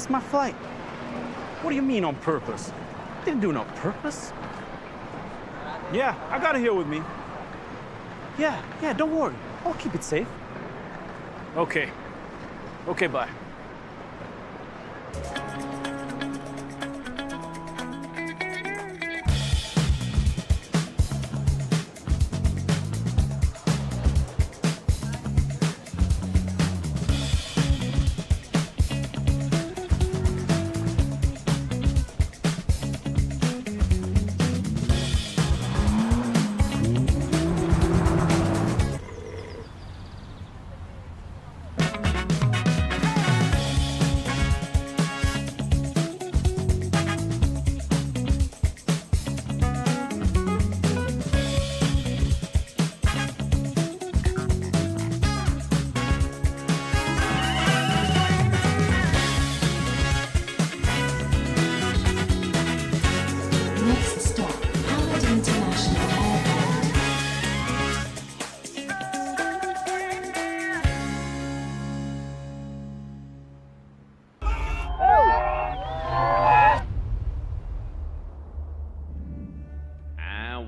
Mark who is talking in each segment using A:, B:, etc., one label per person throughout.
A: missed my flight. What do you mean on purpose? Didn't do it on purpose. Yeah, I got it here with me. Yeah, don't worry. I'll keep it safe. Okay. Okay, bye.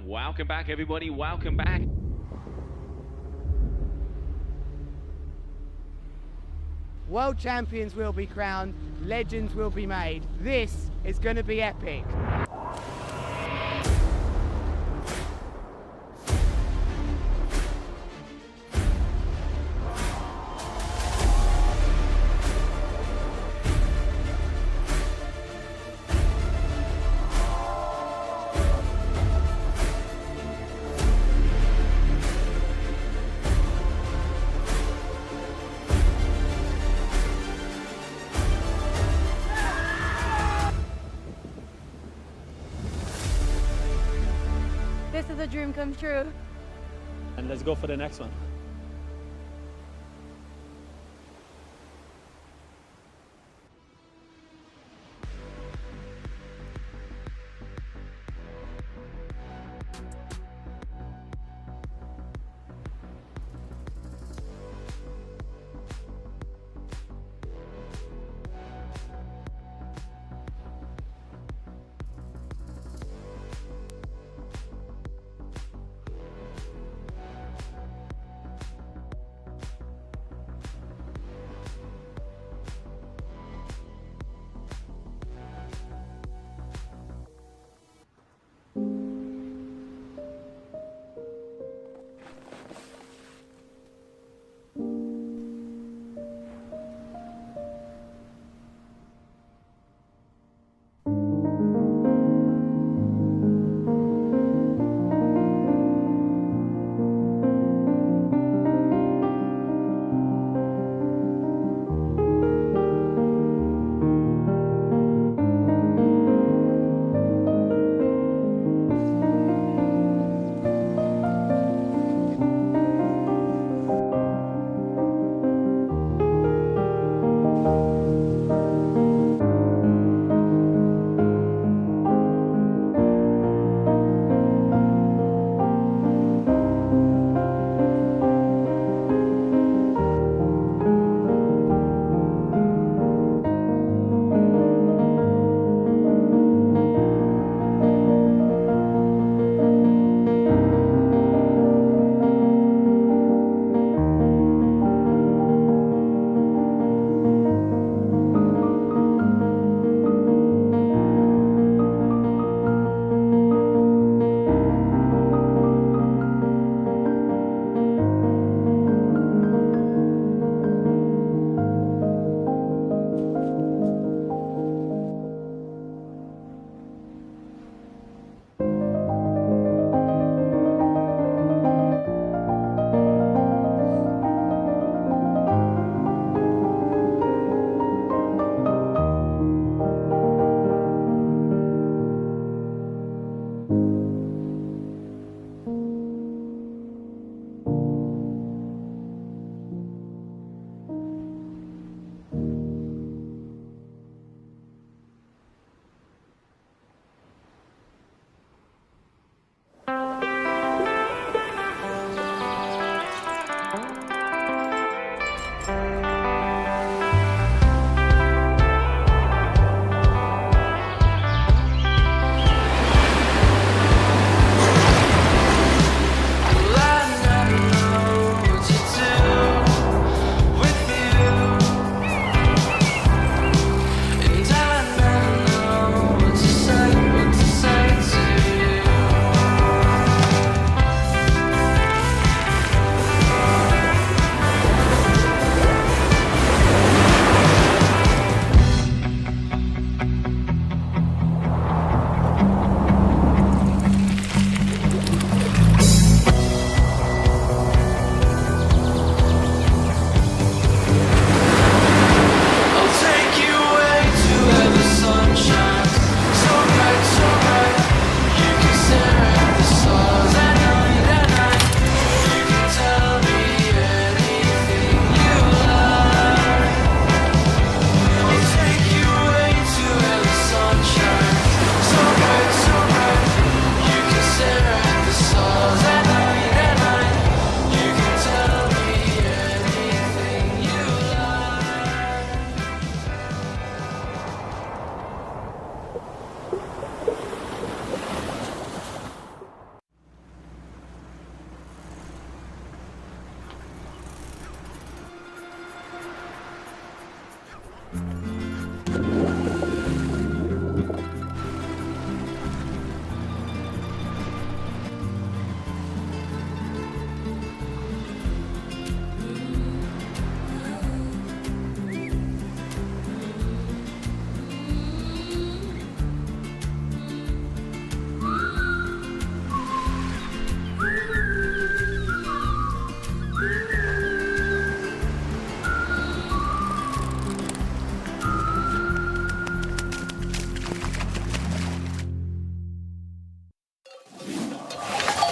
B: Welcome back, everybody. Welcome back.
C: World champions will be crowned, legends will be made. This is going to be epic.
D: This is a dream come true.
A: And let's go for the next one.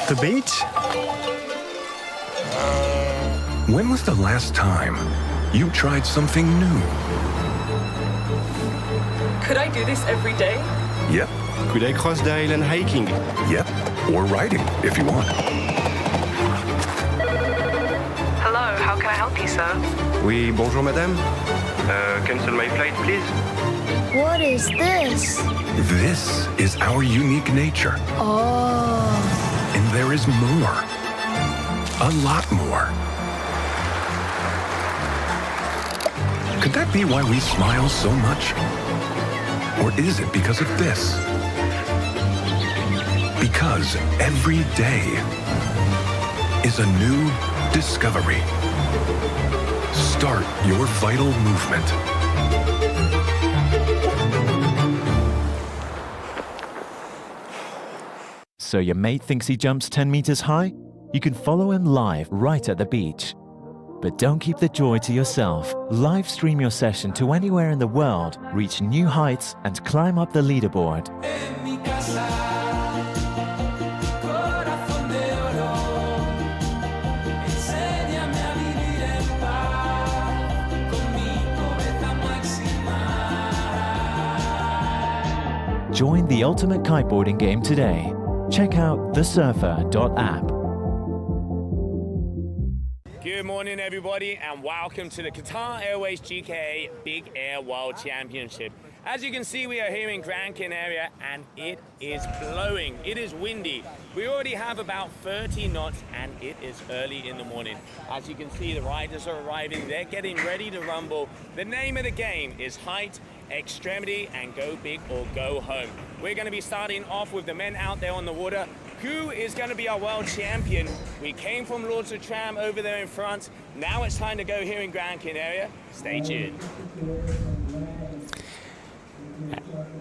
E: the beach?
F: When was the last time you tried something new?
G: Could I do this every day?
F: Yep,
E: Could I cross the island hiking?
F: yep, or riding if you want.
G: Hello, how can I help you, sir?
E: Oui, bonjour madame. Cancel my flight, please.
H: What is this?
F: This is our unique nature,
H: Oh.
F: and there is more. A lot more. Could that be why we smile so much? Or is it because of this? Because every day is a new discovery. Start your vital movement.
I: So your mate thinks he jumps 10 meters high? You can follow him live right at the beach. But don't keep the joy to yourself. Live stream your session to anywhere in the world, reach new heights, and climb up the leaderboard. Join the ultimate kiteboarding game today. Check out thesurfer.app.
J: Good morning, everybody, and welcome to the Qatar Airways GKA Big Air World Championship. As you can see, we are here in Gran Canaria, and it is blowing. It is windy. We already have about 30 knots, and it is early in the morning. As you can see, the riders are arriving. They're getting ready to rumble. The name of the game is height, extremity, and go big or go home. We're going to be starting off with the men out there on the water. Who is going to be our world champion? We came from Lords of Tram over there in France. Now it's time to go here in Gran Canaria. Stay tuned.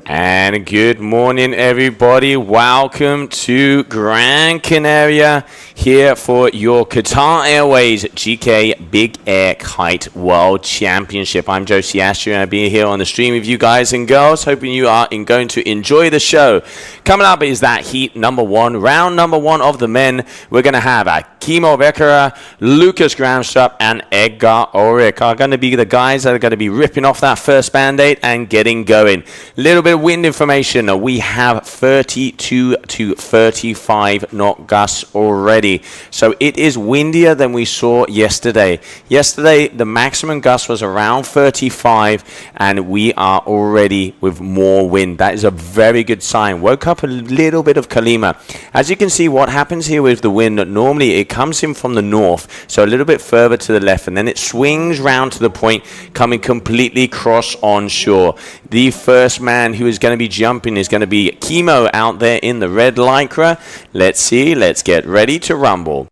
B: And good morning, everybody. Welcome to Gran Canaria here for your Qatar Airways GK Big Air Kite World Championship. I'm Joe Siastri, and I'll be here on the stream with you guys and girls, hoping you are going to enjoy the show. Coming up is that heat number one, round number one of the men. We're going to have Kimo Becerra, Lucas Gramstrup, and Edgar Ulrich are going to be the guys that are going to be ripping off that first band-aid and getting going. Little bit of wind information. We have 32 to 35 knot gusts already. So it is windier than we saw yesterday. Yesterday, the maximum gust was around 35, and we are already with more wind. That is a very good sign. Woke up a little bit of Kalima. As you can see, what happens here with the wind, normally it comes in from the north, so a little bit further to the left, and then it swings round to the point, coming completely cross on shore. The first man who is going to be jumping is going to be Kimo out there in the red lycra. Let's see. Let's get ready to rumble.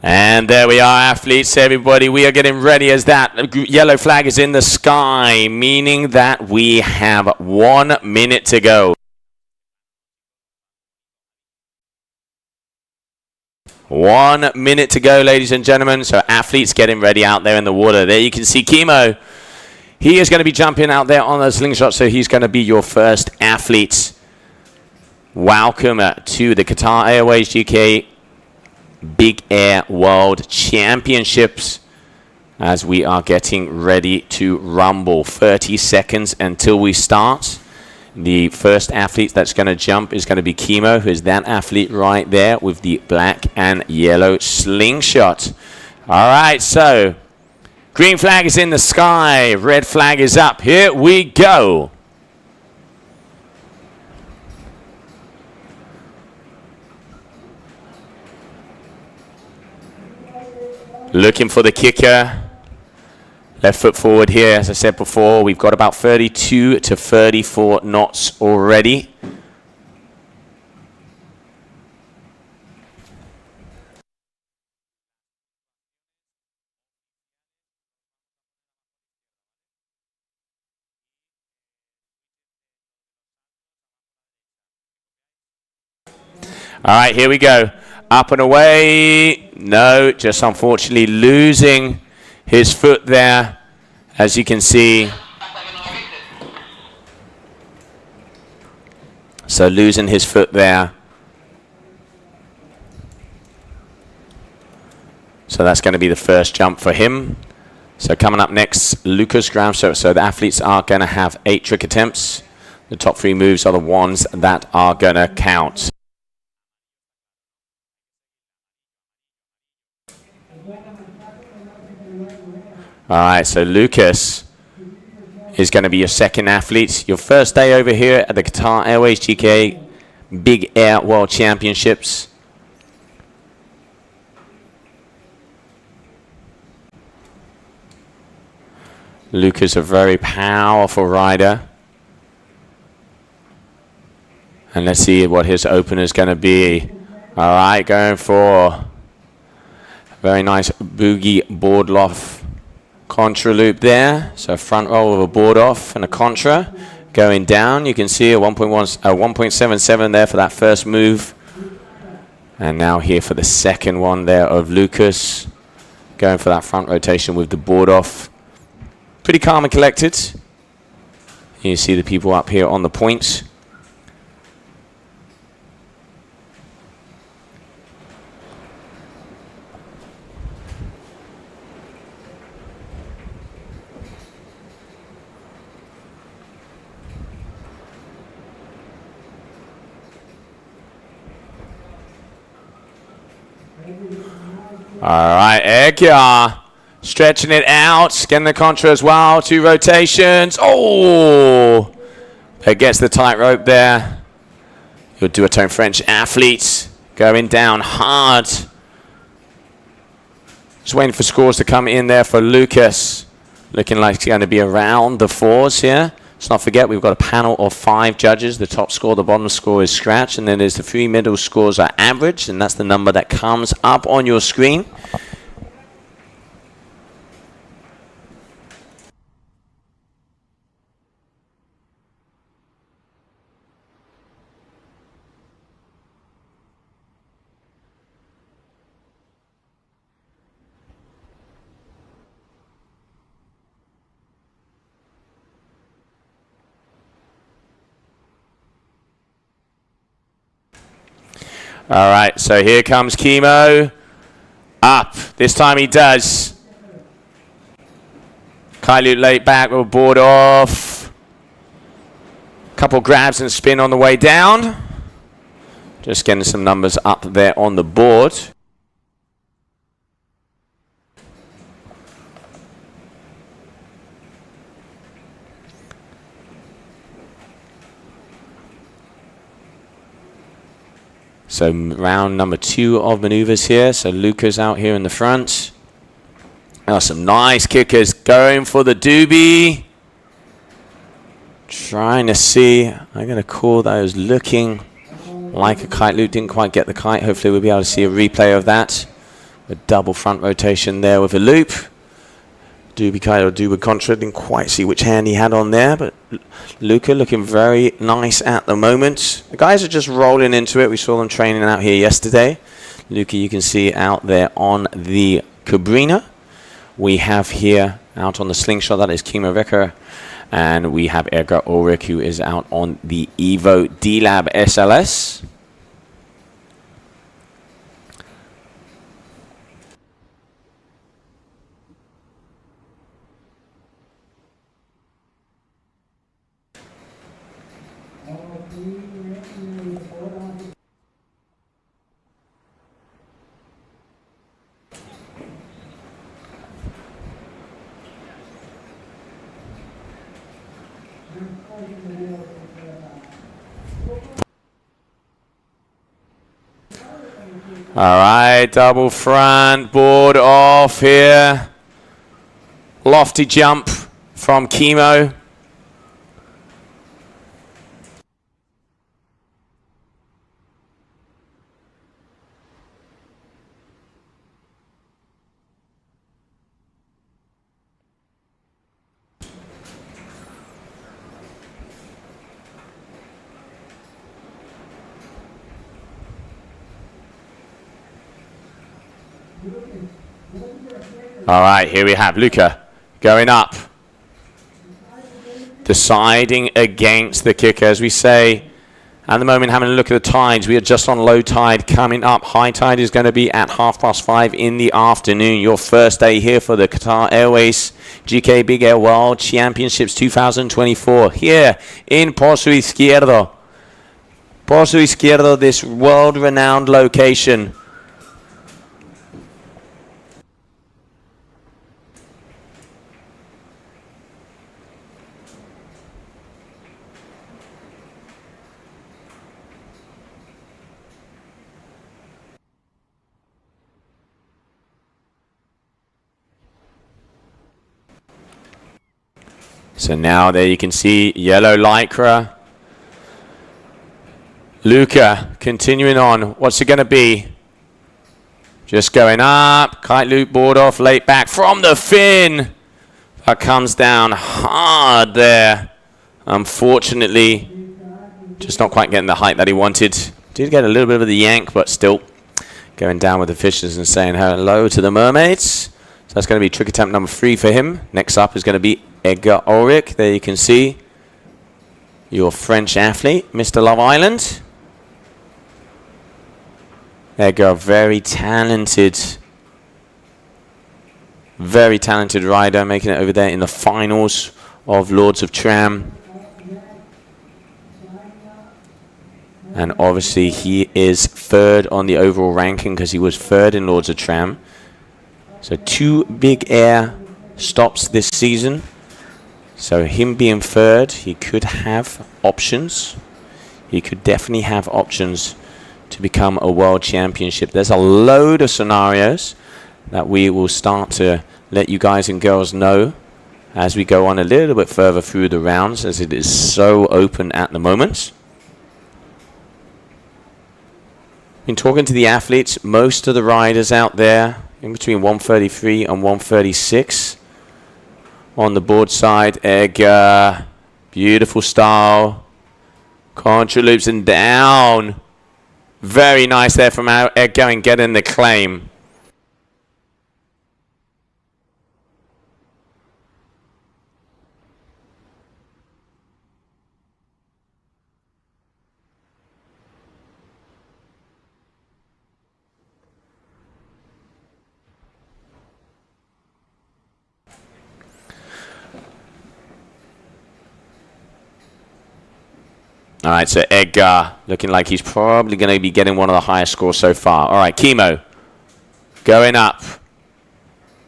B: And there we are, athletes, everybody. We are getting ready as that yellow flag is in the sky, meaning that we have 1 minute to go. 1 minute to go, ladies and gentlemen. So athletes getting ready out there in the water. There you can see Chemo. He is going to be jumping out there on the slingshot, so he's going to be your first athlete. Welcome to the Qatar Airways GKA Big Air World Championships as we are getting ready to rumble. 30 seconds until we start. The first athlete that's going to jump is going to be Chemo, who is that athlete right there with the black and yellow slingshot. All right, so green flag is in the sky, red flag is up. Here we go. Looking for the kicker. Left foot forward here, as I said before. We've got about 32 to 34 knots already. All right, here we go. Up and away. No, just unfortunately losing his foot there, as you can see. So losing his foot there. So that's going to be the first jump for him. So coming up next, Lucas Gran. So the athletes are going to have 8 trick attempts. The top 3 moves are the ones that are going to count. All right, so Lucas is going to be your second athlete. Your first day over here at the Qatar Airways GKA Big Air World Championships. Lucas, a very powerful rider. And let's see what his opener is going to be. All right, going for a very nice boogie board loft. Contra loop there, so front roll with a board off and a contra. Going down, you can see a 1.77 there for that first move. And now here for the second one there of Lucas. Going for that front rotation with the board off. Pretty calm and collected. You see the people up here on the points. All right, Edgar stretching it out, getting the contra as well. 2 rotations. Oh, it gets the tightrope there. You'll do a turn French athlete going down hard. Just waiting for scores to come in there for Lucas. Looking like it's going to be around the 4s here. Let's not forget we've got a panel of 5 judges. The top score, the bottom score is scratch, and then there's the 3 middle scores are average, and that's the number that comes up on your screen. All right, so here comes Chemo. Up. This time he does. Kite loop late back with board off. Couple grabs and spin on the way down. Just getting some numbers up there on the board. So round number 2 of maneuvers here. So Lucas out here in the front. Now some nice kickers going for the doobie. Trying to see. I'm going to call those looking like a kite loop. Didn't quite get the kite. Hopefully we'll be able to see a replay of that. A double front rotation there with a loop. Doobie Kite or Doobie Contra, didn't quite see which hand he had on there, but Luca looking very nice at the moment. The guys are just rolling into it. We saw them training out here yesterday. Luca, you can see out there on the Cabrina. We have here out on the slingshot, that is Kimo Recker. And we have Edgar Ulrich, who is out on the Evo D-Lab SLS. All right, double front, board off here. Lofty jump from Kimo. All right, here we have Luca going up, deciding against the kicker. As we say, at the moment, having a look at the tides, we are just on low tide coming up. High tide is going to be at 5:30 in the afternoon. Your first day here for the Qatar Airways GKA Big Air World Championships 2024 here in Pozo Izquierdo. Pozo Izquierdo, this world-renowned location. So now there you can see yellow lycra. Luca continuing on. What's it going to be? Just going up. Kite loop, board off, late back from the fin. That comes down hard there. Unfortunately, just not quite getting the height that he wanted. Did get a little bit of the yank, but still going down with the fishes and saying hello to the mermaids. So that's going to be trick attempt number 3 for him. Next up is going to be Edgar Ulrich. There you can see your French athlete, Mr. Love Island. Edgar, very talented rider, making it over there in the finals of Lords of Tram. And obviously he is 3rd on the overall ranking because he was 3rd in Lords of Tram. So 2 big air stops this season. So him being 3rd, he could have options. He could definitely have options to become a world championship. There's a load of scenarios that we will start to let you guys and girls know as we go on a little bit further through the rounds, as it is so open at the moment. Been talking to the athletes, most of the riders out there in between 133 and 136. On the board side, Edgar, beautiful style. Contra loops and down. Very nice there from Edgar and getting the claim. All right, so Edgar looking like he's probably going to be getting one of the highest scores so far. All right, Kimo going up.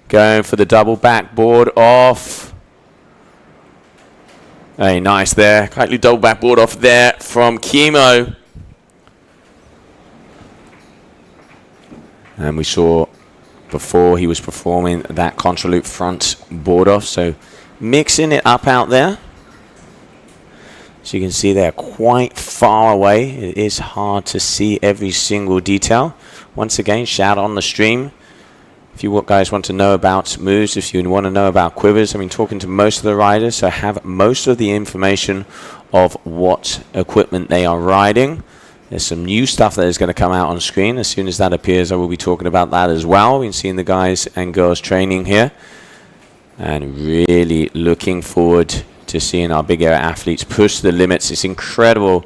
B: Going for the double backboard off. Very nice there. Tightly double backboard off there from Kimo. And we saw before he was performing that contra loop front board off. So mixing it up out there. So you can see they're quite far away. It is hard to see every single detail. Once again, shout on the stream If you guys want to know about moves, if you want to know about quivers, I've been talking to most of the riders, so I have most of the information of what equipment they are riding. There's some new stuff that is going to come out on screen. As soon as that appears, I will be talking about that as well. We've been seeing the guys and girls training here, and really looking forward to seeing our big air athletes push the limits. It's incredible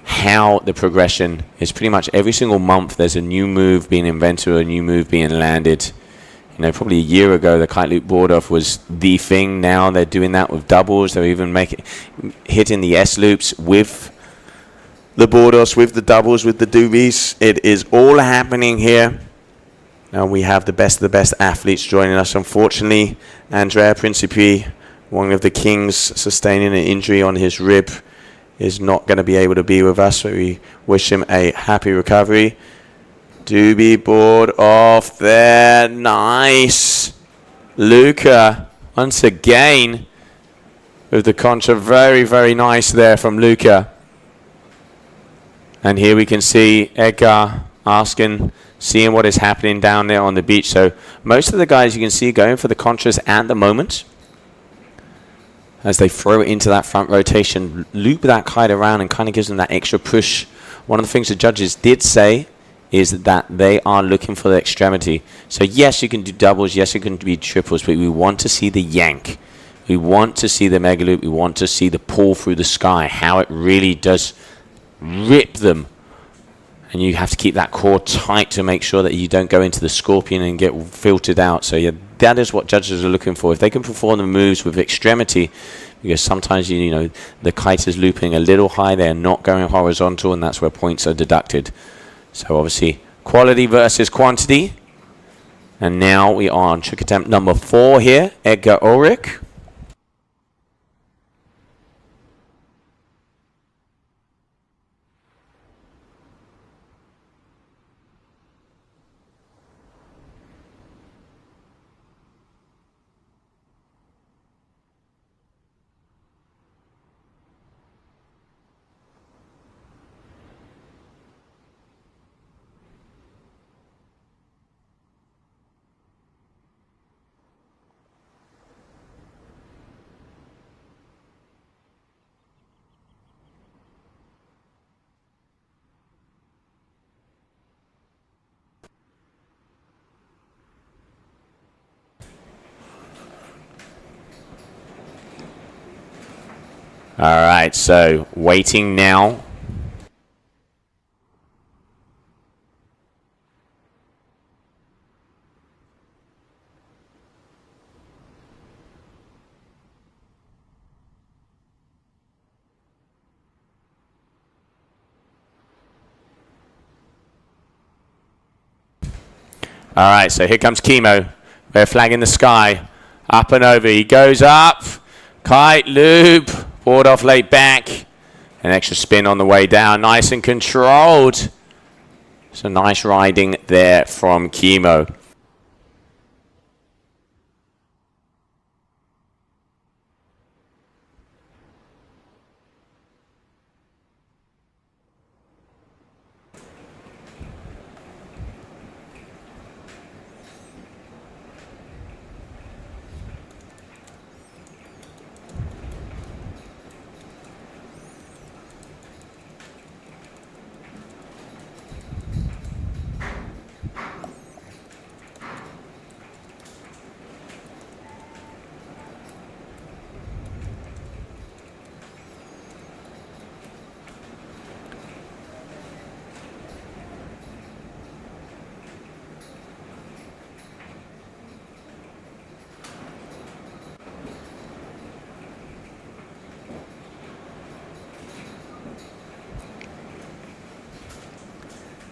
B: how the progression is. Pretty much every single month there's a new move being invented or a new move being landed. You know, probably a year ago the kite loop board off was the thing. Now they're doing that with doubles. They're even hitting the S loops with the board offs, with the doubles, with the doobies. It is all happening here. Now we have the best of the best athletes joining us. Unfortunately, Andrea Principi, one of the kings, sustaining an injury on his rib, is not going to be able to be with us, so we wish him a happy recovery. Doobie board off there. Nice. Luca, once again, with the contra. Very, very nice there from Luca. And here we can see Edgar asking, seeing what is happening down there on the beach. So most of the guys you can see going for the contras at the moment, as they throw it into that front rotation, loop that kite around and kind of gives them that extra push. One of the things the judges did say is that they are looking for the extremity. So yes, you can do doubles, yes, you can do triples, but we want to see the yank. We want to see the mega loop. We want to see the pull through the sky, how it really does rip them. And you have to keep that core tight to make sure that you don't go into the scorpion and get filtered out. So yeah, that is what judges are looking for. If they can perform the moves with extremity, because sometimes you know the kite is looping a little high, they're not going horizontal, and that's where points are deducted. So obviously quality versus quantity. And now we are on trick attempt number 4 here, Edgar Ulrich. All right, so waiting now. All right, so here comes Chemo. Red flag in the sky. Up and over. He goes up. Kite loop. Board off late back. An extra spin on the way down. Nice and controlled. So nice riding there from Chemo.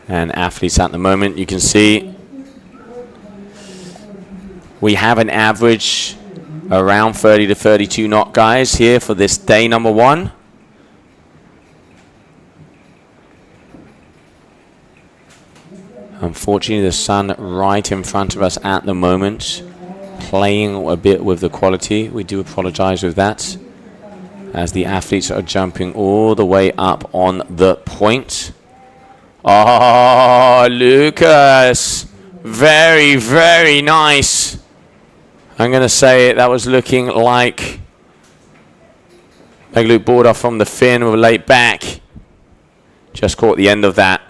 B: And athletes at the moment, you can see we have an average around 30 to 32 knot guys here for this day number 1. Unfortunately, the sun right in front of us at the moment, playing a bit with the quality. We do apologize with that, as the athletes are jumping all the way up on the point. Oh, Lucas Very, very nice. I'm going to say it. That was looking like Mega loop board off from the fin with a late back. Just caught the end of that.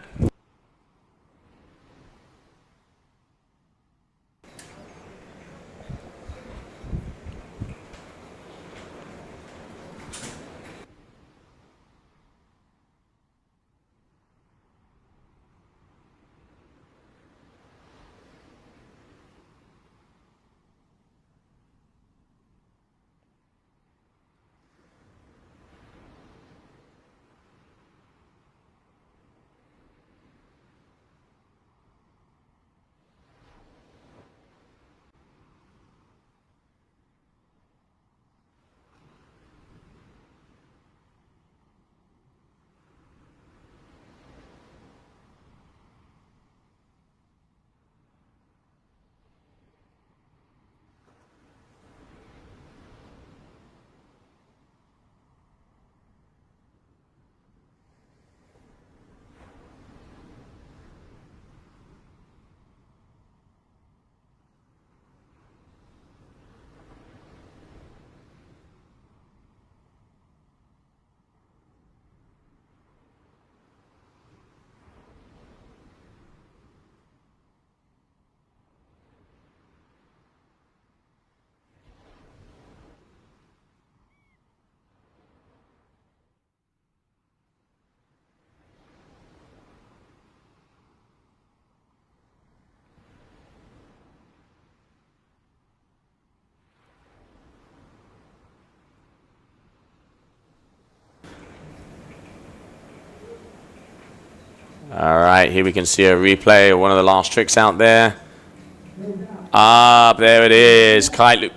B: All right, here we can see a replay of one of the last tricks out there. Up, there it is, kite loop.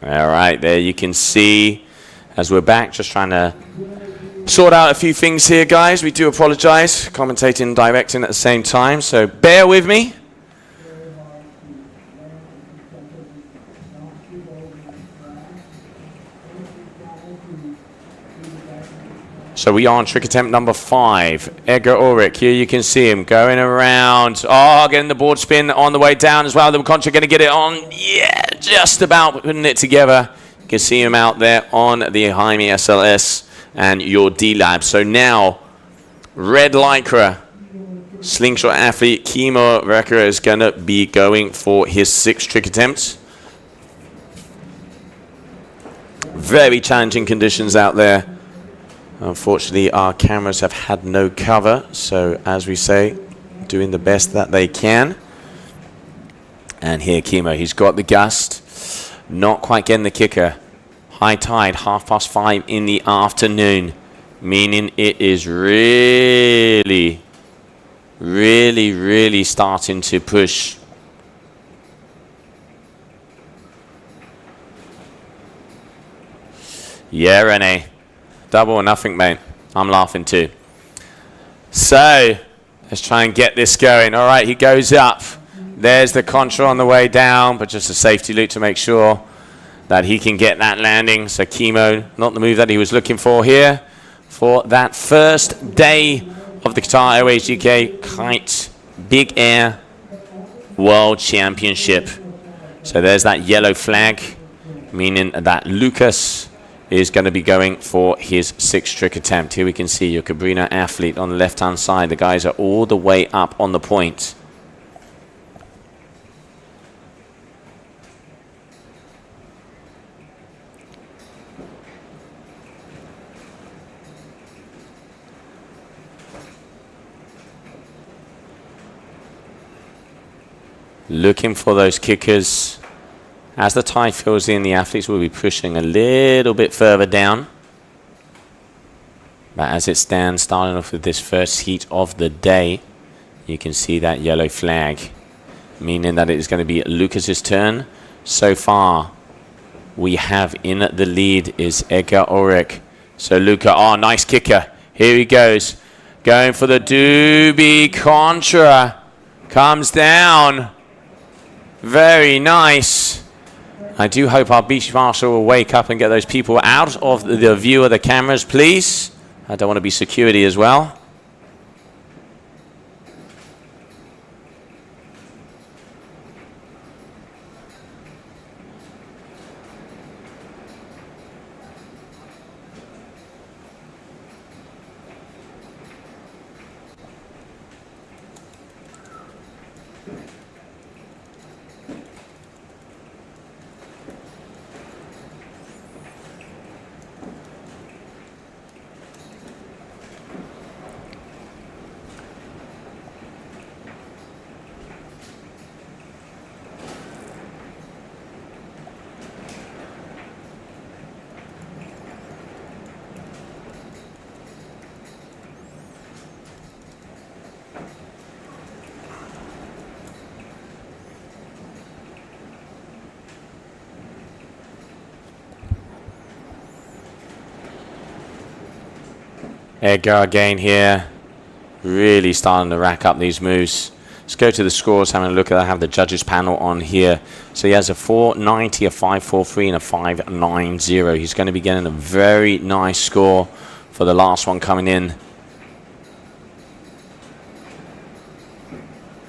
B: All right, there you can see, as we're back, just trying to sort out a few things here, guys. We do apologize, commentating and directing at the same time, so bear with me. So we are on trick attempt number 5. Edgar Ulrich, here you can see him going around. Oh, getting the board spin on the way down as well. The Contra going to get it on. Yeah, just about putting it together. You can see him out there on the Jaime SLS and your D-Lab. So now, red lycra, slingshot athlete Kimo Recker is going to be going for his 6th trick attempt. Very challenging conditions out there. Unfortunately, our cameras have had no cover, so as we say, doing the best that they can. And here Kimo, he's got the gust, not quite getting the kicker. High tide, 5:30 in the afternoon, meaning it is really starting to push. Yeah, Rene. Double or nothing, mate. I'm laughing too. So, let's try and get this going. All right, he goes up. There's the contra on the way down, but just a safety loop to make sure that he can get that landing. So Kimo, not the move that he was looking for here for that first day of the Qatar Airways GKA Kite Big Air World Championship. So there's that yellow flag, meaning that Lucas is going to be going for his 6th trick attempt. Here we can see your Cabrino athlete on the left-hand side. The guys are all the way up on the point. Looking for those kickers. As the tide fills in, the athletes will be pushing a little bit further down. But as it stands, starting off with this first heat of the day, you can see that yellow flag, meaning that it is going to be Lucas's turn. So far, we have in the lead is Edgar Ulrich. So Luca, oh, nice kicker. Here he goes. Going for the doobie contra. Comes down. Very nice. I do hope our beach marshal will wake up and get those people out of the view of the cameras, please. I don't want to be security as well. Edgar again here, really starting to rack up these moves. Let's go to the scores, having a look at that. I have the judges panel on here. So he has a 490, a 543, and a 590. He's going to be getting a very nice score for the last one coming in.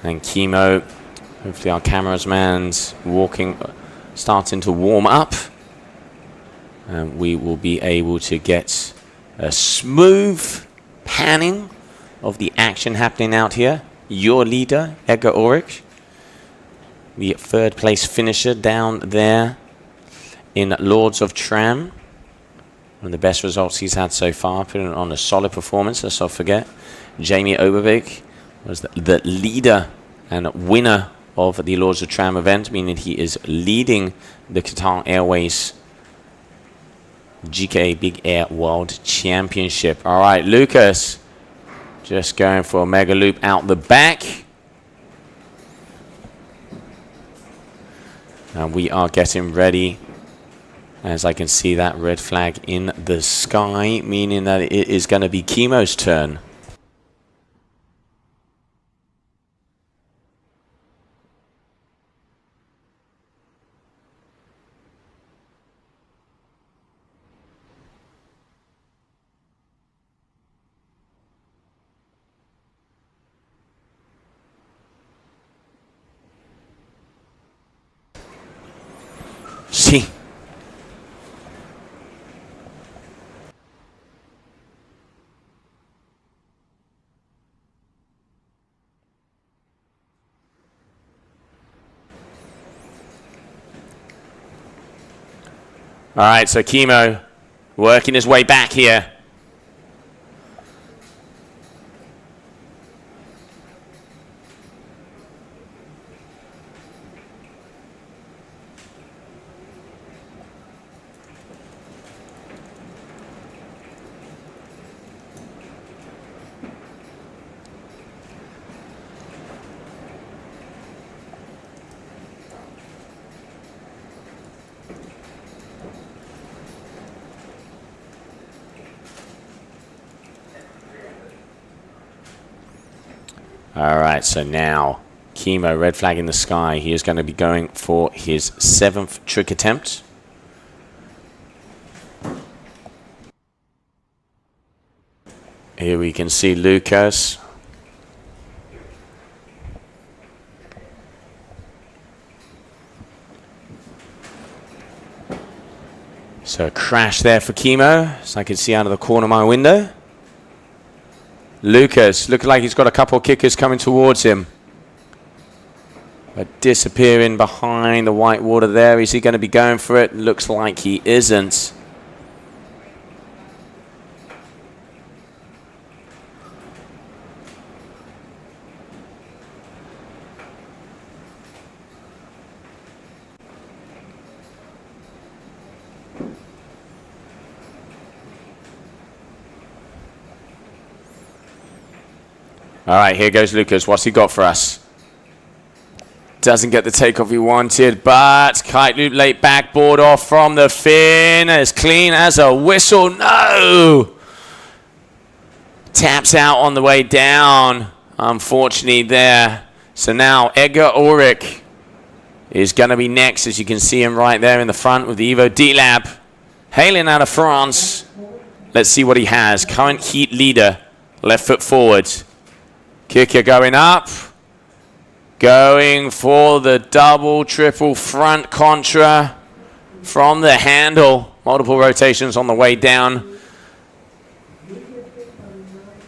B: And Kimo, hopefully our cameraman's starting to warm up. And we will be able to get a smooth panning of the action happening out here. Your leader, Edgar Ulrich, the 3rd place finisher down there in Lords of Tram. One of the best results he's had so far, putting on a solid performance. Let's not forget, Jamie Oberbeek was the leader and winner of the Lords of Tram event, meaning he is leading the Qatar Airways GKA Big Air World Championship. All right, Lucas just going for a mega loop out the back. And we are getting ready. As I can see that red flag in the sky, meaning that it is going to be Kimo's turn. See. All right, so Chemo working his way back here. All right, so now Chemo, red flag in the sky. He is going to be going for his 7th trick attempt. Here we can see Lucas. So a crash there for Chemo, as I can see out of the corner of my window. Lucas, looks like he's got a couple of kickers coming towards him. But disappearing behind the white water there. Is he going to be going for it? Looks like he isn't. All right, here goes Lucas. What's he got for us? Doesn't get the takeoff he wanted, but kite loop late backboard off from the fin. As clean as a whistle. No! Taps out on the way down, unfortunately there. So now Edgar Ulrich is going to be next, as you can see him right there in the front with the Evo D-Lab. Hailing out of France. Let's see what he has. Current heat leader, left foot forward. Kicker going up. Going for the double, triple front contra from the handle. Multiple rotations on the way down.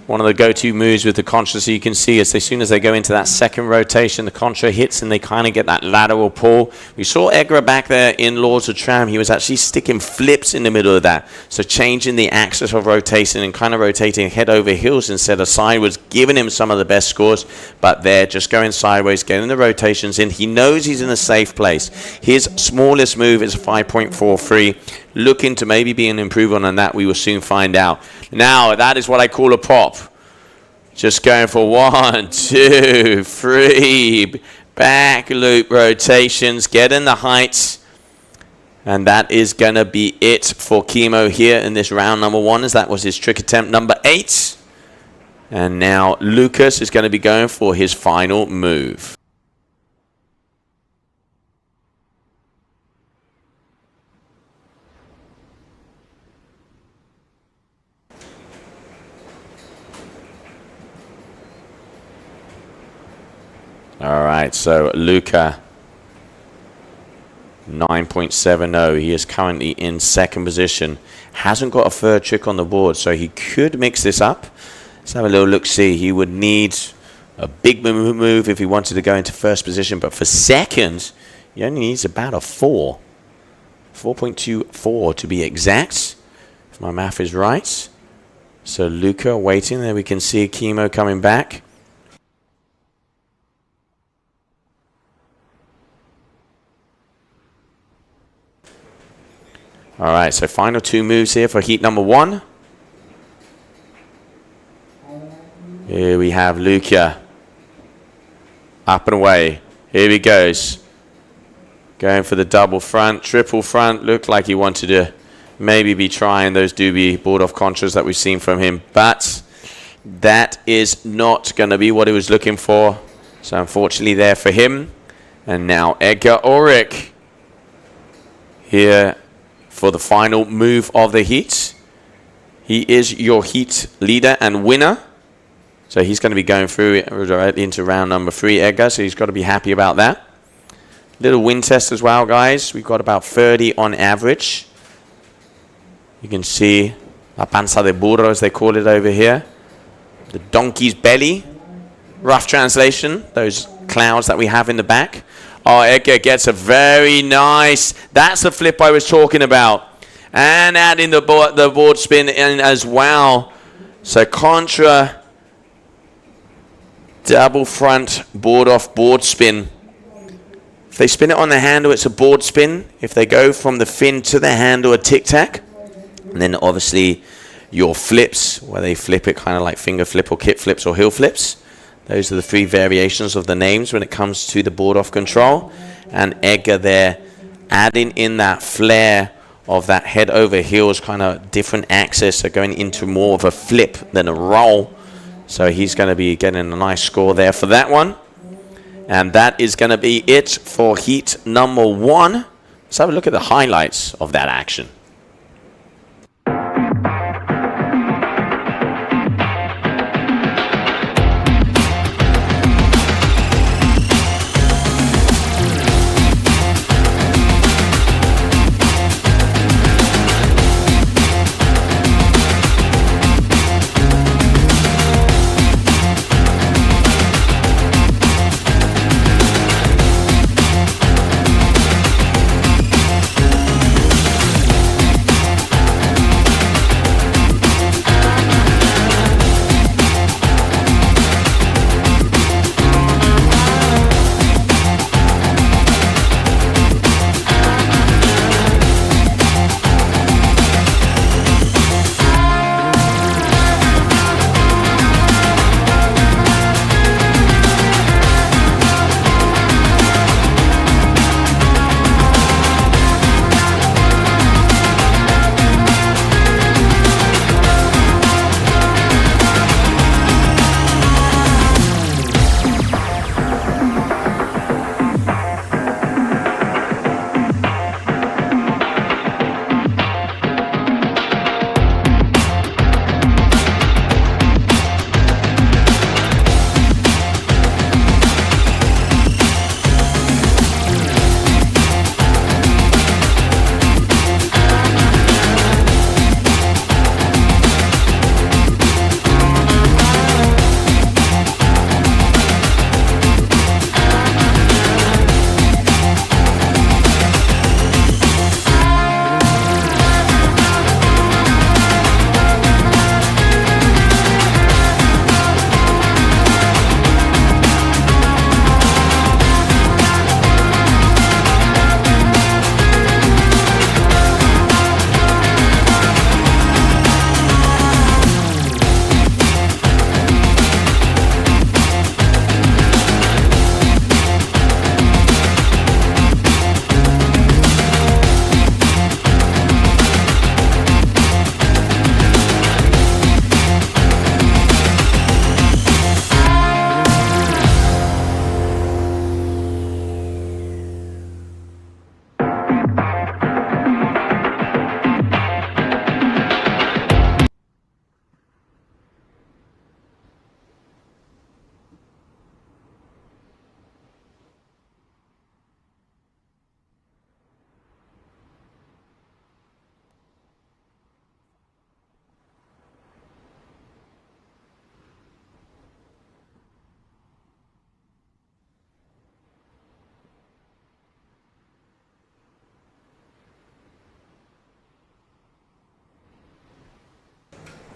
B: One of the go-to moves with the contra, so you can see as soon as they go into that second rotation, the contra hits and they kind of get that lateral pull. We saw Edgar back there in Lords of Tram. He was actually sticking flips in the middle of that. So changing the axis of rotation and kind of rotating head over heels instead of sideways, giving him some of the best scores. But they're just going sideways, getting the rotations in. He knows he's in a safe place. His smallest move is 5.43. Looking to maybe be an improvement on that. We will soon find out. Now, that is what I call a pop. Just going for 1, 2, 3 back loop rotations, getting the heights. And that is going to be it for Chemo here in this round number 1, as that was his trick attempt number 8. And now Lucas is going to be going for his final move. All right, so Luca, 9.70. He is currently in second position. Hasn't got a third trick on the board, so he could mix this up. Let's have a little look-see. He would need a big move if he wanted to go into first position, but for second, he only needs about a 4. 4.24 to be exact, if my math is right. So Luca waiting. There we can see Chemo coming back. All right, so final 2 moves here for heat number 1. Here we have Luca. Up and away. Here he goes. Going for the double front, triple front. Looked like he wanted to maybe be trying those doobie board-off contras that we've seen from him. But that is not going to be what he was looking for. So unfortunately there for him. And now Edgar Ulrich here for the final move of the heat. He is your heat leader and winner. So he's going to be going through directly into round number 3, Edgar. So he's got to be happy about that. Little wind test as well, guys. We've got about 30 on average. You can see La Panza de Burro, as they call it over here. The donkey's belly. Rough translation. Those clouds that we have in the back. Oh, Edgar gets a very nice... That's the flip I was talking about. And adding the board spin in as well. So contra, double front, board off, board spin. If they spin it on the handle, it's a board spin. If they go from the fin to the handle, a tic-tac. And then obviously your flips, where they flip it kind of like finger flip or kit flips or heel flips. Those are the three variations of the names when it comes to the board off control. And Edgar there adding in that flair of that head over heels kind of different axis, so going into more of a flip than a roll. So he's going to be getting a nice score there for that one. And that is going to be it for heat number 1. Let's have a look at the highlights of that action.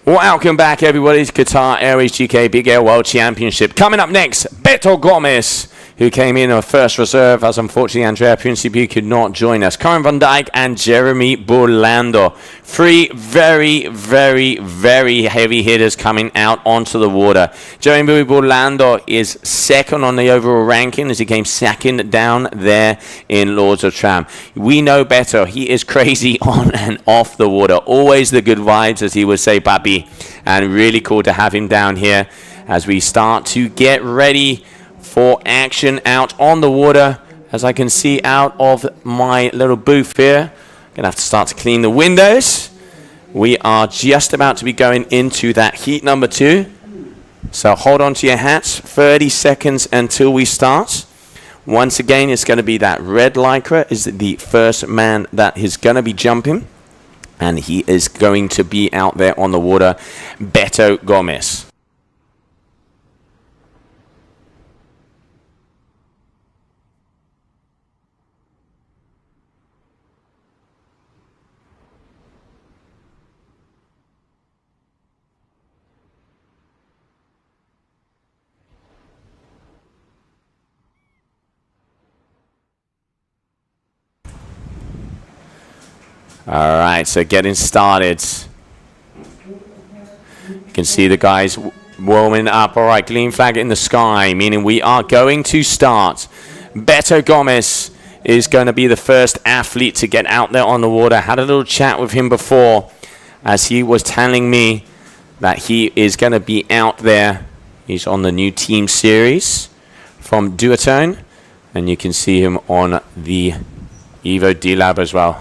B: Welcome back, everybody. It's Qatar Airways GKA Big Air World Championship. Coming up next, Beto Gomez, who came in on first reserve, as unfortunately Andrea Principi could not join us. Karen Van Dijk and Jeremy Burlando. 3 very, very, very heavy hitters coming out onto the water. Jeremy Burlando is second on the overall ranking as he came second down there in Lords of Tram. We know Beto. He is crazy on and off the water. Always the good vibes, as he would say, papi. And really cool to have him down here as we start to get ready for action out on the water. As I can see out of my little booth here, gonna have to start to clean the windows. We are just about to be going into that heat number 2. So hold on to your hats, 30 seconds until we start. Once again, it's going to be that red lycra is the first man that is going to be jumping. And he is going to be out there on the water, Beto Gomez. All right, so getting started. You can see the guys warming up. All right, green flag in the sky, meaning we are going to start. Beto Gomez is going to be the first athlete to get out there on the water. Had a little chat with him before as he was telling me that he is going to be out there. He's on the new team series from Duotone, and you can see him on the Evo D-Lab as well.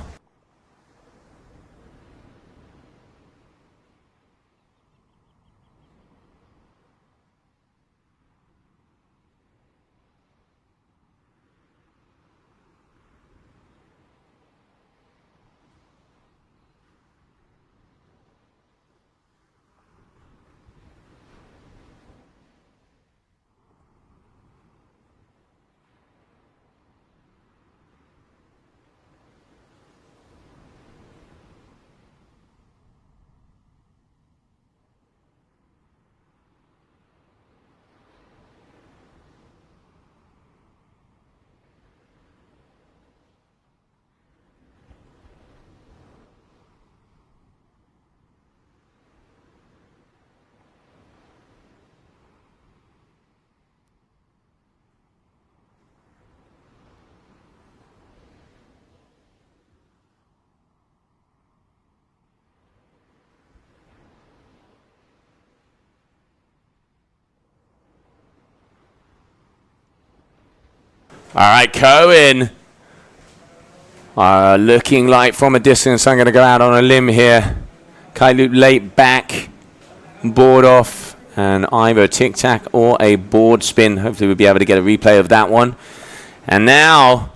B: All right, Cohen. Looking like from a distance, I'm going to go out on a limb here. Kite loop late back, board off, and either a tic-tac or a board spin. Hopefully we'll be able to get a replay of that one. And now,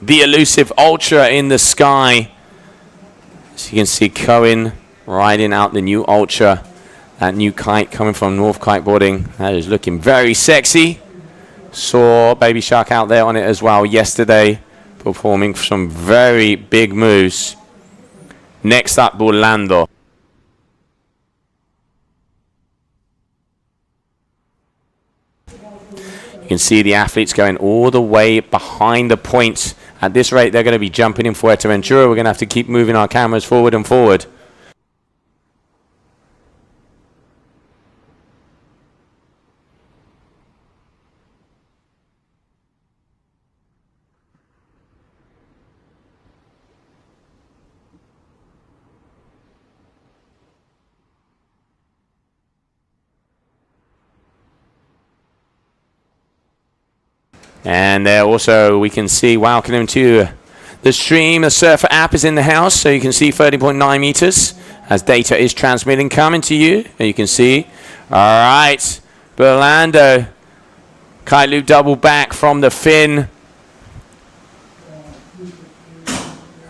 B: the elusive Ultra in the sky. As you can see, Cohen riding out the new Ultra. That new kite coming from North Kiteboarding. That is looking very sexy. Saw Baby Shark out there on it as well yesterday, performing some very big moves. Next up, Orlando. You can see the athletes going all the way behind the points. At this rate, they're going to be jumping in Fuerteventura. We're going to have to keep moving our cameras forward and forward. And there also we can see, welcome to the stream. The Surfer app is in the house, so you can see 30.9 meters as data is transmitting, coming to you. And you can see, all right, Orlando, kite loop double back from the fin.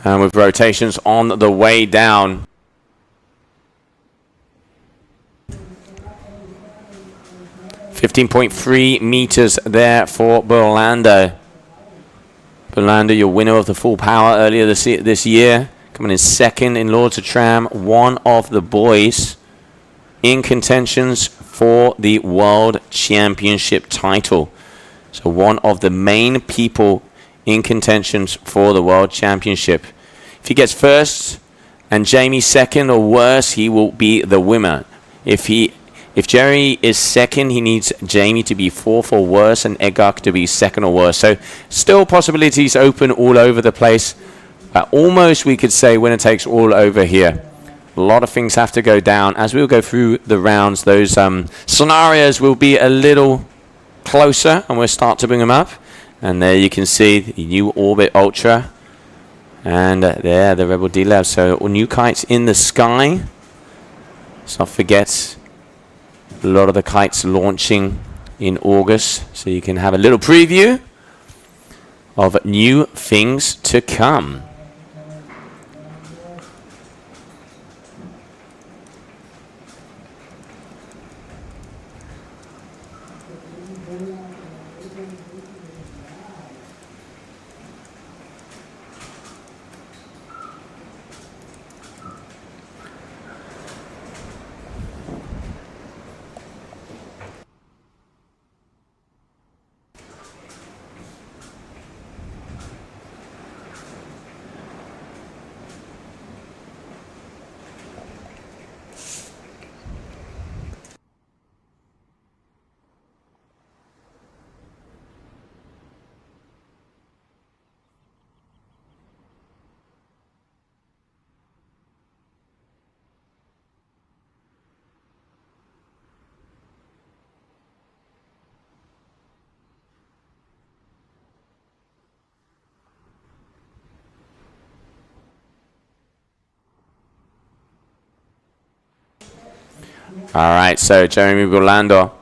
B: And with rotations on the way down. .3 meters there for Orlando. Orlando, your winner of the full power earlier this year, coming in second in Lords of Tram, one of the boys in contentions for the World Championship title. So one of the main people in contentions for the World Championship. If he gets first and Jamie second or worse, he will be the winner. If Jerry is second, he needs Jamie to be fourth or worse and Edgar to be second or worse. So still possibilities open all over the place. Almost we could say winner takes all over here. A lot of things have to go down. As we'll go through the rounds, those scenarios will be a little closer and we'll start to bring them up. And there you can see the new Orbit Ultra. And there, the Rebel D-Lab. So new kites in the sky. Let's not forget a lot of the kites launching in August, so you can have a little preview of new things to come. All right, so Jeremy Burlando.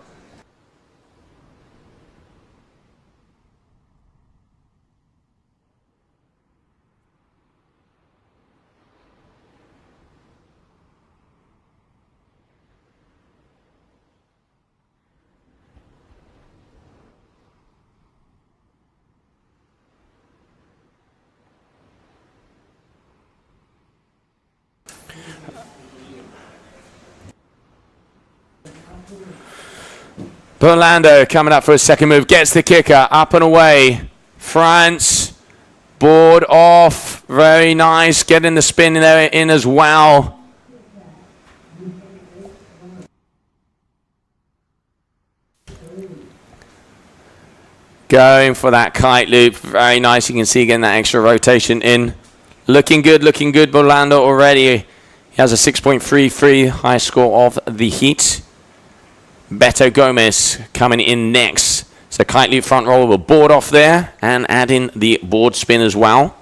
B: Burlando coming up for a second move, gets the kicker, up and away. France, board off, very nice, getting the spin there in as well. Going for that kite loop, very nice, you can see getting that extra rotation in. Looking good, Burlando already. He has a 6.33 high score of the heat. Beto Gomez coming in next. So kite loop front roll will board off there and add in the board spin as well.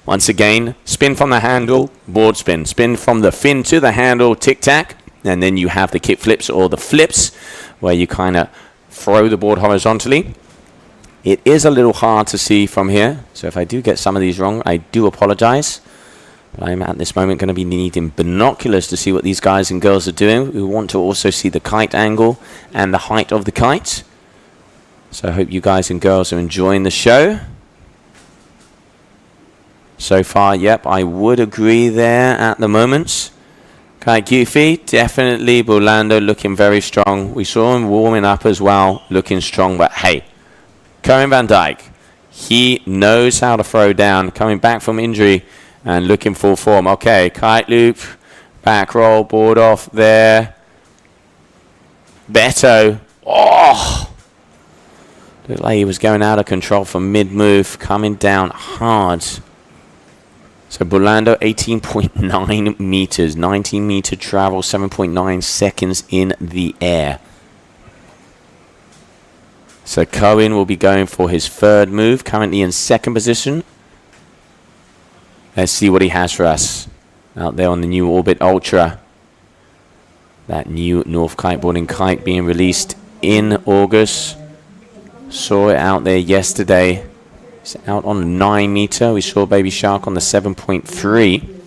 B: Once again, spin from the handle, board spin. Spin from the fin to the handle, tic-tac. And then you have the kick flips or the flips where you kind of throw the board horizontally. It is a little hard to see from here. So if I do get some of these wrong, I do apologize. I'm at this moment going to be needing binoculars to see what these guys and girls are doing. We want to also see the kite angle and the height of the kite. So I hope you guys and girls are enjoying the show. So far, yep, I would agree there at the moment. Kite goofy, definitely Burlando looking very strong. We saw him warming up as well, looking strong. But hey, Cohen van Dijk, he knows how to throw down, coming back from injury. And looking full form. Okay, kite loop, back roll, board off there. Beto. Oh! Looked like he was going out of control from mid-move, coming down hard. So Burlando, 18.9 meters, 19-meter travel, 7.9 seconds in the air. So Cohen will be going for his third move, currently in second position. Let's see what he has for us out there on the new Orbit Ultra. That new North Kiteboarding kite being released in August. Saw it out there yesterday. It's out on the 9 meter. We saw Baby Shark on the 7.3.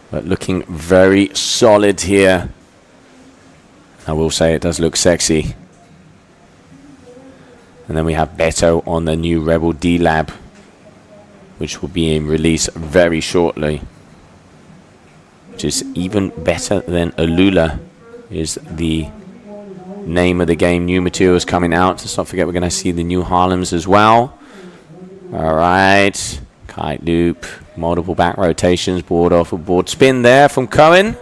B: But looking very solid here. I will say it does look sexy. And then we have Beto on the new Rebel D-Lab, which will be in release very shortly. Which is even better than Alula, is the name of the game. New materials coming out. Let's not forget we're going to see the new Harlems as well. Alright. Kite loop. Multiple back rotations. Board off a board spin there from Cohen.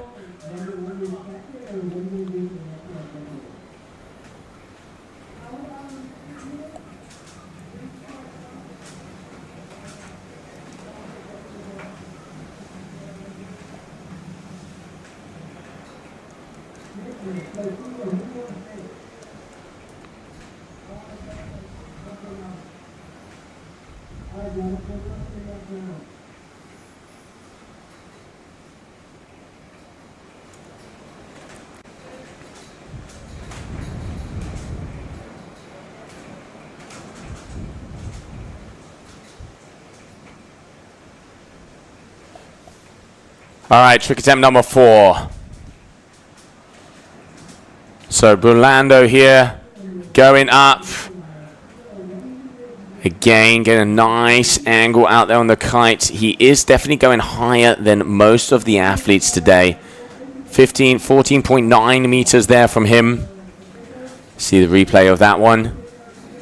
B: All right, trick attempt number 4. So Burlando here, going up. Again, get a nice angle out there on the kite. He is definitely going higher than most of the athletes today. 14.9 meters there from him. See the replay of that one.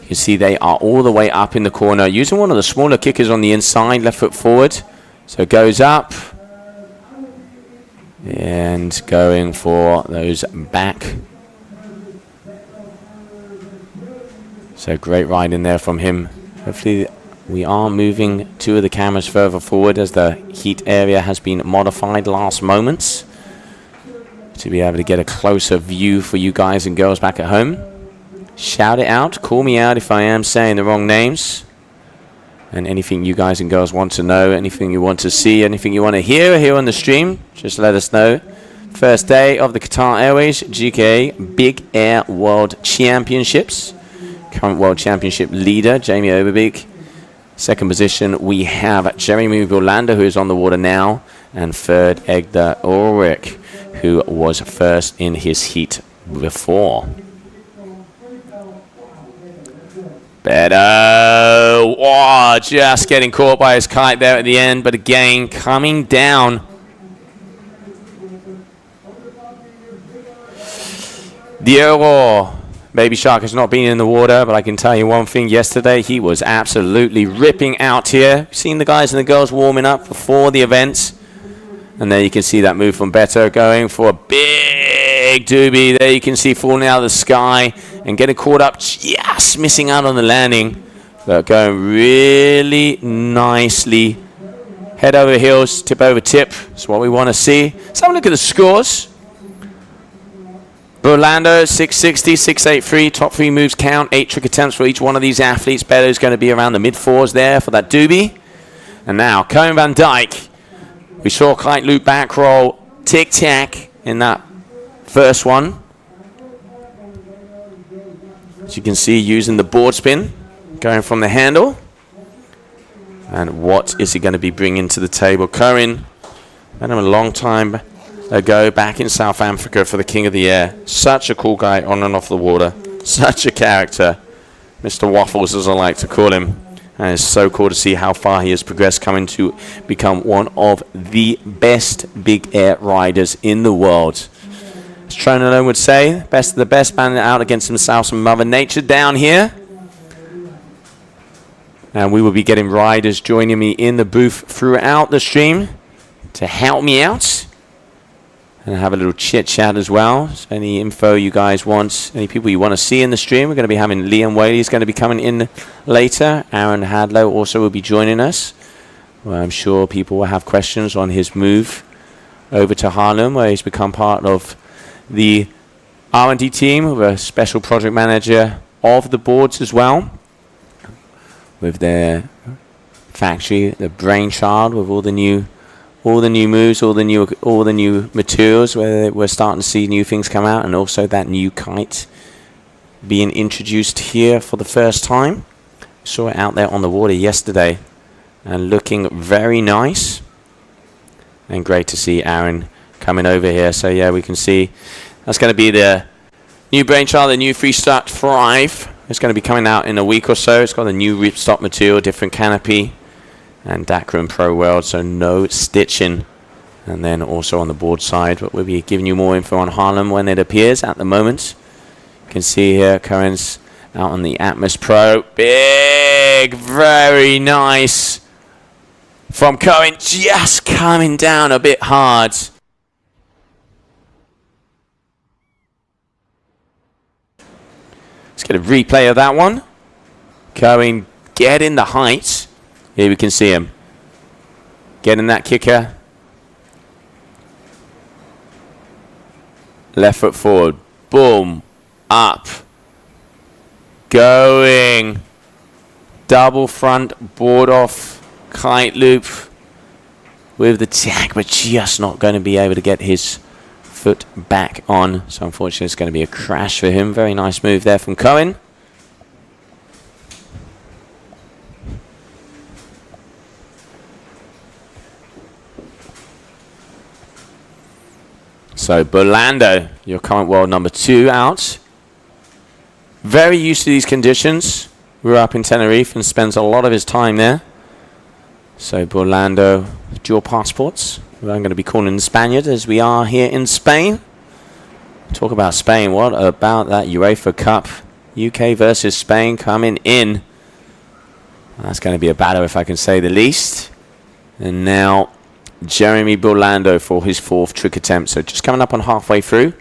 B: You can see they are all the way up in the corner, using one of the smaller kickers on the inside, left foot forward. So it goes up. And going for those back. So great ride in there from him. Hopefully we are moving 2 of the cameras further forward as the heat area has been modified last moments to be able to get a closer view for you guys and girls back at home. Shout it out. Call me out if I am saying the wrong names. And anything you guys and girls want to know, anything you want to see, anything you want to hear here on the stream, just let us know. First day of the Qatar Airways GKA Big Air World Championships. Current World Championship leader, Jamie Oberbeek. Second position, we have Jeremy Burlander, who is on the water now. And third, Egda Ulrich, who was first in his heat before. Beto, oh, just getting caught by his kite there at the end, but again, coming down. Diego, Baby Shark has not been in the water, but I can tell you one thing, yesterday he was absolutely ripping out here. Seen the guys and the girls warming up before the event. And there you can see that move from Beto going for a big doobie. There you can see falling out of the sky and getting caught up, just missing out on the landing. But going really nicely. Head over heels, tip over tip. That's what we want to see. Let's have a look at the scores. Burlando, 660, 683. Top 3 moves count. 8 trick attempts for each one of these athletes. Beto's going to be around the mid-4s there for that doobie. And now, Cohen Van Dyke. We saw kite loop back roll, tic-tac in that first one. As you can see, using the board spin, going from the handle. And what is he going to be bringing to the table? Cohen, met him a long time ago back in South Africa for the King of the Air. Such a cool guy on and off the water. Such a character. Mr. Waffles, as I like to call him. And it's so cool to see how far he has progressed, coming to become one of the best big air riders in the world. As Tron alone would say, best of the best, banding out against himself and Mother Nature down here. And we will be getting riders joining me in the booth throughout the stream to help me out. And have a little chit-chat as well. So any info you guys want, any people you want to see in the stream, we're going to be having Liam Whaley is going to be coming in later. Aaron Hadlow also will be joining us. Well, I'm sure people will have questions on his move over to Harlem, where he's become part of the R&D team with a special project manager of the boards as well. With their factory, the brainchild, with all the new moves, all the new materials, where we're starting to see new things come out, and also that new kite being introduced here for the first time. Saw it out there on the water yesterday and looking very nice. And great to see Aaron coming over here. So yeah, we can see that's going to be the new brainchild, the new Freestart Thrive. It's going to be coming out in a week or so. It's got a new ripstop material, different canopy. And Dakar Pro World, so no stitching. And then also on the board side, but we'll be giving you more info on Harlem when it appears at the moment. You can see here, Cohen's out on the Atmos Pro. Big, very nice from Cohen, just coming down a bit hard. Let's get a replay of that one. Cohen getting the height. Here we can see him getting that kicker. Left foot forward. Boom. Up. Going. Double front board off. Kite loop with the tag, but just not going to be able to get his foot back on. So unfortunately it's going to be a crash for him. Very nice move there from Cohen. So Burlando, your current world number 2 out. Very used to these conditions. Grew up in Tenerife and spends a lot of his time there. So Burlando, dual passports. I'm going to be calling him Spaniard as we are here in Spain. Talk about Spain. What about that UEFA Cup? UK versus Spain coming in. That's going to be a battle, if I can say the least. And now Jeremy Burlando for his 4th trick attempt. So just coming up on halfway through.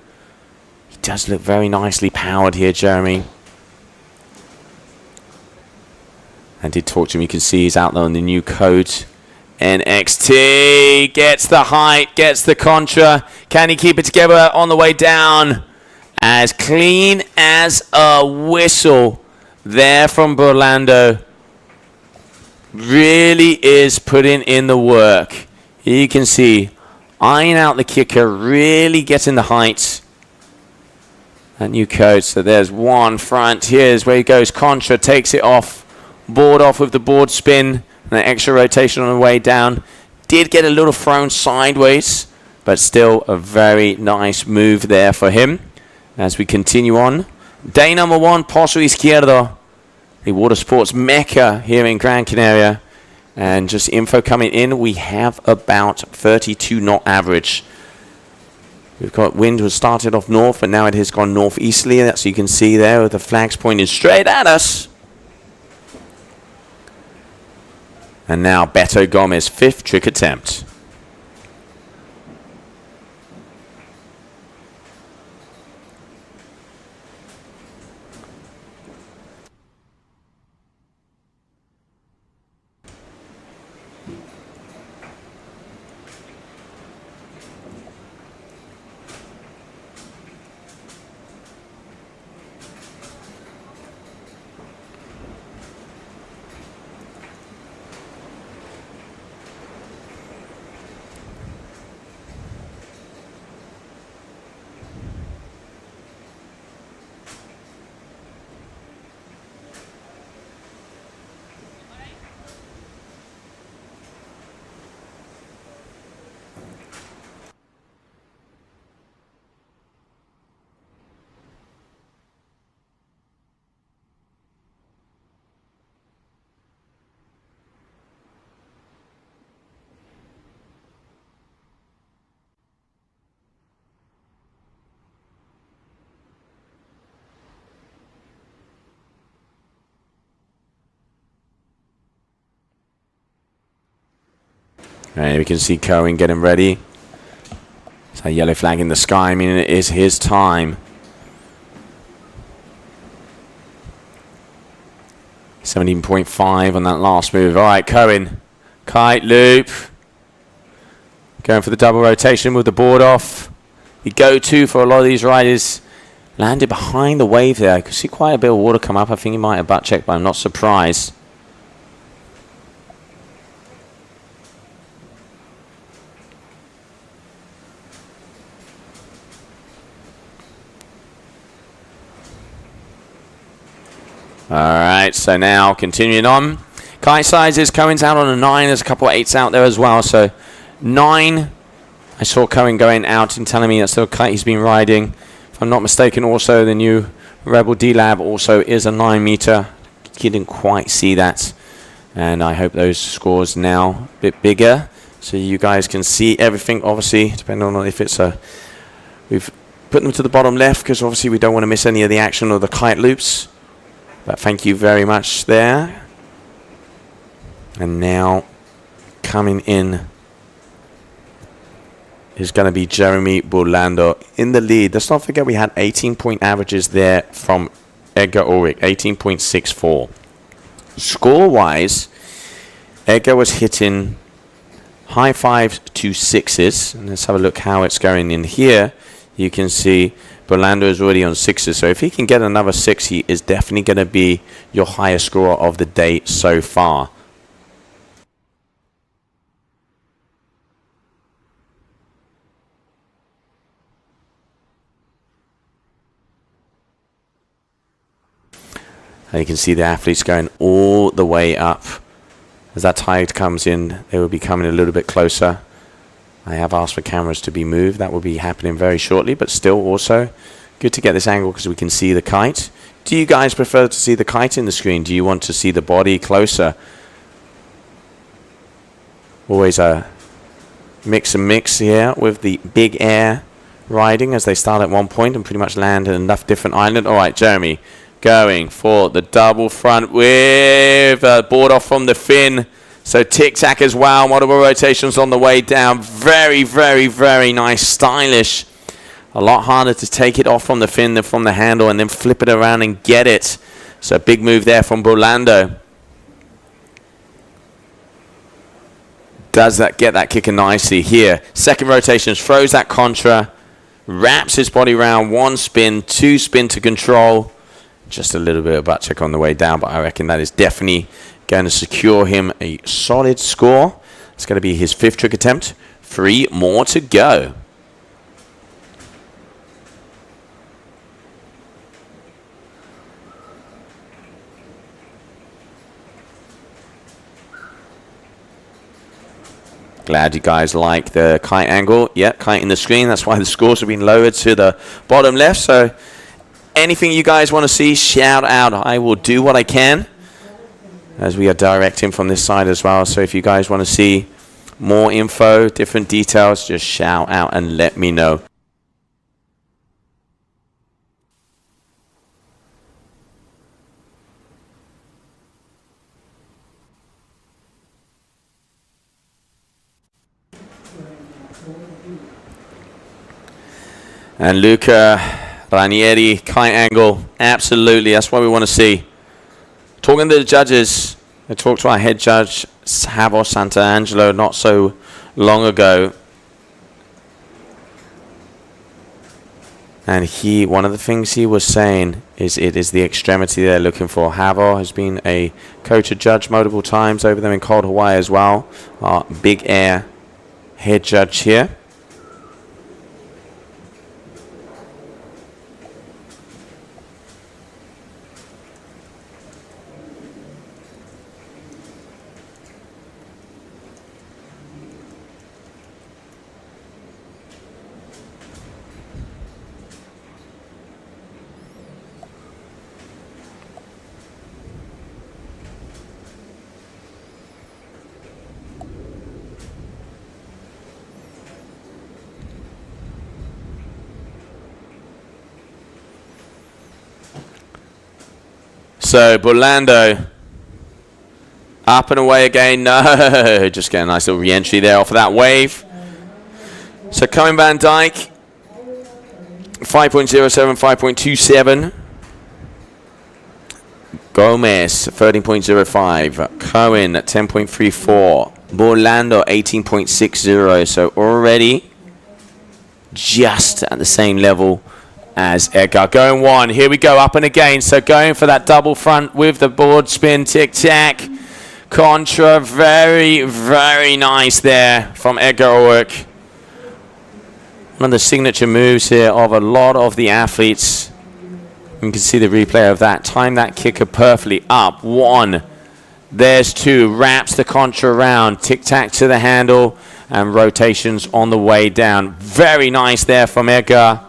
B: He does look very nicely powered here, Jeremy. I did talk to him. You can see he's out there on the new code. NXT gets the height, gets the contra. Can he keep it together on the way down? As clean as a whistle there from Burlando. Really is putting in the work. Here you can see Eyeing out the kicker, really getting the height. That new code. So there's one front. Here's where he goes. Contra takes it off. Board off with the board spin. And an extra rotation on the way down. Did get a little thrown sideways. But still a very nice move there for him. As we continue on. Day number 1, Pozo Izquierdo. The water sports mecca here in Gran Canaria. And just info coming in. We have about 32 knot average. We've got wind was started off north, but now it has gone northeasterly. That's you can see there with the flags pointing straight at us. And now Beto Gomez, 5th trick attempt. And we can see Cohen getting ready. So yellow flag in the sky, meaning it is his time. 17.5 on that last move. All right, Cohen. Kite loop. Going for the double rotation with the board off. The go-to for a lot of these riders. Landed behind the wave there. I could see quite a bit of water come up. I think he might have butt checked, but I'm not surprised. Alright, so now continuing on. Kite sizes, Cohen's out on a 9. There's a couple of 8s out there as well. So 9. I saw Cohen going out and telling me that's the kite he's been riding. If I'm not mistaken, also the new Rebel D-Lab also is a 9 meter. Didn't quite see that. And I hope those scores now a bit bigger. So you guys can see everything, obviously, depending on if it's a... We've put them to the bottom left because obviously we don't want to miss any of the action or the kite loops. But thank you very much there. And now coming in is going to be Jeremy Burlando in the lead. Let's not forget we had 18-point averages there from Edgar Ulrich, 18.64. Score-wise, Edgar was hitting high 5s to 6s. And let's have a look how it's going in here. You can see Burlando is already on 6s, so if he can get another 6, he is definitely going to be your highest scorer of the day so far. And you can see the athletes going all the way up. As that tide comes in, they will be coming a little bit closer. I have asked for cameras to be moved. That will be happening very shortly, but still also good to get this angle because we can see the kite. Do you guys prefer to see the kite in the screen? Do you want to see the body closer? Always a mix and mix here with the big air riding as they start at one point and pretty much land at enough different island. All right, Jeremy going for the double front with a board off from the fin. So tic-tac as well, multiple rotations on the way down. Very, very, very nice, stylish. A lot harder to take it off from the fin than from the handle and then flip it around and get it. So big move there from Burlando. Does that get that kicker nicely here. Second rotation, throws that contra, wraps his body around, 1 spin, 2 spin to control. Just a little bit of butt check on the way down, but I reckon that is definitely going to secure him a solid score. It's going to be his 5th trick attempt, 3 more to go. Glad you guys like the kite angle. Yep, kite in the screen. That's why the scores have been lowered to the bottom left. So anything you guys want to see, shout out. I will do what I can, as we are directing from this side as well. So if you guys want to see more info, different details, just shout out and let me know. And Luca Ranieri, kite angle, absolutely, that's what we want to see. Talking to the judges, I talked to our head judge, Savo Santangelo, not so long ago. And one of the things he was saying is it is the extremity they're looking for. Havo has been a coach and judge multiple times over there in cold Hawaii as well. Our big air head judge here. So, Burlando, up and away again. No, just get a nice little re-entry there off of that wave. So, Cohen Van Dyke, 5.07, 5.27. Gomez, 13.05. Cohen, 10.34. Burlando, 18.60. So, already just at the same level as Edgar. Going one, here we go, up and again. So going for that double front with the board spin, tic-tac. Contra, very, very nice there from Edgar Orwick. One of the signature moves here of a lot of the athletes. You can see the replay of that. Time that kicker perfectly. Up, one. There's two. Wraps the contra around. Tic-tac to the handle. And rotations on the way down. Very nice there from Edgar.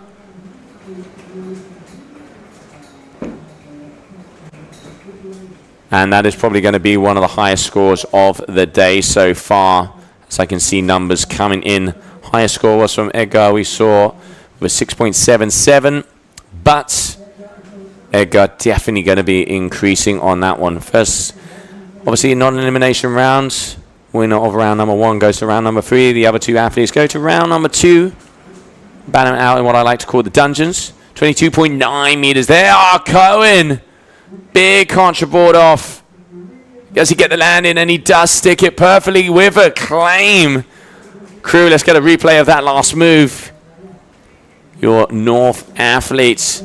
B: And that is probably going to be one of the highest scores of the day so far. As I can see numbers coming in. Highest score was from Edgar, we saw, was 6.77. But Edgar definitely going to be increasing on that one. First, obviously, non-elimination rounds. Winner of round number 1 goes to round number 3. The other two athletes go to round number 2. Battle out in what I like to call the dungeons. 22.9 meters there. Oh, Cohen! Big contra board off. Does he get the landing? And he does stick it perfectly with a claim. Crew, let's get a replay of that last move. Your North athletes.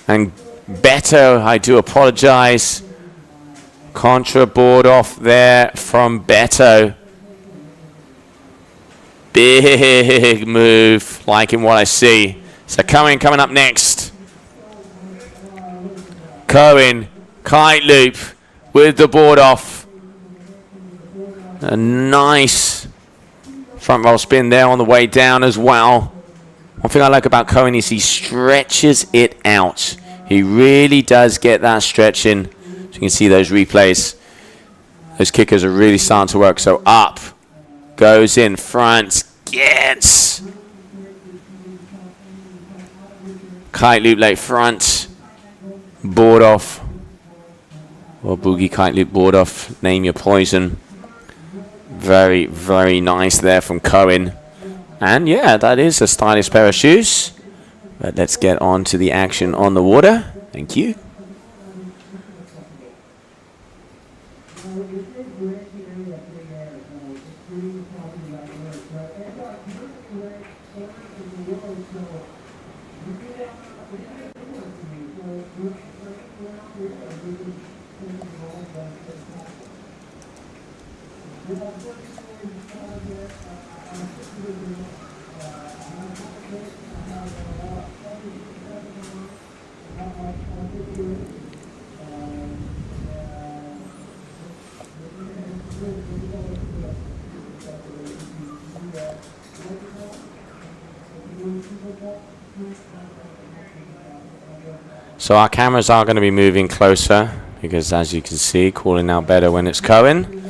B: And Beto, I do apologize. Contra board off there from Beto. Big move. Liking what I see. So coming up next. Cohen, kite loop with the board off. A nice front roll spin there on the way down as well. One thing I like about Cohen is he stretches it out. He really does get that stretch in. So you can see those replays. Those kickers are really starting to work. So up, goes in front, gets. Kite loop late front. Board off, or boogie kite loop board off, name your poison. Very, very nice there from Cohen. And yeah, that is a stylish pair of shoes. But let's get on to the action on the water. Thank you. So our cameras are going to be moving closer because, as you can see, calling out better when it's Cohen.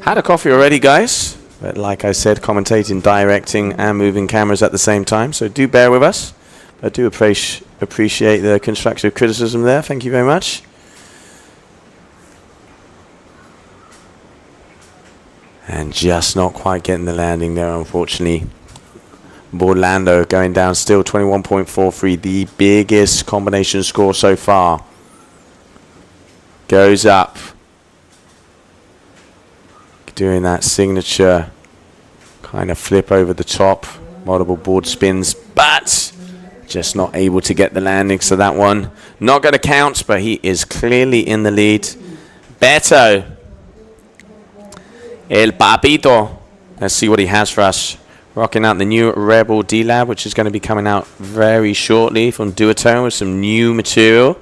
B: Had a coffee already, guys. But like I said, commentating, directing, and moving cameras at the same time. So do bear with us. I do appreciate the constructive criticism there. Thank you very much. And just not quite getting the landing there, unfortunately. Orlando going down still 21.43, the biggest combination score so far. Goes up. Doing that signature kind of flip over the top. Multiple board spins, but just not able to get the landing. So that one not going to count, but he is clearly in the lead. Beto. El Papito. Let's see what he has for us. Rocking out the new Rebel D-Lab, which is going to be coming out very shortly from Duotone with some new material.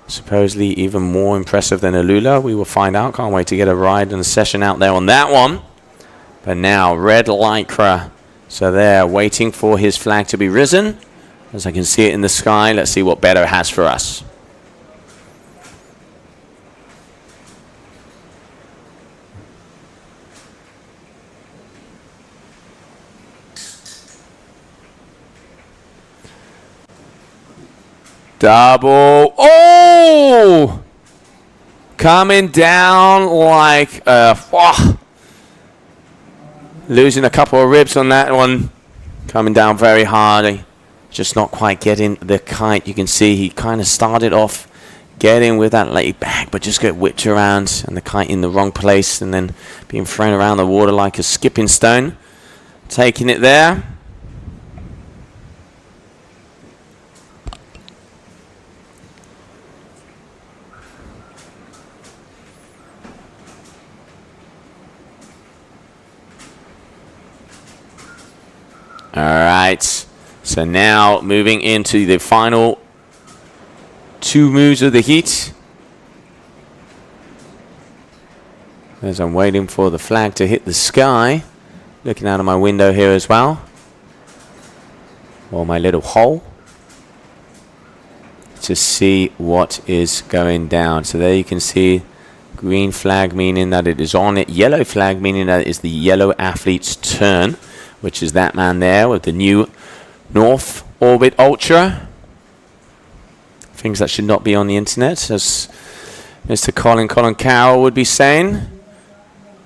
B: Supposedly even more impressive than Alula. We will find out. Can't wait to get a ride and a session out there on that one. But now, red Lycra. So they're waiting for his flag to be risen. As I can see it in the sky, let's see what Beto has for us. Double. Oh! Coming down like losing a couple of ribs on that one. Coming down very hard. Just not quite getting the kite. You can see he kind of started off getting with that laid back, but just got whipped around and the kite in the wrong place and then being thrown around the water like a skipping stone. Taking it there. Alright, so now moving into the final two moves of the heat. As I'm waiting for the flag to hit the sky. Looking out of my window here as well. Or my little hole. To see what is going down. So there you can see green flag meaning that it is on it. Yellow flag meaning that it is the yellow athlete's turn. Which is that man there with the new North Orbit Ultra. Things that should not be on the internet, as Mr. Colin Carroll would be saying.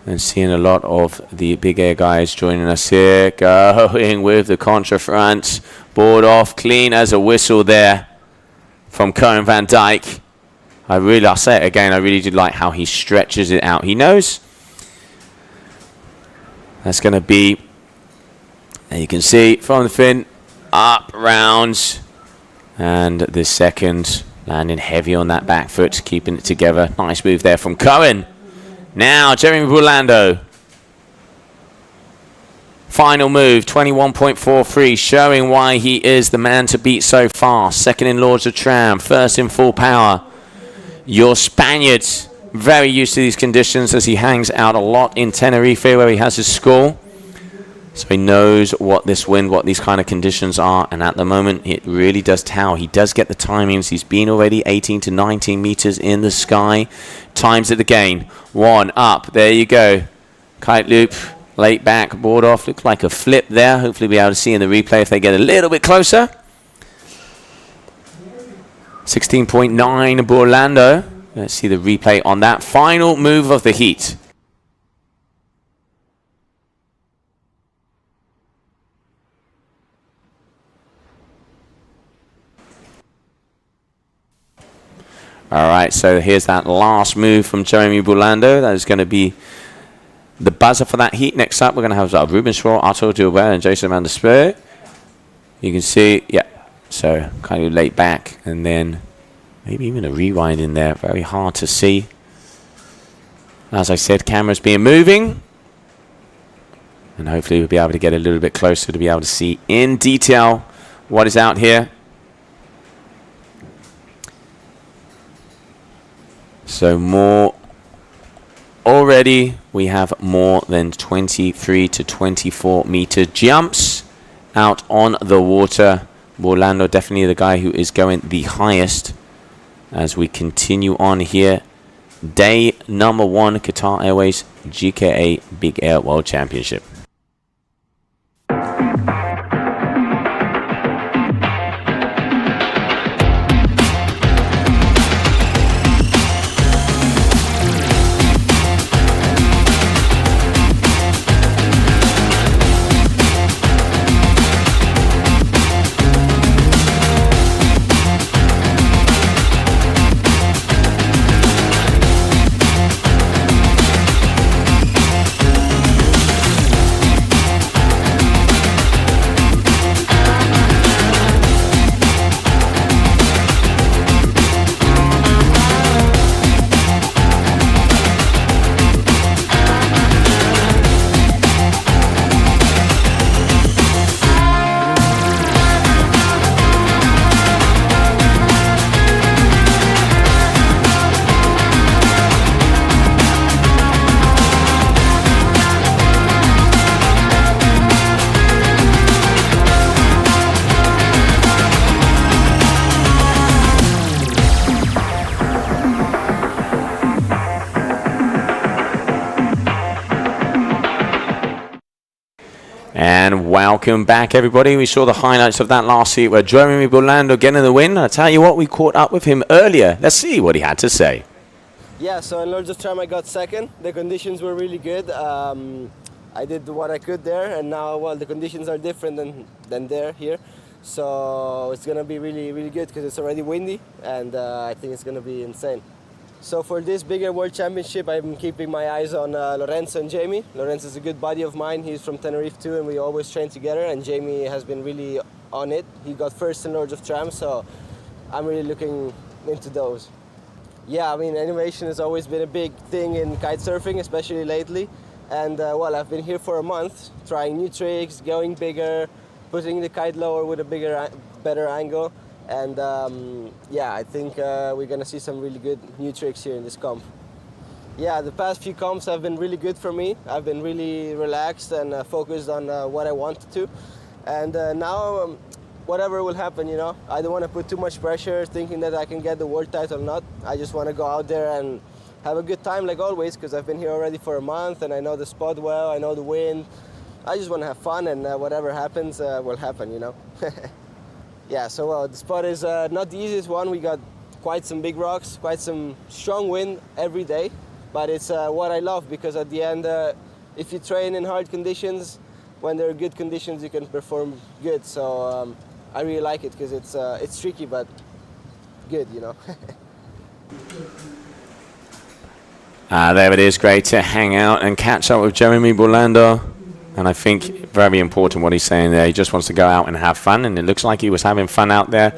B: And seeing a lot of the big air guys joining us here. Going with the contra front. Board off, clean as a whistle there from Cohen van Dijk. I'll say it again, I really do like how he stretches it out. He knows that's going to be... And you can see from the fin, up, round, and the second landing heavy on that back foot, keeping it together. Nice move there from Cohen. Now, Jeremy Burlando. Final move, 21.43, showing why he is the man to beat so far. Second in Lords of Tram, first in full power. Your Spaniard, very used to these conditions as he hangs out a lot in Tenerife where he has his school. So he knows what this wind, what these kind of conditions are. And at the moment, it really does tell. He does get the timings. He's been already 18 to 19 meters in the sky. Times it again. One up. There you go. Kite loop. Late back. Board off. Looks like a flip there. Hopefully we'll be able to see in the replay if they get a little bit closer. 16.9 Burlando. Let's see the replay on that final move of the heat. Alright, so here's that last move from Jeremy Burlando. That is going to be the buzzer for that heat. Next up, we're going to have Ruben Schwartz, Arturo Durbel, and Jason Van der Spur. You can see, yeah, so kind of late back, and then maybe even a rewind in there. Very hard to see. As I said, cameras being moving. And hopefully we'll be able to get a little bit closer to be able to see in detail what is out here. So more already, we have more than 23 to 24 meter jumps out on the water. Orlando definitely the guy who is going the highest as we continue on here. Day number 1, Qatar Airways GKA Big Air World Championship. And welcome back, everybody. We saw the highlights of that last heat where Jeremy Orlando getting the win. I tell you what, we caught up with him earlier. Let's see what he had to say.
K: Yeah, so in Lords of Tram I got second. The conditions were really good. I did what I could there, and now, well, the conditions are different than there here. So it's gonna be really, really good because it's already windy, and I think it's gonna be insane. So for this bigger World Championship, I'm keeping my eyes on Lorenzo and Jamie. Lorenzo is a good buddy of mine. He's from Tenerife too, and we always train together. And Jamie has been really on it. He got first in Lords of Tram, so I'm really looking into those. Yeah, I mean, animation has always been a big thing in kitesurfing, especially lately. And well, I've been here for a month, trying new tricks, going bigger, putting the kite lower with a better angle. And yeah, I think we're gonna see some really good new tricks here in this comp. Yeah, the past few comps have been really good for me. I've been really relaxed and focused on what I wanted to. And now, whatever will happen, you know, I don't want to put too much pressure thinking that I can get the world title or not. I just want to go out there and have a good time like always, because I've been here already for a month and I know the spot well, I know the wind. I just want to have fun, and whatever happens will happen, you know. Yeah, so the spot is not the easiest one. We got quite some big rocks, quite some strong wind every day, but it's what I love, because at the end, if you train in hard conditions, when there are good conditions, you can perform good. So I really like it because it's tricky, but good, you know.
B: There it is. Great to hang out and catch up with Jeremy Orlando. And I think very important what he's saying there. He just wants to go out and have fun, and it looks like he was having fun out there.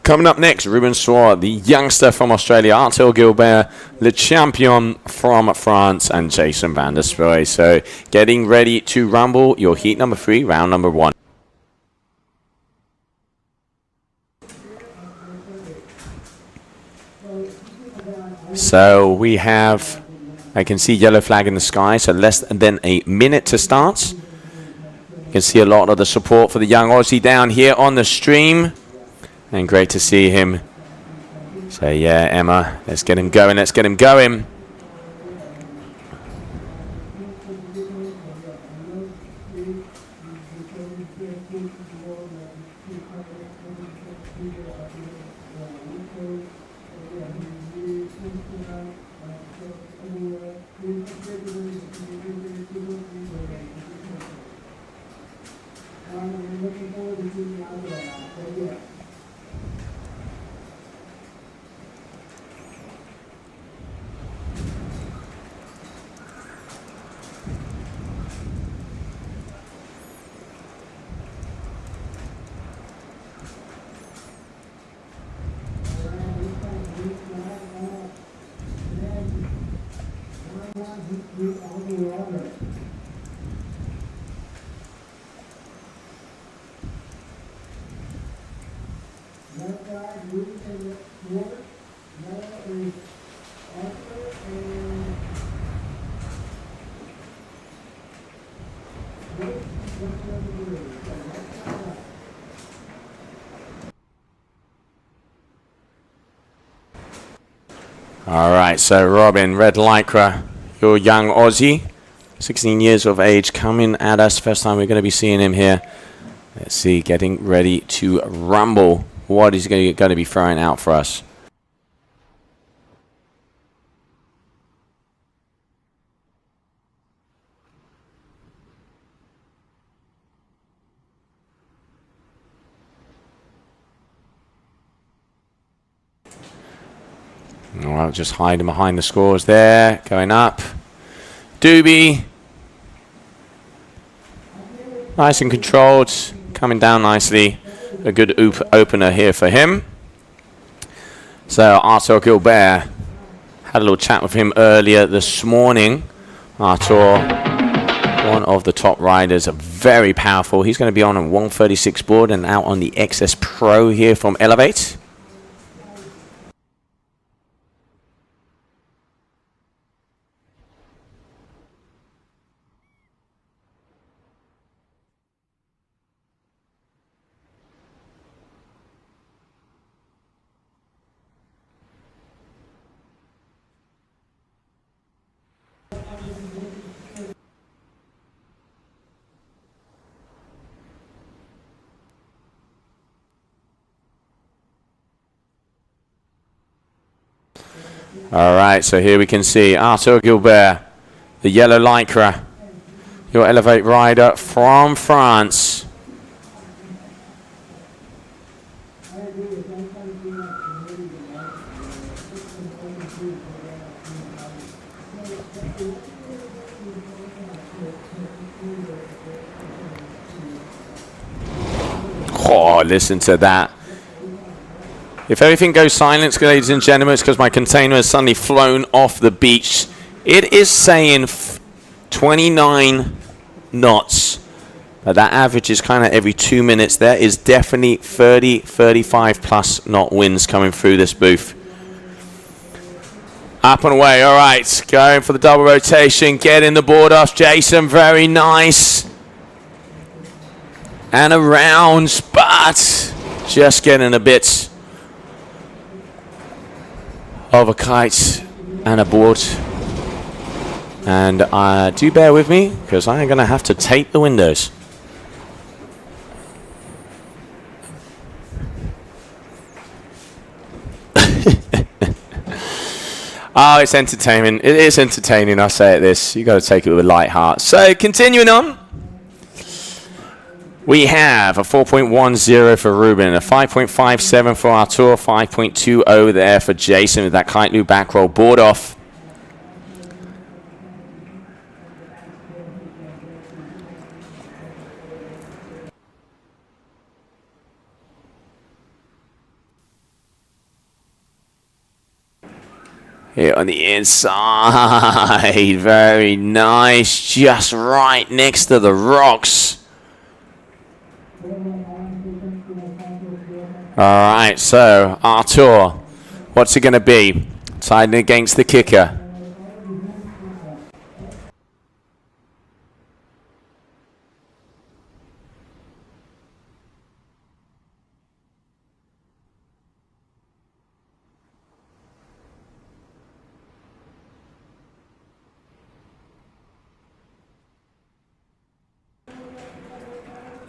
B: Coming up next, Ruben Soir, the youngster from Australia, Arthur Gilbert, Le Champion from France, and Jason van der Sproy. So getting ready to rumble your heat number 3, round number 1. So we have, I can see yellow flag in the sky, so less than a minute to start. You can see a lot of the support for the young Aussie down here on the stream. And great to see him. So yeah, Emma, let's get him going, let's get him going. All right, so Robin, red lycra, your young Aussie, 16 years of age, coming at us. First time we're going to be seeing him here. Let's see, getting ready to rumble. What is he going to be throwing out for us? All right, just hiding behind the scores there. Going up. Doobie. Nice and controlled. Coming down nicely. A good opener here for him. So Arthur Gilbert. Had a little chat with him earlier this morning. Arthur, one of the top riders. Very powerful. He's going to be on a 136 board and out on the XS Pro here from Elevate. All right, so here we can see Arthur Gilbert, the yellow lycra, your Elevate rider from France. Oh, listen to that. If everything goes silent, ladies and gentlemen, it's because my container has suddenly flown off the beach. It is saying 29 knots. But that average is kind of every 2 minutes. There is definitely 30, 35 plus knot winds coming through this booth. Up and away. All right. Going for the double rotation. Getting the board off. Jason, very nice. And around, but just getting a bit of a kite and a board. And do bear with me, because I'm going to have to tape the windows. Oh, it's entertainment. It is entertaining, I say it this. You got to take it with a light heart. So, continuing on. We have a 4.10 for Ruben, a 5.57 for Artur, 5.20 there for Jason with that kite loop back roll board off. Here on the inside, very nice, just right next to the rocks. Alright, so Artur, what's it going to be? Siding against the kicker.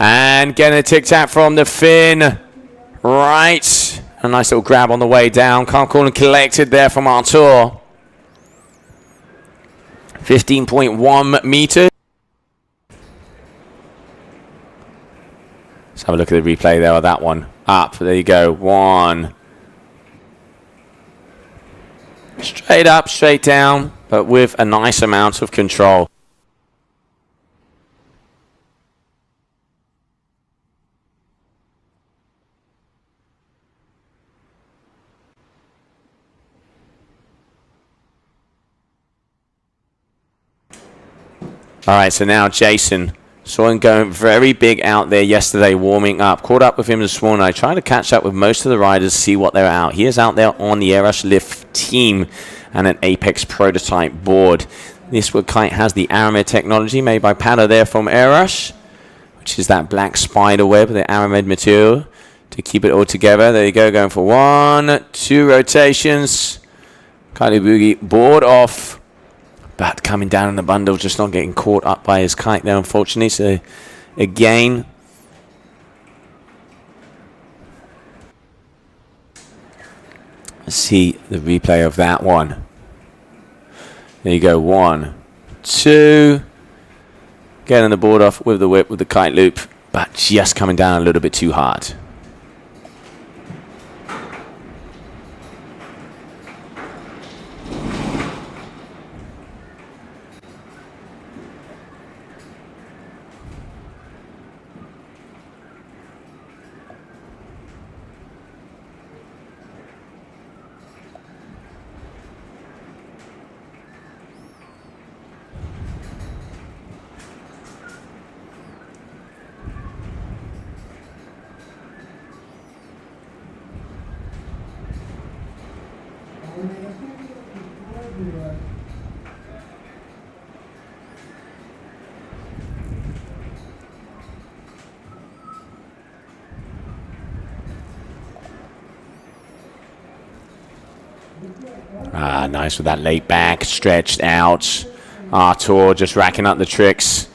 B: And getting a tic-tac from the fin. Right. A nice little grab on the way down. Calm, cool, and collected there from Artur. 15.1 meters. Let's have a look at the replay there of that one. Up. There you go. One. Straight up, straight down, but with a nice amount of control. All right, so now Jason. Saw him going very big out there yesterday, warming up. Caught up with him this morning. I tried to catch up with most of the riders, see what they're out. He is out there on the Airrush Lift team and an Apex prototype board. This kite has the Aramid technology made by Pado there from Airrush, which is that black spider web with the Aramid material to keep it all together. There you go, going for 1, 2 rotations. Kylie Boogie board off. But coming down in the bundle, just not getting caught up by his kite there, unfortunately. So, again, let's see the replay of that one. There you go, 1, 2. Getting the board off with the whip, with the kite loop, but just coming down a little bit too hard. Ah, nice with that late back, stretched out. Artur just racking up the tricks.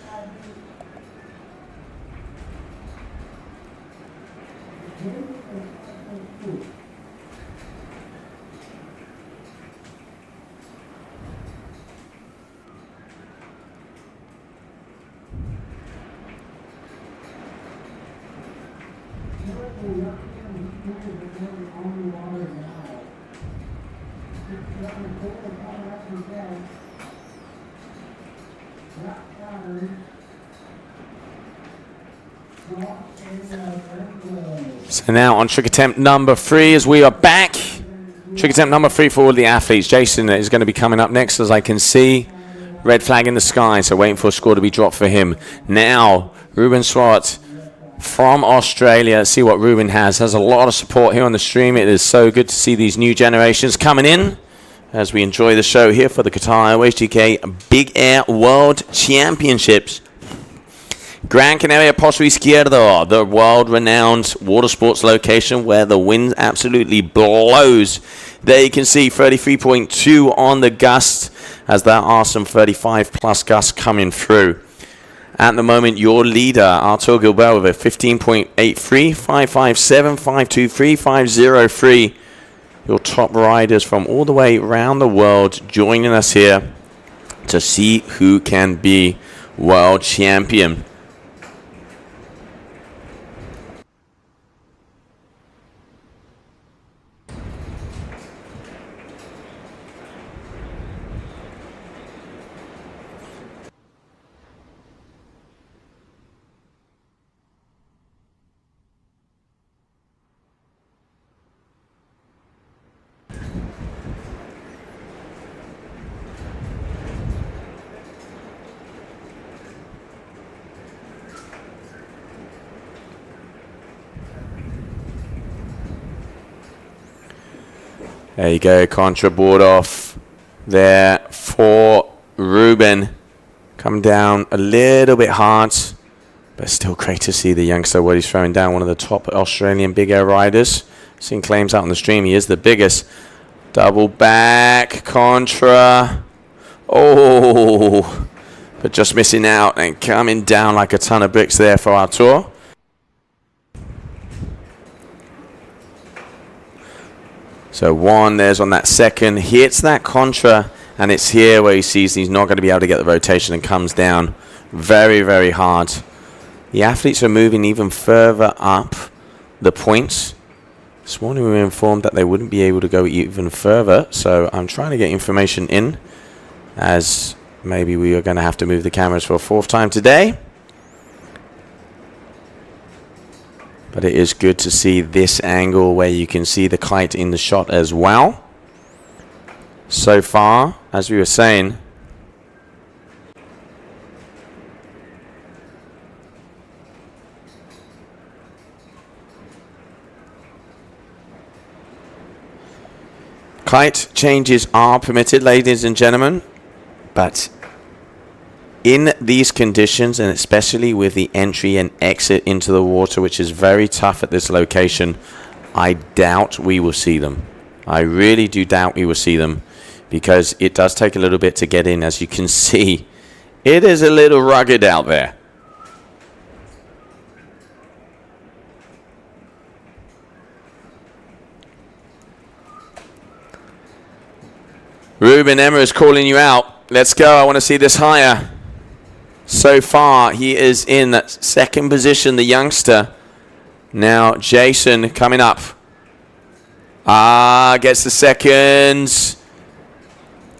B: So now on trick attempt number 3 as we are back. Trick attempt number 3 for all the athletes. Jason is going to be coming up next, as I can see. Red flag in the sky, so waiting for a score to be dropped for him. Now, Ruben Swart from Australia. Let's see what Ruben has. Has a lot of support here on the stream. It is so good to see these new generations coming in as we enjoy the show here for the Qatar Airways GKA Big Air World Championships. Gran Canaria Pozo Izquierdo, the world-renowned water sports location where the wind absolutely blows. There you can see 33.2 on the gust, as there are some 35-plus gusts coming through. At the moment, your leader, Artur Gilbert, with a 15.83, 557, 523, 503. Your top riders from all the way around the world joining us here to see who can be world champion. There you go, contra board off there for Ruben. Come down a little bit hard, but still great to see the youngster, what he's throwing down, one of the top Australian big air riders. Seen claims out on the stream, he is the biggest. Double back, contra. Oh, but just missing out and coming down like a ton of bricks there for Artur. So one, there's on that second, hits that contra, and it's here where he sees he's not going to be able to get the rotation and comes down very, very hard. The athletes are moving even further up the points. This morning we were informed that they wouldn't be able to go even further, so I'm trying to get information in, as maybe we are going to have to move the cameras for a 4th time today. But it is good to see this angle where you can see the kite in the shot as well. So far, as we were saying, kite changes are permitted, ladies and gentlemen, but in these conditions, and especially with the entry and exit into the water, which is very tough at this location, I doubt we will see them. I really do doubt we will see them, because it does take a little bit to get in. As you can see, it is a little rugged out there. Ruben, Emma is calling you out. Let's go. I want to see this higher. So far, he is in that second position, the youngster. Now, Jason coming up. Gets the seconds.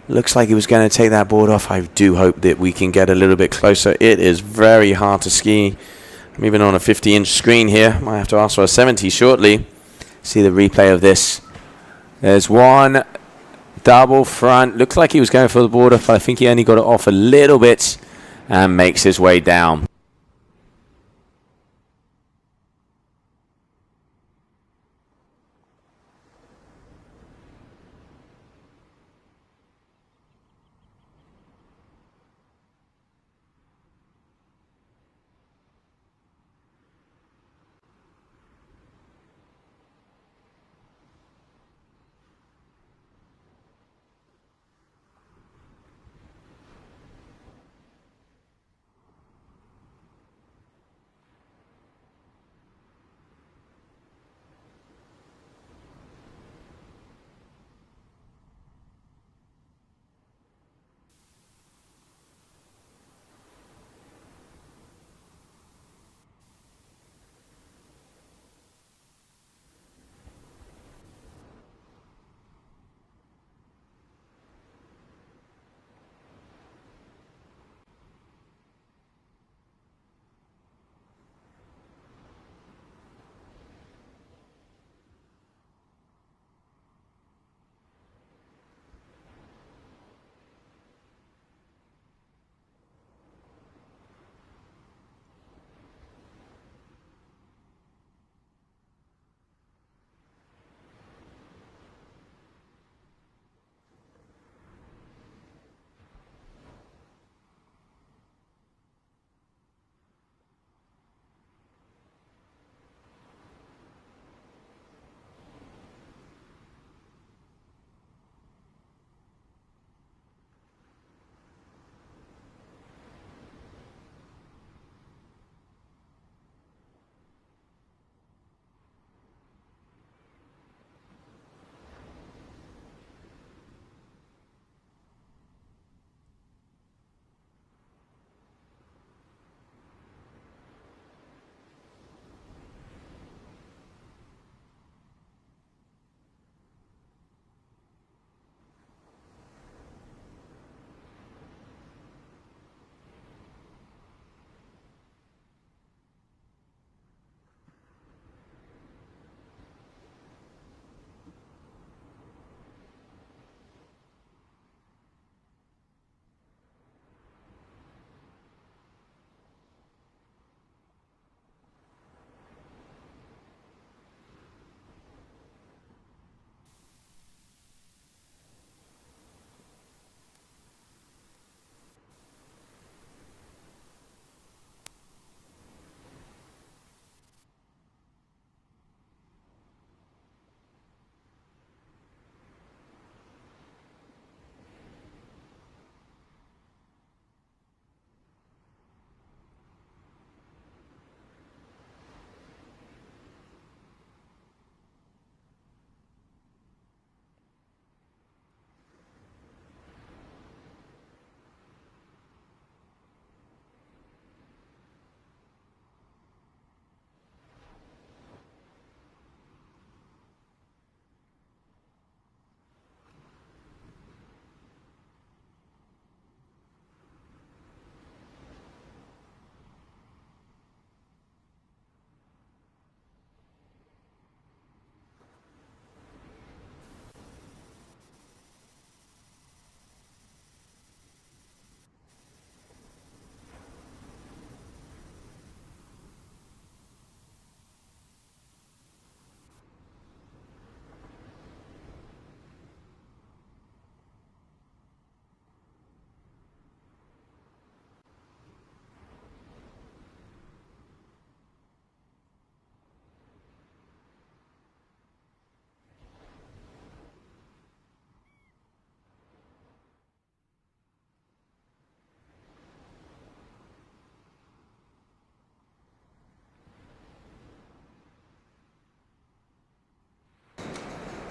B: Looks like he was going to take that board off. I do hope that we can get a little bit closer. It is very hard to ski. I'm even on a 50-inch screen here. Might have to ask for a 70 shortly. See the replay of this. There's one double front. Looks like he was going for the board off, but I think he only got it off a little bit and makes his way down.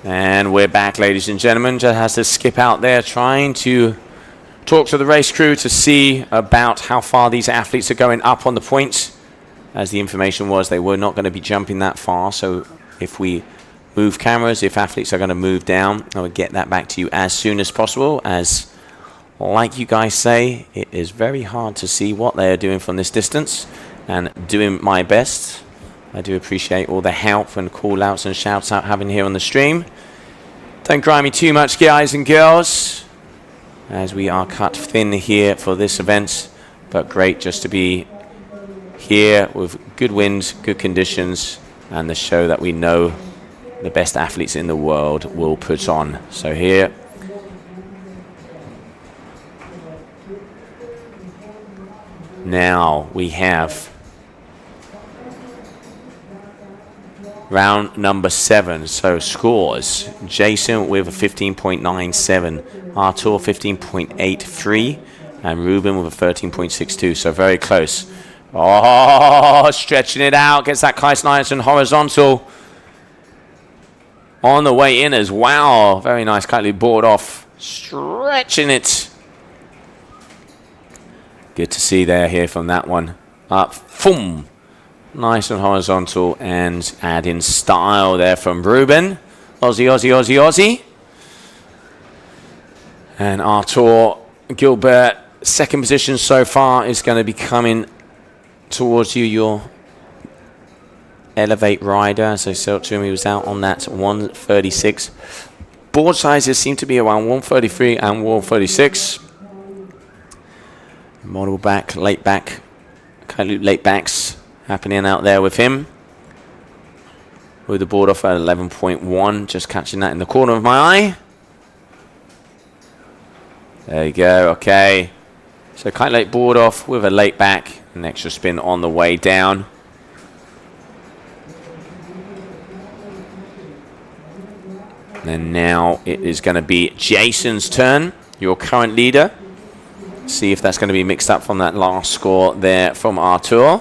B: And we're back, ladies and gentlemen. Just has to skip out there trying to talk to the race crew to see about how far these athletes are going up on the points. As the information was, they were not going to be jumping that far. So if we move cameras, if athletes are going to move down, I will get that back to you as soon as possible. As like you guys say, it is very hard to see what they are doing from this distance, and doing my best. I do appreciate all the help and call outs and shouts out having here on the stream. Don't grind me too much, guys and girls, as we are cut thin here for this event, but great just to be here with good winds, good conditions, and the show that we know the best athletes in the world will put on. So here now we have round number 7. So scores: Jason with a 15.97, Artur 15.83, and Ruben with a 13.62. So very close. Oh, stretching it out, gets that kite nice and horizontal on the way in as well. Very nice kite loop board off, stretching it. Good to see there here from that one. Up, boom. Nice and horizontal, and add in style there from Ruben. Aussie, Aussie, Aussie, Aussie. And Artur Gilbert, second position so far, is going to be coming towards you, your Elevate rider. As I said to him, he was out on that 136. Board sizes seem to be around 133 and 136. Model back, late back, kite loop late backs happening out there with him. With the board off at 11.1, just catching that in the corner of my eye. There you go, okay. So kite late board off with a late back, an extra spin on the way down. And now it is going to be Jason's turn, your current leader. See if that's going to be mixed up from that last score there from Artur.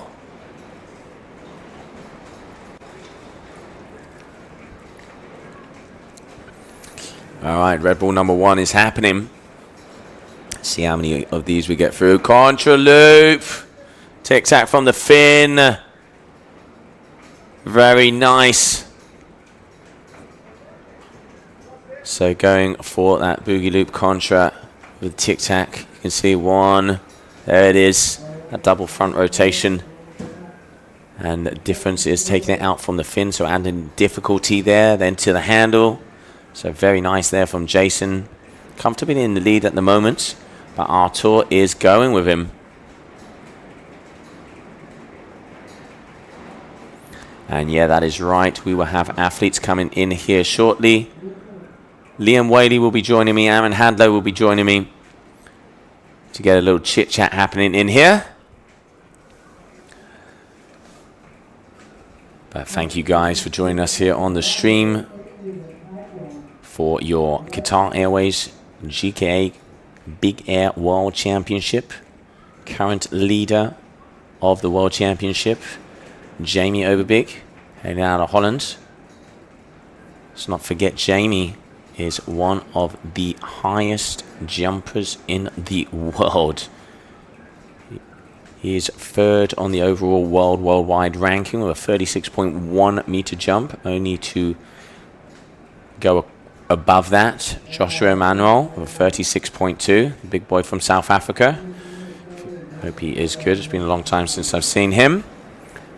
B: All right, Red Bull number 1 is happening. See how many of these we get through. Contra loop. Tic-tac from the fin. Very nice. So going for that boogie loop contra with tic-tac. You can see one. There it is. A double front rotation. And the difference is taking it out from the fin, so adding difficulty there, then to the handle. So very nice there from Jason. Comfortably in the lead at the moment, but Artur is going with him. And yeah, that is right. We will have athletes coming in here shortly. Liam Whaley will be joining me. Aaron Hadlow will be joining me to get a little chit-chat happening in here. But thank you guys for joining us here on the stream for your Qatar Airways GKA Big Air World Championship. Current leader of the World Championship, Jamie Overbeek, heading out of Holland. Let's not forget Jamie is one of the highest jumpers in the world. He is 3rd on the overall worldwide ranking with a 36.1 meter jump, only to go above that, Joshua Emanuel with a 36.2, the big boy from South Africa. Hope he is good. It's been a long time since I've seen him.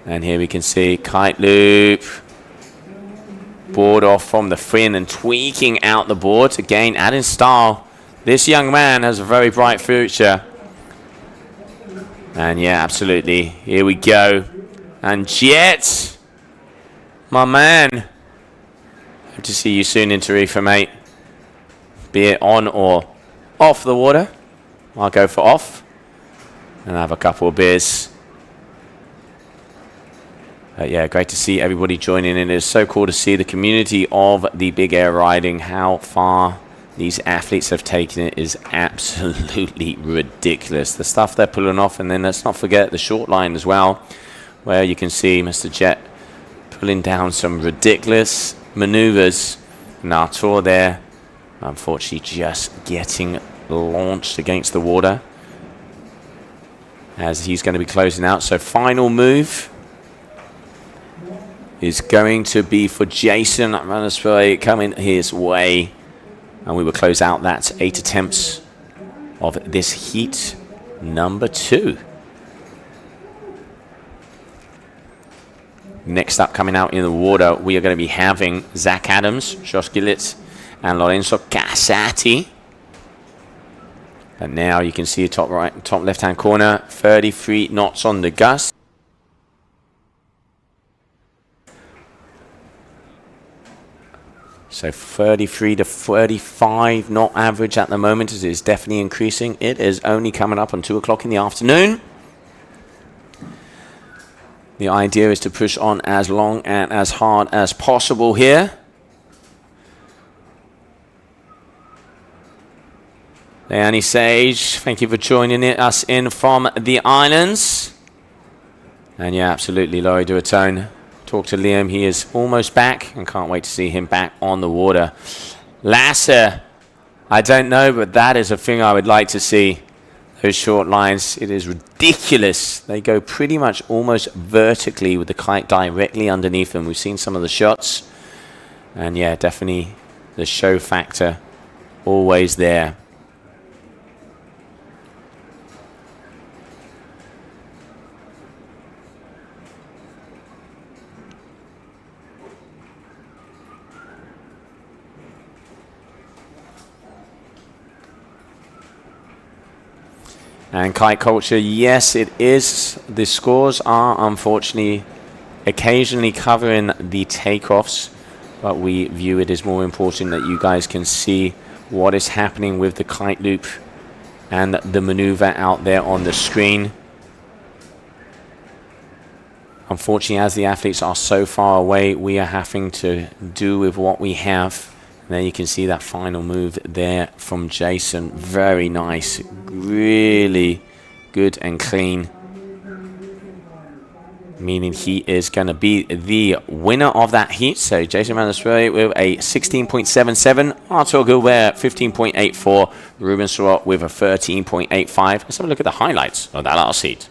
B: And here we can see kite loop. Board off from the fin and tweaking out the board. Again, adding style. This young man has a very bright future. And yeah, absolutely. Here we go. And Jet, my man. Hope to see you soon in Tarifa, mate. Be it on or off the water. I'll go for off. And have a couple of beers. Yeah, great to see everybody joining in. It is so cool to see the community of the big air riding. How far these athletes have taken it is absolutely ridiculous. The stuff they're pulling off. And then let's not forget the short line as well, where you can see Mr. Jet pulling down some ridiculous maneuvers Artur there, unfortunately just getting launched against the water as he's going to be closing out. So final move is going to be for Jason Manasway coming his way. And we will close out that 8 attempts of this heat number 2. Next up, coming out in the water, we are going to be having Zach Adams, Josh Gillett, and Lorenzo Casati. And now you can see top right, top left-hand corner, 33 knots on the gust. So 33 to 35 knot average at the moment. It is definitely increasing. It is only coming up on 2 o'clock in the afternoon. The idea is to push on as long and as hard as possible here. Leonie Sage, thank you for joining us in from the islands. And yeah, absolutely, Laurie Duatone. Talk to Liam, he is almost back and can't wait to see him back on the water. Lasser, I don't know, but that is a thing I would like to see. Those short lines, it is ridiculous. They go pretty much almost vertically with the kite directly underneath them. We've seen some of the shots. And yeah, definitely the show factor always there. And kite culture, yes, it is. The scores are unfortunately occasionally covering the takeoffs, but we view it as more important that you guys can see what is happening with the kite loop and the maneuver out there on the screen. Unfortunately, as the athletes are so far away, we are having to do with what we have. And there you can see that final move there from Jason. Very nice. Really good and clean. Meaning he is going to be the winner of that heat. So Jason Manasway with a 16.77. Artur Gilbert 15.84. Ruben Surratt with a 13.85. Let's have a look at the highlights of that last heat.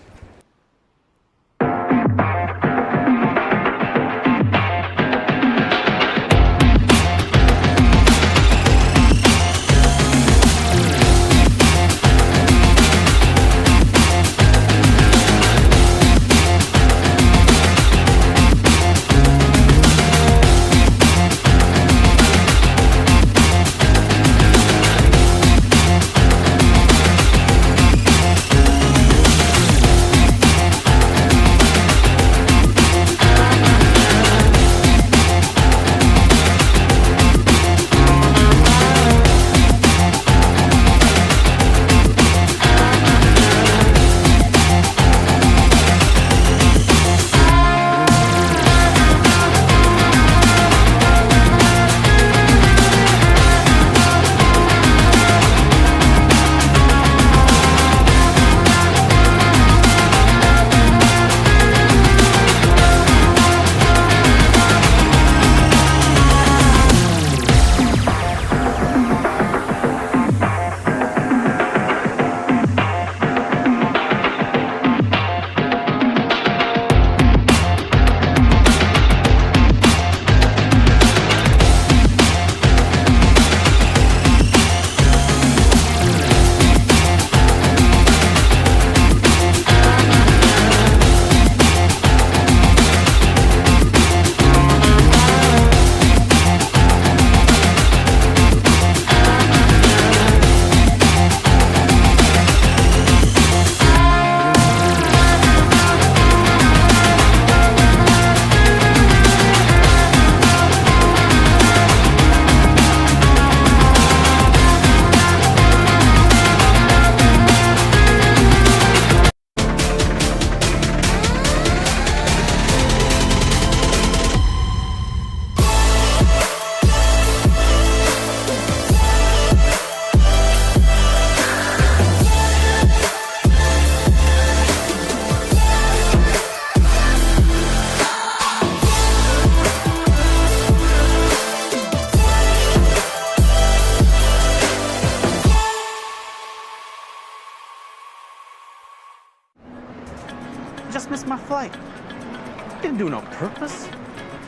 A: Didn't do it on purpose.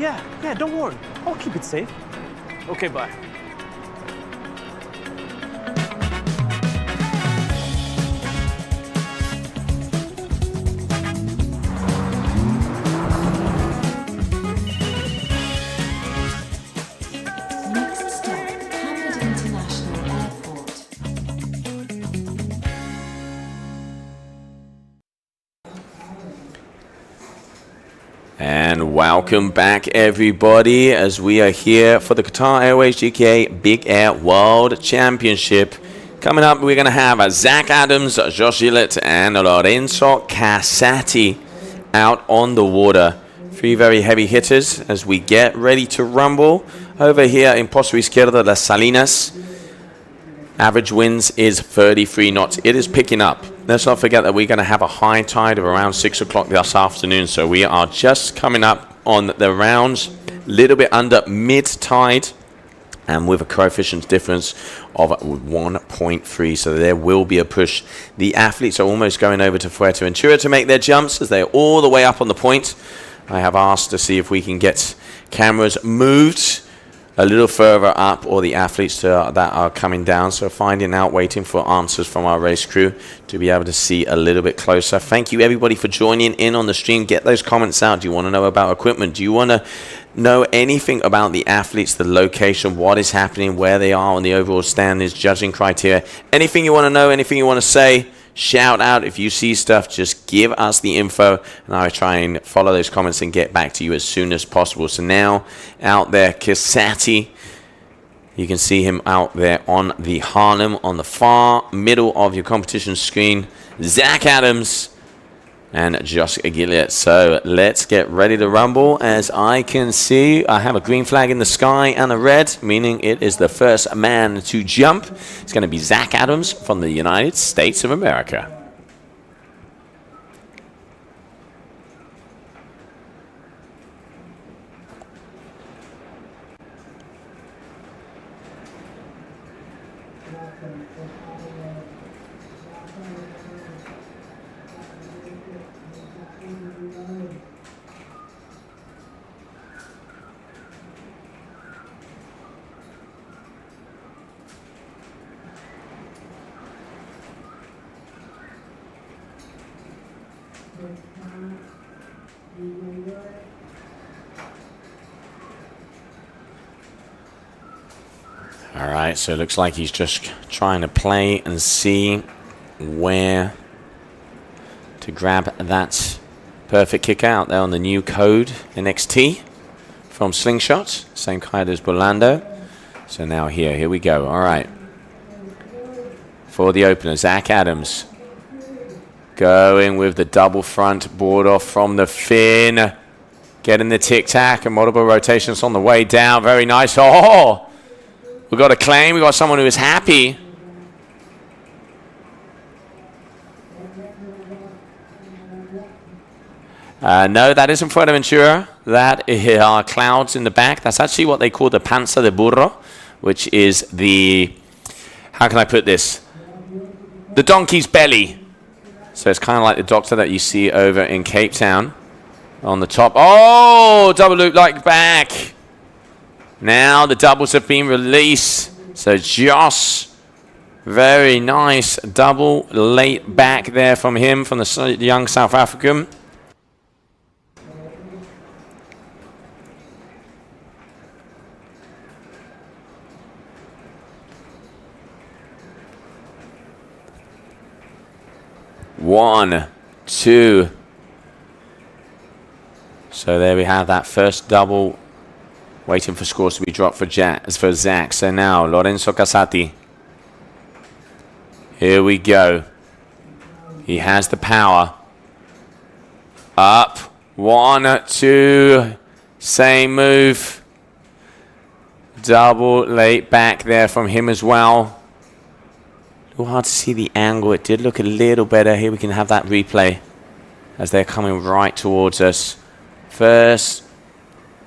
A: Yeah, don't worry. I'll keep it safe. Okay, bye.
L: Next stop, Hamid International Airport.
B: And welcome back, everybody, as we are here for the Qatar Airways GKA Big Air World Championship. Coming up, we're going to have Zach Adams, Josh Gillett, and Lorenzo Casati out on the water. Three very heavy hitters as we get ready to rumble. Over here in Posto Izquierdo, Las Salinas, average winds is 33 knots. It is picking up. Let's not forget that we're going to have a high tide of around 6 o'clock this afternoon. So we are just coming up on the rounds, a little bit under mid-tide, and with a coefficient difference of 1.3. So there will be a push. The athletes are almost going over to Fuerteventura to make their jumps as they're all the way up on the point. I have asked to see if we can get cameras moved a little further up, or the athletes that are coming down. So finding out, waiting for answers from our race crew to be able to see a little bit closer. Thank you, everybody, for joining in on the stream. Get those comments out. Do you want to know about equipment? Do you want to know anything about the athletes, the location, what is happening, where they are on the overall standings, judging criteria? Anything you want to know, anything you want to say, shout out. If you see stuff, just give us the info, and I'll try and follow those comments and get back to you as soon as possible. So now, out there, Casati. You can see him out there on the Harlem on the far middle of your competition screen. Zach Adams and Josh Gillett. So let's get ready to rumble. As I can see, I have a green flag in the sky and a red, meaning it is the first man to jump. It's going to be Zach Adams from the United States of America. All right, so it looks like he's just trying to play and see where to grab that perfect kick out there on the new code NXT from Slingshot. Same kite as Bolando. So now here we go. All right. For the opener, Zach Adams. Going with the double front board off from the fin. Getting the tic-tac and multiple rotations on the way down. Very nice. Oh! We got a claim. We got someone who is happy. No, that isn't Fuerteventura. That are clouds in the back. That's actually what they call the panza de burro, which is the, how can I put this? The donkey's belly. So it's kind of like the doctor that you see over in Cape Town on the top. Oh, double loop like back. Now the doubles have been released. So Josh, very nice double late back there from him, from the young South African. One, two. So there we have that first double. Waiting for scores to be dropped for Zach. So now, Lorenzo Casati. Here we go. He has the power. Up. One, two. Same move. Double late back there from him as well. A little hard to see the angle. It did look a little better. Here we can have that replay as they're coming right towards us. First.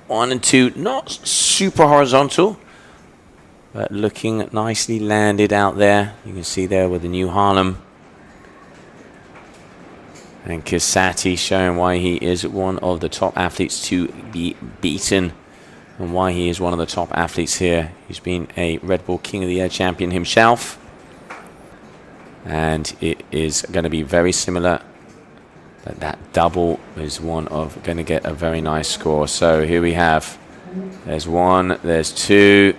B: 1 and 2, not super horizontal, but looking nicely landed out there. You can see there with the New Harlem. And Kisati showing why he is one of the top athletes to be beaten and why he is one of the top athletes here. He's been a Red Bull King of the Air champion himself. And it is going to be very similar. But that double is one of going to get a very nice score. So here we have, there's one, there's two.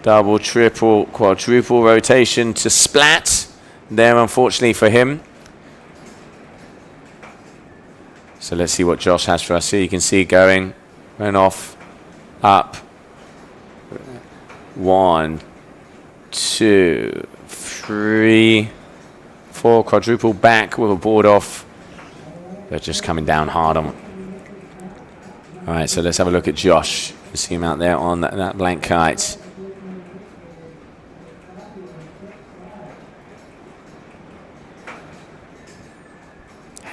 B: Double, triple, quadruple rotation to splat there, unfortunately for him. So let's see what Josh has for us here. You can see going off, up. 1, 2, 3, 4. Quadruple back with a board off. They're just coming down hard on. All right, so let's have a look at Josh. You can see him out there on that blank kite.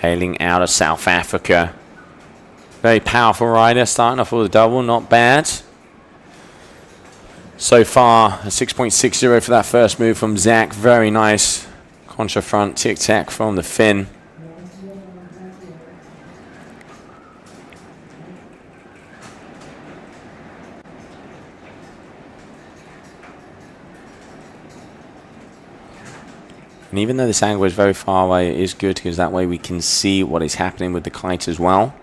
B: Hailing out of South Africa. Very powerful rider, starting off with a double, not bad. So far, a 6.60 for that first move from Zach. Very nice. Contra front, tic-tac from the fin. And even though this angle is very far away, it is good because that way we can see what is happening with the kite as well.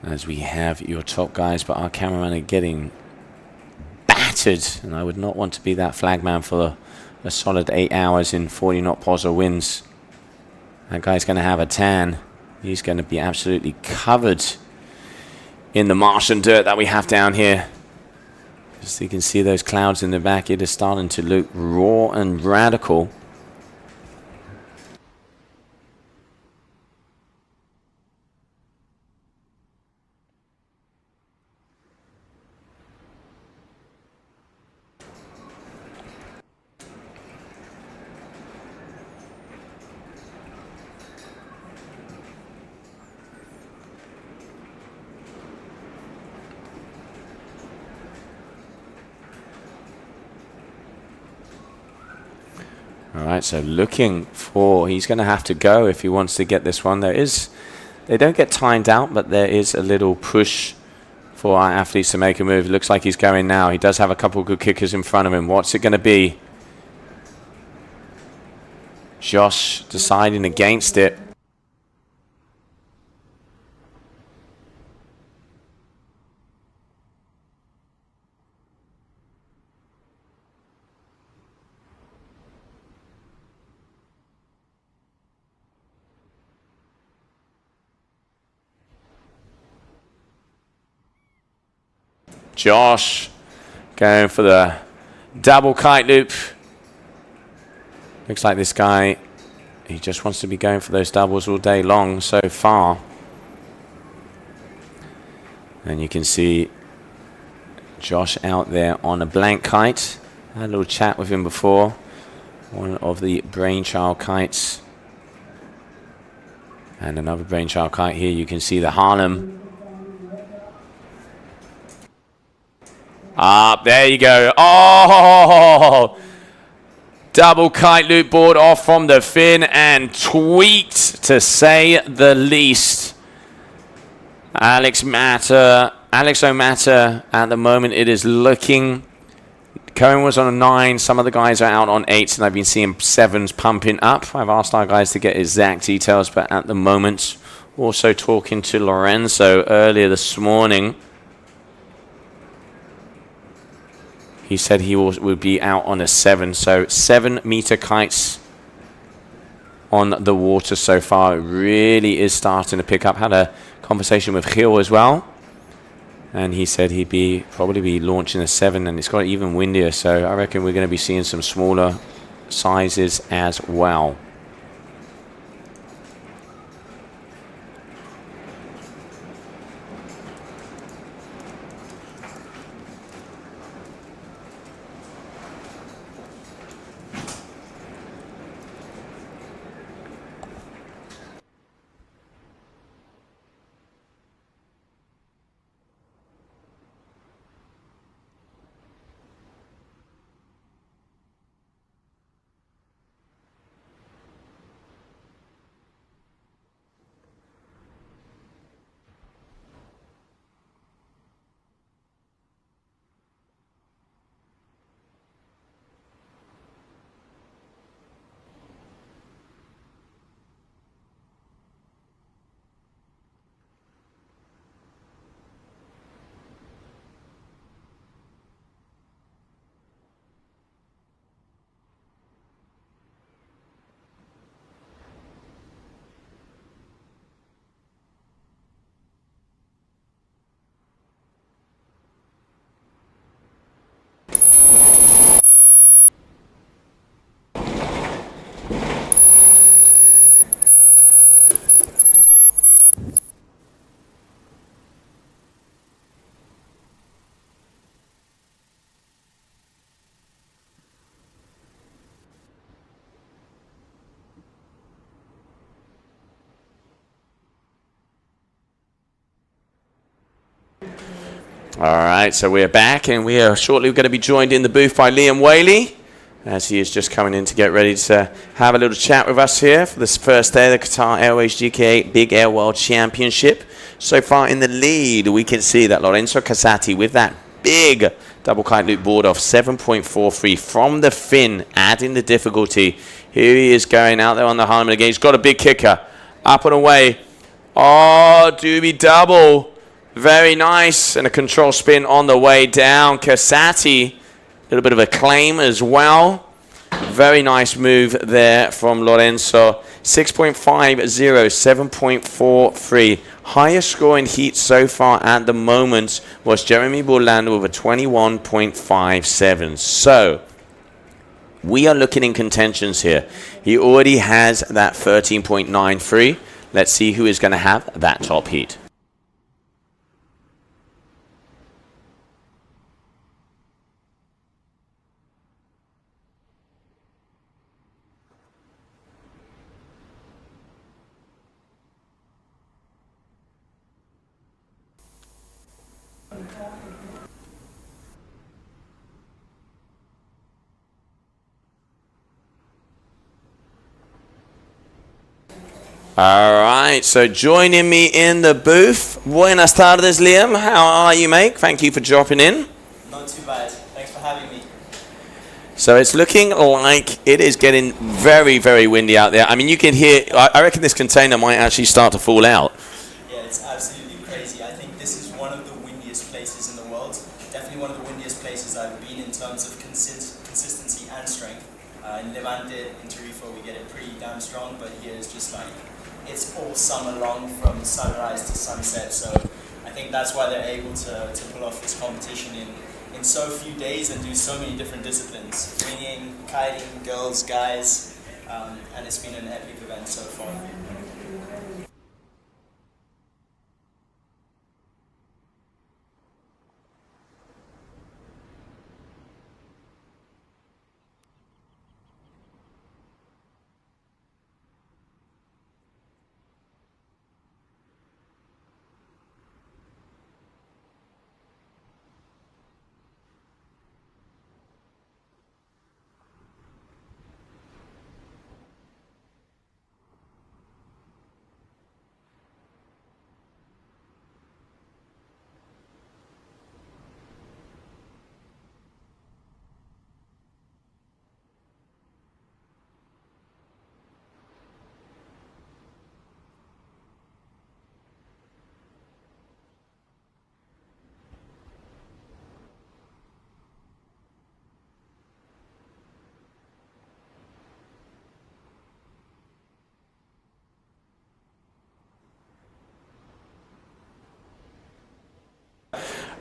B: As we have your top guys, but our cameramen are getting battered. And I would not want to be that flagman for a solid 8 hours in 40 knot poser winds. That guy's going to have a tan. He's going to be absolutely covered in the Martian dirt that we have down here. As you can see those clouds in the back, it is starting to look raw and radical. Alright, so looking for, he's going to have to go if he wants to get this one. They don't get timed out, but there is a little push for our athletes to make a move. It looks like he's going now. He does have a couple of good kickers in front of him. What's it going to be? Josh deciding against it. Josh going for the double kite loop. Looks like this guy, he just wants to be going for those doubles all day long so far. And you can see Josh out there on a blank kite. Had a little chat with him before. One of the Brainchild kites. And another Brainchild kite here. You can see the Harlem. Up, there you go. Oh! Double kite loop board off from the fin and tweaked, to say the least. Alex O'Matter at the moment, it is looking. Cohen was on a 9. Some of the guys are out on 8s, and I've been seeing 7s pumping up. I've asked our guys to get exact details, but at the moment, also talking to Lorenzo earlier this morning. He said he would be out on a 7. So 7-meter kites on the water so far. It really is starting to pick up. Had a conversation with Gil as well. And he said he'd probably be launching a 7. And it's got even windier. So I reckon we're going to be seeing some smaller sizes as well. All right, so we're back, and we are shortly going to be joined in the booth by Liam Whaley, as he is just coming in to get ready to have a little chat with us here for this first day of the Qatar Airways GKA Big Air World Championship. So far in the lead, we can see that Lorenzo Casati with that big double kite loop board off 7.43 from the fin, adding the difficulty. Here he is going out there on the Harmon again. He's got a big kicker. Up and away. Oh, doobie double. Very nice, and a control spin on the way down. Casati, a little bit of a claim as well. Very nice move there from Lorenzo. 6.50, 7.43. Highest score in heat so far at the moment was Jeremy Burlando with a 21.57. So, we are looking in contentions here. He already has that 13.93. Let's see who is going to have that top heat. All right, so joining me in the booth, buenas tardes, Liam. How are you, mate? Thank you for dropping in.
M: Not too bad. Thanks for having me.
B: So it's looking like it is getting very, very windy out there. I mean, you can hear, I reckon this container might actually start to fall out.
M: Yeah, it's absolutely crazy. I think this is one of the windiest places in the world. Definitely one of the windiest places I've been in terms of consistency and strength. In Levante, in Tarifa, we get it pretty damn strong, but here it's just like, it's all summer long from sunrise to sunset, so I think that's why they're able to pull off this competition in so few days and do so many different disciplines. Swinging, kiting, girls, guys, and it's been an epic event so far.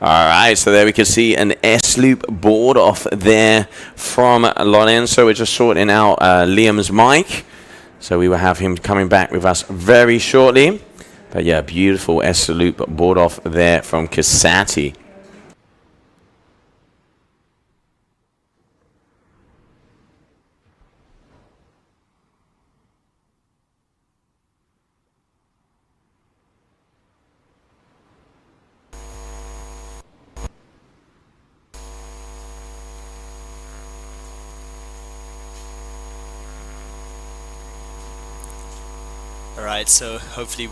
B: All right, so there we can see an S-loop board off there from Lorenzo. We're just sorting out Liam's mic, so we will have him coming back with us very shortly. But yeah, beautiful S-loop board off there from Casati.
M: Alright, so hopefully...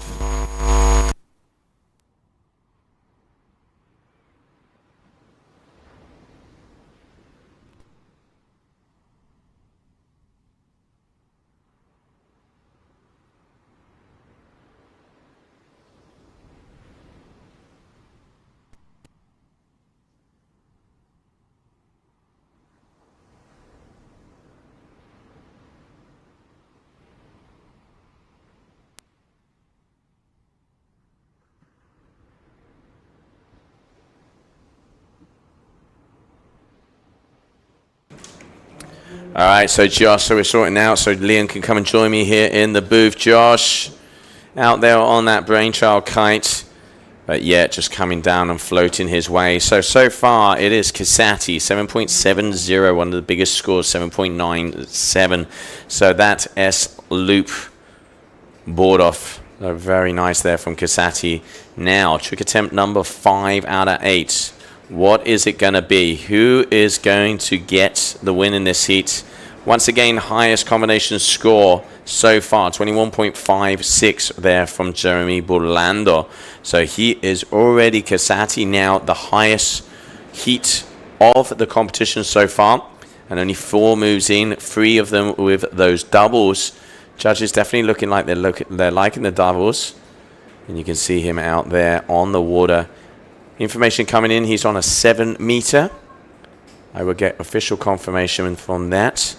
B: All right, so Josh, so we're sorting out so Liam can come and join me here in the booth. Josh, out there on that Brainchild kite, but yeah, just coming down and floating his way. So far it is Casati, 7.70, one of the biggest scores, 7.97. So that S-loop board off, very nice there from Casati. Now, trick attempt number 5 out of 8. What is it going to be? Who is going to get the win in this heat? Once again, highest combination score so far, 21.56 there from Jeremy Burlando. So he is already, Casati now, the highest heat of the competition so far. And only 4 moves in, 3 of them with those doubles. Judges definitely looking like they're liking the doubles. And you can see him out there on the water. Information coming in, he's on a 7 meter. I will get official confirmation from that.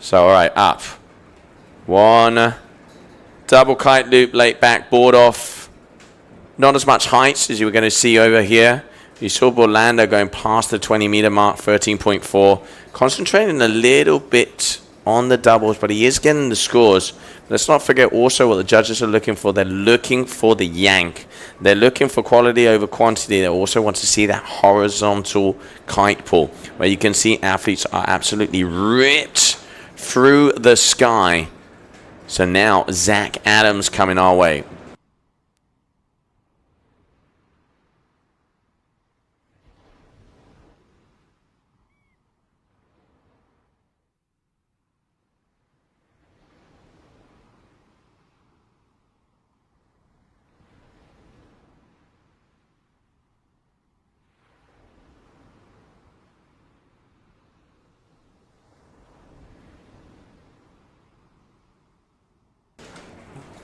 B: So, all right, up. 1 double kite loop, late back, board off. Not as much height as you were going to see over here. You saw Burlando going past the 20 meter mark, 13.4. Concentrating a little bit on the doubles, but he is getting the scores. Let's not forget also what the judges are looking for. They're looking for the yank. They're looking for quality over quantity. They also want to see that horizontal kite pull, where you can see athletes are absolutely ripped through the sky. So now Zach Adams coming our way.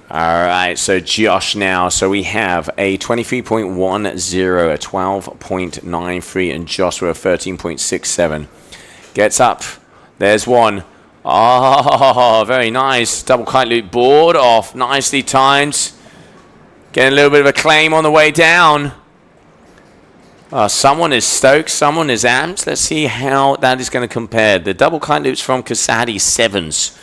B: All right, so Josh now. So we have a 23.10, a 12.93, and Joshua 13.67. Gets up. There's one. Oh, very nice. Double kite loop, board off. Nicely timed. Getting a little bit of a claim on the way down. Someone is stoked. Someone is amped. Let's see how that is going to compare. The double kite loops from Casati, 7s.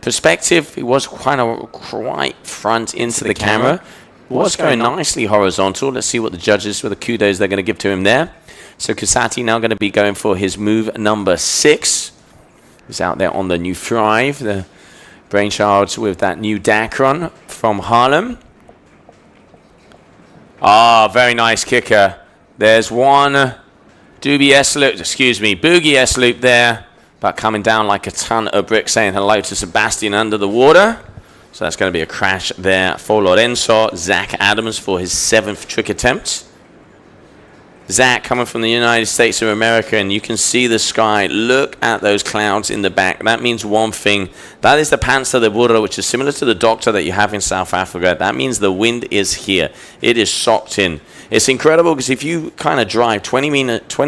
B: Perspective, it was quite front into the camera. Was going nicely horizontal. Let's see what the judges, what the kudos they're going to give to him there. So Casati now going to be going for his move number 6. He's out there on the new Thrive, the brainchild with that new Dacron from Harlem. Very nice kicker. There's one Boogie S-loop there. But coming down like a ton of bricks, saying hello to Sebastian under the water. So that's going to be a crash there for Lorenzo. Zach Adams for his 7th trick attempt. Zach coming from the United States of America, and you can see the sky. Look at those clouds in the back. That means one thing. That is the Panza de Burro, which is similar to the Doctor that you have in South Africa. That means the wind is here. It is socked in. It's incredible because if you kind of drive 20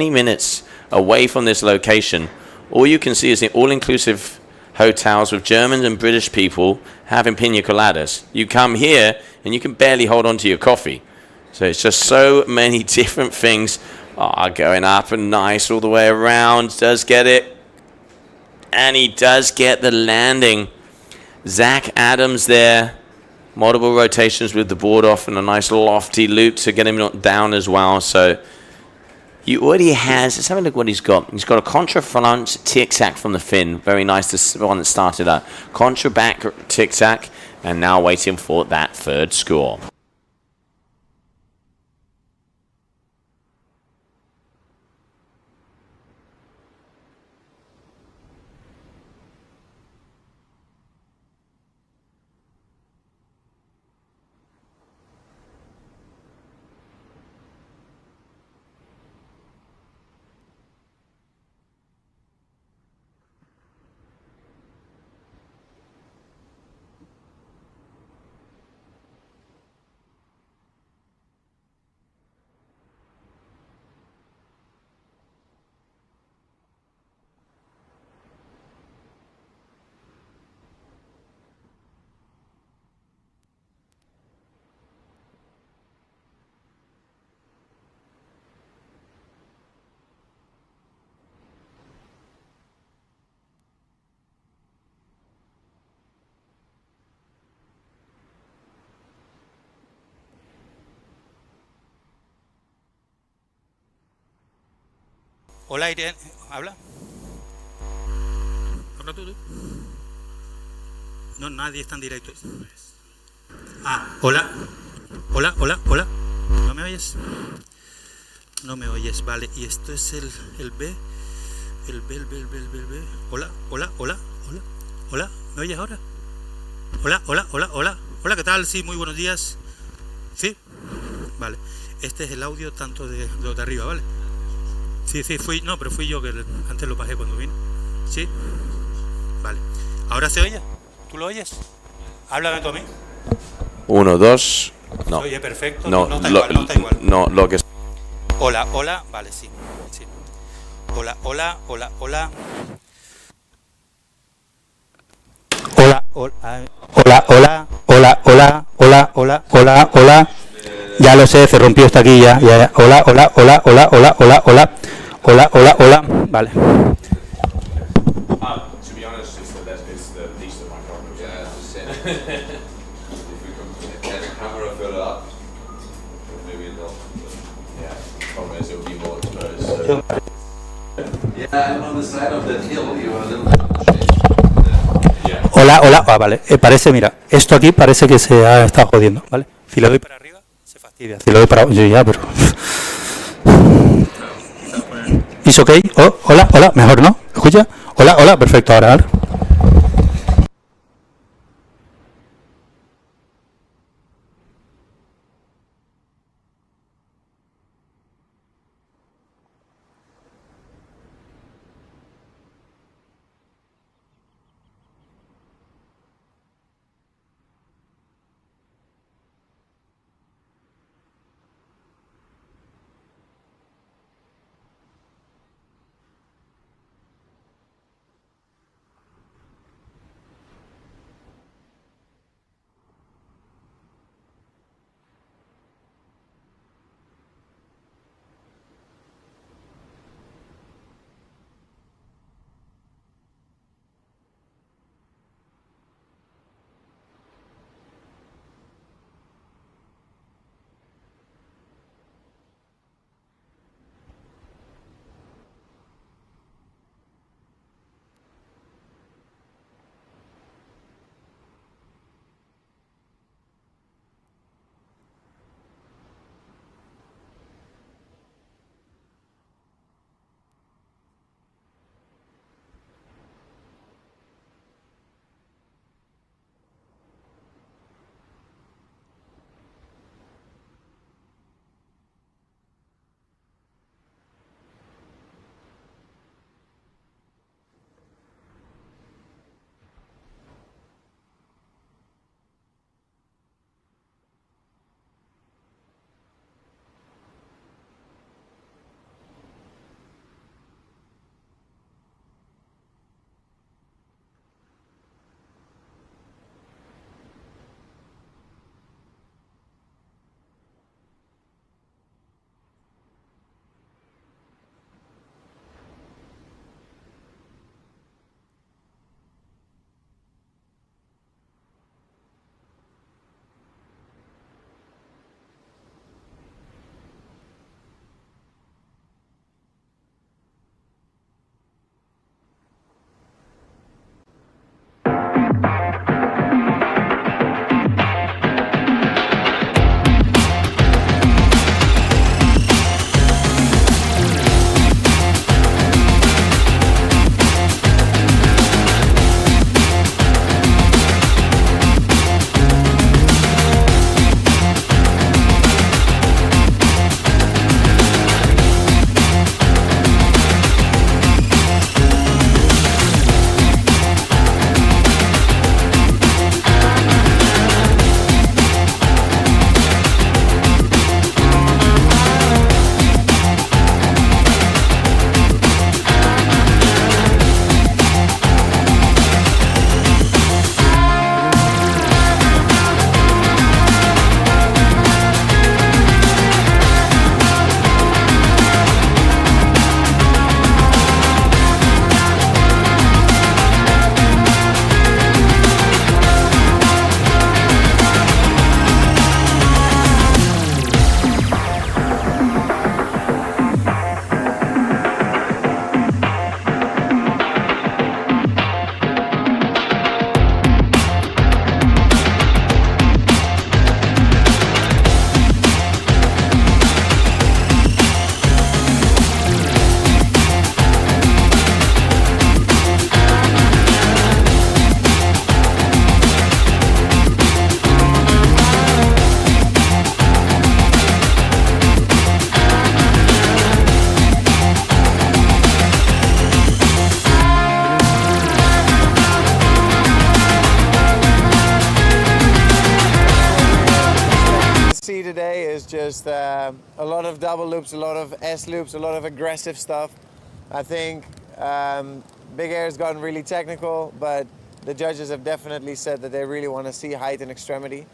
B: minutes away from this location, all you can see is the all-inclusive hotels with German and British people having pina coladas. You come here and you can barely hold on to your coffee. So it's just so many different things. Going up and nice all the way around. Does get it. And he does get the landing. Zach Adams there. Multiple rotations with the board off and a nice lofty loop to get him down as well. So he already has, let's have a look what he's got. He's got a contra front tic-tac from the fin. Very nice, the one that started up. Contra back tic-tac, and now waiting for that 3rd score.
N: Hola, Irene. ¿Habla? ¿Habla tú? No, nadie está en directo. Hola. Hola. ¿No me oyes? No me oyes, vale. Y esto es el B. El B. Hola. Hola. ¿Me oyes ahora? Hola, ¿qué tal? Sí, muy buenos días. Sí, vale. Este es el audio tanto de los de arriba, ¿vale? Sí, fui yo que antes lo bajé cuando vine. Sí, vale. ¿Ahora se oye? ¿Tú lo oyes? Háblame tú a mí.
B: 1, 2, no.
N: Se oye perfecto.
B: No,
N: no está igual.
B: No, lo que...
N: Hola, vale, sí. Hola. Hola. Ya lo sé, se rompió esta aquí ya. Hola. Vale.
O: To be honest, it's the least of my problems. Yeah, if we could have a camera fill it up, maybe not. Yeah, the problem is it would be more exposed. So. Yeah, and on the side of that hill, you are a little bit on the shade. Yeah.
N: Hola. Vale. Parece, mira, esto aquí parece que se ha estado jodiendo, ¿vale? Si lo doy para arriba, se fastidia. Si lo doy para abajo, ya, pero... ¿Es ok? Hola, mejor, ¿no? ¿Escucha? Hola, perfecto, ahora.
P: just a lot of double loops, a lot of S loops, a lot of aggressive stuff. I think Big Air has gotten really technical, but the judges have definitely said that they really want to see height and extremity,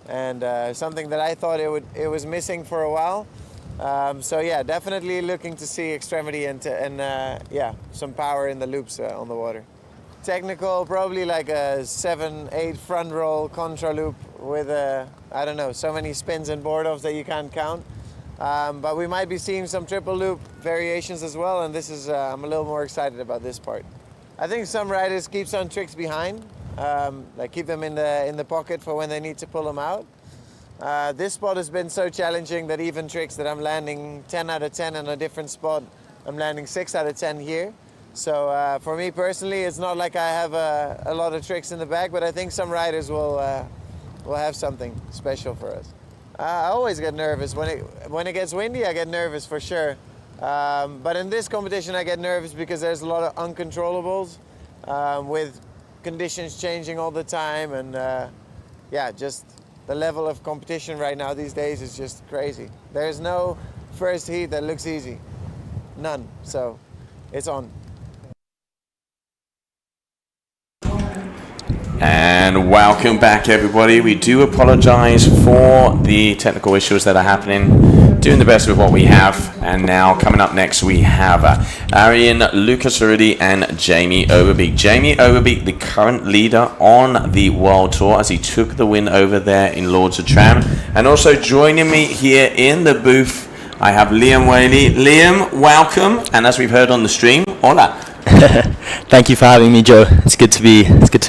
P: and something that I thought it was missing for a while. So yeah, definitely looking to see extremity and yeah, some power in the loops on the water. Technical, probably like a 7-8 front roll contra loop with I don't know, so many spins and board offs that you can't count. But we might be seeing some triple loop variations as well, and this is I'm a little more excited about this part. I think some riders keep some tricks behind, like keep them in the pocket for when they need to pull them out. This spot has been so challenging that even tricks that I'm landing 10 out of 10 in a different spot, I'm landing 6 out of 10 here. So for me personally, it's not like I have a lot of tricks in the bag, but I think some riders will have something special for us. I always get nervous. When it gets windy, I get nervous for sure. But in this competition, I get nervous because there's a lot of uncontrollables with conditions changing all the time. And yeah, just the level of competition right now these days is just crazy. There's no first heat that looks easy. None. So it's on.
B: And welcome back, everybody. We do apologize for the technical issues that are happening. Doing the best with what we have. And now coming up next, we have Arjen Lucasrudi and Jamie Overbeek. Jamie Overbeek, the current leader on the World Tour, as he took the win over there in Lords of Tram. And also joining me here in the booth, I have Liam Whaley. Liam, welcome. And as we've heard on the stream, hola.
Q: Thank you for having me, Joe. It's good to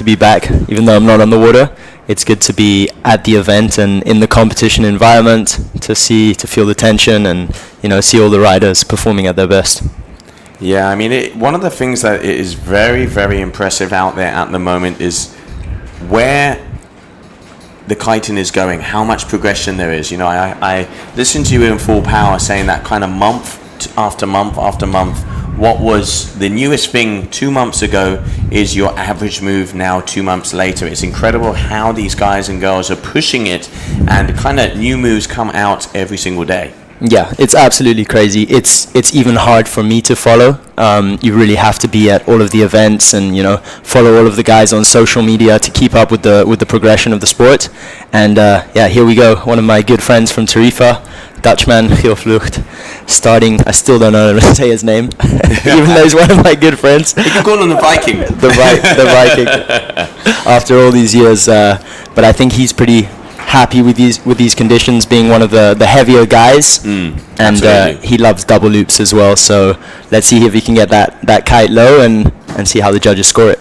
Q: be back. Even though I'm not on the water, it's good to be at the event and in the competition environment to feel the tension and see all the riders performing at their best.
B: Yeah, I mean, one of the things that is very, very impressive out there at the moment is where the kiting is going, how much progression there is. I listened to you in full power saying that kind of month after month after month. What was the newest thing 2 months ago is your average move now 2 months later. It's incredible how these guys and girls are pushing it, and kind of new moves come out every single day.
Q: Yeah, it's absolutely crazy. It's even hard for me to follow. You really have to be at all of the events and follow all of the guys on social media to keep up with the progression of the sport. And yeah, here we go. One of my good friends from Tarifa, Dutchman Giel Vlucht, starting. I still don't know how to say his name, even though he's one of my good friends.
B: You can call him the Viking.
Q: the Viking. After all these years, but I think he's pretty happy with these conditions, being one of the heavier guys, and he loves double loops as well. So let's see if he can get that kite low and see how the judges score it.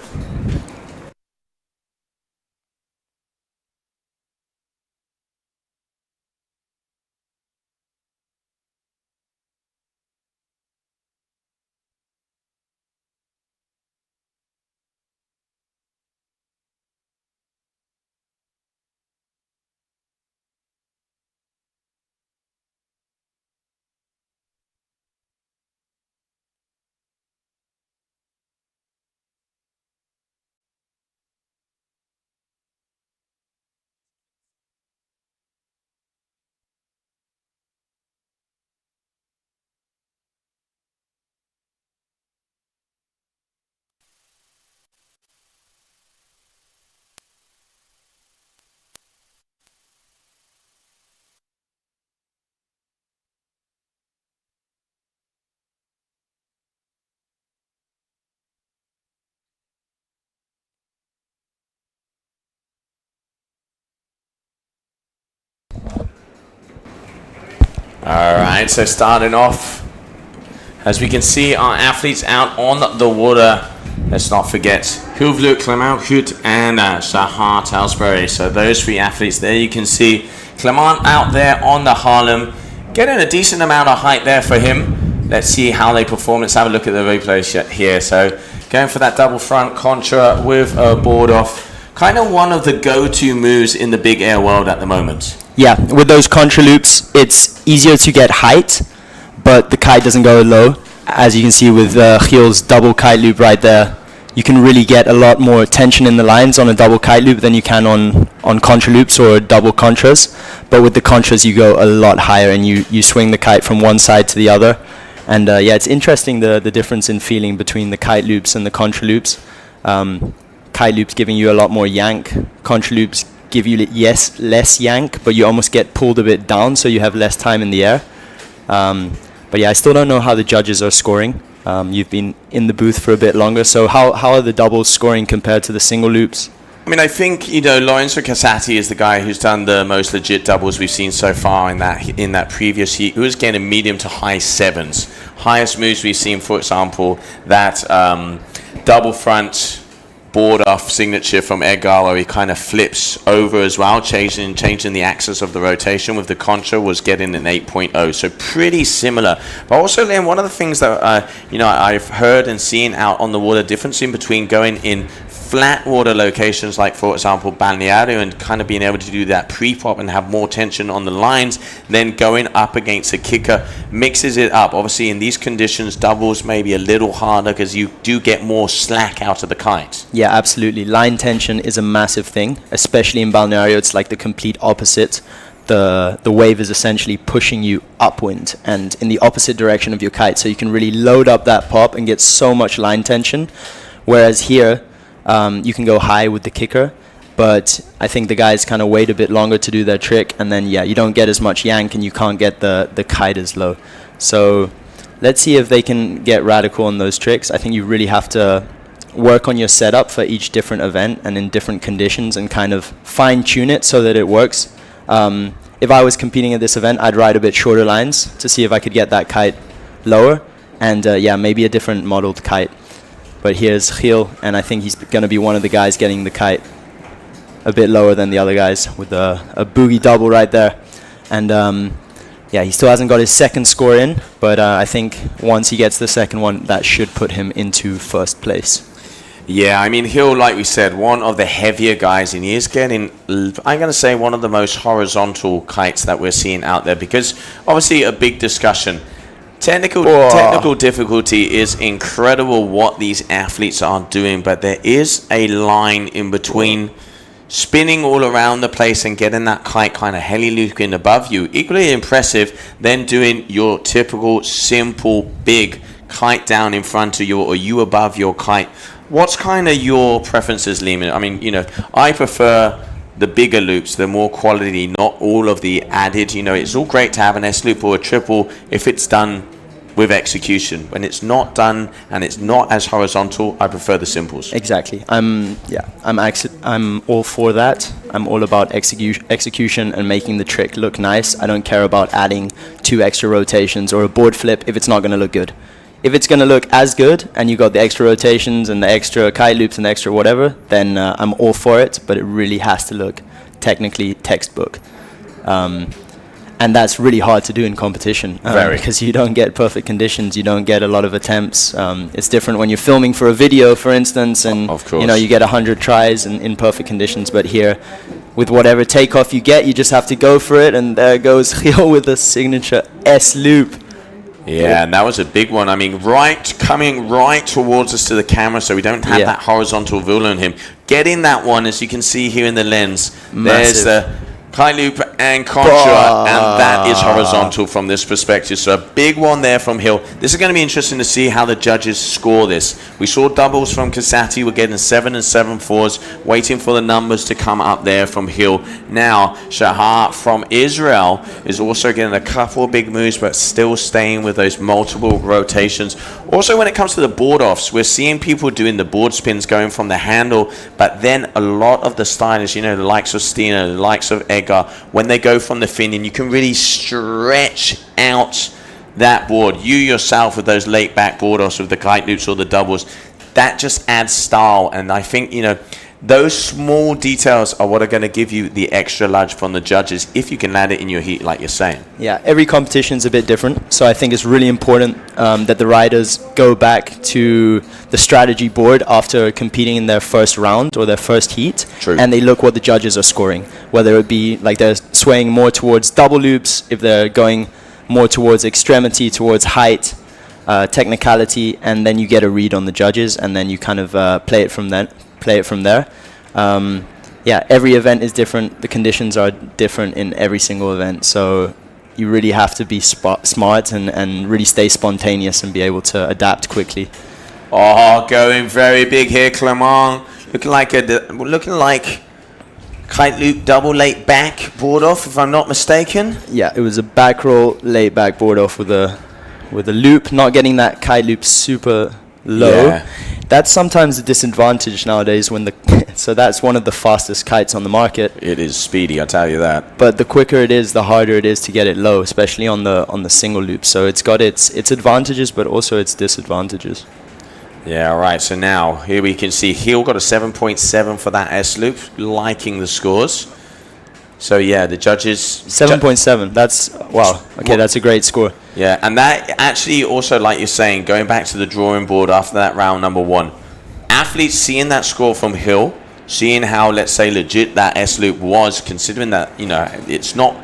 B: All right, so starting off, as we can see, our athletes out on the water. Let's not forget Huvlu, Clement Hout, and Shahar Talsbury. So those three athletes there, you can see Clement out there on the Harlem, getting a decent amount of height there for him. Let's see how they perform. Let's have a look at the replay here. So going for that double front contra with a board off. Kind of one of the go-to moves in the big air world at the moment.
Q: Yeah, with those contra loops, it's easier to get height, but the kite doesn't go low. As you can see with Giel's double kite loop right there, you can really get a lot more tension in the lines on a double kite loop than you can on contra loops or double contras. But with the contras, you go a lot higher and you swing the kite from one side to the other. And yeah, it's interesting the difference in feeling between the kite loops and the contra loops. Kite loops giving you a lot more yank. Contra loops give you less yank, but you almost get pulled a bit down, so you have less time in the air. But yeah, I still don't know how the judges are scoring. You've been in the booth for a bit longer, so how are the doubles scoring compared to the single loops?
B: I mean, I think, you know, Lorenzo Casati is the guy who's done the most legit doubles we've seen so far in that previous heat, who was getting medium to high sevens. Highest moves we've seen, for example, that double front board off signature from Edgar, where he kind of flips over as well, changing the axis of the rotation with the contra, was getting an 8.0, so pretty similar. But also, Liam, one of the things that you know, I've heard and seen out on the water, difference in between going in flat water locations like, for example, Balneario, and kind of being able to do that pre-pop and have more tension on the lines, then going up against a kicker mixes it up. Obviously, in these conditions, doubles may be a little harder because you do get more slack out of the kite.
Q: Yeah, absolutely. Line tension is a massive thing, especially in Balneario. It's like the complete opposite. The wave is essentially pushing you upwind and in the opposite direction of your kite, so you can really load up that pop and get so much line tension. Whereas here, you can go high with the kicker, but I think the guys kind of wait a bit longer to do their trick, and then, yeah, you don't get as much yank and you can't get the kite as low. So let's see if they can get radical on those tricks. I think you really have to work on your setup for each different event and in different conditions and kind of fine-tune it so that it works. If I was competing at this event, I'd ride a bit shorter lines to see if I could get that kite lower, and yeah, maybe a different modeled kite. But here's Gil, and I think he's going to be one of the guys getting the kite a bit lower than the other guys with a boogie double right there. And yeah, he still hasn't got his second score in, but I think once he gets the second one, that should put him into first place.
B: Yeah, I mean, Gil, like we said, one of the heavier guys, and he is getting, I'm going to say, one of the most horizontal kites that we're seeing out there, because obviously a big discussion. Technical difficulty is incredible what these athletes are doing, but there is a line in between spinning all around the place and getting that kite kind of heli-looping above you. Equally impressive than doing your typical, simple, big kite down in front of you or you above your kite. What's kind of your preferences, Lehman? I mean, you know, I prefer the bigger loops, the more quality, not all of the added. You know, it's all great to have an S loop or a triple if it's done with execution. When it's not done and it's not as horizontal, I prefer the simples.
Q: Exactly. I'm all for that. I'm all about execution and making the trick look nice. I don't care about adding 2 extra rotations or a board flip if it's not going to look good. If it's going to look as good and you got the extra rotations and the extra kite loops and the extra whatever, then I'm all for it, but it really has to look technically textbook. And that's really hard to do in competition because you don't get perfect conditions, you don't get a lot of attempts. It's different when you're filming for a video, for instance, and you know, you get 100 tries in perfect conditions, but here, with whatever takeoff you get, you just have to go for it, and there goes Gil with the signature S loop.
B: Yeah, and that was a big one. I mean, coming right towards us to the camera, so we don't have that horizontal velo on him. Getting that one, as you can see here in the lens, there's the kite loop and contra, and that is horizontal from this perspective. So a big one there from Gil. This is going to be interesting to see how the judges score this. We saw doubles from Casati. We're getting 7 and 7/4s, waiting for the numbers to come up there from Gil. Now, Shahar from Israel is also getting a couple of big moves, but still staying with those multiple rotations. Also, when it comes to the board offs, we're seeing people doing the board spins going from the handle, but then a lot of the stylists, you know, the likes of Stina, the likes of Edgar, when they go from the fin, and you can really stretch out that board. You yourself with those late back board offs with the kite loops or the doubles, that just adds style. And I think, you know, those small details are what are going to give you the extra lunch from the judges if you can land it in your heat, like you're saying.
Q: Yeah, every competition is a bit different, so I think it's really important that the riders go back to the strategy board after competing in their first round or their first heat.
B: True.
Q: And they look what the judges are scoring, whether it be like they're swaying more towards double loops, if they're going more towards extremity, towards height. technicality, and then you get a read on the judges, and then you kind of play it from there. Yeah, every event is different. The conditions are different in every single event, so you really have to be smart and really stay spontaneous and be able to adapt quickly.
B: Oh, going very big here, Clement. Looking like kite loop double laid back board off, if I'm not mistaken.
Q: Yeah, it was a back roll, laid back board off with a loop, not getting that kite loop super low.
B: Yeah.
Q: That's sometimes a disadvantage nowadays when so that's one of the fastest kites on the market.
B: It is speedy, I tell you that.
Q: But the quicker it is, the harder it is to get it low, especially on the single loop. So it's got its advantages, but also its disadvantages.
B: Yeah, all right. So now here we can see Hill got a 7.7 for that S loop, liking the scores. So yeah, the judges
Q: 7.7. That's wow. Okay, that's a great score.
B: Yeah, and that actually also, like you're saying, going back to the drawing board after that round number 1, athletes seeing that score from Hill, seeing how, let's say, legit that S loop was, considering that, you know, it's not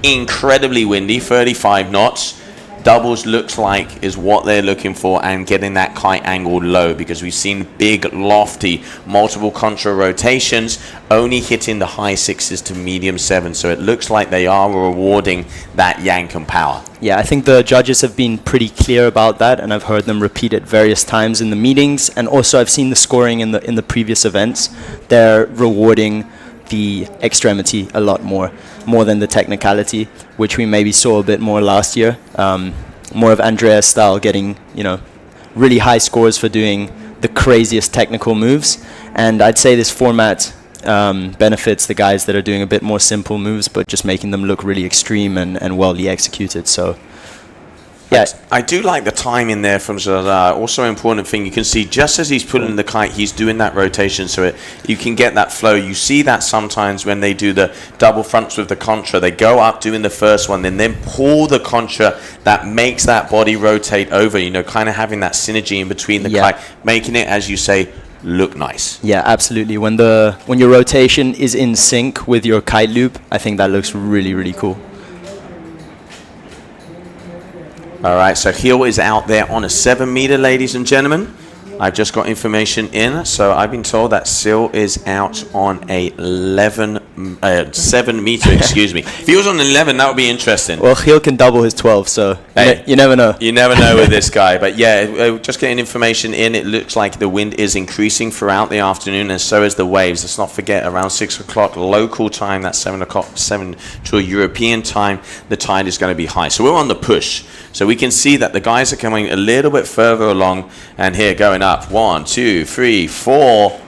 B: incredibly windy, 35 knots. Doubles looks like is what they're looking for, and getting that kite angled low, because we've seen big, lofty, multiple contra rotations only hitting the high 6s to medium 7s. So it looks like they are rewarding that yank and power.
Q: Yeah, I think the judges have been pretty clear about that, and I've heard them repeat it various times in the meetings, and also I've seen the scoring in the previous events. They're rewarding the extremity a lot more than the technicality, which we maybe saw a bit more last year. More of Andrea's style, getting, you know, really high scores for doing the craziest technical moves. And I'd say this format benefits the guys that are doing a bit more simple moves, but just making them look really extreme and well executed. So yeah,
B: I do like the timing there from Zadar. Also, important thing, you can see just as he's putting the kite, he's doing that rotation, so you can get that flow. You see that sometimes when they do the double fronts with the contra, they go up doing the first one, then pull the contra that makes that body rotate over, you know, kind of having that synergy in between the kite, making it, as you say, look nice.
Q: Yeah, absolutely. When your rotation is in sync with your kite loop, I think that looks really, really cool.
B: All right, so Heel is out there on a 7 meter, ladies and gentlemen. I've just got information in, so I've been told that Sil is out on a 7 meter, excuse me. If he was on 11, that would be interesting.
Q: Well, Heel can double his 12, so hey, you never know.
B: You never know with this guy. But yeah, just getting information in, it looks like the wind is increasing throughout the afternoon, and so is the waves. Let's not forget, around 6 o'clock local time, that's 7 to a European time, the tide is going to be high. So we're on the push. So we can see that the guys are coming a little bit further along, and here going up 1, 2, 3, 4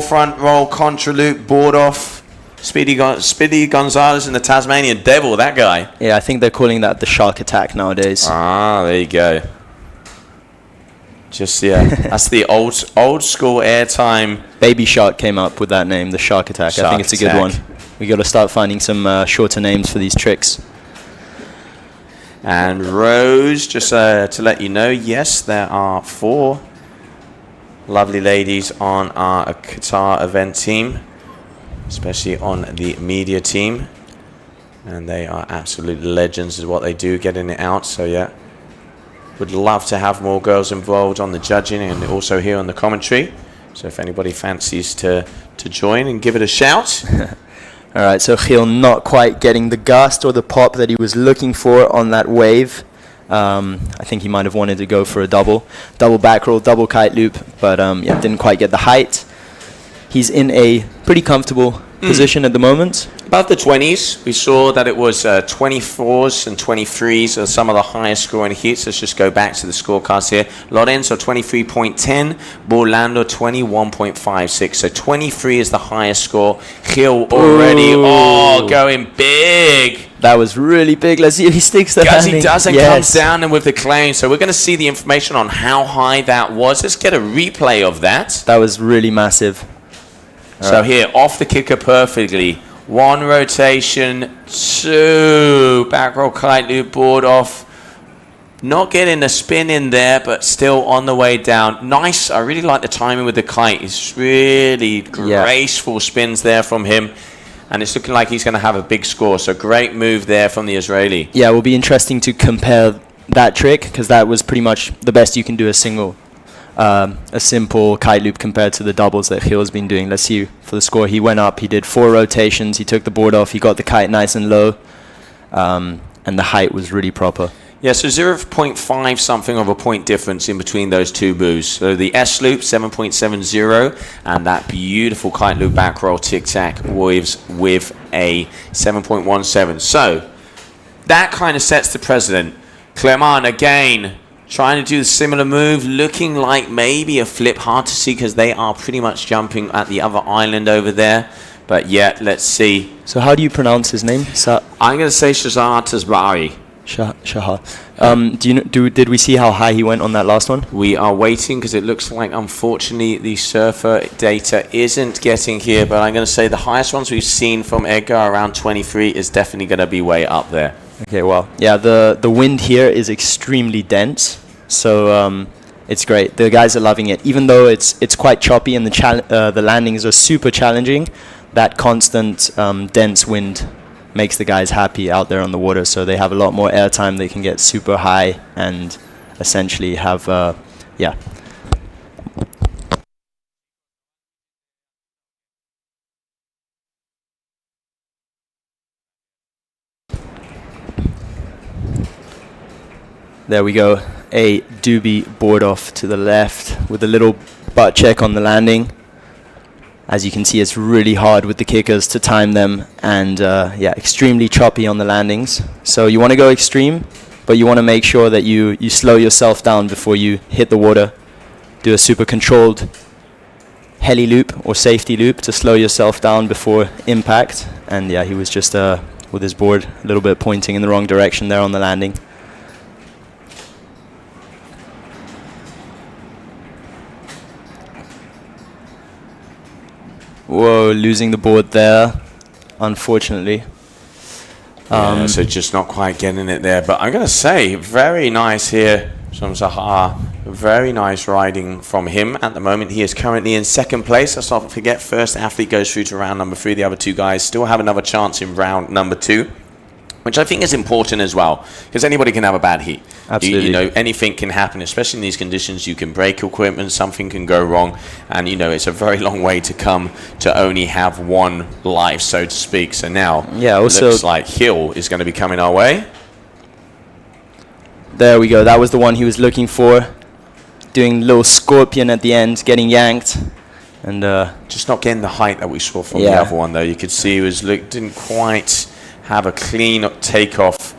B: front roll contra loop board off. Speedy Gonzalez and the Tasmanian Devil, that guy.
Q: Yeah, I think they're calling that the shark attack nowadays.
B: Ah, there you go. Just that's the old school airtime.
Q: Baby Shark came up with that name, the shark attack. I think it's a good one. We got to start finding some shorter names for these tricks.
B: And Rose, just to let you know, yes, there are 4 lovely ladies on our Qatar event team, especially on the media team. And they are absolute legends is what they do, getting it out. So yeah, would love to have more girls involved on the judging and also here on the commentary. So if anybody fancies to join and give it a shout.
Q: All right, so Gil not quite getting the gust or the pop that he was looking for on that wave. I think he might have wanted to go for a double back roll, double kite loop, but yeah, didn't quite get the height. He's in a pretty comfortable position at the moment.
B: Above the 20s, we saw that it was 24s and 23s are some of the highest scoring heats. Let's just go back to the scorecards here. Lorenzo 23.10, Borlando 21.56. So 23 is the highest score. Gil already, going big.
Q: That was really big. Let's see if he sticks the
B: landing. As he does and comes down and with the claim. So we're going to see the information on how high that was. Let's get a replay of that.
Q: That was really massive.
B: So here, off the kicker perfectly. 1 rotation, 2 back roll kite loop board off. Not getting a spin in there, but still on the way down. Nice. I really like the timing with the kite. It's really graceful spins there from him. And it's looking like he's going to have a big score. So great move there from the Israeli.
Q: Yeah, it will be interesting to compare that trick, because that was pretty much the best you can do a simple kite loop compared to the doubles that Gil's been doing. Let's see for the score. He went up, he did 4 rotations, he took the board off, he got the kite nice and low, and the height was really proper.
B: Yeah, so 0.5 something of a point difference in between those two moves. So the S loop 7.70 and that beautiful kite loop back roll tic-tac waves with a 7.17. So that kind of sets the precedent. Clement again trying to do a similar move, looking like maybe a flip. Hard to see because they are pretty much jumping at the other island over there. But yeah, let's see.
Q: So how do you pronounce his name?
B: I'm going to say Shahar Tasbari.
Q: Shahar. Did we see how high he went on that last one?
B: We are waiting because it looks like, unfortunately, the surfer data isn't getting here. But I'm going to say the highest ones we've seen from Edgar around 23 is definitely going to be way up there.
Q: Okay, well, yeah, the wind here is extremely dense, so it's great. The guys are loving it, even though it's quite choppy and the landings are super challenging. That constant dense wind makes the guys happy out there on the water, so they have a lot more airtime. They can get super high and essentially have, yeah. There we go. A doobie board off to the left with a little butt check on the landing. As you can see, it's really hard with the kickers to time them, and yeah, extremely choppy on the landings. So you want to go extreme, but you want to make sure that you slow yourself down before you hit the water. Do a super controlled heli loop or safety loop to slow yourself down before impact. And yeah, he was just with his board a little bit pointing in the wrong direction there on the landing. Whoa, losing the board there, unfortunately.
B: Yeah, so just not quite getting it there. But I'm going to say, very nice here from Zahar. Very nice riding from him. At the moment, he is currently in second place. Let's not forget, first athlete goes through to round number 3. The other two guys still have another chance in round number 2. Which I think is important as well, because anybody can have a bad heat.
Q: Absolutely.
B: You know, anything can happen, especially in these conditions. You can break equipment, something can go wrong, and you know, it's a very long way to come to only have one life, so to speak. So now,
Q: yeah, also
B: looks like Hill is going to be coming our way.
Q: There we go. That was the one he was looking for. Doing a little scorpion at the end, getting yanked, and
B: just not getting the height that we saw from the other one, though. You could see he was didn't quite have a clean takeoff,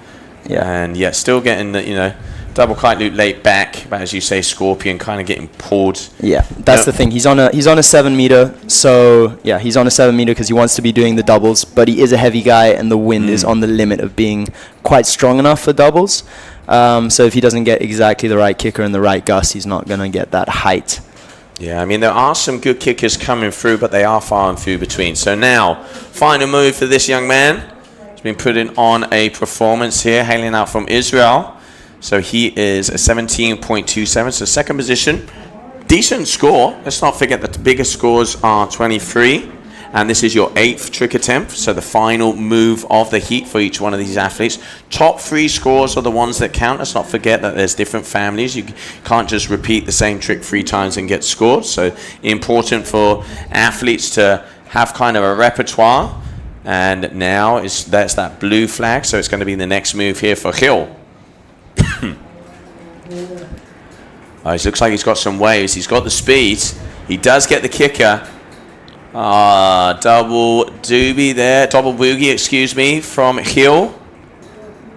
B: and yet still getting the, you know, double kite loop late back, but as you say, scorpion kind of getting pulled.
Q: Yeah, that's the thing. He's on a 7 meter, so yeah, he's on a 7 meter because he wants to be doing the doubles, but he is a heavy guy, and the wind is on the limit of being quite strong enough for doubles. So if he doesn't get exactly the right kicker and the right gust, he's not gonna get that height.
B: Yeah, I mean, there are some good kickers coming through, but they are far and few between. So now, final move for this young man. Been putting on a performance here, hailing out from Israel. So he is a 17.27, so second position. Decent score. Let's not forget that the biggest scores are 23. And this is your 8th trick attempt, so the final move of the heat for each one of these athletes. Top 3 scores are the ones that count. Let's not forget that there's different families. You can't just repeat the same trick 3 times and get scored. So important for athletes to have kind of a repertoire. And now that's that blue flag, so it's going to be the next move here for Gil. It looks like he's got some waves. He's got the speed. He does get the kicker. Double doobie there. Double boogie, excuse me, from Gil.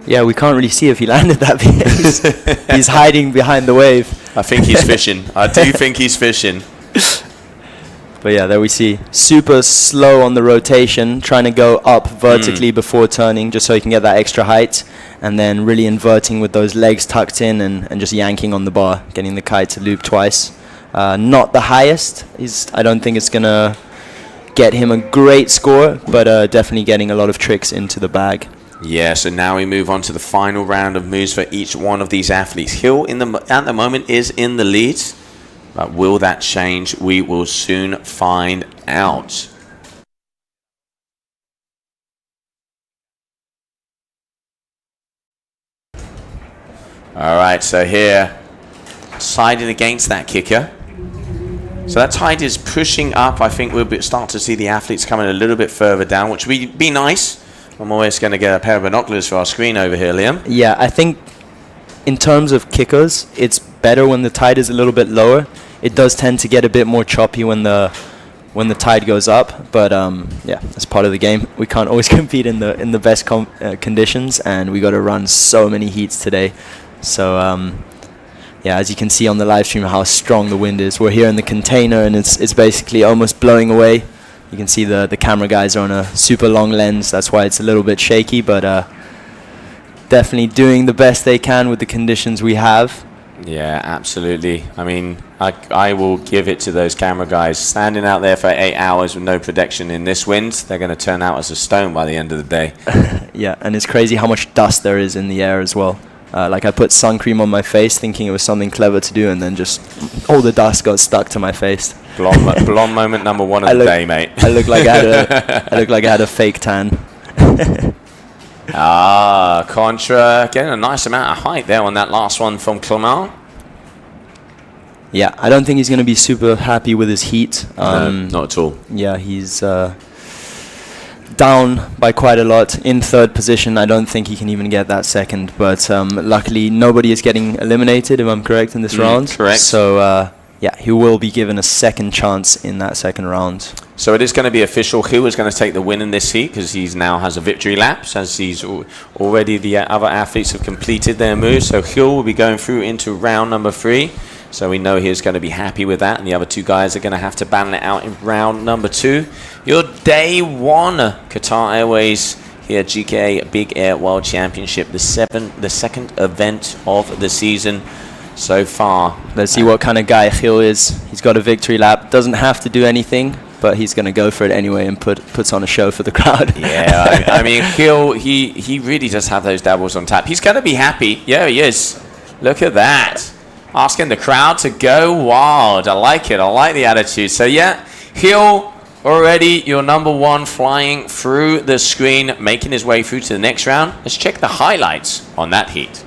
Q: Yeah, we can't really see if he landed that. He's hiding behind the wave.
B: I think he's fishing. I do think he's fishing.
Q: But yeah, there we see. Super slow on the rotation, trying to go up vertically before turning, just so he can get that extra height. And then really inverting with those legs tucked in and just yanking on the bar, getting the kite to loop twice. Not the highest. I don't think it's going to get him a great score, but definitely getting a lot of tricks into the bag.
B: Yeah, so now we move on to the final round of moves for each one of these athletes. Hill at the moment is in the lead. But will that change? We will soon find out. All right, so here, siding against that kicker. So that tide is pushing up. I think we'll start to see the athletes coming a little bit further down, which would be nice. I'm always going to get a pair of binoculars for our screen over here, Liam.
Q: Yeah, I think in terms of kickers, it's better when the tide is a little bit lower. It does tend to get a bit more choppy when the tide goes up, but yeah, that's part of the game. We can't always compete in the best conditions, and we got to run so many heats today. So yeah, as you can see on the live stream how strong the wind is. We're here in the container, and it's basically almost blowing away. You can see the camera guys are on a super long lens. That's why it's a little bit shaky, but definitely doing the best they can with the conditions we have.
B: Yeah, absolutely. I mean, I will give it to those camera guys. Standing out there for 8 hours with no protection in this wind, they're going to turn out as a stone by the end of the day.
Q: Yeah, and it's crazy how much dust there is in the air as well. Like I put sun cream on my face thinking it was something clever to do, and then just all the dust got stuck to my face.
B: Blonde moment number one of the day, mate.
Q: I look like I had a fake tan.
B: Contra getting a nice amount of height there on that last one from Clement.
Q: Yeah, I don't think he's going to be super happy with his heat.
B: No, not at all.
Q: Yeah, he's down by quite a lot. In third position, I don't think he can even get that second. But luckily, nobody is getting eliminated, if I'm correct, in this round.
B: Correct.
Q: So, yeah, he will be given a second chance in that second round.
B: So it is going to be official. Hill is going to take the win in this heat because he now has a victory lap, as he's already the other athletes have completed their moves. So Hill will be going through into round number 3. So we know he's going to be happy with that, and the other two guys are going to have to battle it out in round number 2. Your day 1 Qatar Airways here at GKA Big Air World Championship, the second event of the season so far.
Q: Let's see what kind of guy Gil is. He's got a victory lap, doesn't have to do anything, but he's going to go for it anyway and puts on a show for the crowd.
B: Yeah, I mean, Gil, he really does have those doubles on tap. He's going to be happy. Yeah, he is. Look at that. Asking the crowd to go wild. I like it. I like the attitude. So, yeah, Gil already your number 1 flying through the screen, making his way through to the next round. Let's check the highlights on that heat.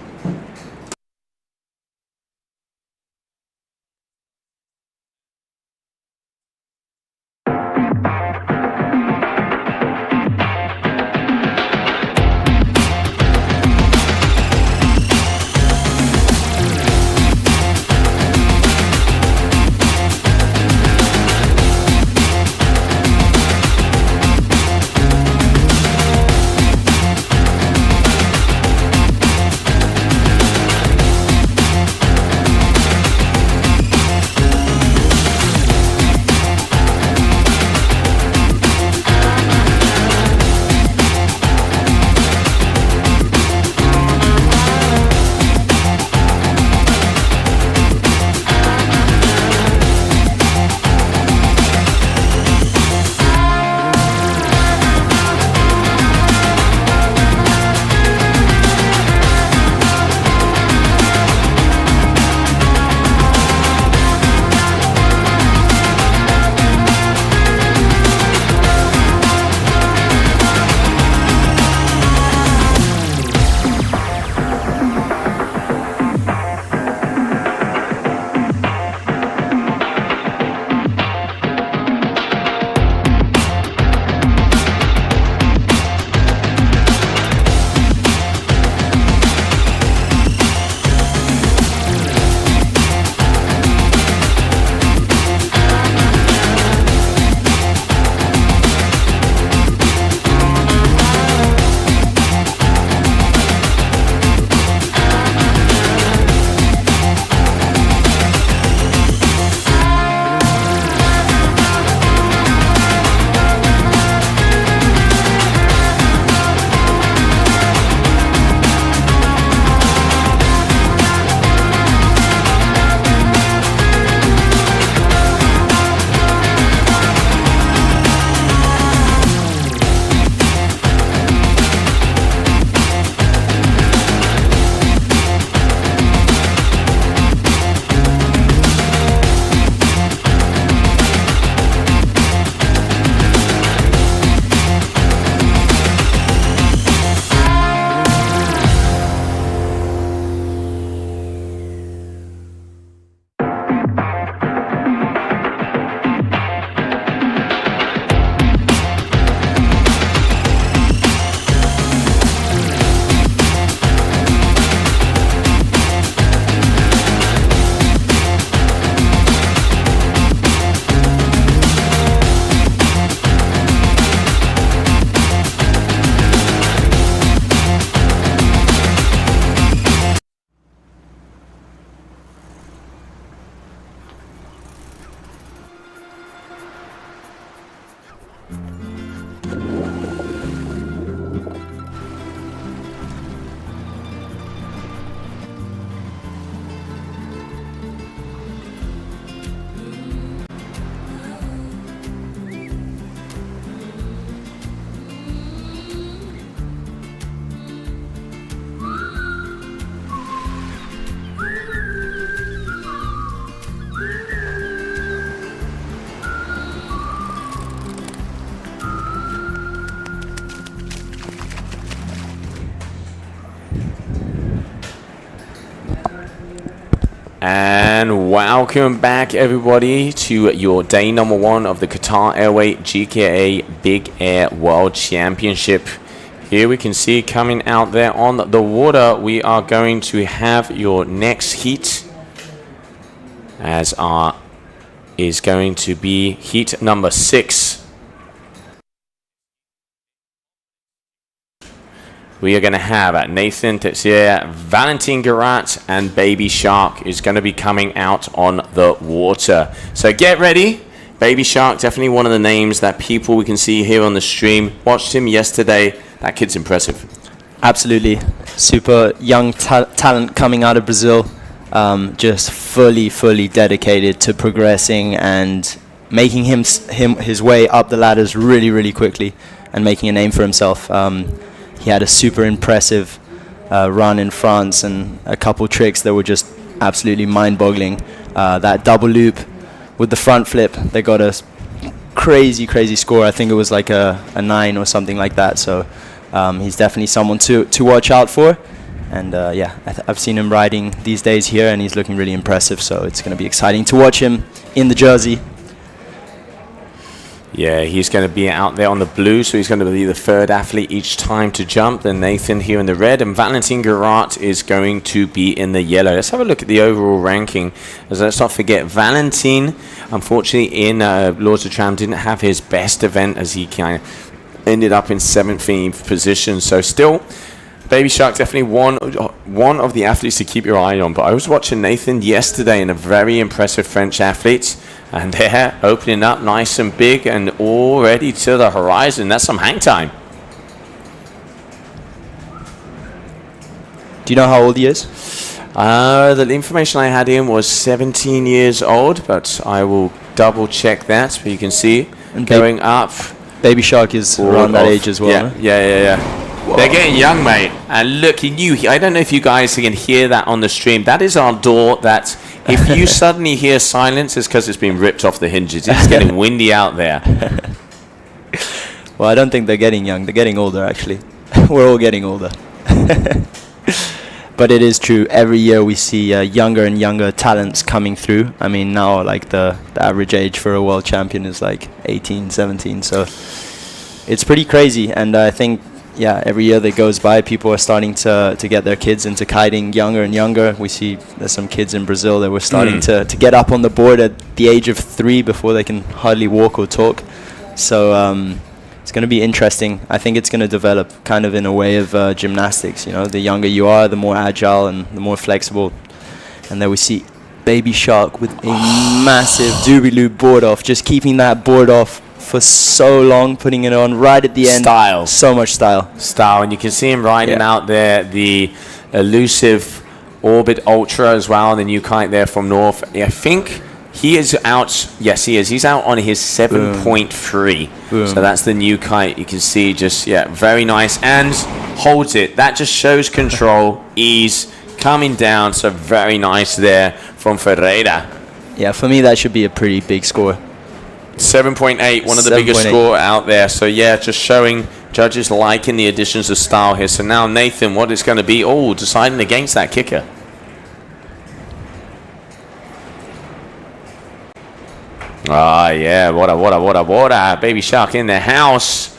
B: And welcome back, everybody, to your day number 1 of the Qatar Airways GKA Big Air World Championship. Here we can see coming out there on the water, we are going to have your next heat, as our is going to be heat number 6. We are going to have Nathan Tetsier, Valentin Garat, and Baby Shark is going to be coming out on the water. So get ready. Baby Shark, definitely one of the names that people we can see here on the stream. Watched him yesterday. That kid's impressive.
Q: Absolutely. Super young talent coming out of Brazil. Just fully dedicated to progressing and making his way up the ladders really quickly and making a name for himself. He had a super impressive run in France and a couple tricks that were just absolutely mind-boggling. That double loop with the front flip, they got a crazy score. I think it was like a 9 or something like that. So he's definitely someone to watch out for. And yeah, I've seen him riding these days here, and he's looking really impressive. So it's going to be exciting to watch him in the jersey.
B: Yeah, he's going to be out there on the blue, so he's going to be the 3rd athlete each time to jump. Then Nathan here in the red, and Valentin Garat is going to be in the yellow. Let's have a look at the overall ranking. As let's not forget, Valentin, unfortunately, in Lords of Tram didn't have his best event, as he kind of ended up in 7th position. So still, Baby Shark definitely one of the athletes to keep your eye on. But I was watching Nathan yesterday, and a very impressive French athlete. And they're opening up nice and big and already to the horizon. That's some hang time.
Q: Do you know how old he is?
B: The information I had in was 17 years old, but I will double check that. But you can see and going up.
Q: Baby Shark is around that age as well.
B: Yeah,
Q: huh?
B: yeah. They're getting young, mate. And look, I don't know if you guys can hear that on the stream. That is our door that... If you suddenly hear silence, it's because it's been ripped off the hinges. It's getting windy out there.
Q: Well, I don't think they're getting young. They're getting older, actually. We're all getting older. But it is true. Every year we see younger and younger talents coming through. I mean, now like the average age for a world champion is like 18, 17. So it's pretty crazy. And I think, yeah, every year that goes by, people are starting to get their kids into kiting younger and younger. We see there's some kids in Brazil that were starting to get up on the board at the age of 3 before they can hardly walk or talk. So it's going to be interesting. I think it's going to develop kind of in a way of gymnastics. You know, the younger you are, the more agile and the more flexible. And then we see Baby Shark with a massive doobie loop board off, just keeping that board off for so long, putting it on right at the end.
B: Style.
Q: So much style.
B: And you can see him riding out there the elusive Orbit Ultra as well, the new kite there from North. I think he is out. Yes, he is. He's out on his 7.3. So that's the new kite. You can see just, very nice. And holds it. That just shows control, ease, coming down. So very nice there from Ferreira.
Q: Yeah, for me, that should be a pretty big score.
B: 7.8, one of the biggest score out there. So yeah, just showing judges liking the additions of style here. So now Nathan, what is going to be? Oh, deciding against that kicker. Ah, yeah, what a Baby Shark in the house.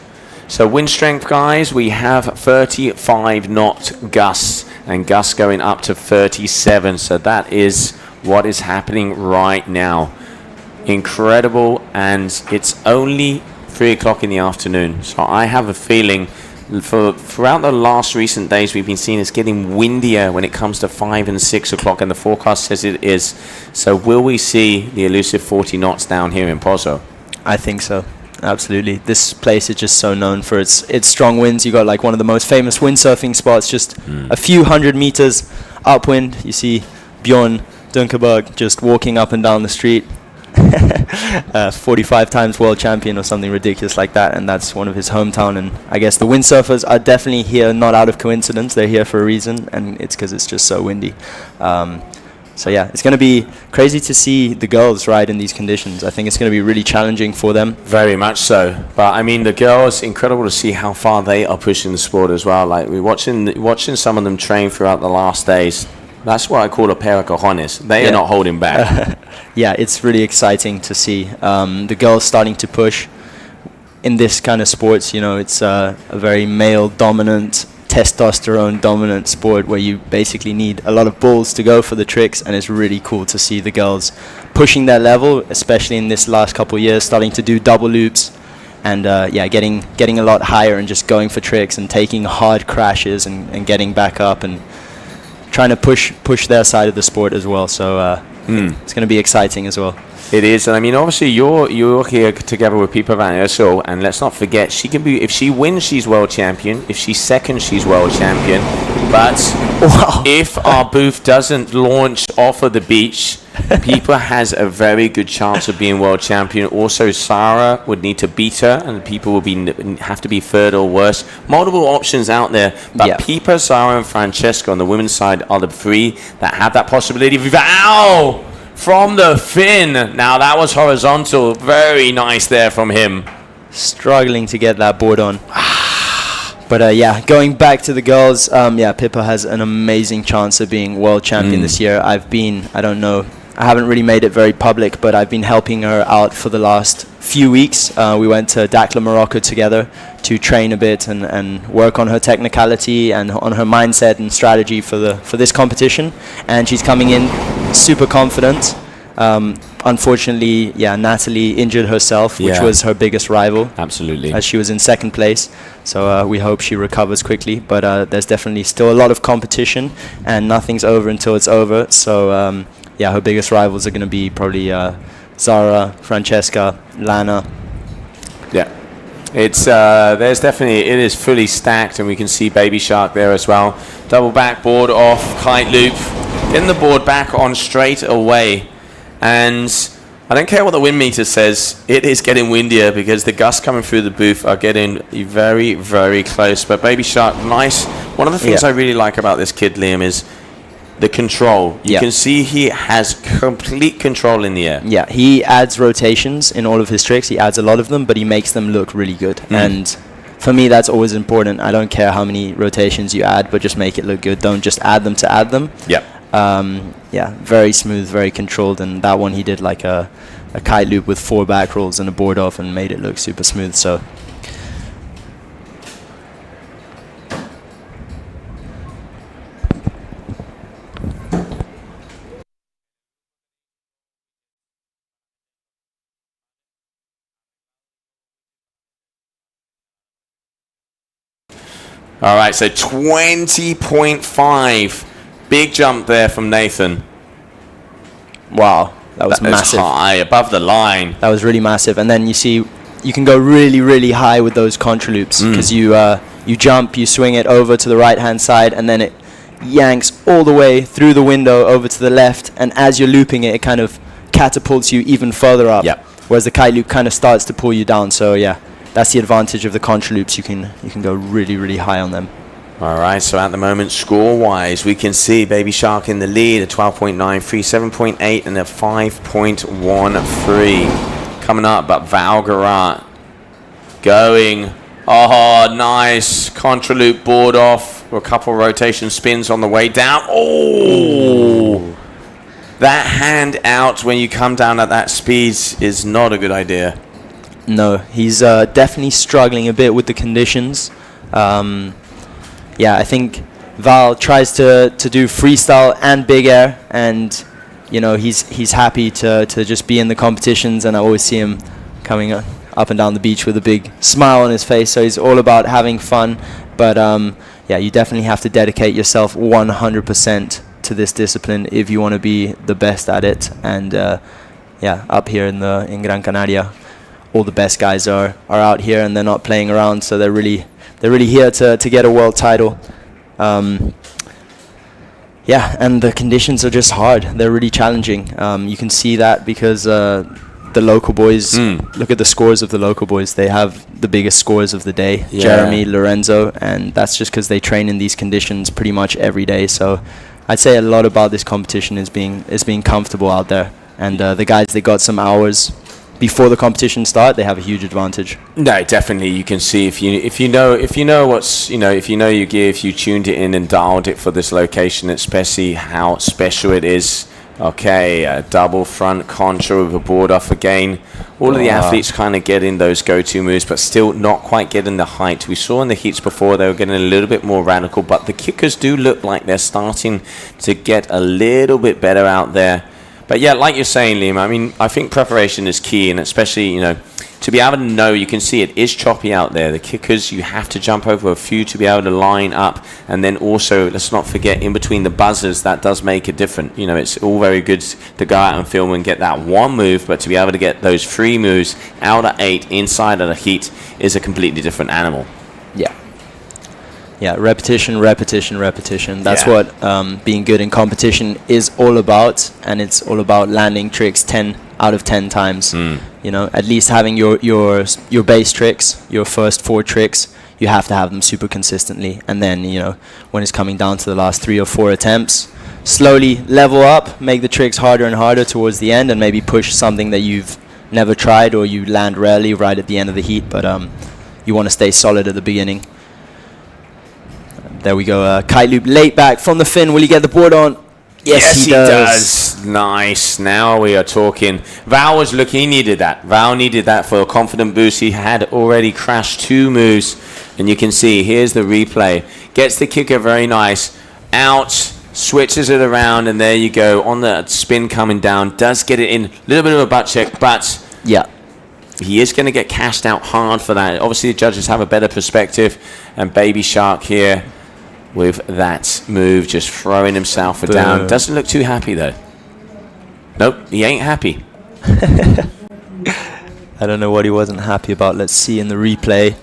B: So wind strength, guys, we have 35 knot gusts, and gusts going up to 37. So that is what is happening right now. Incredible, and it's only 3 o'clock in the afternoon. So I have a feeling throughout the last recent days we've been seeing it's getting windier when it comes to 5 and 6 o'clock, and the forecast says it is. So will we see the elusive 40 knots down here in Pozo?
Q: I think so. Absolutely. This place is just so known for its strong winds. You got like one of the most famous windsurfing spots, just a few 100 meters upwind. You see Bjorn Dunkerberg just walking up and down the street. 45 times world champion or something ridiculous like that, and that's one of his hometown. And I guess the windsurfers are definitely here not out of coincidence. They're here for a reason, and it's because it's just so windy. So yeah, it's going to be crazy to see the girls ride in these conditions. I think it's going to be really challenging for them.
B: Very much so. But I mean, the girls, incredible to see how far they are pushing the sport as well. Like we're watching some of them train throughout the last days. That's what I call a pair of cojones. They are not holding back.
Q: Yeah, it's really exciting to see the girls starting to push. In this kind of sports, you know, it's a very male-dominant, testosterone-dominant sport where you basically need a lot of balls to go for the tricks, and it's really cool to see the girls pushing their level, especially in this last couple of years, starting to do double loops, and getting a lot higher and just going for tricks and taking hard crashes and getting back up and trying to push their side of the sport as well. So it's going to be exciting as well.
B: It is, and I mean, obviously, you're here together with Pippa van Ursel, and let's not forget, she can be. If she wins, she's world champion. If she's second, she's world champion. But if our booth doesn't launch off of the beach, Pippa has a very good chance of being world champion. Also, Sarah would need to beat her, and people will have to be third or worse. Multiple options out there, but Pippa, Sarah, and Francesca on the women's side are the three that have that possibility. Ow! From the fin. Now that was horizontal. Very nice there from him.
Q: Struggling to get that board on. But yeah, going back to the girls, Pippa has an amazing chance of being world champion this year. I haven't really made it very public, but I've been helping her out for the last few weeks. We went to Dakhla, Morocco together to train a bit and work on her technicality and on her mindset and strategy for this competition. And she's coming in super confident. Unfortunately, Natalie injured herself, which was her biggest rival.
B: Absolutely.
Q: As she was in second place. So we hope she recovers quickly. But there's definitely still a lot of competition, and nothing's over until it's over. So her biggest rivals are going to be probably Zara, Francesca, Lana.
B: Yeah. It's there's definitely, it is fully stacked, and we can see Baby Shark there as well. Double backboard off, kite loop, getting the board back on straight away. And I don't care what the wind meter says, it is getting windier because the gusts coming through the booth are getting very, very close. But Baby Shark, nice. One of the things I really like about this kid, Liam, is the control. You can see he has complete control in the air.
Q: Yeah, he adds rotations in all of his tricks. He adds a lot of them, but he makes them look really good. And for me, that's always important. I don't care how many rotations you add, but just make it look good. Don't just add them to add them. Very smooth, very controlled. And that one he did like a kite loop with 4 back rolls and a board off and made it look super smooth. So
B: all right, so 20.5. Big jump there from Nathan.
Q: Wow, that was massive.
B: High, above the line.
Q: That was really massive. And then you see, you can go really, really high with those contra loops because you jump, you swing it over to the right-hand side, and then it yanks all the way through the window over to the left. And as you're looping it, it kind of catapults you even further up. Whereas the kite loop kind of starts to pull you down. So yeah, that's the advantage of the contra loops. You can go really, really high on them.
B: All right, so at the moment, score-wise, we can see Baby Shark in the lead at 12.93, 7.8, and a 5.13 coming up. But Valgarat going, nice contra loop board off, a couple rotation spins on the way down. That hand out when you come down at that speed is not a good idea.
Q: No, he's definitely struggling a bit with the conditions. I think Val tries to do freestyle and big air, and he's happy to just be in the competitions, and I always see him coming up and down the beach with a big smile on his face, so he's all about having fun. But you definitely have to dedicate yourself 100% to this discipline if you want to be the best at it. And up here in Gran Canaria, all the best guys are out here, and they're not playing around, so they're really here to get a world title. And the conditions are just hard. They're really challenging. You can see that because the local boys, look at the scores of the local boys. They have the biggest scores of the day, Jeremy, Lorenzo, and that's just because they train in these conditions pretty much every day. So I'd say a lot about this competition is being comfortable out there. And the guys, they got some hours before the competition start, they have a huge advantage.
B: No, definitely. You can see if you know what's, if you know your gear, if you tuned it in and dialed it for this location, especially how special it is. Okay, a double front contra with a board off again. All of the athletes kind of getting those go-to moves, but still not quite getting the height. We saw in the heats before they were getting a little bit more radical, but the kickers do look like they're starting to get a little bit better out there. But yeah, like you're saying, Liam, I mean, I think preparation is key, and especially, to be able to know, you can see it is choppy out there. The kickers, you have to jump over a few to be able to line up. And then also, let's not forget, in between the buzzers, that does make a difference. It's all very good to go out and film and get that one move, but to be able to get those 3 moves out of 8 inside of the heat is a completely different animal.
Q: Yeah, repetition. That's what being good in competition is all about, and it's all about landing tricks 10 out of 10 times. At least having your base tricks, your first 4 tricks, you have to have them super consistently. And then, when it's coming down to the last 3 or 4 attempts, slowly level up, make the tricks harder and harder towards the end, and maybe push something that you've never tried or you land rarely right at the end of the heat. But you want to stay solid at the beginning. There we go, kite loop late back from the fin. Will he get the board on? Yes, he does.
B: Nice. Now we are talking. Val was looking, he needed that. Val needed that for a confident boost. He had already crashed 2 moves. And you can see, here's the replay. Gets the kicker very nice. Out, switches it around, and there you go. On the spin coming down. Does get it in. A little bit of a butt check, but
Q: yeah,
B: he is going to get cashed out hard for that. Obviously, the judges have a better perspective. And Baby Shark here with that move, just throwing himself down. Doesn't look too happy, though. Nope, he ain't happy.
Q: I don't know what he wasn't happy about. Let's see in the replay.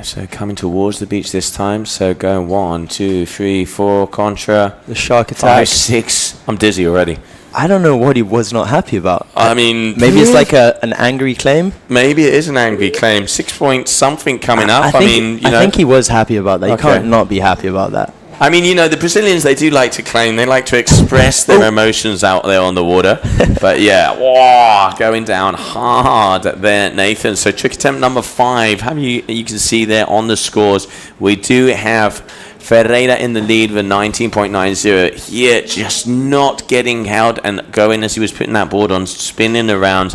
B: So coming towards the beach this time. So going 1, 2, 3, 4, contra.
Q: The shark attack.
B: 5, 6. I'm dizzy already.
Q: I don't know what he was not happy about.
B: I mean,
Q: maybe it's like an angry claim.
B: Maybe it is an angry claim. 6 point something coming up.
Q: I think he was happy about that. You can't not be happy about that.
B: I mean, the Brazilians, they do like to claim. They like to express their emotions out there on the water. But yeah, going down hard there, Nathan. So trick attempt number 5. You can see there on the scores, we do have Ferreira in the lead with 19.90 here, just not getting held and going as he was putting that board on, spinning around.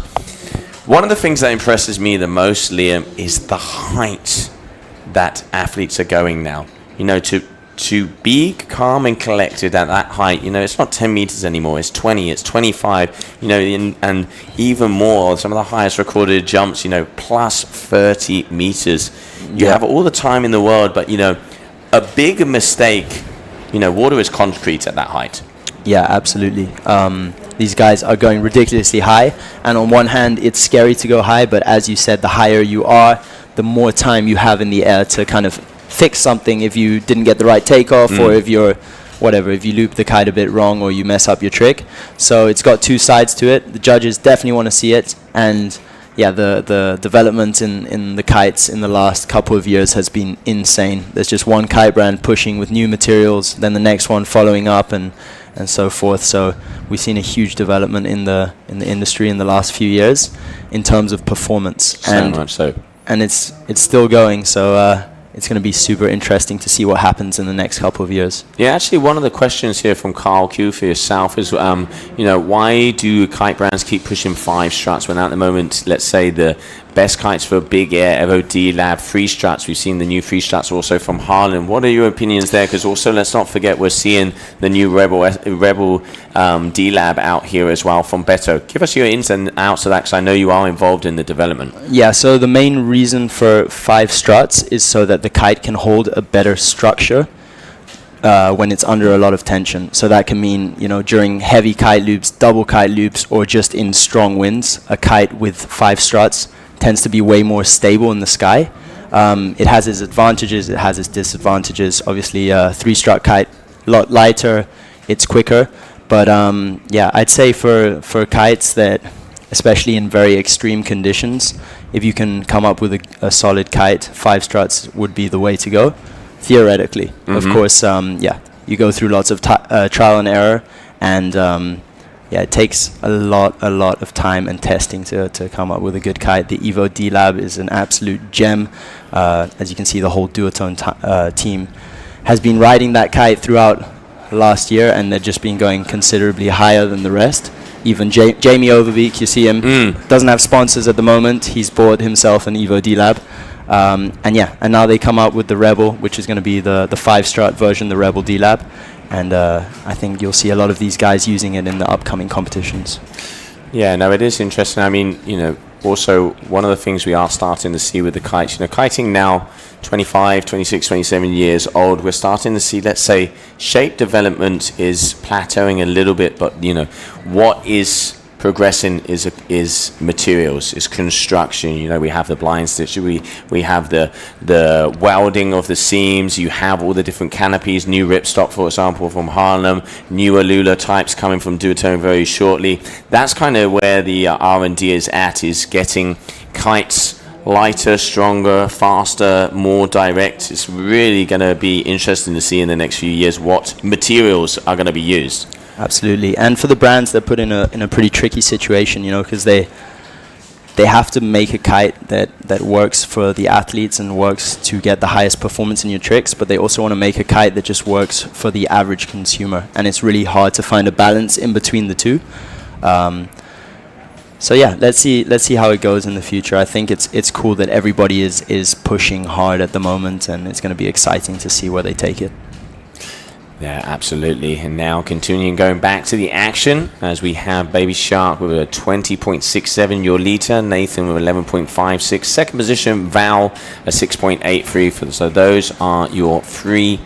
B: One of the things that impresses me the most, Liam, is the height that athletes are going now. To be calm and collected at that height, it's not 10 meters anymore, it's 20, it's 25, and even more, some of the highest recorded jumps, plus 30 meters. You have all the time in the world, but, a big mistake, water is concrete at that height.
Q: Yeah, absolutely. These guys are going ridiculously high, and on one hand, it's scary to go high, but as you said, the higher you are, the more time you have in the air to kind of fix something if you didn't get the right takeoff, or if you loop the kite a bit wrong or you mess up your trick. So it's got 2 sides to it. The judges definitely want to see it, and yeah, the development in the kites in the last couple of years has been insane. There's just one kite brand pushing with new materials, then the next one following up, and so forth. So we've seen a huge development in the industry in the last few years in terms of performance.
B: So much so.
Q: And it's still going. So it's going to be super interesting to see what happens in the next couple of years.
B: Yeah, actually, one of the questions here from Carl Q for yourself is, why do kite brands keep pushing 5 struts when at the moment, let's say the best kites for big air, Evo D-Lab, 3 struts. We've seen the new 3 struts also from Harlan. What are your opinions there? Because also, let's not forget, we're seeing the new Rebel D-Lab out here as well from Beto. Give us your ins and outs of that, because I know you are involved in the development.
Q: Yeah, so the main reason for 5 struts is so that the kite can hold a better structure when it's under a lot of tension. So that can mean, during heavy kite loops, double kite loops, or just in strong winds, a kite with 5 struts tends to be way more stable in the sky. It has its advantages, it has its disadvantages. Obviously, 3-strut kite, a lot lighter, it's quicker. But I'd say for kites that, especially in very extreme conditions, if you can come up with a solid kite, 5 struts would be the way to go, theoretically. Of course, you go through lots of trial and error, and yeah, it takes a lot of time and testing to come up with a good kite. The Evo D-Lab is an absolute gem. As you can see, the whole Duotone team has been riding that kite throughout last year, and they've just been going considerably higher than the rest. Even Jamie Overbeek, you see him, doesn't have sponsors at the moment. He's bought himself an Evo D-Lab. And now they come out with the Rebel, which is going to be the 5-strut version, the Rebel D-Lab. And I think you'll see a lot of these guys using it in the upcoming competitions.
B: Yeah, no, it is interesting. I mean, also one of the things we are starting to see with the kites, kiting now 25, 26, 27 years old, we're starting to see, let's say, shape development is plateauing a little bit, but what is progressing is materials, is construction. We have the blind stitch, we have the welding of the seams, you have all the different canopies, new ripstock, for example, from Harlem, new Alula types coming from Duotone very shortly. That's kind of where the R&D is at, is getting kites lighter, stronger, faster, more direct. It's really going to be interesting to see in the next few years what materials are going to be used.
Q: Absolutely, and for the brands, they're put in a pretty tricky situation, because they have to make a kite that works for the athletes and works to get the highest performance in your tricks, but they also want to make a kite that just works for the average consumer, and it's really hard to find a balance in between the two. So yeah, let's see how it goes in the future. I think it's cool that everybody is pushing hard at the moment, and it's going to be exciting to see where they take it.
B: Yeah, absolutely. And now continuing, going back to the action, as we have Baby Shark with a 20.67 your liter, Nathan with 11.56. Second position, Val, a 6.83. So those are your 3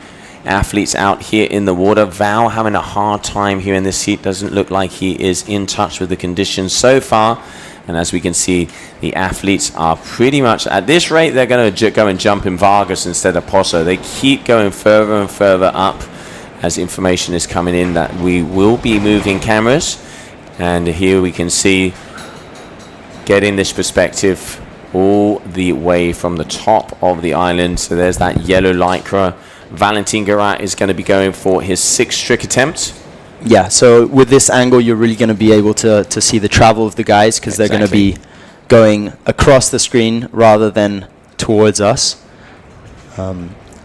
B: athletes out here in the water. Val having a hard time here in this heat. Doesn't look like he is in touch with the conditions so far. And as we can see, the athletes are pretty much, at this rate, they're going to go and jump in Vargas instead of Pozo. They keep going further and further up as information is coming in that we will be moving cameras. And here we can see, getting this perspective all the way from the top of the island. So there's that yellow lycra. Valentin Garat is going to be going for his 6th trick attempt.
Q: Yeah, so with this angle, you're really going to be able to see the travel of the guys, because they're going to be going across the screen rather than towards us.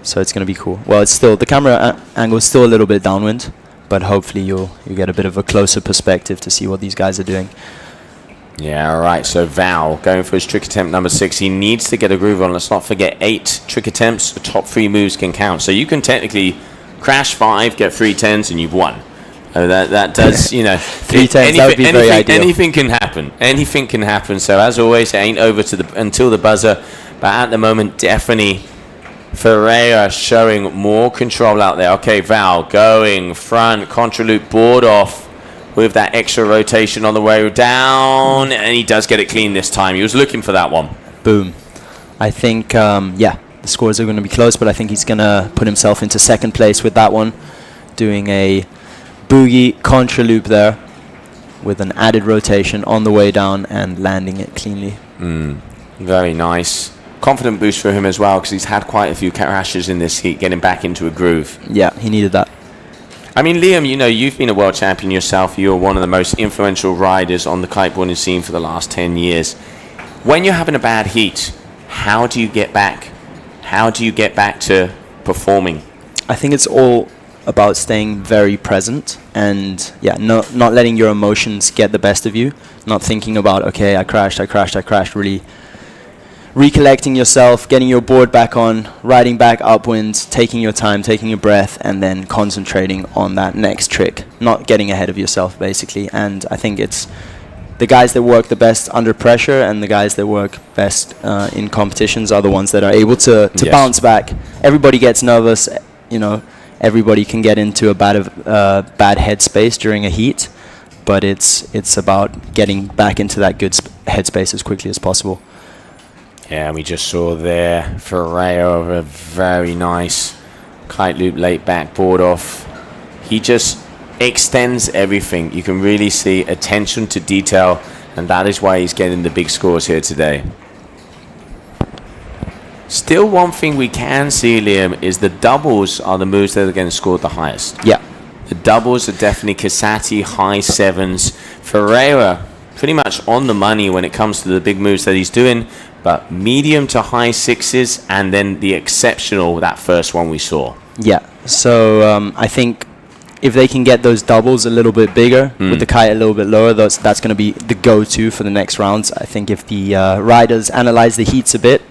Q: So it's going to be cool. Well, it's still, the camera angle is still a little bit downwind, but hopefully you get a bit of a closer perspective to see what these guys are doing.
B: Yeah, all right. So Val going for his trick attempt number 6. He needs to get a groove on. Let's not forget 8 trick attempts. The top 3 moves can count. So you can technically crash 5, get 3 10s, and you've won. That does,
Q: 3 10s, that would be very ideal.
B: Anything can happen. Anything can happen. So as always, it ain't over until the buzzer. But at the moment, definitely Ferreira showing more control out there. Okay, Val going front, contra loop board off with that extra rotation on the way down, and he does get it clean this time. He was looking for that one.
Q: Boom. I think, the scores are going to be close, but I think he's going to put himself into 2nd place with that one, doing a boogie contra loop there with an added rotation on the way down and landing it cleanly.
B: Very nice. Confident boost for him as well, because he's had quite a few crashes in this heat, getting back into a groove.
Q: Yeah, he needed that.
B: I mean, Liam, you've been a world champion yourself. You're one of the most influential riders on the kiteboarding scene for the last 10 years. When you're having a bad heat, how do you get back? How do you get back to performing?
Q: I think it's all about staying very present and not letting your emotions get the best of you. Not thinking about, okay, I crashed, really recollecting yourself, getting your board back on, riding back upwind, taking your time, taking a breath, and then concentrating on that next trick. Not getting ahead of yourself, basically. And I think it's the guys that work the best under pressure and the guys that work best in competitions are the ones that are able to bounce back. Everybody gets nervous, everybody can get into a bad headspace during a heat, but it's about getting back into that good headspace as quickly as possible.
B: Yeah, we just saw there Ferreira with a very nice kite loop late back board off. He just extends everything. You can really see attention to detail, and that is why he's getting the big scores here today. Still, one thing we can see, Liam, is the doubles are the moves that are getting scored the highest.
Q: Yeah,
B: The doubles are definitely Casati, high sevens. Ferreira, pretty much on the money when it comes to the big moves that he's doing, but medium to high sixes, and then the exceptional, that first one we saw.
Q: Yeah, so I think if they can get those doubles a little bit bigger, with the kite a little bit lower, that's going to be the go-to for the next rounds. I think if the riders analyze the heats a bit,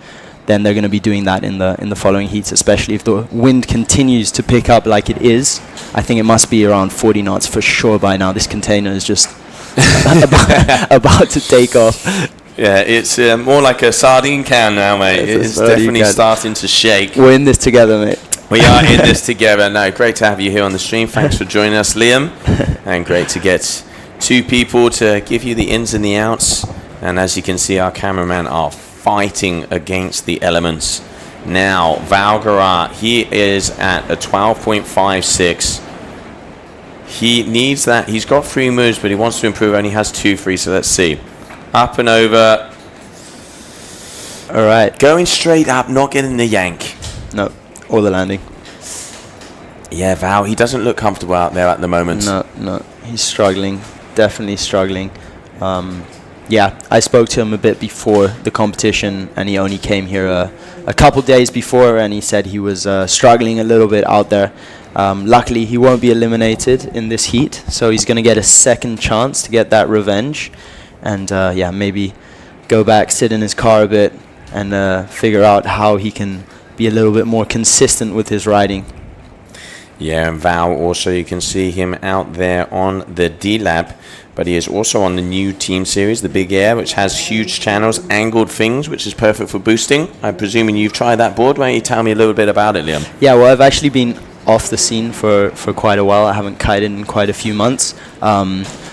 Q: then they're going to be doing that in the following heats, especially if the wind continues to pick up like it is. I think it must be around 40 knots for sure by now. This container is just about to take off.
B: Yeah, it's more like a sardine can now, mate. It's definitely starting to shake.
Q: We're in this together, mate.
B: We are in this together. No, great to have you here on the stream. Thanks for joining us, Liam. And great to get two people to give you the ins and the outs. And as you can see, our cameraman are fighting against the elements. Now, Valgarat, he is at a 12.56. He needs that. He's got 3 moves, but he wants to improve. Only has 2 free, so let's see. Up and over.
Q: All right.
B: Going straight up, not getting the yank.
Q: No, or the landing.
B: Yeah, Val, he doesn't look comfortable out there at the moment.
Q: No, he's struggling. Definitely struggling. Yeah, I spoke to him a bit before the competition, and he only came here a couple days before, and he said he was struggling a little bit out there. Luckily, he won't be eliminated in this heat, so he's going to get a second chance to get that revenge. And yeah, maybe go back, sit in his car a bit, and figure out how he can be a little bit more consistent with his riding.
B: Yeah, and Val also, you can see him out there on the D-Lab, but he is also on the new team series, the Big Air, which has huge channels, angled things, which is perfect for boosting. I'm presuming you've tried that board. Why don't you tell me a little bit about it, Liam?
Q: Yeah, well, I've actually been off the scene for quite a while. I haven't kited in quite a few months.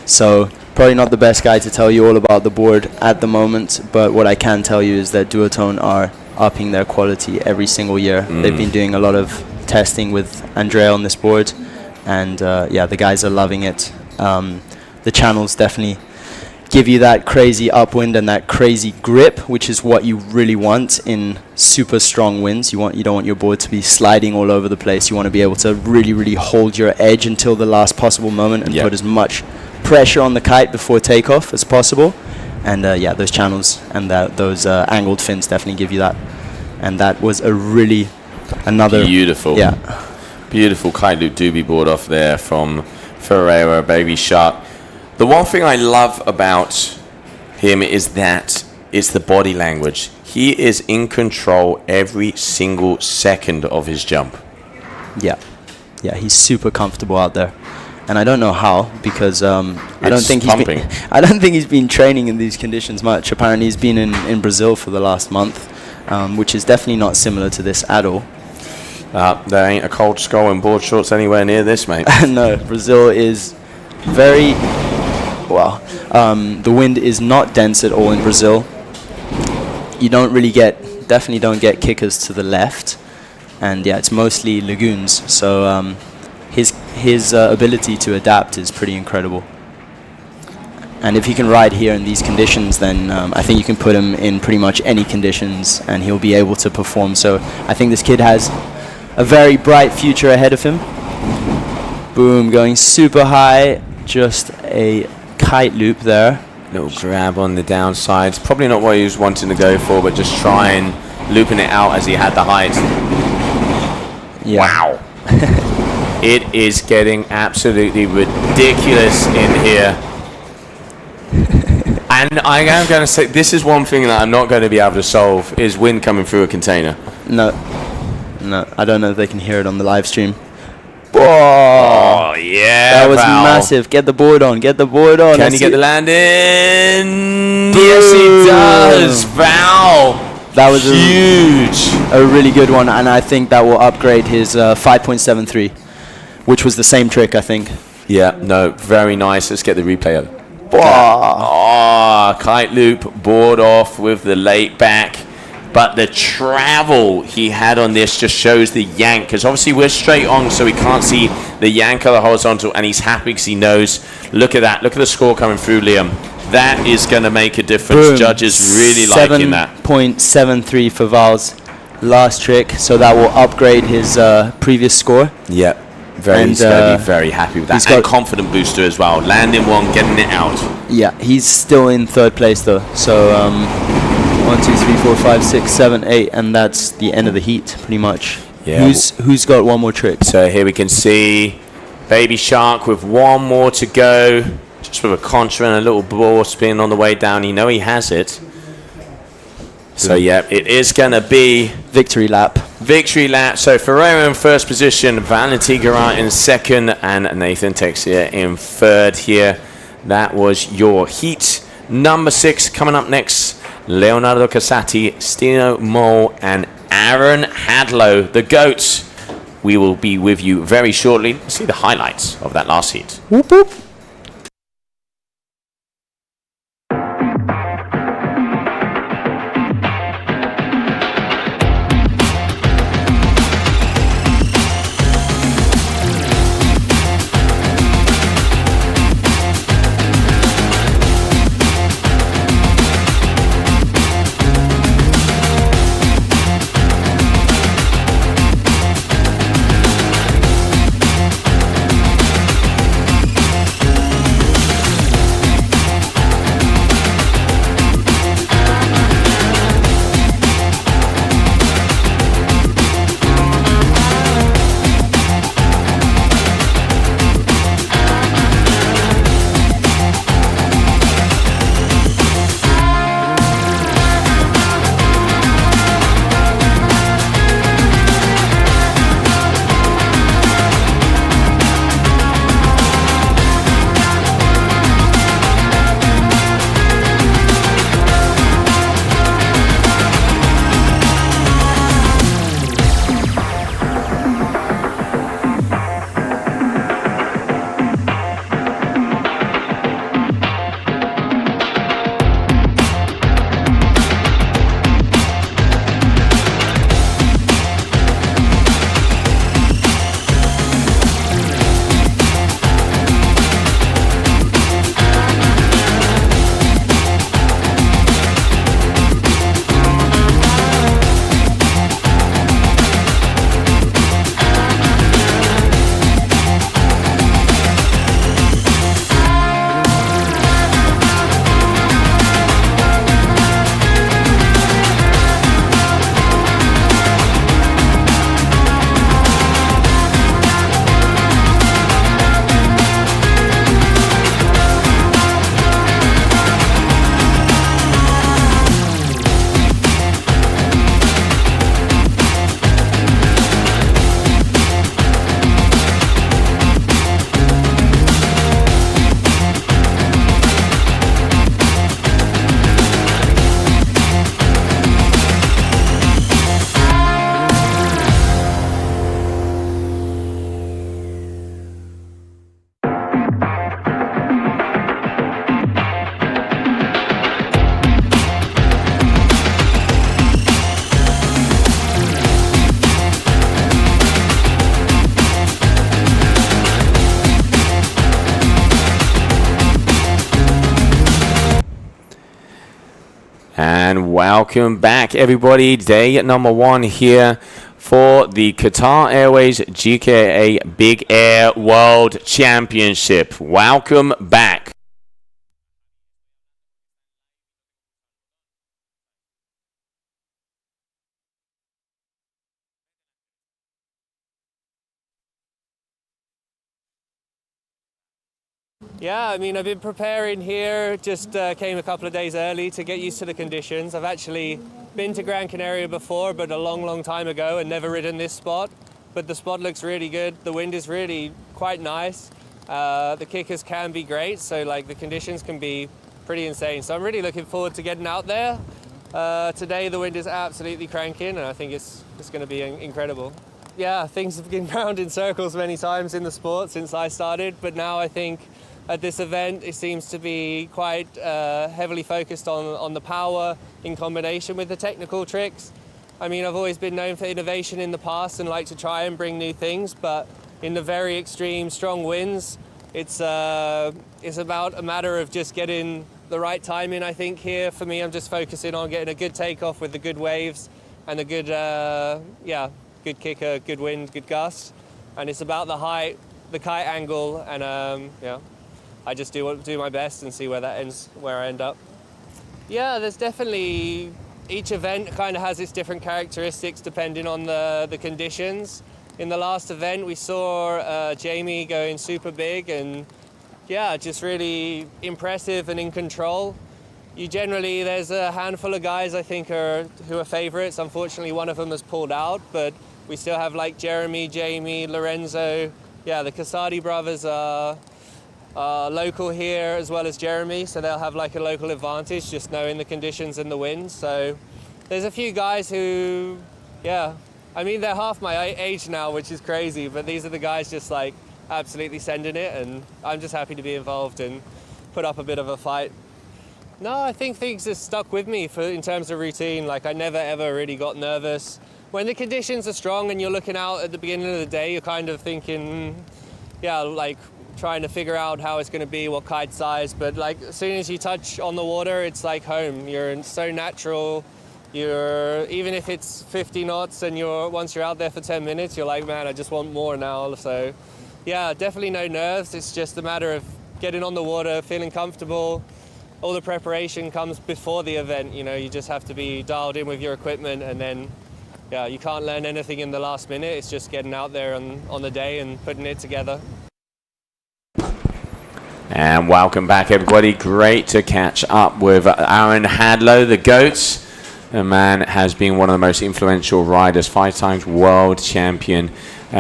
Q: So probably not the best guy to tell you all about the board at the moment, but what I can tell you is that Duotone are upping their quality every single year. They've been doing a lot of testing with Andrea on this board, and yeah, the guys are loving it. The channels definitely give you that crazy upwind and that crazy grip, which is what you really want in super strong winds. You don't want your board to be sliding all over the place. You want to be able to really hold your edge until the last possible moment and put as much pressure on the kite before takeoff as possible. And yeah, those channels and those angled fins definitely give you that. And that was another
B: beautiful kite loop doobie board off there from Ferreira, Baby Shark. The one thing I love about him is that it's the body language. He is in control every single second of his jump.
Q: Yeah, he's super comfortable out there, and I don't know how, because I don't think he's been training in these conditions much. Apparently, he's been in Brazil for the last month, which is definitely not similar to this at all.
B: There ain't a cold skull and board shorts anywhere near this, mate.
Q: No, Brazil is very well. The wind is not dense at all in Brazil. You definitely don't get kickers to the left, and yeah, it's mostly lagoons. So his ability to adapt is pretty incredible. And if he can ride here in these conditions, then I think you can put him in pretty much any conditions, and he'll be able to perform. So I think this kid has a very bright future ahead of him. Boom, going super high, just a kite loop there.
B: Little grab on the downside. Probably not what he was wanting to go for, but just trying looping it out as he had the height.
Q: Yeah.
B: Wow. It is getting absolutely ridiculous in here. And I am going to say, this is one thing that I'm not going to be able to solve, is wind coming through a container.
Q: No, I don't know if they can hear it on the live stream.
B: Oh, yeah,
Q: that was
B: Val.
Q: massive. Get the board on. Can
B: you get the landing? Yes, he does. Val.
Q: That was
B: huge.
Q: A really good one, and I think that will upgrade his 5.73, which was the same trick, I think.
B: Yeah, no, very nice. Let's get the replay of it.
Q: Oh,
B: kite loop, board off with the late back. But the travel he had on this just shows the yank, because obviously we're straight on, so we can't see the yank of the horizontal, and he's happy because he knows. Look at that. Look at the score coming through, Liam. That is going to make a difference.
Q: Boom.
B: Judges really liking that.
Q: 7.73 for Val's last trick, so that will upgrade his previous score.
B: Yeah. He's going to be very happy with that. And confident booster as well. Landing one, getting it out.
Q: Yeah, he's still in third place though. So 1, 2, 3, 4, 5, 6, 7, 8, and that's the end of the heat, pretty much.
B: Yeah.
Q: Who's got one more trick?
B: So here we can see Baby Shark with one more to go. Just with a contra and a little ball spin on the way down. You know he has it. So yeah, it is going to be
Q: victory lap.
B: Victory lap. So Ferreira in first position, Valentin Garat in second, and Nathan Texier in third here. That was your heat. Number 6 coming up next. Leonardo Casati, Stino Mole, and Aaron Hadlow, the GOATs. We will be with you very shortly. Let's see the highlights of that last heat.
Q: Whoop, whoop.
B: And welcome back, everybody. Day number 1 here for the Qatar Airways GKA Big Air World Championship. Welcome back.
R: Yeah, I mean, I've been preparing here, just came a couple of days early to get used to the conditions. I've actually been to Gran Canaria before, but a long, long time ago, and never ridden this spot. But the spot looks really good. The wind is really quite nice. The kickers can be great, so like the conditions can be pretty insane. So I'm really looking forward to getting out there. Today the wind is absolutely cranking, and I think it's going to be incredible. Yeah, things have been round in circles many times in the sport since I started, but now I think at this event it seems to be quite heavily focused on the power in combination with the technical tricks. I mean, I've always been known for innovation in the past and like to try and bring new things, but in the very extreme strong winds, it's about a matter of just getting the right timing. I think here for me, I'm just focusing on getting a good takeoff with the good waves and a good good kicker, good wind, good gust. and it's about the height, the kite angle, and yeah, I just do my best and see where that ends, where I end up. Yeah, there's definitely, each event kind of has its different characteristics depending on the conditions. In the last event, we saw Jamie going super big and yeah, just really impressive and in control. There's a handful of guys I think who are favorites. Unfortunately, one of them has pulled out, but we still have like Jeremy, Jamie, Lorenzo. Yeah, the Casati brothers are local here as well as Jeremy, so they'll have like a local advantage just knowing the conditions and the wind. So there's a few guys who, yeah, I mean, they're half my age now, which is crazy, but these are the guys just like absolutely sending it, and I'm just happy to be involved and put up a bit of a fight. No, I think things have stuck with me in terms of routine. Like, I never ever really got nervous. When the conditions are strong and you're looking out at the beginning of the day, you're kind of thinking, yeah, like trying to figure out how it's going to be, what kite size. But like, as soon as you touch on the water, it's like home. You're so natural. Even if it's 50 knots and once you're out there for 10 minutes, you're like, man, I just want more now. So yeah, definitely no nerves. It's just a matter of getting on the water, feeling comfortable. All the preparation comes before the event. You know, you just have to be dialed in with your equipment, and then yeah, you can't learn anything in the last minute. It's just getting out there on the day and putting it together.
B: And welcome back, everybody. Great to catch up with Aaron Hadlow, the GOAT. The man has been one of the most influential riders, 5 times world champion.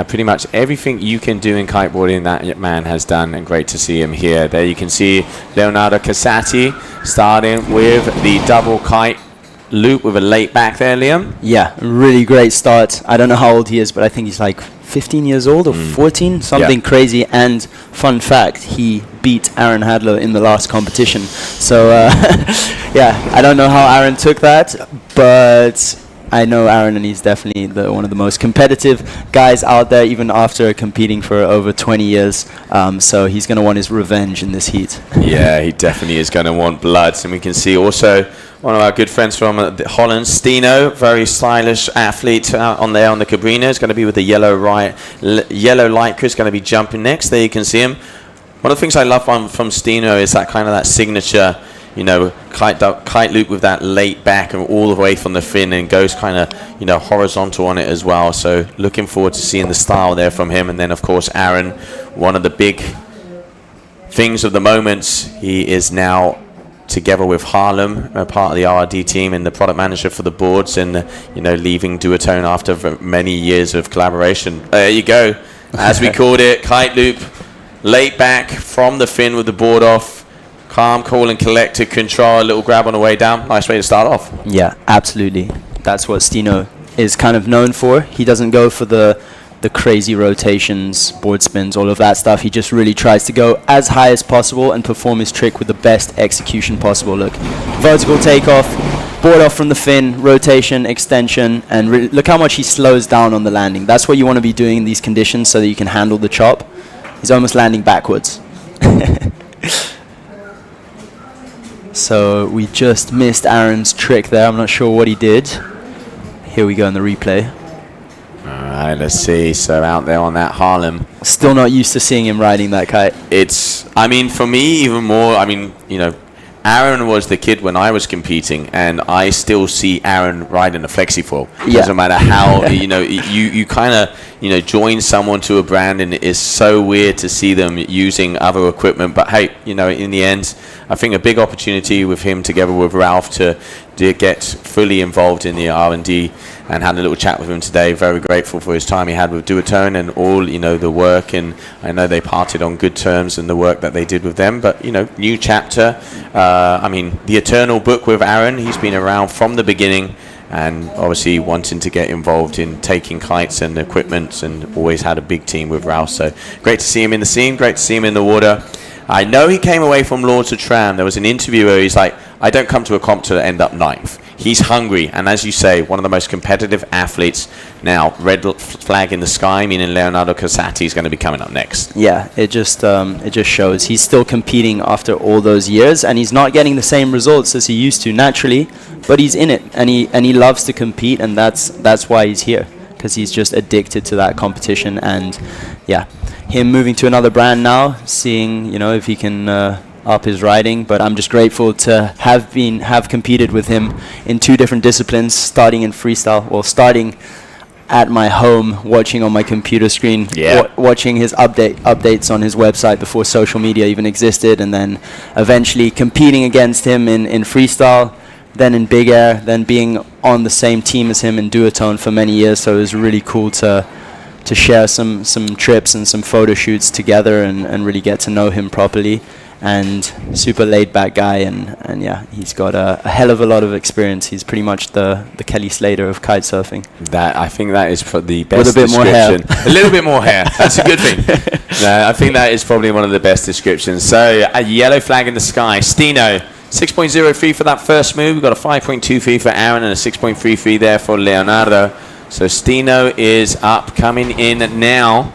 B: Pretty much everything you can do in kiteboarding, that man has done, and great to see him here. There you can see Leonardo Casati starting with the double kite loop with a late back there, Liam.
Q: Yeah, really great start. I don't know how old he is, but I think he's like 15 years old or 14, something crazy. And fun fact, he beat Aaron Hadlow in the last competition. So yeah, I don't know how Aaron took that, but I know Aaron, and he's definitely one of the most competitive guys out there, even after competing for over 20 years. So he's going to want his revenge in this heat.
B: Yeah, he definitely is going to want blood. And we can see also one of our good friends from Holland, Stino, very stylish athlete on there on the Cabrino. Is going to be with the yellow lycra. Is going to be jumping next. There you can see him. One of the things I love from Stino is that signature, you know, kite loop with that late back and all the way from the fin, and goes kind of, you know, horizontal on it as well. So looking forward to seeing the style there from him. And then of course Aaron, one of the big things of the moment, he is now together with Harlem, part of the RRD team and the product manager for the boards, and you know, leaving Duotone after many years of collaboration. There you go, as we called it, kite loop, late back from the fin with the board off. Calm, cool, and collected control. A little grab on the way down. Nice way to start off.
Q: Yeah, absolutely. That's what Stino is kind of known for. He doesn't go for the crazy rotations, board spins, all of that stuff. He just really tries to go as high as possible and perform his trick with the best execution possible. Look, vertical takeoff, board off from the fin, rotation, extension, and look how much he slows down on the landing. That's what you want to be doing in these conditions so that you can handle the chop. He's almost landing backwards. So we just missed Aaron's trick there. I'm not sure what he did. Here we go in the replay.
B: Alright, let's see. So out there on that Harlem.
Q: Still not used to seeing him riding that kite.
B: I mean, for me, even more, I mean, you know, Aaron was the kid when I was competing, and I still see Aaron riding a flexifoil. Yeah. Doesn't matter how, you know, you kind of, you know, join someone to a brand, and it is so weird to see them using other equipment. But hey, you know, in the end, I think a big opportunity with him together with Ralph to get fully involved in the R&D, and had a little chat with him today. Very grateful for his time he had with Duotone and all, you know, the work, and I know they parted on good terms and the work that they did with them. But, you know, new chapter. I mean, the eternal book with Aaron. He's been around from the beginning, and obviously wanting to get involved in taking kites and equipment, and always had a big team with Ralph. So great to see him in the scene, great to see him in the water. I know he came away from Lords of Tram. There was an interview where he's like, I don't come to a comp to end up 9th. He's hungry, and as you say, one of the most competitive athletes. Now, red flag in the sky, meaning Leonardo Casati is going to be coming up next.
Q: Yeah, it just shows. He's still competing after all those years, and he's not getting the same results as he used to naturally, but he's in it, and he loves to compete, and that's why he's here. because he's just addicted to that competition. And yeah, him moving to another brand now, seeing, you know, if he can up his riding. But I'm just grateful to have competed with him in 2 different disciplines, starting in freestyle, well, starting at my home, watching on my computer screen, watching his updates on his website before social media even existed, and then eventually competing against him in freestyle, then in big air, then being on the same team as him in duotone for many years. So it was really cool to share some trips and some photo shoots together and really get to know him properly. And super laid back guy, and yeah, he's got a hell of a lot of experience. He's pretty much the Kelly Slater of kite surfing.
B: That, I think that is the best
Q: with a bit
B: description.
Q: More hair.
B: A little bit more hair. That's a good thing. No, I think that is probably one of the best descriptions. So a yellow flag in the sky. Stino, 6.03 for that first move. We've got a 5.23 for Aaron and a 6.33 there for Leonardo. So Stino is up, coming in now.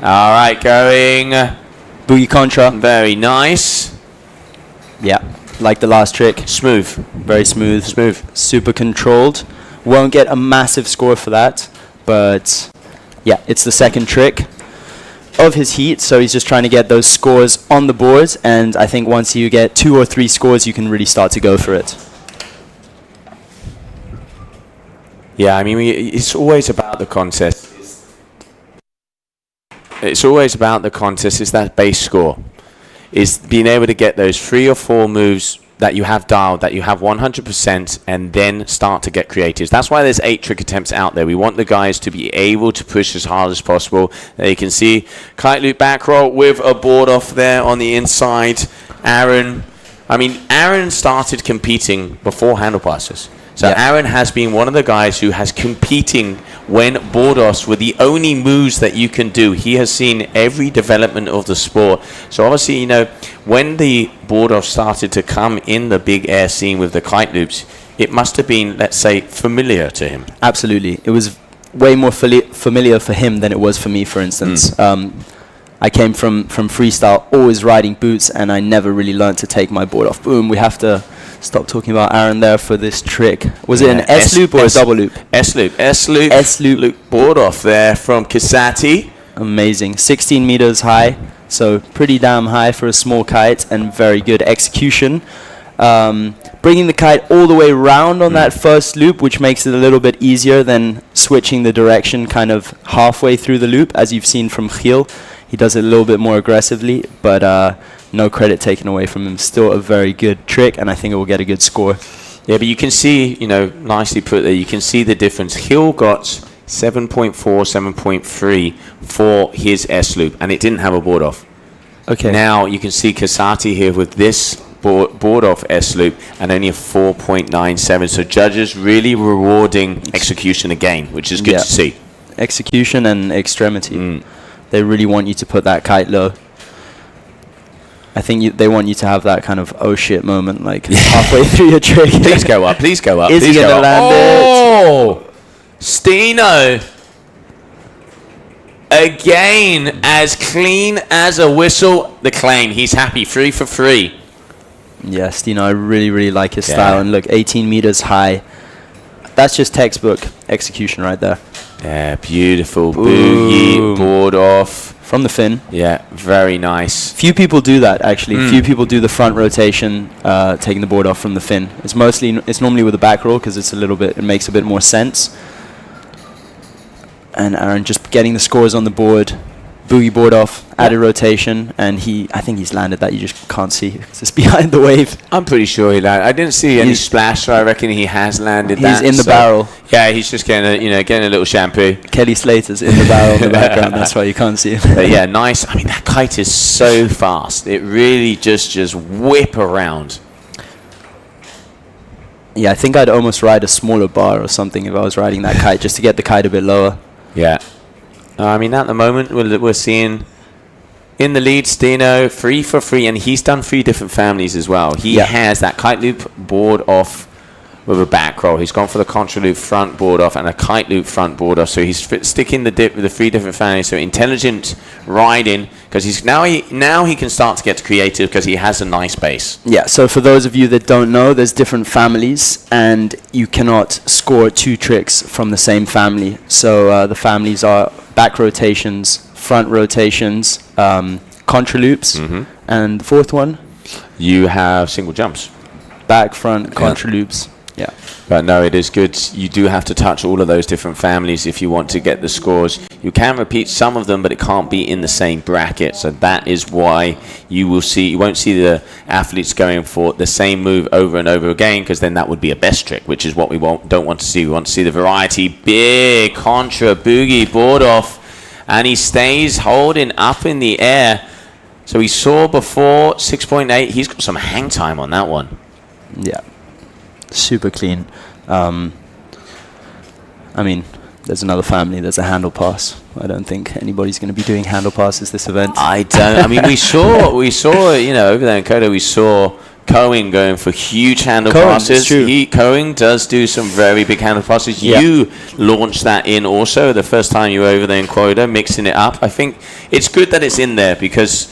B: All right, going.
Q: Boogie contra.
B: Very nice.
Q: Yeah, like the last trick.
B: Smooth.
Q: Very smooth. Super controlled. Won't get a massive score for that, but yeah, it's the second trick of his heat, so he's just trying to get those scores on the boards, and I think once you get 2 or 3 scores, you can really start to go for it.
B: Yeah, I mean, it's always about the contest. It's always about the contest. It's that base score. Is being able to get those 3 or 4 moves that you have dialed, that you have 100%, and then start to get creatives. That's why there's 8 trick attempts out there. We want the guys to be able to push as hard as possible. There you can see kite loop back roll with a board off there on the inside. Aaron started competing before handle passes. So Aaron has been one of the guys who has competing when board-offs were the only moves that you can do. He has seen every development of the sport. So obviously, you know, when the board-off started to come in the big air scene with the kite loops, it must have been, let's say, familiar to him.
Q: Absolutely. It was way more familiar for him than it was for me, for instance. I came from freestyle, always riding boots, and I never really learned to take my board off. Boom, we have to stop talking about Aaron there for this trick. Was it an S-loop or a double loop?
B: S-loop. S-loop board off there from Kisati.
Q: Amazing. 16 meters high, so pretty damn high for a small kite, and very good execution. Bringing the kite all the way round on that first loop, which makes it a little bit easier than switching the direction kind of halfway through the loop, as you've seen from Gil. He does it a little bit more aggressively, but no credit taken away from him. Still a very good trick, and I think it will get a good score.
B: Yeah, but you can see, you know, nicely put there, you can see the difference. Hill got 7.4, 7.3 for his S-loop, and it didn't have a board off.
Q: Okay.
B: Now you can see Kasati here with this board off S-loop and only a 4.97. So judges really rewarding execution again, which is good to see.
Q: Execution and extremity. They really want you to put that kite low. I think they want you to have that kind of oh shit moment, like halfway through your trick.
B: Please go up, please go up.
Q: Is he gonna land
B: it? Stino. Again, as clean as a whistle. The claim, he's happy, 3 for 3.
Q: Yeah, Stino, I really, really like his style. And look, 18 meters high. That's just textbook execution right there.
B: Yeah, beautiful. Boogie, board off.
Q: From the fin.
B: Yeah, very nice.
Q: Few people do that, actually. Few people do the front rotation, taking the board off from the fin. It's normally with the back roll because it makes a bit more sense. And Aaron just getting the scores on the board. Boogie board off, added rotation, and I think he's landed that. You just can't see because it's behind the wave.
B: I'm pretty sure he landed. I didn't see any splash, so I reckon he has landed that.
Q: He's in the barrel.
B: Yeah, he's just getting a little shampoo.
Q: Kelly Slater's in the barrel in the background. That's why you can't see him.
B: But yeah, nice. I mean, that kite is so fast. It really just whip around.
Q: Yeah, I think I'd almost ride a smaller bar or something if I was riding that kite, just to get the kite a bit lower.
B: Yeah. I mean, at the moment, we're seeing in the lead, Stino, 3 for 3, and he's done 3 different families as well. He has that kite loop board off with a back roll. He's gone for the contra loop front board off and a kite loop front board off. So he's sticking the dip with the 3 different families. So intelligent riding, because he's now he can start to get creative because he has a nice base.
Q: Yeah, so for those of you that don't know, there's different families and you cannot score 2 tricks from the same family. So the families are back rotations, front rotations, contra loops, and the 4th one?
B: You have single jumps.
Q: Back, front, contra loops. Yeah.
B: But no, it is good. You do have to touch all of those different families if you want to get the scores. You can repeat some of them, but it can't be in the same bracket. So that is why you won't see the athletes going for the same move over and over again, because then that would be a best trick, which is what we don't want to see. We want to see the variety. Big contra boogie board off, and he stays holding up in the air. So we saw before 6.8. He's got some hang time on that one.
Q: Yeah. Super clean. I mean, there's another family. There's a handle pass. I don't think anybody's going to be doing handle passes this event.
B: I don't. I mean, we saw, over there in Qatar, we saw Cohen going for huge handle passes. Cohen does do some very big handle passes. Yeah. You launched that in also the first time you were over there in Qatar, mixing it up. I think it's good that it's in there because,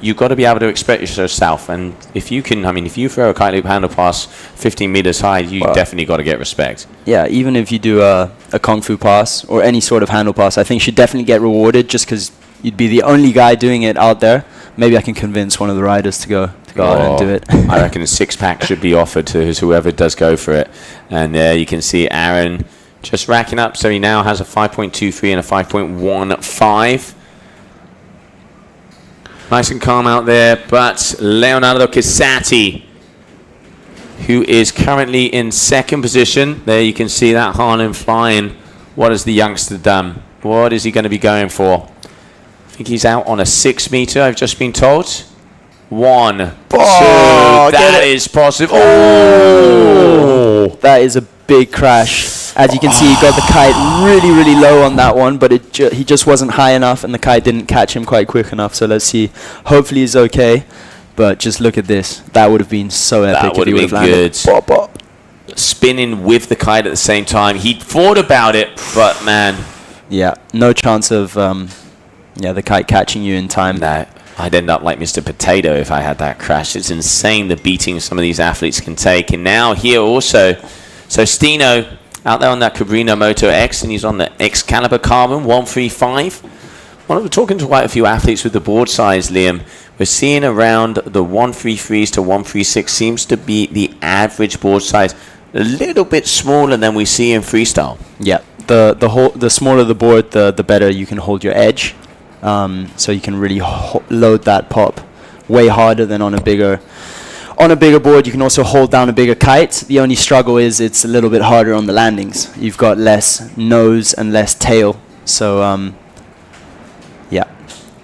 B: you've got to be able to express yourself. And if you can, if you throw a kite loop handle pass 15 meters high, you definitely got to get respect.
Q: Yeah, even if you do a kung fu pass or any sort of handle pass, I think you should definitely get rewarded just because you'd be the only guy doing it out there. Maybe I can convince one of the riders to go out and do it.
B: I reckon a 6-pack should be offered to whoever does go for it. And there you can see Aaron just racking up. So he now has a 5.23 and a 5.15. Nice and calm out there, but Leonardo Casati, who is currently in 2nd position. There you can see that Harlan flying. What has the youngster done? What is he going to be going for? I think he's out on a 6 meter, I've just been told. 1, 2, that is possible.
Q: Oh! That is a big crash. As you can see, he got the kite really, really low on that one, but he just wasn't high enough and the kite didn't catch him quite quick enough. So let's see. Hopefully he's okay. But just look at this. That would have been so epic if he would have landed.
B: Good. Pop. Spinning with the kite at the same time. He thought about it, but man.
Q: Yeah, no chance of the kite catching you in time.
B: No. I'd end up like Mr. Potato if I had that crash. It's insane the beating some of these athletes can take. And now here also, so Stino out there on that Cabrino Moto X, and he's on the Excalibur Carbon 135. We're talking to quite a few athletes with the board size, Liam. We're seeing around the 133s to 136 seems to be the average board size. A little bit smaller than we see in freestyle.
Q: Yeah, the smaller the board, the better you can hold your edge. So you can really load that pop way harder than on a bigger board. You can also hold down a bigger kite. The only struggle is it's a little bit harder on the landings. You've got less nose and less tail. So yeah.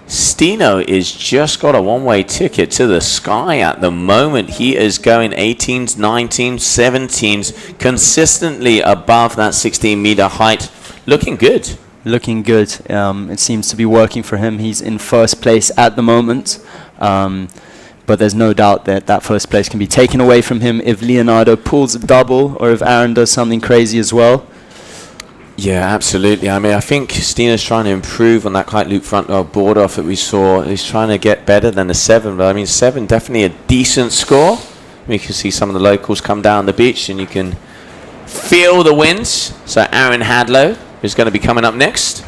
B: Stino is just got a one-way ticket to the sky at the moment. He is going 18s, 19s, 17s, consistently above that 16-meter height. Looking good.
Q: Looking good. It seems to be working for him. He's in 1st place at the moment. But there's no doubt that 1st place can be taken away from him if Leonardo pulls a double or if Aaron does something crazy as well.
B: Yeah, absolutely. I think Stina's trying to improve on that kite loop front board off that we saw. He's trying to get better than the 7. But 7 definitely a decent score. You can see some of the locals come down the beach and you can feel the winds. So Aaron Hadlow is going to be coming up next.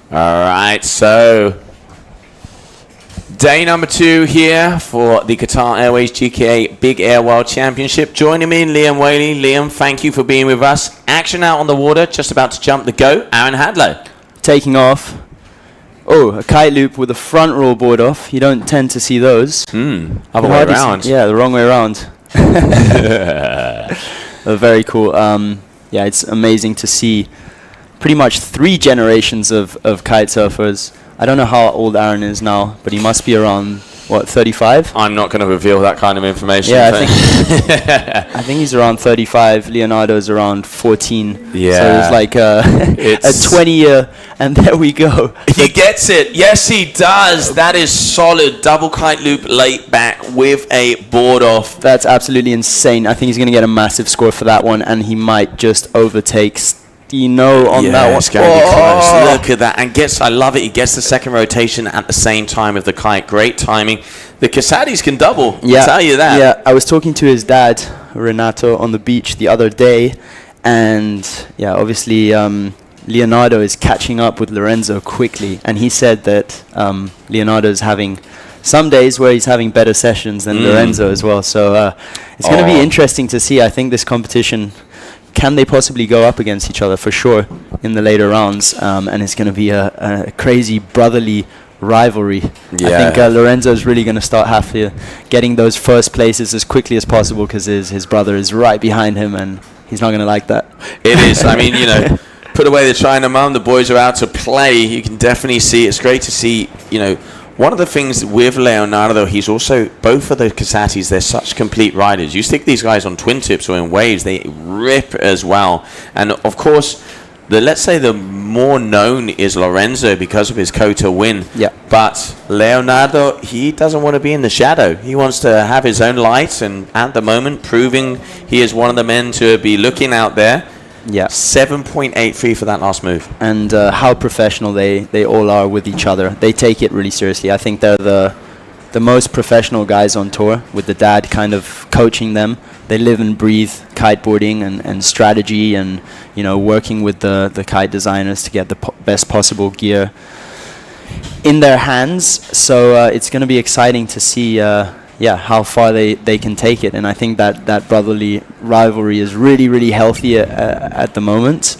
B: All right, so day number 2 here for the Qatar Airways GKA Big Air World Championship. Joining me, Liam Whaley. Liam, thank you for being with us. Action out on the water, just about to jump the go. Aaron Hadlow.
Q: Taking off. Oh, a kite loop with a front roll board off. You don't tend to see those.
B: Other way around.
Q: Yeah, the wrong way around. Very cool. Yeah, it's amazing to see pretty much 3 generations of kite surfers. I don't know how old Aaron is now, but he must be around what, 35?
B: I'm not going to reveal that kind of information.
Q: Yeah, I think he's around 35. Leonardo's around 14.
B: Yeah.
Q: So it's like a 20-year, and there we go.
B: He gets it. Yes, he does. That is solid. Double kite loop late back with a board off.
Q: That's absolutely insane. I think he's going to get a massive score for that one, and he might just overtake Stino on that one.
B: It's going to be close. Look at that. And I love it. He gets the second rotation at the same time of the kite. Great timing. The Casadis can double. I'll tell you that.
Q: Yeah, I was talking to his dad, Renato, on the beach the other day, and yeah, obviously Leonardo is catching up with Lorenzo quickly, and he said that Leonardo is having some days where he's having better sessions than Lorenzo as well. So it's going to be interesting to see. I think this competition, can they possibly go up against each other for sure in the later rounds? And it's going to be a crazy brotherly rivalry.
B: Yeah.
Q: I think Lorenzo's really going to start getting those first places as quickly as possible, because his brother is right behind him, and he's not going to like that.
B: It is. I mean, put away the China mum. The boys are out to play. You can definitely see. It's great to see, one of the things with Leonardo, he's also, both of the Casatis, they're such complete riders. You stick these guys on twin tips or in waves, they rip as well. And of course, let's say the more known is Lorenzo because of his Kota win.
Q: Yeah.
B: But Leonardo, he doesn't want to be in the shadow. He wants to have his own light, and at the moment, proving he is one of the men to be looking out there.
Q: Yeah,
B: 7.83 for that last move.
Q: And how professional they all are with each other. They take it really seriously. I think they're the most professional guys on tour, with the dad kind of coaching them. They live and breathe kiteboarding and strategy, and working with the kite designers to get the best possible gear in their hands. So it's going to be exciting to see how far they can take it. And I think that brotherly rivalry is really, really healthy at the moment.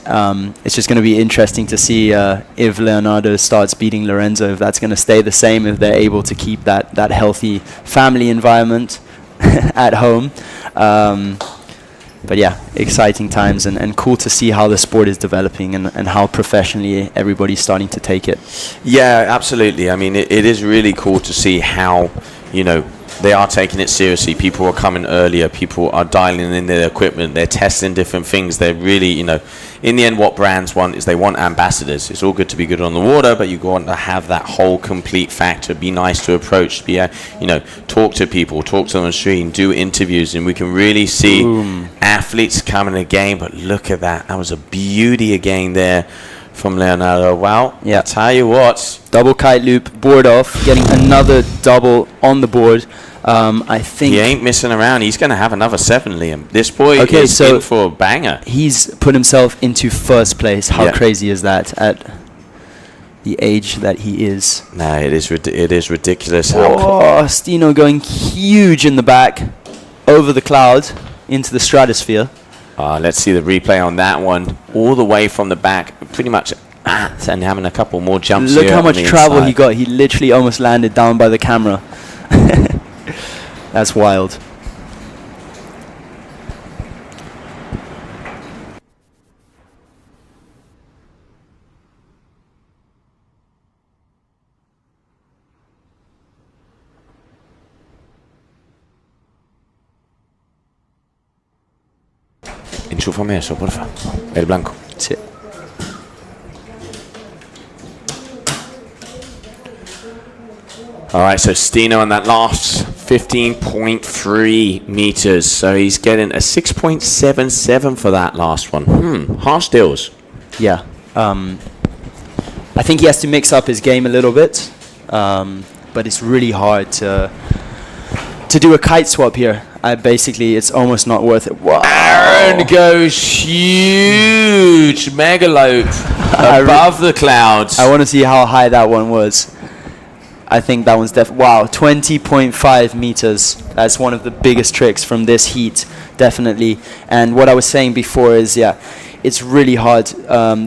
Q: It's just going to be interesting to see if Leonardo starts beating Lorenzo, if that's going to stay the same, if they're able to keep that healthy family environment at home. But yeah, exciting times, and cool to see how the sport is developing and how professionally everybody's starting to take it.
B: Yeah, absolutely. I mean, it is really cool to see how, they are taking it seriously. People are coming earlier. People are dialing in their equipment. They're testing different things. They're really, in the end, what brands want is they want ambassadors. It's all good to be good on the water, but you want to have that whole complete factor. Be nice to approach. Talk to people. Talk to them on the street. Do interviews, and we can really see athletes coming in the game. But look at that. That was a beauty again there from Leonardo. Wow.
Q: Yeah.
B: I'll tell you what.
Q: Double kite loop, board off, getting another double on the board. I think
B: he ain't missing around. He's going to have another 7, Liam. This boy is in for a banger.
Q: He's put himself into first place. How crazy is that at the age that he is?
B: Nah, it is ridiculous.
Q: Stino going huge in the back, over the cloud, into the stratosphere.
B: Let's see the replay on that one. All the way from the back, pretty much and having a couple more jumps.
Q: Look how much travel he got. He literally almost landed down by the camera. That's wild.
B: Enchúfame eso, porfa. El blanco.
Q: Sí.
B: All right, so Stino on that last 15.3 meters. So he's getting a 6.77 for that last one. Harsh deals.
Q: Yeah. I think he has to mix up his game a little bit, but it's really hard to do a kite swap here. It's almost not worth it. Wow.
B: Aaron goes huge megalope above the clouds.
Q: I want to see how high that one was. I think that one's wow, 20.5 meters. That's one of the biggest tricks from this heat, definitely. And what I was saying before is, it's really hard.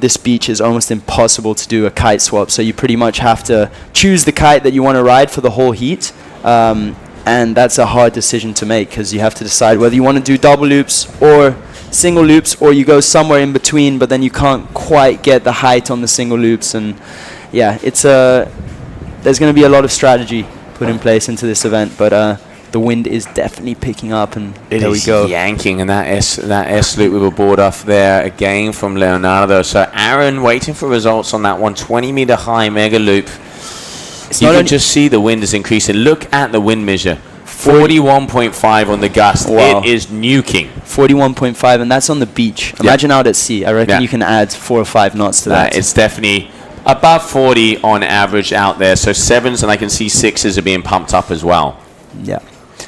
Q: This beach is almost impossible to do a kite swap. So you pretty much have to choose the kite that you want to ride for the whole heat. And that's a hard decision to make, because you have to decide whether you want to do double loops or single loops, or you go somewhere in between, but then you can't quite get the height on the single loops. And yeah, there's going to be a lot of strategy put in place into this event. But the wind is definitely picking up, and there we go.
B: Yanking, and that S loop with a board off there again from Leonardo. So Aaron waiting for results on that one, 20-meter high mega loop. You can just see the wind is increasing. Look at the wind measure. 41.5 on the gust.
Q: Wow.
B: It is nuking.
Q: 41.5, and that's on the beach. Imagine out at sea. I reckon you can add 4 or 5 knots to that.
B: It's definitely above 40 on average out there. So 7s, and I can see 6s are being pumped up as well.
Q: Yeah.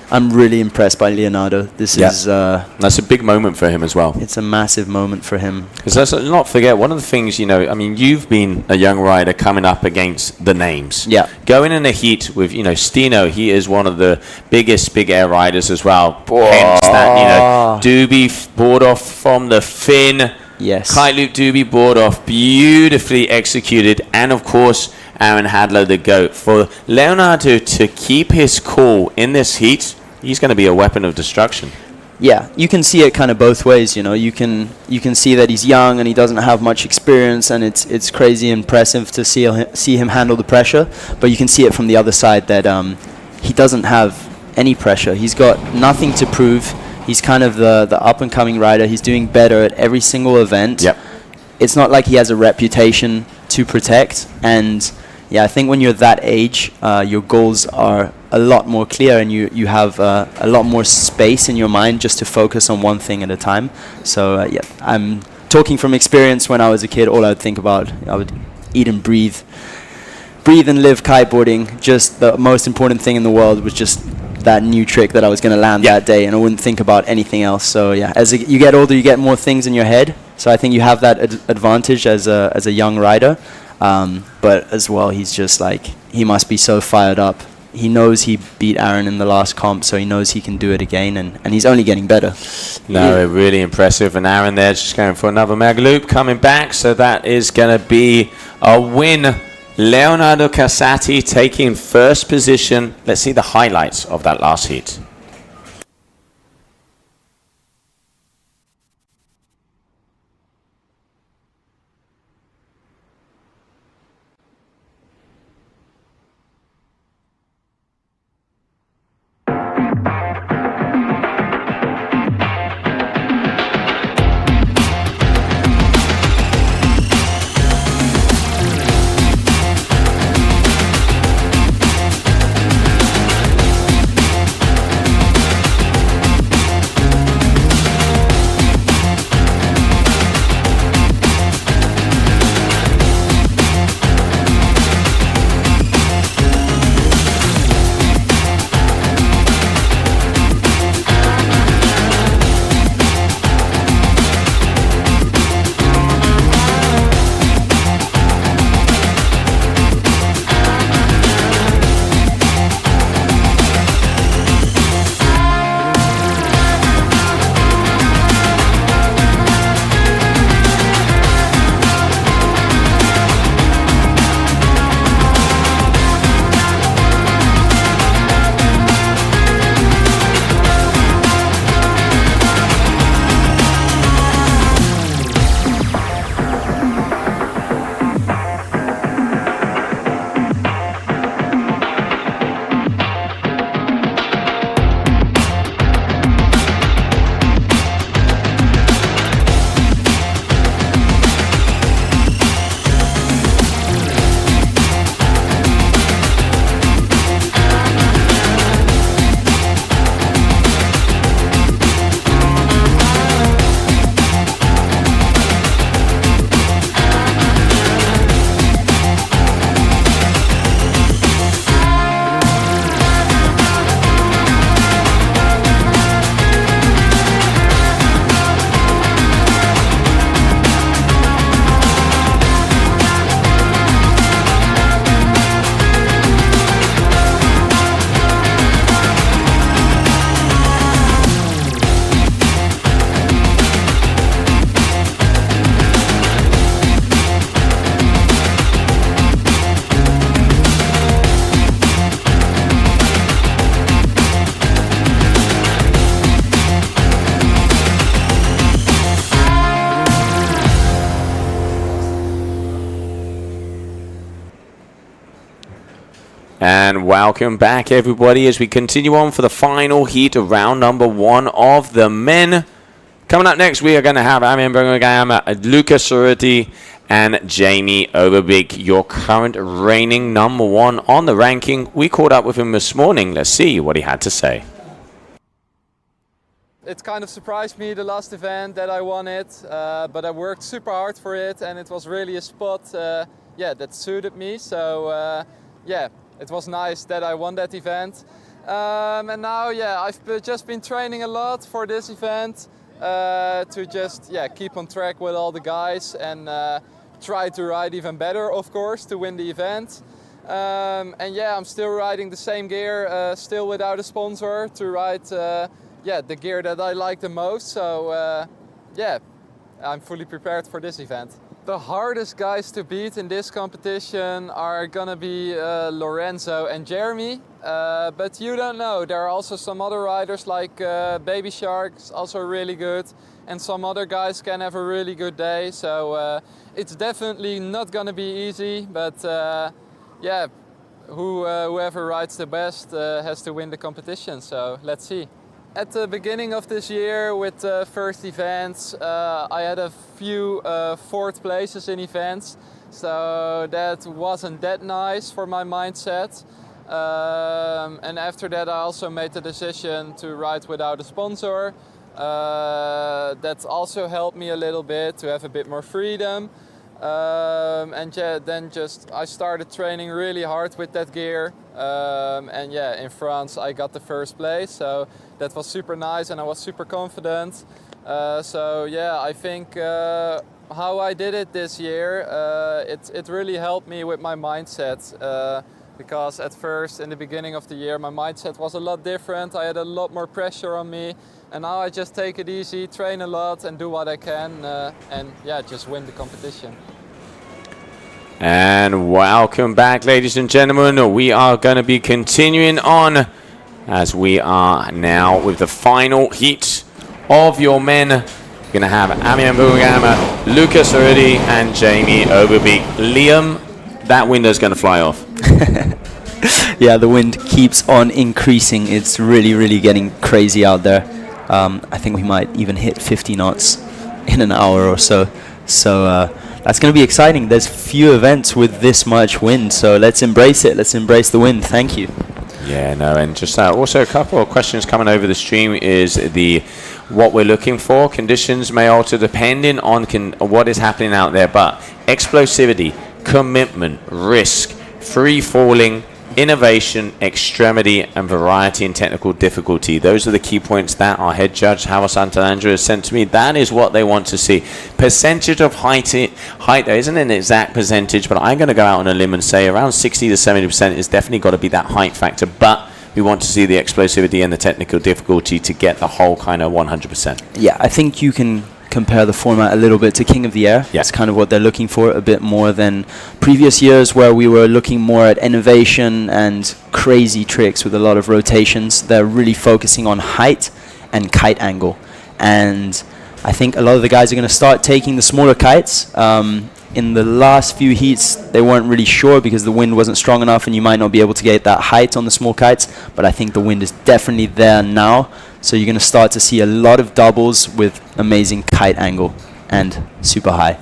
Q: I'm really impressed by Leonardo. This is...
B: that's a big moment for him as well.
Q: It's a massive moment for him.
B: Because let's not forget, one of the things, you know, I mean, you've been a young rider coming up against the names.
Q: Yeah.
B: Going in a heat with, you know, Stino, he is one of the biggest big air riders as well. Hence that, you know, doobie board off from the fin.
Q: Yes.
B: Kite loop doobie board off, beautifully executed. And of course, Aaron Hadlow, the GOAT. For Leonardo to keep his cool in this heat, he's going to be a weapon of destruction.
Q: Yeah, you can see it kind of both ways, you know. You can see that he's young and he doesn't have much experience, and it's crazy impressive to see him handle the pressure. But you can see it from the other side that he doesn't have any pressure. He's got nothing to prove. He's kind of the up-and-coming rider. He's doing better at every single event.
B: Yep. It's
Q: not like he has a reputation to protect. And yeah, I think when you're that age, your goals are a lot more clear, and you have a lot more space in your mind just to focus on one thing at a time. So yeah, I'm talking from experience. When I was a kid, all I would think about, I would eat and breathe and live kiteboarding. Just the most important thing in the world was just that new trick that I was going to land that day, and I wouldn't think about anything else. So yeah, as you get older, you get more things in your head. So I think you have that advantage as a young rider. But as well, he's just like, he must be so fired up. He knows he beat Aaron in the last comp, so he knows he can do it again, and he's only getting better.
B: No, really impressive. And Aaron there just going for another mega loop, coming back. So that is going to be a win. Leonardo Casati taking first position. Let's see the highlights of that last heat. And welcome back, everybody, as we continue on for the final heat of round number 1 of the men. Coming up next, we are going to have Amir Birmingham, Lucas Cerruti, and Jamie Overbeek, your current reigning number 1 on the ranking. We caught up with him this morning. Let's see what he had to say.
S: It kind of surprised me the last event that I won it, but I worked super hard for it, and it was really a spot that suited me. So it was nice that I won that event. And now I've just been training a lot for this event to just keep on track with all the guys and try to ride even better, of course, to win the event. And I'm still riding the same gear, still without a sponsor, to ride the gear that I like the most. So I'm fully prepared for this event. The hardest guys to beat in this competition are gonna be Lorenzo and Jeremy, but you don't know. There are also some other riders like Baby Shark's also really good, and some other guys can have a really good day. So it's definitely not gonna be easy, but whoever rides the best has to win the competition. So let's see. At the beginning of this year with the first events, I had a few 4th places in events, so that wasn't that nice for my mindset. And after that I also made the decision to ride without a sponsor. That also helped me a little bit to have a bit more freedom. Then I started training really hard with that gear. In France I got the 1st place, so that was super nice and I was super confident. I think how I did it this year, it really helped me with my mindset. Because at first, in the beginning of the year, my mindset was a lot different. I had a lot more pressure on me. And now I just take it easy, train a lot and do what I can. Just win the competition.
B: And welcome back, ladies and gentlemen. We are going to be continuing on as we are now with the final heat of your men. You're going to have Amir Birmingham, Lucas Cerruti, and Jamie Overbeek. Liam, that window's going to fly off.
Q: Yeah, the wind keeps on increasing. It's really, really getting crazy out there. I think we might even hit 50 knots in an hour or so. So that's going to be exciting. There's few events with this much wind, so let's embrace it. Let's embrace the wind. Thank you.
B: Yeah, no, and just also a couple of questions coming over the stream is what we're looking for. Conditions may alter depending on what is happening out there, but explosivity, commitment, risk, free falling, innovation, extremity, and variety and technical difficulty. Those are the key points that our head judge, Hava Santalandra, has sent to me. That is what they want to see. Percentage of height, there isn't an exact percentage, but I'm going to go out on a limb and say around 60 to 70% is definitely got to be that height factor. But we want to see the explosivity and the technical difficulty to get the whole kind of 100%.
Q: Yeah, I think you can compare the format a little bit to King of the Air. That's kind of what they're looking for, a bit more than previous years where we were looking more at innovation and crazy tricks with a lot of rotations. They're really focusing on height and kite angle. And I think a lot of the guys are going to start taking the smaller kites. In the last few heats, they weren't really sure because the wind wasn't strong enough and you might not be able to get that height on the small kites. But I think the wind is definitely there now. So you're going to start to see a lot of doubles with amazing kite angle and super high.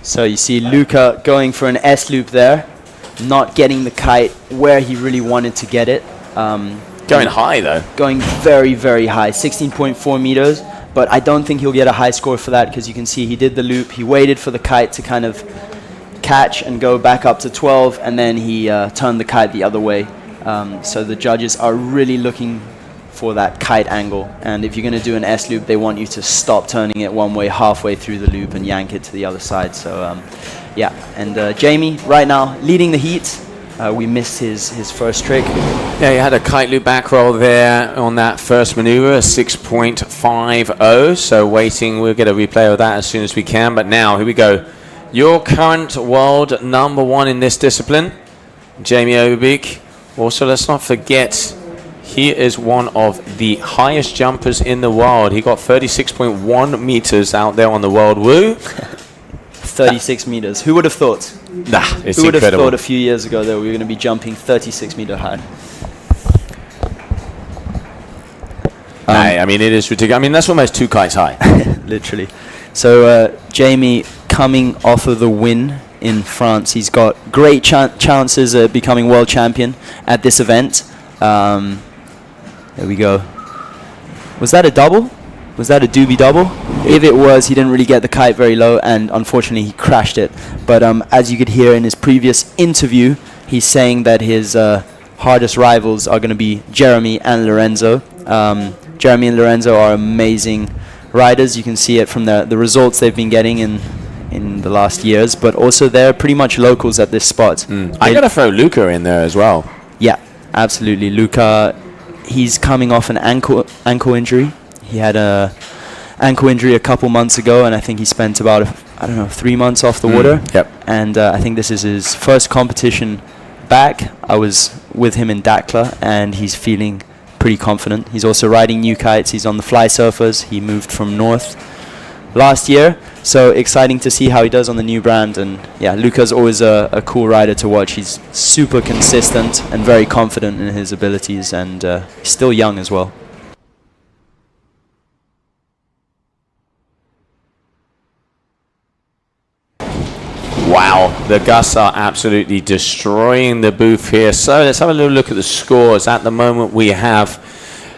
Q: So you see Luca going for an S loop there, not getting the kite where he really wanted to get it.
B: Going high though.
Q: Going very, very high, 16.4 meters. But I don't think he'll get a high score for that, because you can see he did the loop. He waited for the kite to kind of catch and go back up to 12, and then he turned the kite the other way. So the judges are really looking for that kite angle. And if you're going to do an S loop, they want you to stop turning it one way halfway through the loop and yank it to the other side. So yeah, and Jamie right now leading the heat. We missed his first trick.
B: Yeah, he had a kite loop back roll there on that first maneuver, 6.50. So waiting, we'll get a replay of that as soon as we can. But now, here we go. Your current world #1 in this discipline, Jamie Overbeek. Also, let's not forget, he is one of the highest jumpers in the world. He got 36.1 meters out there on the World Woo.
Q: 36 meters. Who would have thought?
B: Nah, it's
Q: Who would have
B: incredible.
Q: thought a few years ago that we were going to be jumping 36 meter high?
B: I mean, it is ridiculous. I mean, that's almost 2 kites high.
Q: Literally. So Jamie coming off of the win in France. He's got great chances at becoming world champion at this event. There we go. Was that a double? Was that a doobie double? If it was, he didn't really get the kite very low, and unfortunately he crashed it. But as you could hear in his previous interview, he's saying that his hardest rivals are going to be Jeremy and Lorenzo. Jeremy and Lorenzo are amazing riders. You can see it from the results they've been getting in the last years, but also they're pretty much locals at this spot.
B: I got to throw Luca in there as well.
Q: Yeah, absolutely. Luca, he's coming off an ankle injury. He had a ankle injury a couple months ago, and I think he spent about, 3 months off the water.
B: Yep.
Q: And I think this is his first competition back. I was with him in Dakla, and he's feeling pretty confident. He's also riding new kites. He's on the fly surfers. He moved from North last year, so exciting to see how he does on the new brand. And yeah, Luca's always a cool rider to watch. He's super consistent and very confident in his abilities, and he's still young as well.
B: Wow, the gusts are absolutely destroying the booth here. So let's have a little look at the scores. At the moment, we have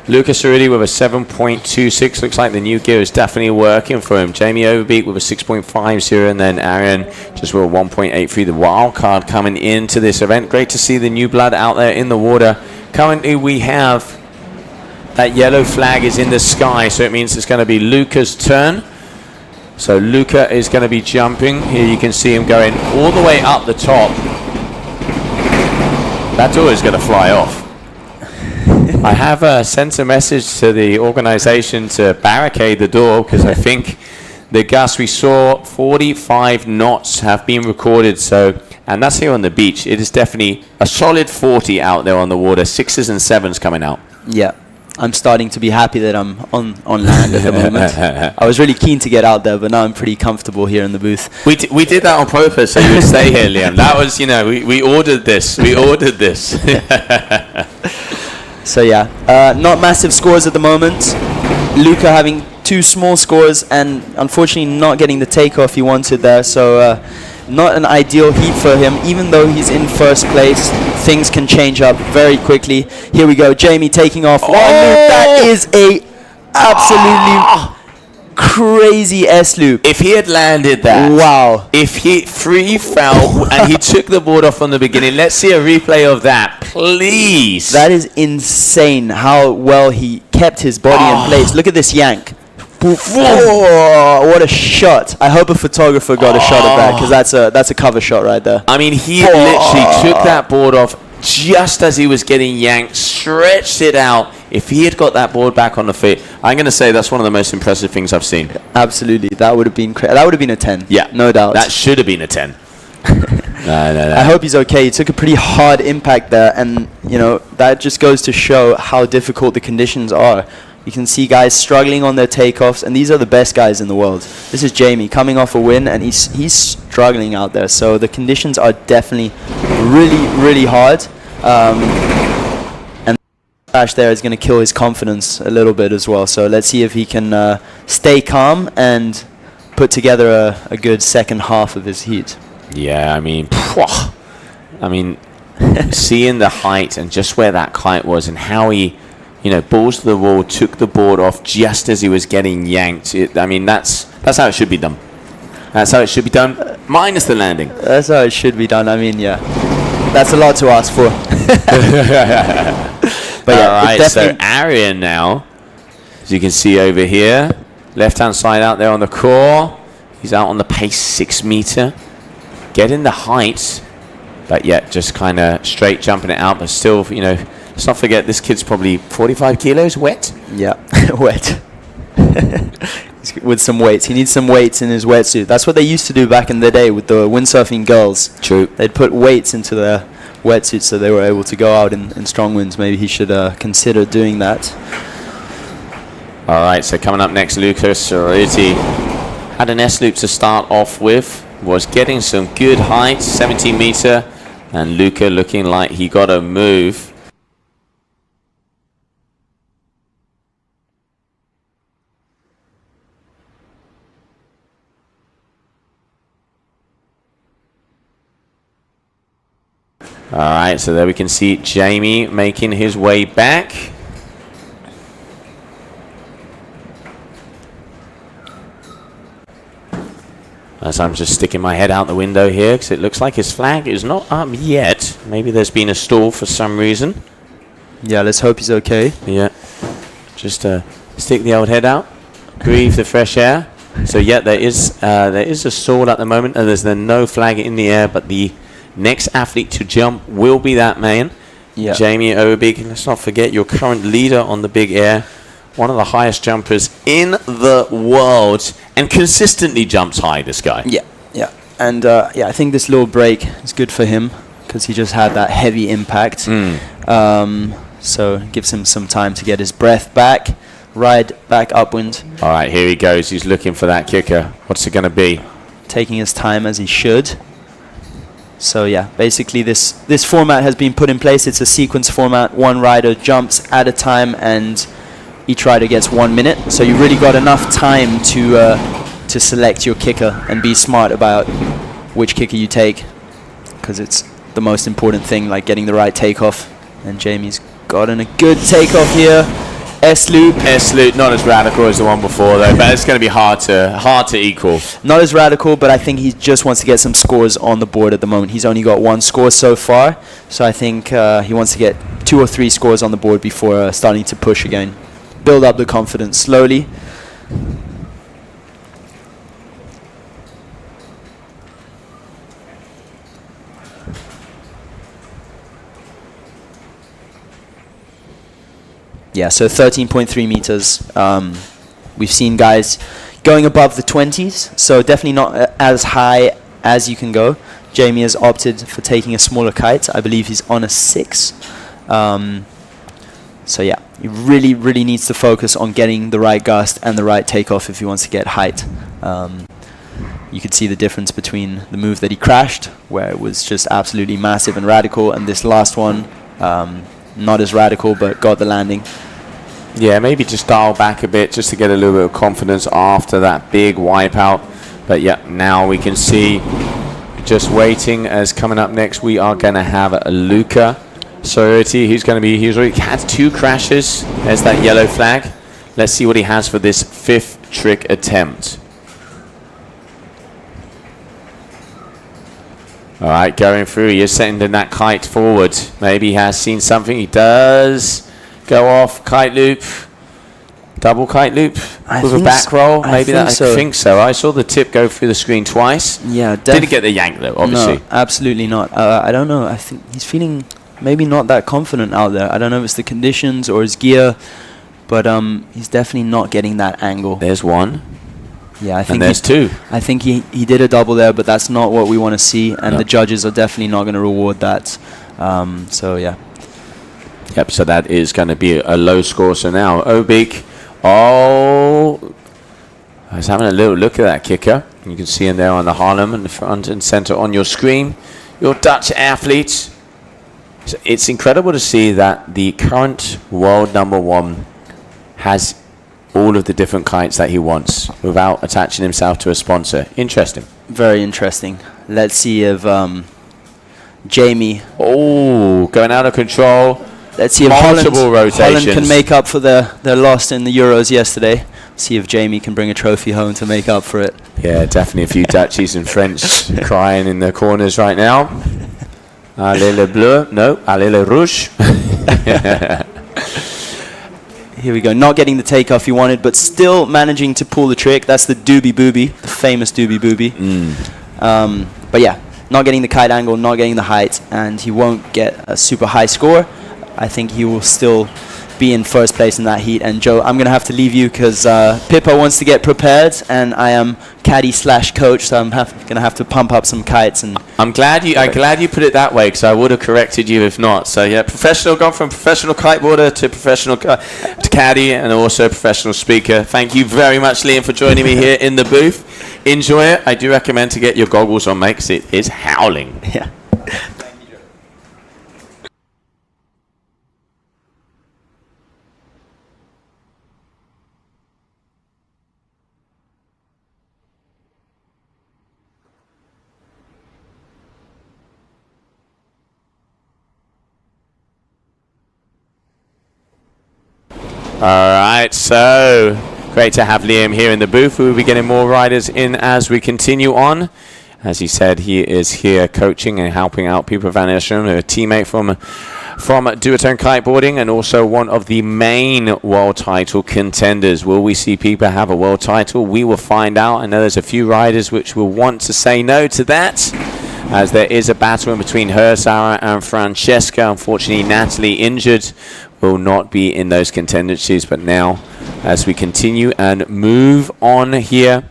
B: Lucas Cerruti with a 7.26. Looks like the new gear is definitely working for him. Jamie Overbeek with a 6.50, and then Aaron just with a 1.83. The wild card coming into this event. Great to see the new blood out there in the water. Currently, we have that yellow flag is in the sky, so it means it's going to be Luca's turn. So Luca is going to be jumping. Here you can see him going all the way up the top. That door is going to fly off. I have sent a message to the organization to barricade the door, because I think the gusts we saw, 45 knots have been recorded. So, and that's here on the beach. It is definitely a solid 40 out there on the water. 6s and 7s coming out.
Q: Yeah. I'm starting to be happy that I'm on land at the moment. I was really keen to get out there, but now I'm pretty comfortable here in the booth.
B: We did that on purpose, so you would stay here, Liam. That was, we ordered this. We ordered this.
Q: So yeah, not massive scores at the moment. Luca having 2 small scores, and unfortunately not getting the takeoff he wanted there. So not an ideal heat for him. Even though he's in first place, things can change up very quickly. Here we go, Jamie taking off. One loop. That is a absolutely crazy S loop.
B: If he had landed that,
Q: wow.
B: If he free fell and he took the board off from the beginning, let's see a replay of that, please.
Q: That is insane how well he kept his body in place. Look at this yank. Oh, what a shot. I hope a photographer got a shot of that, because that's a cover shot right there.
B: I mean, he literally took that board off just as he was getting yanked, stretched it out. If he had got that board back on the feet, I'm going to say that's one of the most impressive things I've seen.
Q: Absolutely. That would have been that would have been a 10.
B: Yeah.
Q: No doubt.
B: That should have been a 10. No.
Q: I hope he's okay. He took a pretty hard impact there, and that just goes to show how difficult the conditions are. You can see guys struggling on their takeoffs, and these are the best guys in the world. This is Jamie coming off a win, and he's struggling out there. So the conditions are definitely really, really hard. And the crash there is going to kill his confidence a little bit as well. So let's see if he can stay calm and put together a good second half of his heat.
B: Yeah, I mean, seeing the height and just where that kite was and how he, balls to the wall, took the board off just as he was getting yanked. That's how it should be done. That's how it should be done, minus the landing.
Q: That's how it should be done. I mean, yeah, that's a lot to ask for.
B: But yeah, all right, so Arian now, as you can see over here, left-hand side out there on the core. He's out on the pace 6 meter, getting the height, but yet just kind of straight jumping it out. But still, let's not forget this kid's probably 45 kilos wet.
Q: Yeah, wet. With some weights. He needs some weights in his wetsuit. That's what they used to do back in the day with the windsurfing girls.
B: True.
Q: They'd put weights into their wetsuits so they were able to go out in strong winds. Maybe he should consider doing that.
B: All right, so coming up next, Luca Cerruti had an S-loop to start off with, was getting some good height, 17 meter, and Luca looking like he got a move. All right, so there we can see Jamie making his way back. As I'm just sticking my head out the window here, because it looks like his flag is not up yet. Maybe there's been a stall for some reason.
Q: Yeah, let's hope he's okay.
B: Yeah, just stick the old head out, breathe the fresh air. So yeah, there is a stall at the moment, and there's no flag in the air, but the next athlete to jump will be that man, Jamie Obig. Let's not forget your current leader on the big air, one of the highest jumpers in the world, and consistently jumps high, this guy.
Q: Yeah. And I think this little break is good for him because he just had that heavy impact. So it gives him some time to get his breath back, ride back upwind.
B: All right, here he goes. He's looking for that kicker. What's it going to be?
Q: Taking his time as he should. So yeah, basically this format has been put in place. It's a sequence format. One rider jumps at a time, and each rider gets 1 minute. So you really got enough time to select your kicker and be smart about which kicker you take, because it's the most important thing, like getting the right takeoff. And Jamie's gotten a good takeoff here. S-loop.
B: S-loop, not as radical as the one before though, but it's going to be hard to equal.
Q: Not as radical, but I think he just wants to get some scores on the board at the moment. He's only got 1 score so far, so I think he wants to get 2 or 3 scores on the board before starting to push again. Build up the confidence slowly. Yeah, so 13.3 meters. We've seen guys going above the 20s, so definitely not as high as you can go. Jamie has opted for taking a smaller kite. I believe he's on a 6. So yeah, he really needs to focus on getting the right gust and the right takeoff if he wants to get height. You could see the difference between the move that he crashed, where it was just absolutely massive and radical, and this last one, not as radical, but got the landing.
B: Yeah, maybe just dial back a bit just to get a little bit of confidence after that big wipeout. But yeah, now we can see, just waiting, as coming up next we are going to have a Luca Cerruti. He's already had 2 crashes. There's that yellow flag. Let's see what he has for this 5th trick attempt. All right, going through. He is sending that kite forward. Maybe he has seen something. He does go off. Kite loop. Double kite loop with a back roll. Maybe that. I think so. I saw the tip go through the screen twice.
Q: Yeah,
B: didn't get the yank though, obviously.
Q: No, absolutely not. I don't know. I think he's feeling maybe not that confident out there. I don't know if it's the conditions or his gear, but he's definitely not getting that angle.
B: There's one.
Q: Yeah, I think
B: and there's 2.
Q: I think he did a double there, but that's not what we want to see, and the judges are definitely not going to reward that. So yeah.
B: Yep, so that is going to be a low score. So now Obig, I was having a little look at that kicker. You can see him there on the Harlem in the front and center on your screen. Your Dutch athlete. So it's incredible to see that the current world #1 has all of the different kites that he wants without attaching himself to a sponsor. Interesting.
Q: Very interesting. Let's see if Jamie.
B: Oh, going out of control.
Q: Let's see if Holland can make up for their loss in the Euros yesterday. See if Jamie can bring a trophy home to make up for it.
B: Yeah, definitely a few Dutchies and French crying in the corners right now. Allez le bleu. No, allez le rouge.
Q: Here we go. Not getting the takeoff he wanted, but still managing to pull the trick. That's the doobie booby, the famous doobie booby. But yeah, not getting the kite angle, not getting the height, and he won't get a super high score. I think he will still be in first place in that heat. And Joe, I'm going to have to leave you because Pippa wants to get prepared, and I am caddy / coach, so I'm going to have to pump up some kites. And
B: I'm glad you put it that way, because I would have corrected you if not. So yeah, gone from professional kiteboarder to professional to caddy, and also professional speaker. Thank you very much, Liam, for joining me here in the booth. Enjoy it. I do recommend to get your goggles on, mate, because it is howling.
Q: Yeah.
B: Alright, so great to have Liam here in the booth. We will be getting more riders in as we continue on. As he said, he is here coaching and helping out Pieper van Ersum, a teammate from Duotone Kiteboarding, and also one of the main world title contenders. Will we see Pieper have a world title? We will find out. I know there's a few riders which will want to say no to that, as there is a battle in between her, Sarah, and Francesca. Unfortunately, Natalie, injured, will not be in those contendancies. But now, as we continue and move on here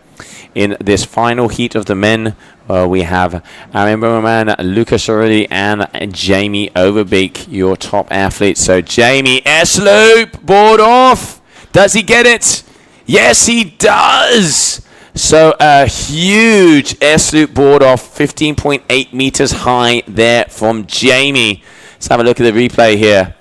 B: in this final heat of the men, we have Aaron Bowman, Lucas Sorelli, and Jamie Overbeek, your top athletes. So Jamie, S-loop, board off. Does he get it? Yes, he does. So a huge S-loop board off, 15.8 meters high there from Jamie. Let's have a look at the replay here.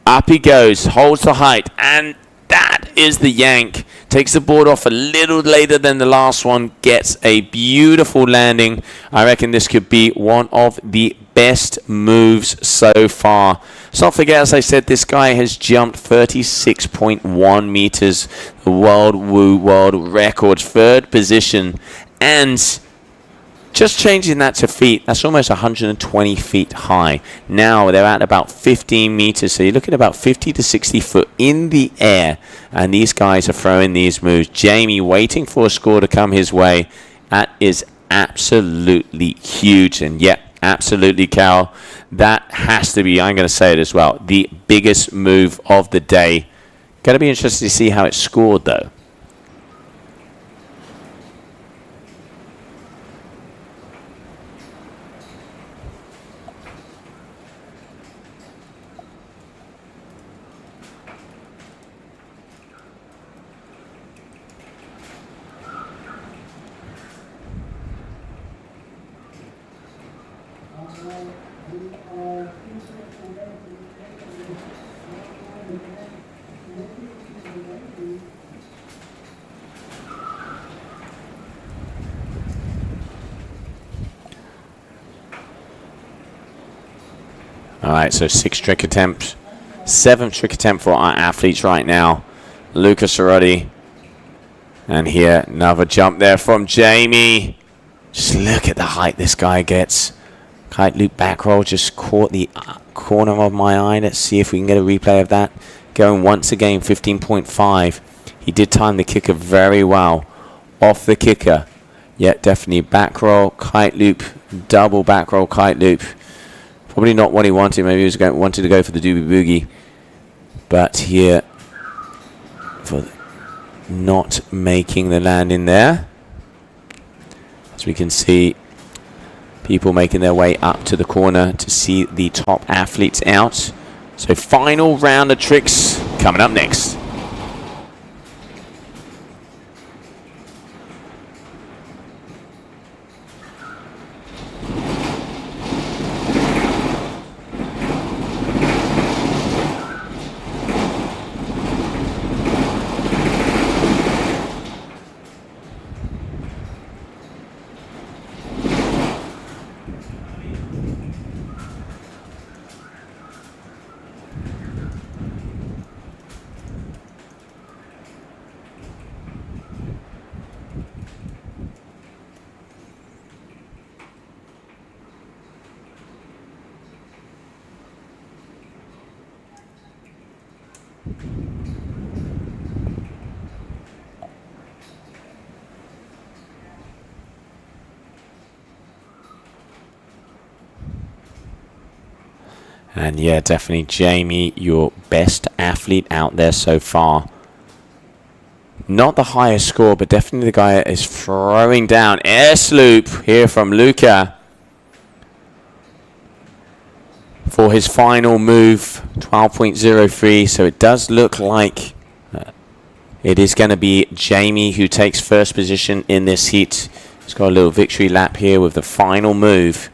B: Up he goes, holds the height, and that is the yank. Takes the board off a little later than the last one, gets a beautiful landing. I reckon this could be one of the best moves so far. Let's not forget, as I said, this guy has jumped 36.1 meters, the world record, third position, and just changing that to feet, that's almost 120 feet high. Now they're at about 15 meters, so you're looking at about 50 to 60 foot in the air, and these guys are throwing these moves. Jamie waiting for a score to come his way. That is absolutely huge, and yeah, absolutely, Cal. That has to be, I'm going to say it as well, the biggest move of the day. Going to be interested to see how it's scored, though. Alright, so 6 trick attempts. 7th trick attempt for our athletes right now. Lucas Sorelli. And here, another jump there from Jamie. Just look at the height this guy gets. Kite loop back roll just caught the corner of my eye. Let's see if we can get a replay of that. Going once again, 15.5. He did time the kicker very well. Off the kicker. Yet definitely back roll, kite loop, double back roll, kite loop. Probably not what he wanted. Maybe he wanted to go for the doobie boogie. But here, for not making the landing there. As we can see, people making their way up to the corner to see the top athletes out. So final round of tricks coming up next. And yeah, definitely Jamie, your best athlete out there so far. Not the highest score, but definitely the guy that is throwing down. Air sloop here from Luca for his final move, 12.03. So it does look like it is going to be Jamie who takes first position in this heat. He's got a little victory lap here with the final move.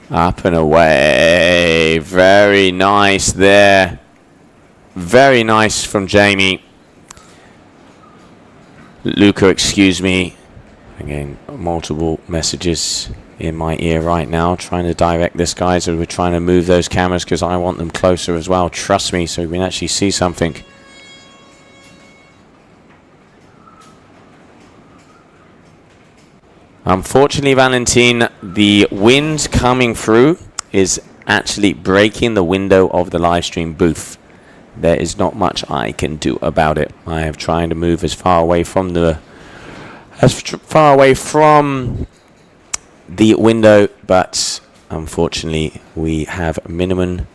B: Up and away. Very nice there. Very nice from Jamie. Luca, excuse me. Again, multiple messages in my ear right now, trying to direct this guy. So we're trying to move those cameras because I want them closer as well. Trust me, so we can actually see something. Unfortunately, Valentin, the wind coming through is actually breaking the window of the live stream booth. There is not much I can do about it. I am trying to move as far away from the window, but unfortunately, we have minimum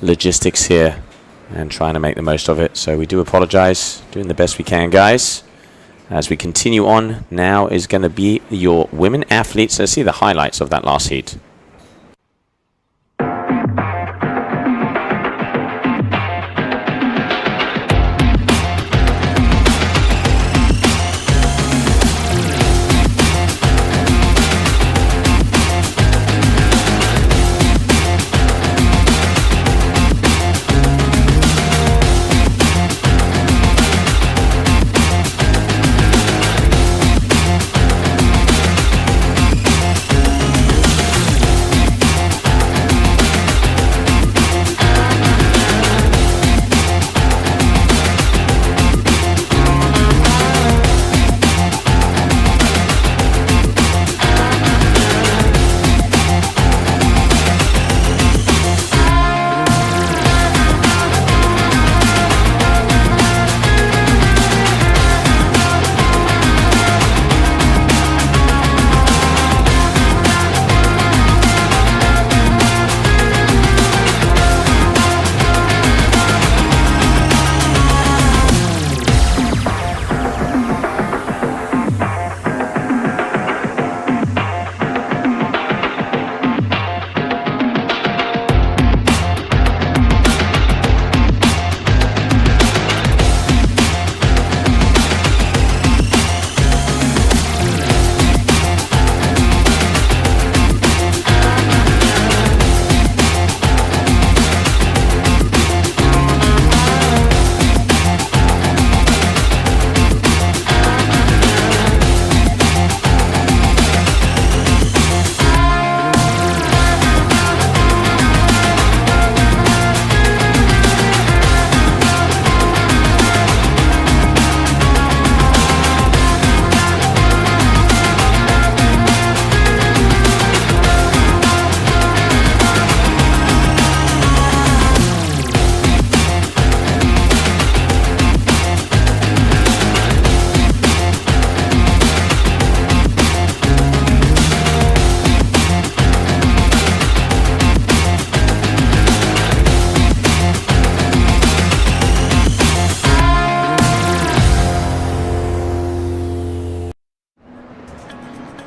B: logistics here and trying to make the most of it. So we do apologize, doing the best we can, guys. As we continue on, now is going to be your women athletes. Let's see the highlights of that last heat.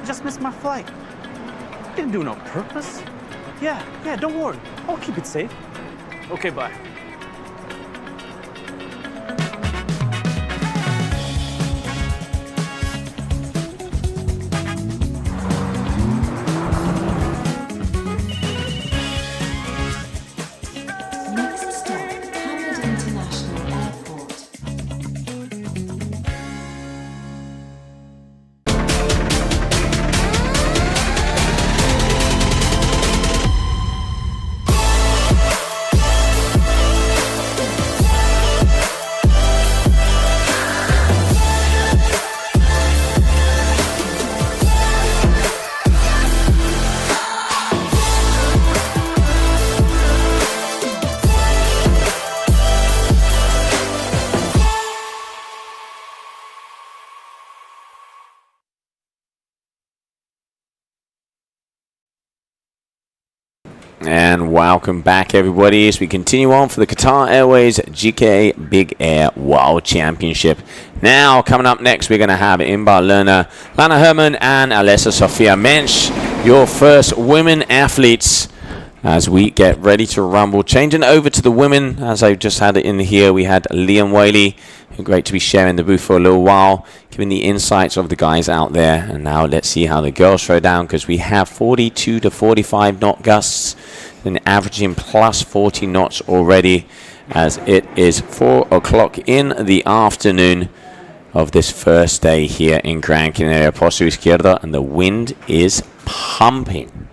A: Just missed my flight. Didn't do it on purpose. Yeah, don't worry. I'll keep it safe. Okay, bye.
L: Next stop, Canaria International Airport.
B: And welcome back, everybody, as we continue on for the Qatar Airways GKA Big Air World Championship. Now, coming up next, we're going to have Inbar Lerner, Lana Herman, and Alessa Sofia Mensch, your first women athletes, as we get ready to rumble. Changing over to the women, as I just had it in here, we had Liam Whaley. Great to be sharing the booth for a little while, giving the insights of the guys out there. And now let's see how the girls throw down, because we have 42 to 45 knot gusts and averaging plus 40 knots already, as it is 4 o'clock in the afternoon of this first day here in Gran Canaria, Pozo Izquierdo, and the wind is pumping.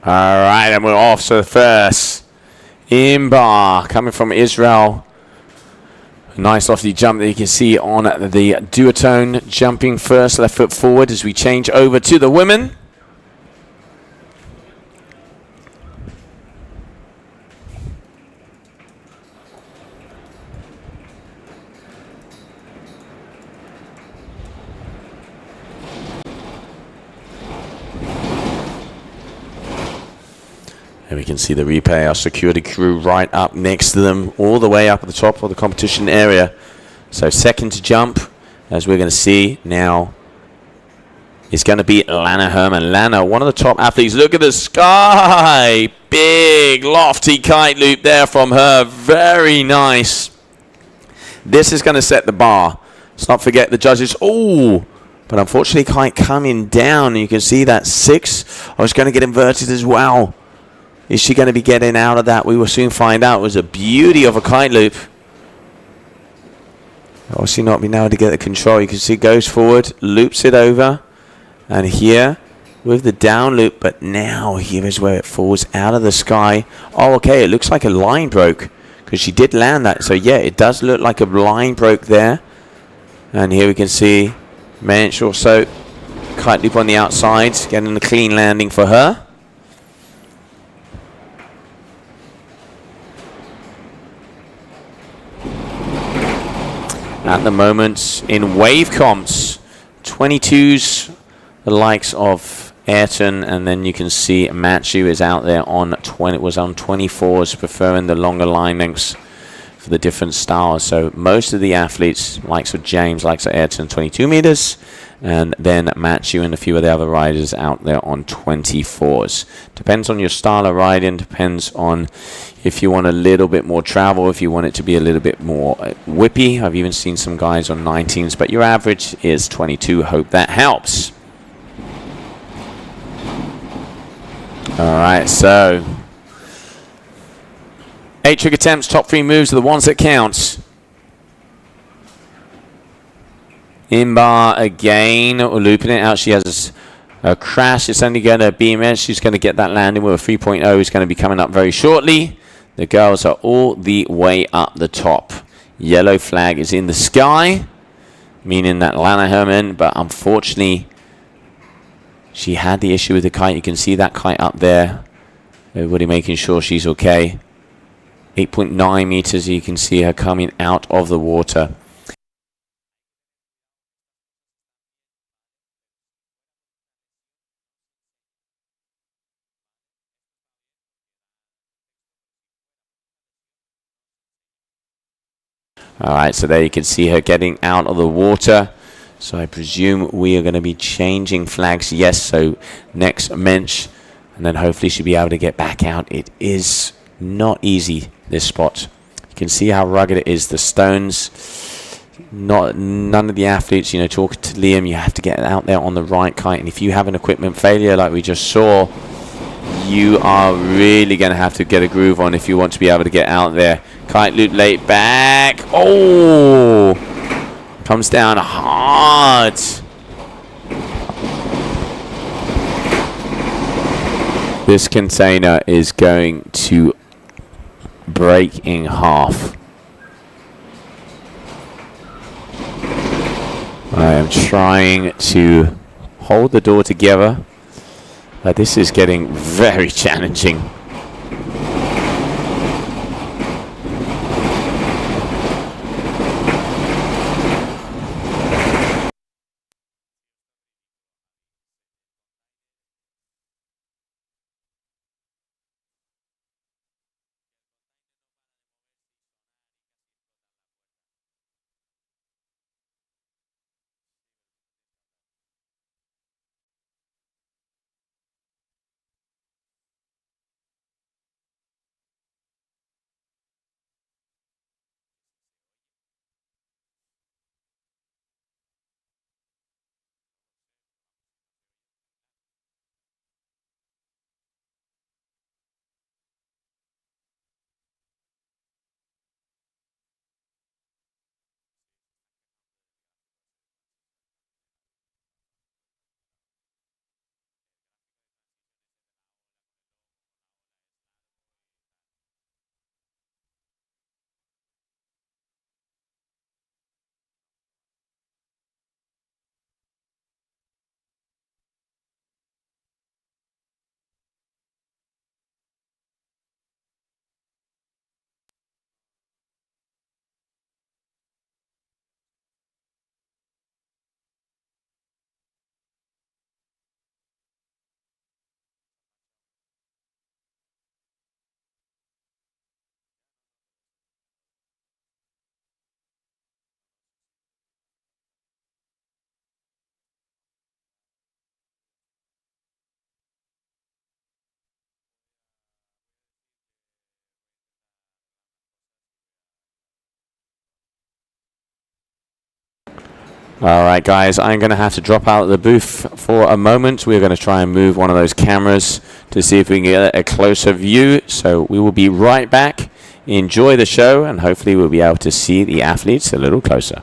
B: All right, and we're off. So first, Inbar coming from Israel. A nice lofty jump that you can see on the duotone, jumping first, left foot forward as we change over to the women. And we can see the replay, our security crew right up next to them, all the way up at the top of the competition area. So second to jump, as we're going to see now, is going to be Lana Herman. Lana, one of the top athletes. Look at the sky. Big, lofty kite loop there from her. Very nice. This is going to set the bar. Let's not forget the judges. Oh, but unfortunately kite coming down. You can see that 6. I was going to get inverted as well. Is she going to be getting out of that? We will soon find out. It was a beauty of a kite loop. Obviously not being able to get the control. You can see it goes forward, loops it over. And here with the down loop. But now here is where it falls out of the sky. Oh, okay. It looks like a line broke, because she did land that. So, yeah, it does look like a line broke there. And here we can see Mensch also. Kite loop on the outside. Getting a clean landing for her. At the moment in wave comps, 22s, the likes of Ayrton, and then you can see Matthew is out there on 24s, preferring the longer line lengths for the different styles. So most of the athletes, likes of James, likes of Ayrton, 22 meters, and then Matthew and a few of the other riders out there on 24s. Depends on your style of riding, depends on if you want a little bit more travel, if you want it to be a little bit more whippy. I've even seen some guys on 19s, but your average is 22. Hope that helps. All right, so 8 trick attempts, top 3 moves are the ones that count. Inbar again, looping it out. She has a crash. It's only going to be in. She's going to get that landing with a 3.0. Is going to be coming up very shortly. The girls are all the way up the top. Yellow flag is in the sky, meaning that Lana Herman, but unfortunately, she had the issue with the kite. You can see that kite up there. Everybody making sure she's okay. 8.9 meters. You can see her coming out of the water. Alright, so there you can see her getting out of the water. So I presume we are going to be changing flags. Yes, so next Mensch. And then hopefully she'll be able to get back out. It is not easy, this spot. You can see how rugged it is. The stones none of the athletes, you know, talking to Liam, you have to get out there on the right kite, and if you have an equipment failure like we just saw, you are really going to have to get a groove on if you want to be able to get out there. Kite loop late back. Oh, comes down hard. This container is going to break in half. I am trying to hold the door together, but this is getting very challenging. Alright guys, I'm going to have to drop out of the booth for a moment. We're going to try and move one of those cameras to see if we can get a closer view. So we will be right back. Enjoy the show, and hopefully we'll be able to see the athletes a little closer.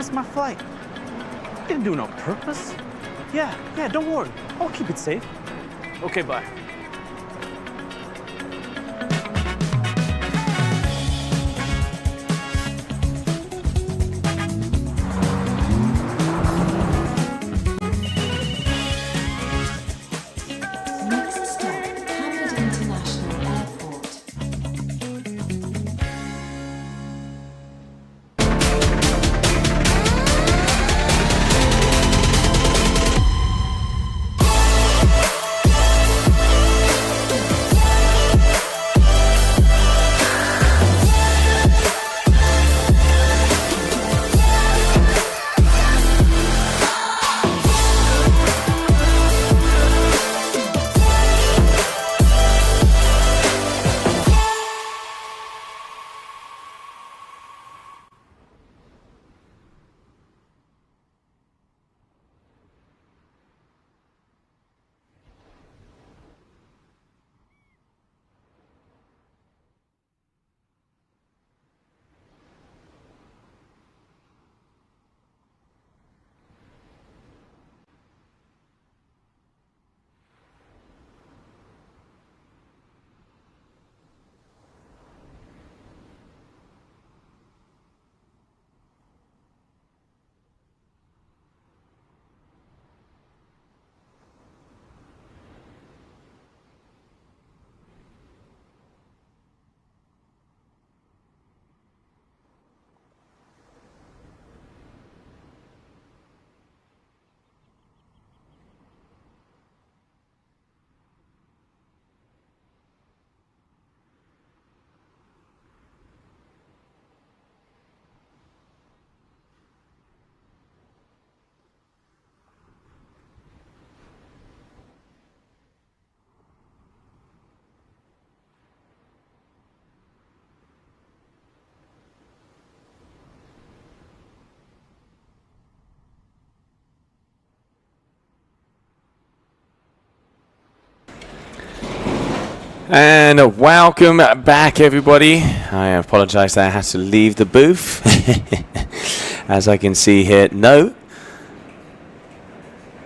A: missed my flight. Didn't do it on purpose. Yeah, don't worry. I'll keep it safe. Okay, bye.
L: Next stop, Hamid International Airport.
B: And welcome back, everybody. I apologize that I had to leave the booth. As I can see here, no.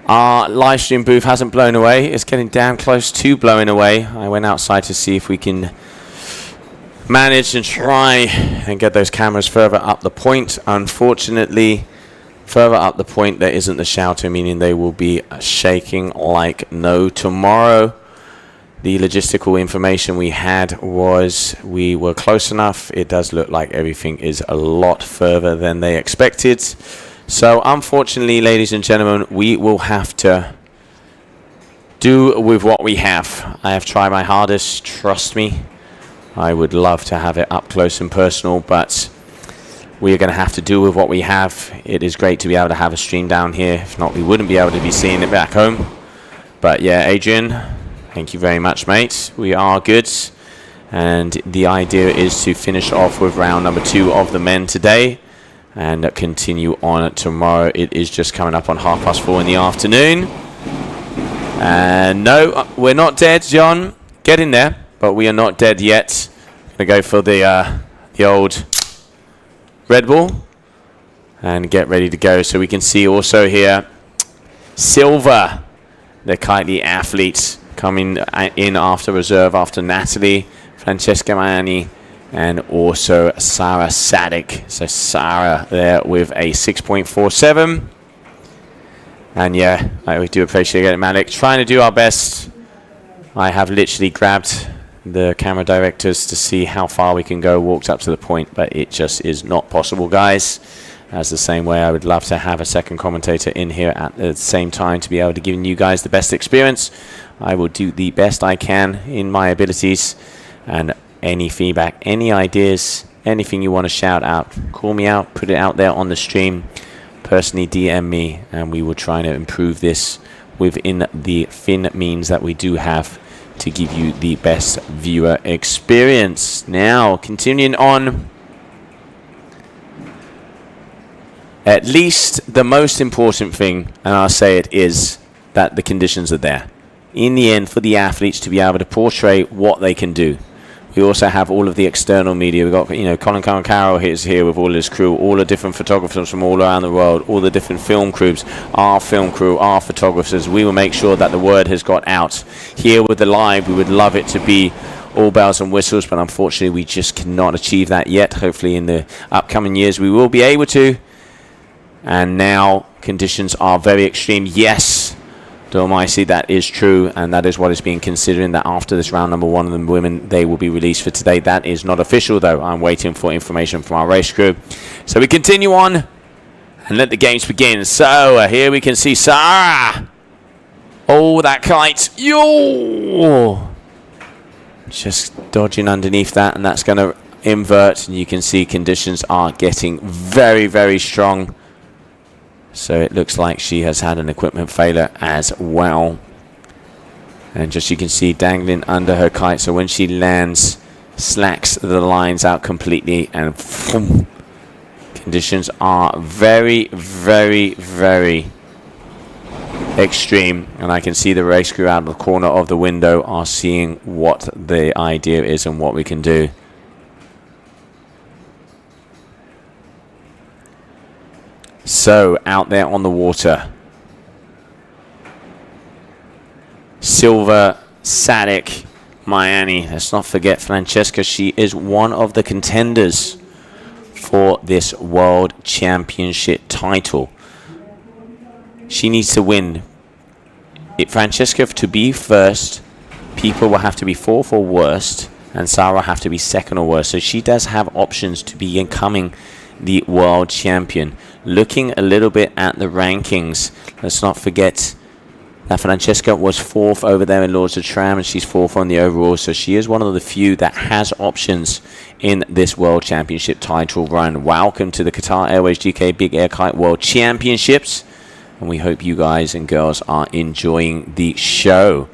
B: Our live stream booth hasn't blown away. It's getting damn close to blowing away. I went outside to see if we can manage and try and get those cameras further up the point. Unfortunately, further up the point there isn't the shelter, meaning they will be shaking like no tomorrow. The logistical information we had was we were close enough. It does look like everything is a lot further than they expected. So unfortunately, ladies and gentlemen, we will have to do with what we have. I have tried my hardest, trust me. I would love to have it up close and personal, but we are going to have to do with what we have. It is great to be able to have a stream down here. If not, we wouldn't be able to be seeing it back home. But yeah, Adrian, thank you very much, mate. We are good. And the idea is to finish off with round number 2 of the men today and continue on tomorrow. It is just coming up on 4:30 in the afternoon. And no, we're not dead, John. Get in there. But we are not dead yet. Gonna go for the old Red Bull and get ready to go. So we can see also here Silver, the Kitely athletes, coming in after reserve after Natalie, Francesca Mani, and also Sarah Sadik. So Sarah there with a 6.47. And yeah, we do appreciate it, Malik. Trying to do our best. I have literally grabbed the camera directors to see how far we can go, walked up to the point, but it just is not possible, guys. As the same way I would love to have a second commentator in here at the same time to be able to give you guys the best experience. I will do the best I can in my abilities, and any feedback, any ideas, anything you want to shout out, call me out, put it out there on the stream, personally DM me, and we will try to improve this within the thin means that we do have to give you the best viewer experience. Now, continuing on, at least the most important thing, and I'll say it, is that the conditions are there. In the end, for the athletes to be able to portray what they can do. We also have all of the external media. We've got, you know, Colin Carroll is here with all his crew, all the different photographers from all around the world, all the different film crews, our film crew, our photographers. We will make sure that the word has got out. Here with the live, we would love it to be all bells and whistles, but unfortunately we just cannot achieve that yet. Hopefully in the upcoming years we will be able to. And now conditions are very extreme. Yes, Dormaisi, that is true, and that is what is being considered, that after this round number 1 of the women, they will be released for today. That is not official, though. I'm waiting for information from our race crew. So we continue on and let the games begin. So here we can see Sarah. Oh, that kite. Yo! Just dodging underneath that, and that's going to invert, and you can see conditions are getting very, very strong. So it looks like she has had an equipment failure as well. And just you can see dangling under her kite. So when she lands, slacks the lines out completely, and boom, conditions are very, very, very extreme. And I can see the race crew out of the corner of the window are seeing what the idea is and what we can do. So, out there on the water, Silva, Sadik, Miami. Let's not forget Francesca. She is one of the contenders for this World Championship title. She needs to win. Francesca, to be first, people will have to be fourth or worst, and Sarah have to be second or worst. So she does have options to be becoming the world champion. Looking a little bit at the rankings, let's not forget that Francesca was fourth over there in Lords of Tram, and she's fourth on the overall, so she is one of the few that has options in this World Championship title run. Welcome to the Qatar Airways GKA Big Air Kite World Championships, and we hope you guys and girls are enjoying the show.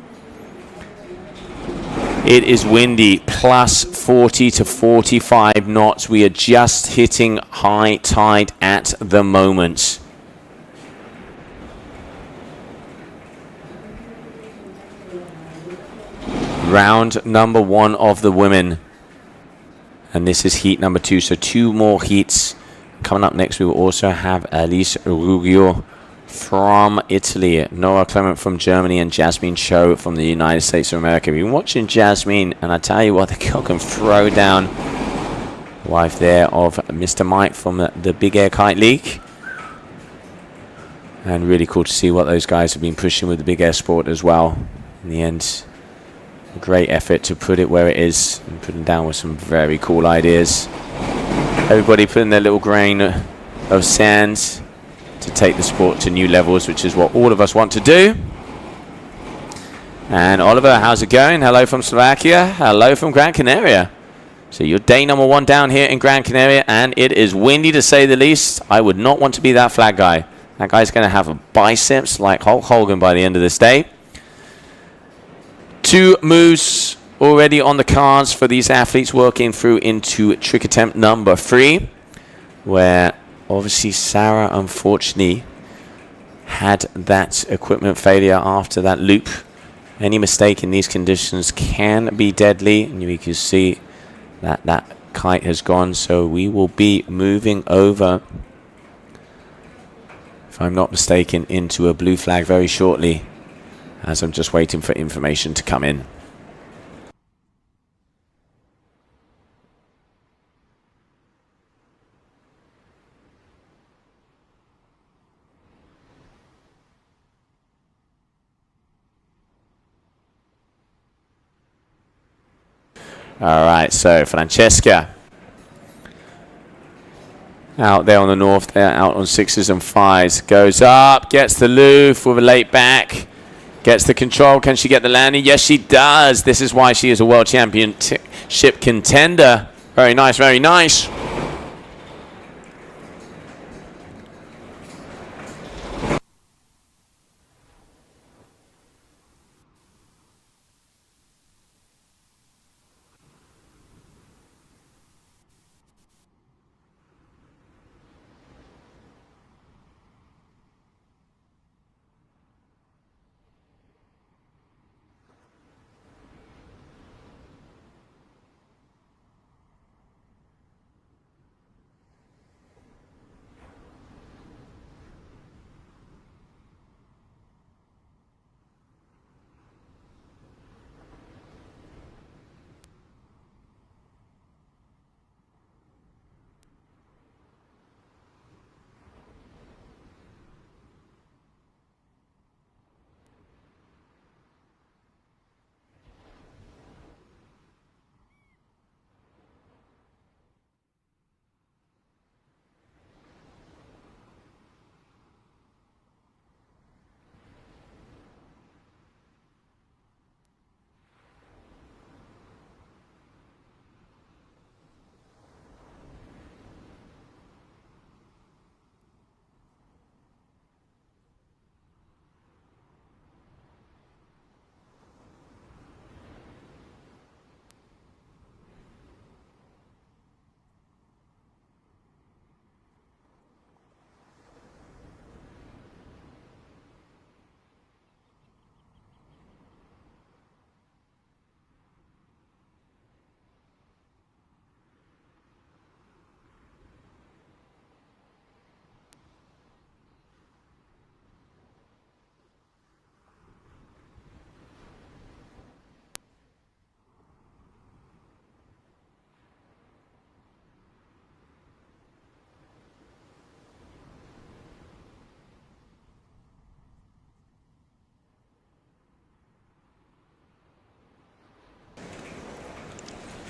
B: It is windy, plus 40 to 45 knots. We are just hitting high tide at the moment. Round number 1 of the women. And this is heat number 2, so 2 more heats. Coming up next, we will also have Alice Ruggio from Italy, Nora Clement from Germany, and Jasmine Cho from the United States of America. We've been watching Jasmine, and I tell you what, the girl can throw down. Wife there of Mr. Mike from the Big Air Kite League. And really cool to see what those guys have been pushing with the Big Air sport as well. In the end, a great effort to put it where it is, and putting down with some very cool ideas. Everybody putting their little grain of sand to take the sport to new levels, which is what all of us want to do. And Oliver, how's it going? Hello from Slovakia. Hello from Gran Canaria. So you're day number 1 down here in Gran Canaria, and it is windy to say the least. I would not want to be that flag guy. That guy's going to have a biceps like Hulk Hogan by the end of this day. 2 moves already on the cards for these athletes, working through into trick attempt number 3, where obviously Sarah unfortunately had that equipment failure after that loop. Any mistake in these conditions can be deadly, and you can see that that kite has gone. So we will be moving over, if I'm not mistaken, into a blue flag very shortly, as I'm just waiting for information to come in. All right, so Francesca out there on the north, there out on 6s and 5s, goes up, gets the loop with a late back, gets the control. Can she get the landing? Yes, she does. This is why she is a world championship contender. Very nice, very nice.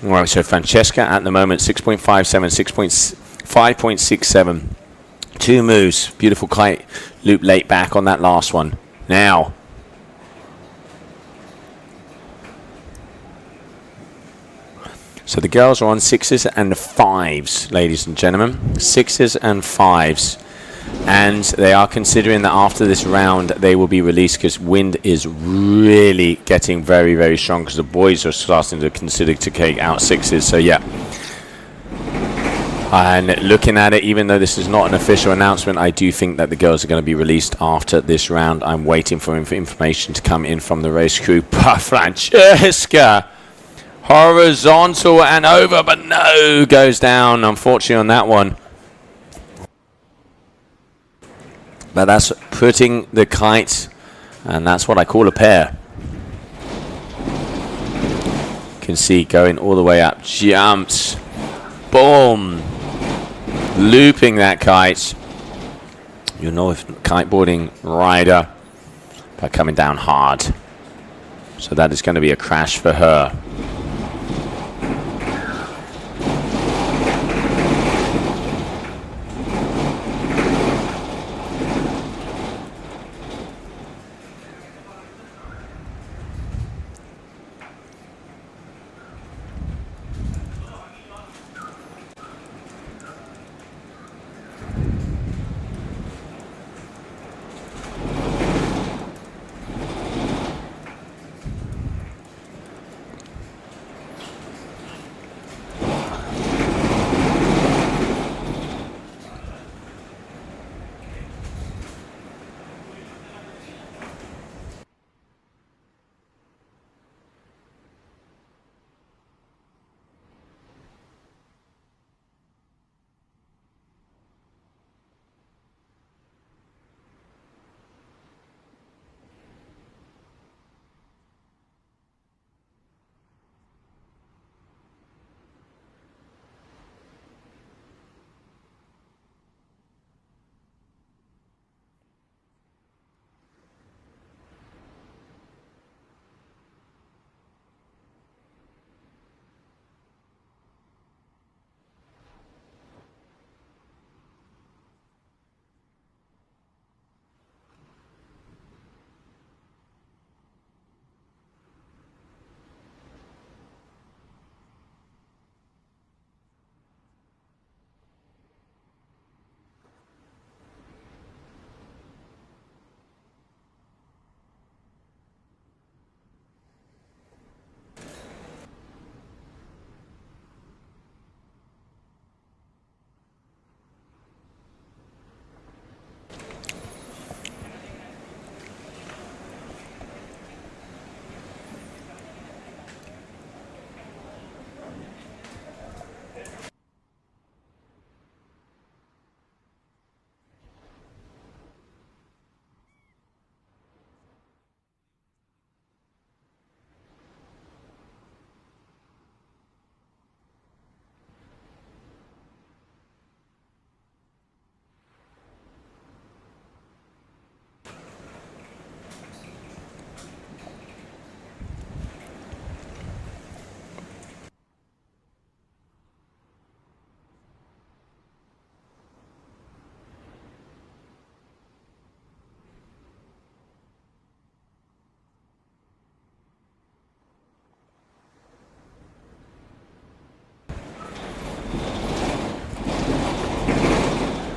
B: All right, so Francesca at the moment, 6.57, 5.67. 2 moves. Beautiful kite loop late back on that last one. Now. So the girls are on 6s and 5s, ladies and gentlemen. 6s and 5s. And they are considering that after this round they will be released because wind is really getting very, very strong because the boys are starting to consider to take out 6s. So yeah. And looking at it, even though this is not an official announcement, I do think that the girls are going to be released after this round. I'm waiting for information to come in from the race crew. Francesca! Horizontal and over, but no, goes down, unfortunately, on that one. But that's putting the kite, and that's what I call a pair. You can see going all the way up, jumps, boom, looping that kite. You know, if kiteboarding rider by coming down hard. So that is going to be a crash for her.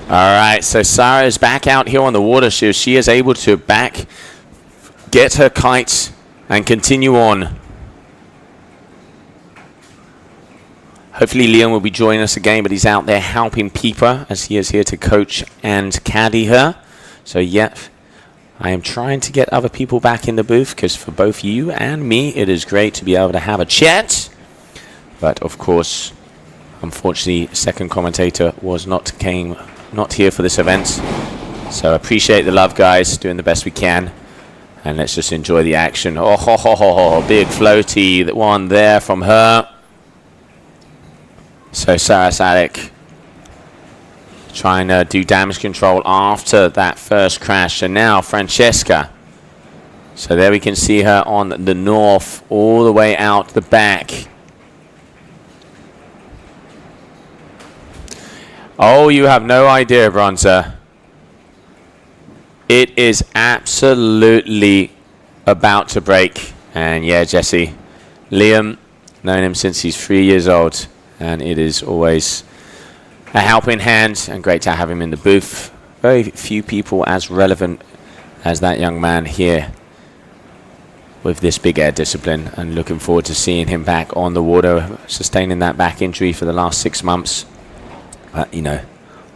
B: All right, so Sarah is back out here on the water. She is able to get her kite and continue on. Hopefully Leon will be joining us again, but he's out there helping Peeper as he is here to coach and caddy her. So, yeah, I am trying to get other people back in the booth because for both you and me, it is great to be able to have a chat. But, of course, unfortunately, second commentator was not here for this event. So appreciate the love, guys, doing the best we can. And let's just enjoy the action. Oh, ho, ho, ho, ho. Big floaty, that one there from her. So Sarah Sadek trying to do damage control after that first crash. And now Francesca. So there we can see her on the north, all the way out the back. Oh, you have no idea, Bronzer. It is absolutely about to break. And yeah, Jesse, Liam, known him since he's 3 years old. And it is always a helping hand and great to have him in the booth. Very few people as relevant as that young man here with this big air discipline, and looking forward to seeing him back on the water, sustaining that back injury for the last 6 months. But, you know,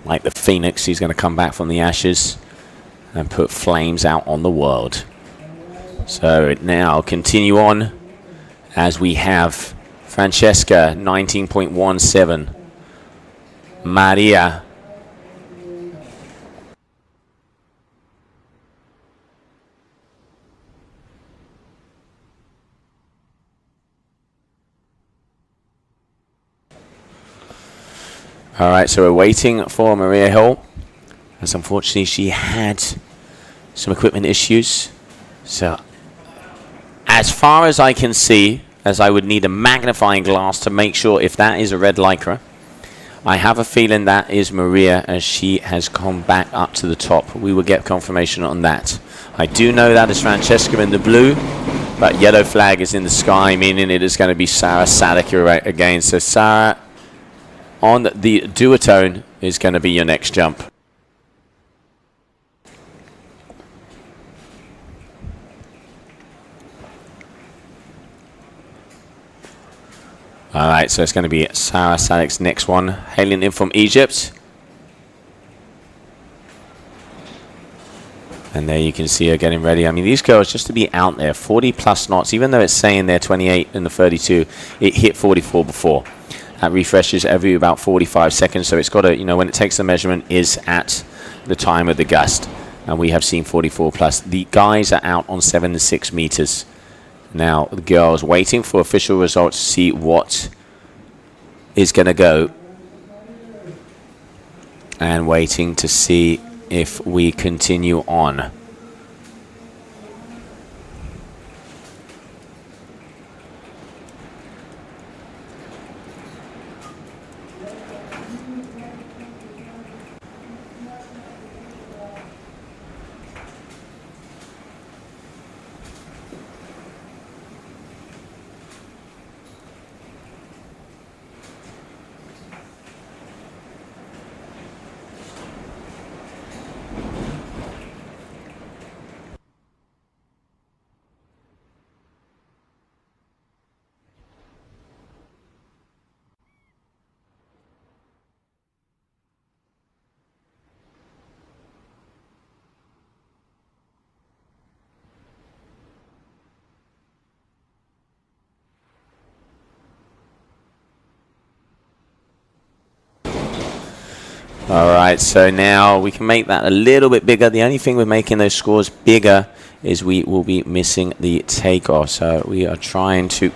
B: like the phoenix, he's going to come back from the ashes and put flames out on the world. So now continue on as we have Francesca, 19.17. Maria, all right, so we're waiting for Maria Hill, as unfortunately she had some equipment issues. So as far as I can see, as I would need a magnifying glass to make sure if that is a red lycra, I have a feeling that is Maria, as she has come back up to the top. We will get confirmation on that. I do know that is Francesca in the blue, but yellow flag is in the sky, meaning it is going to be Sarah Sadek again. So Sarah on the duotone is going to be your next jump. All right, so it's going to be Sarah Sadek's next one, hailing in from Egypt. And there you can see her getting ready. I mean, these girls, just to be out there, 40 plus knots, even though it's saying they're 28 in the 32, it hit 44 before. That refreshes every about 45 seconds, so it's got to, you know, when it takes the measurement is at the time of the gust. And we have seen 44 plus. The guys are out on 7 to 6 meters. Now, the girls waiting for official results to see what is going to go. And waiting to see if we continue on. All right, so now we can make that a little bit bigger. The only thing with making those scores bigger is we will be missing the takeoff. So we are trying to...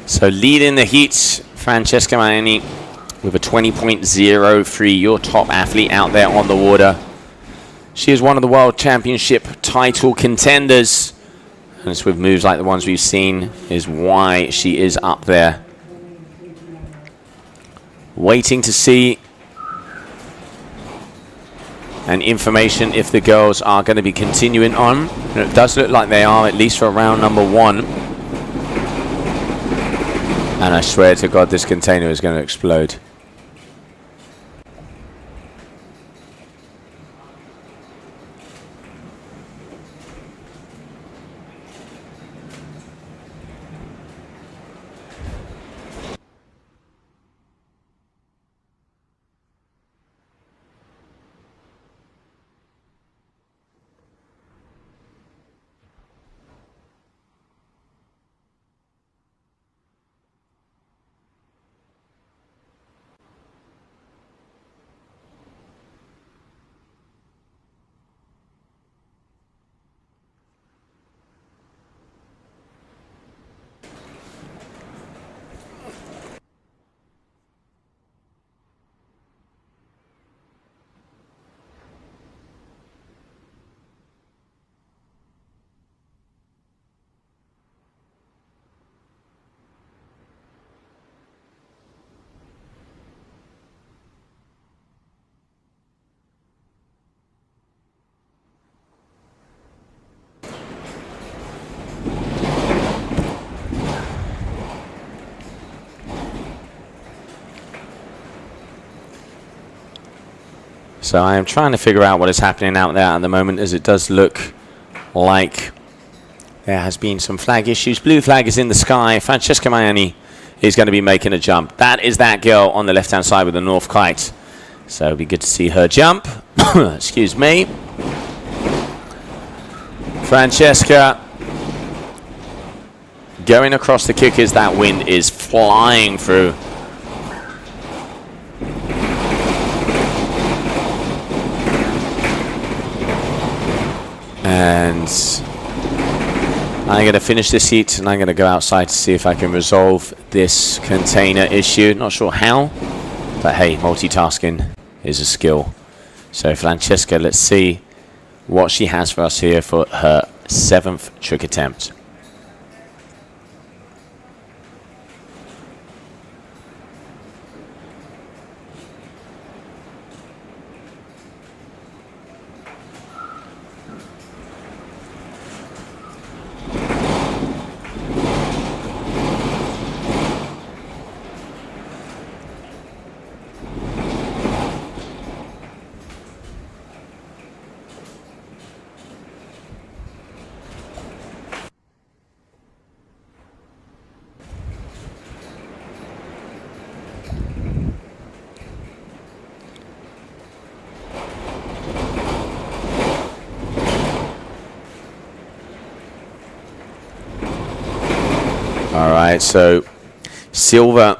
B: So leading the heats, Francesca Marini with a 20.03, your top athlete out there on the water. She is one of the World Championship title contenders. And it's with moves like the ones we've seen is why she is up there. Waiting to see and information if the girls are going to be continuing on. And it does look like they are, at least for round number 1. And I swear to God, this container is going to explode. So I am trying to figure out what is happening out there at the moment, as it does look like there has been some flag issues. Blue flag is in the sky. Francesca Maiani is going to be making a jump. That is that girl on the left-hand side with the North Kite. So it'll be good to see her jump. Excuse me. Francesca going across the kickers. That wind is flying through. And I'm going to finish this heat, and I'm going to go outside to see if I can resolve this container issue. Not sure how, but hey, multitasking is a skill. So Francesca, let's see what she has for us here for her 7th trick attempt. Alright, so Silver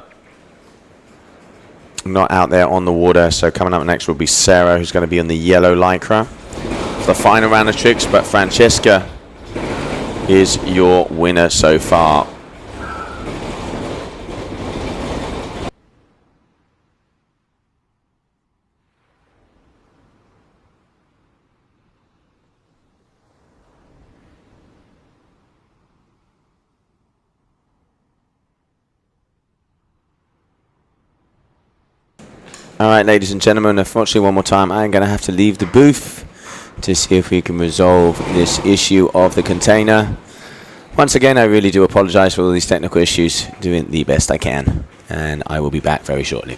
B: not out there on the water, so coming up next will be Sarah, who's going to be on the yellow lycra for the final round of tricks, but Francesca is your winner so far. Alright, ladies and gentlemen, unfortunately one more time I'm going to have to leave the booth to see if we can resolve this issue of the container. Once again, I really do apologize for all these technical issues, doing the best I can, and I will be back very shortly.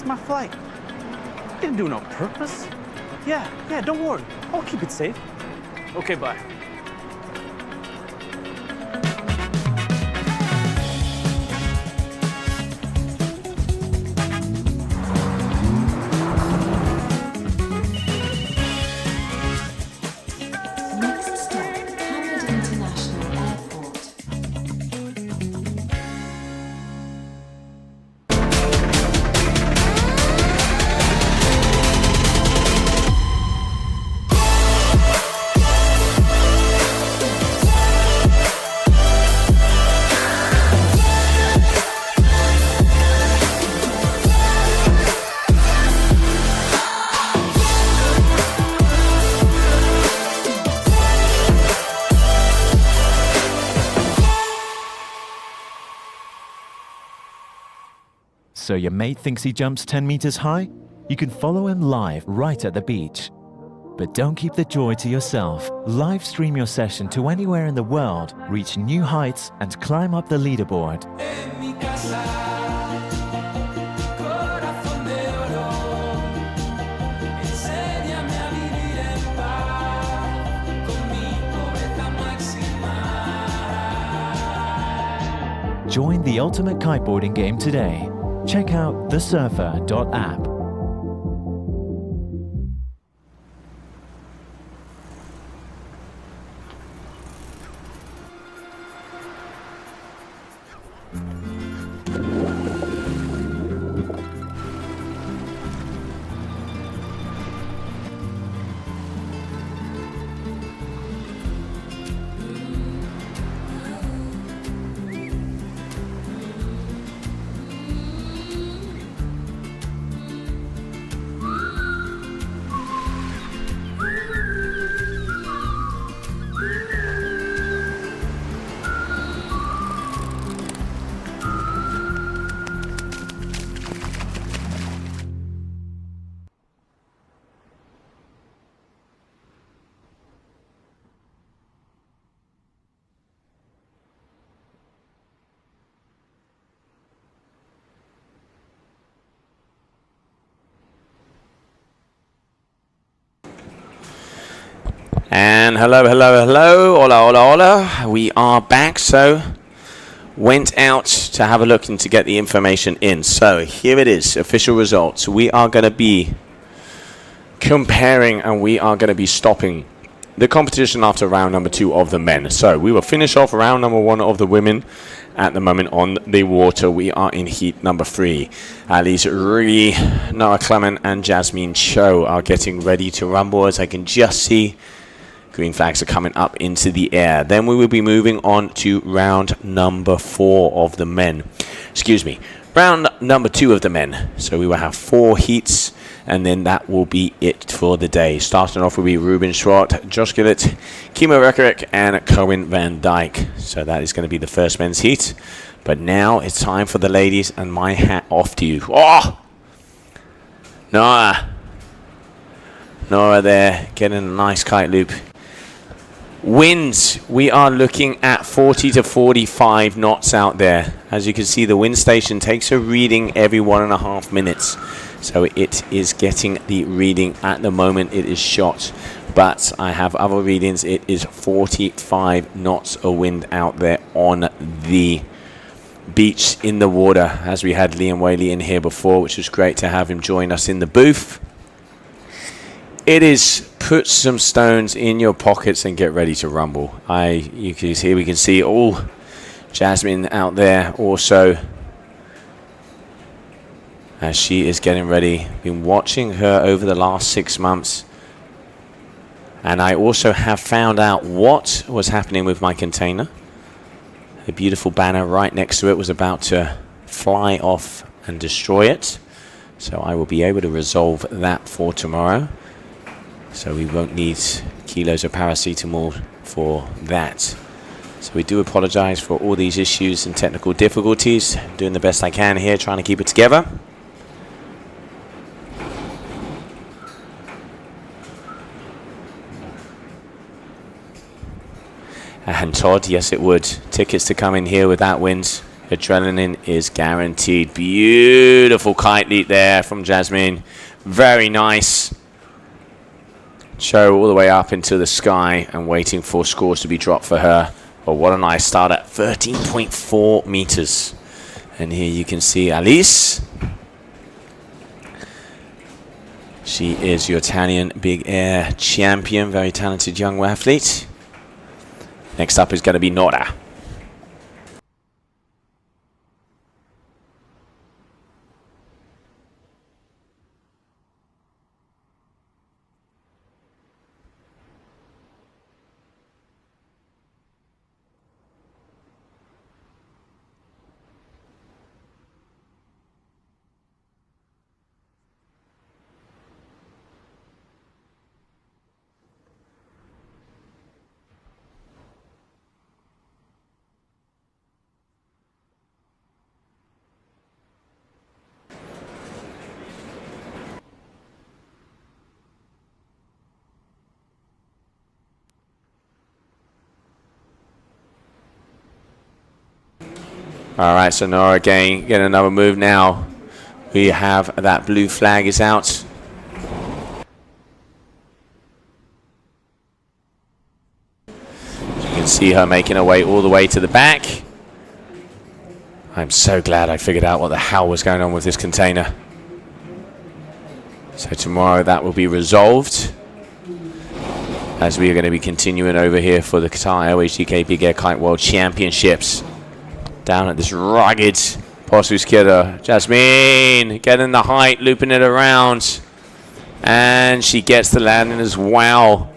A: missed my flight. Didn't do it on purpose. Yeah, don't worry. I'll keep it safe. Okay, bye.
L: Next stop, Hamid International Airport.
I: So your mate thinks he jumps 10 meters high? You can follow him live right at the beach. But don't keep the joy to yourself. Live stream your session to anywhere in the world, reach new heights, and climb up the leaderboard. Join the ultimate kiteboarding game today. Check out thesurfer.app.
B: And hello, hola. We are back. So went out to have a look and to get the information in. So here it is, official results. We are going to be comparing and we are going to be stopping the competition after round number 2 of the men. So we will finish off round number 1 of the women. At the moment on the water, we are in heat number 3. Alice Ree, Noah Clement and Jasmine Cho are getting ready to rumble, as I can just see. Green flags are coming up into the air. Then we will be moving on to round number 4 of the men. Excuse me, round number 2 of the men. So we will have 4 heats, and then that will be it for the day. Starting off will be Ruben Schwartz, Josh Gillett, Kimo Rekerick, and Cohen Van Dyke. So that is going to be the first men's heat. But now it's time for the ladies, and my hat off to you. Oh! Noah there, getting a nice kite loop. Winds, we are looking at 40 to 45 knots out there. As you can see, the wind station takes a reading every 1.5 minutes. So it is getting the reading at the moment. It is shot, but I have other readings. It is 45 knots of wind out there on the beach in the water, as we had Liam Whaley in here before, which was great to have him join us in the booth. It is put some stones in your pockets and get ready to rumble. You can see, we can see all Jasmine out there also, as she is getting ready. Been watching her over the last 6 months, and I also have found out what was happening with my container. A beautiful banner right next to it was about to fly off and destroy it, so I will be able to resolve that for tomorrow. So we won't need kilos of paracetamol for that. So we do apologize for all these issues and technical difficulties. Doing the best I can here, trying to keep it together. And Todd, yes it would. Tickets to come in here with that wind. adrenaline is guaranteed. Beautiful kite leap there from Jasmine. Very nice. Cho all the way up into the sky and waiting for scores to be dropped for her. But what a nice start at 13.4 meters. And here you can see Alice. She is your Italian big air champion. Very talented young athlete. Next up is going to be Nora. All right, so Nora again, get another move now. We have that blue flag is out. You can see her making her way all the way to the back. I'm so glad I figured out what the hell was going on with this container. So tomorrow that will be resolved, as we are going to be continuing over here for the Qatar Airways GKA Big Air Kite World Championships. Down at this rugged posto izquierdo. Jasmine getting the height, looping it around. And she gets the landing as well.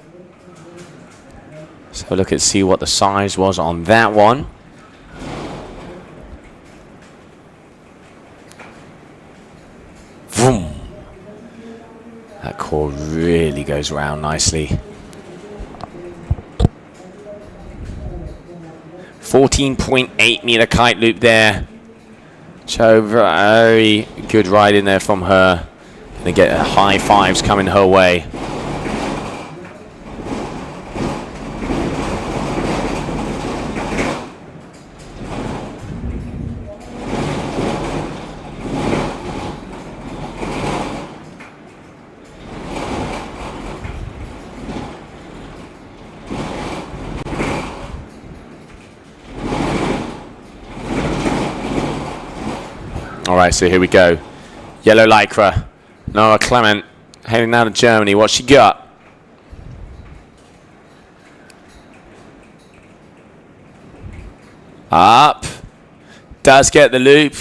B: So look at see what the size was on that one. Vroom. That core really goes around nicely. 14.8 meter kite loop there. Cho, very good ride in there from her. Gonna get high fives coming her way. Alright, so here we go. Yellow Lycra. Noah Clement heading down to Germany. What's she got? Up. Does get the loop.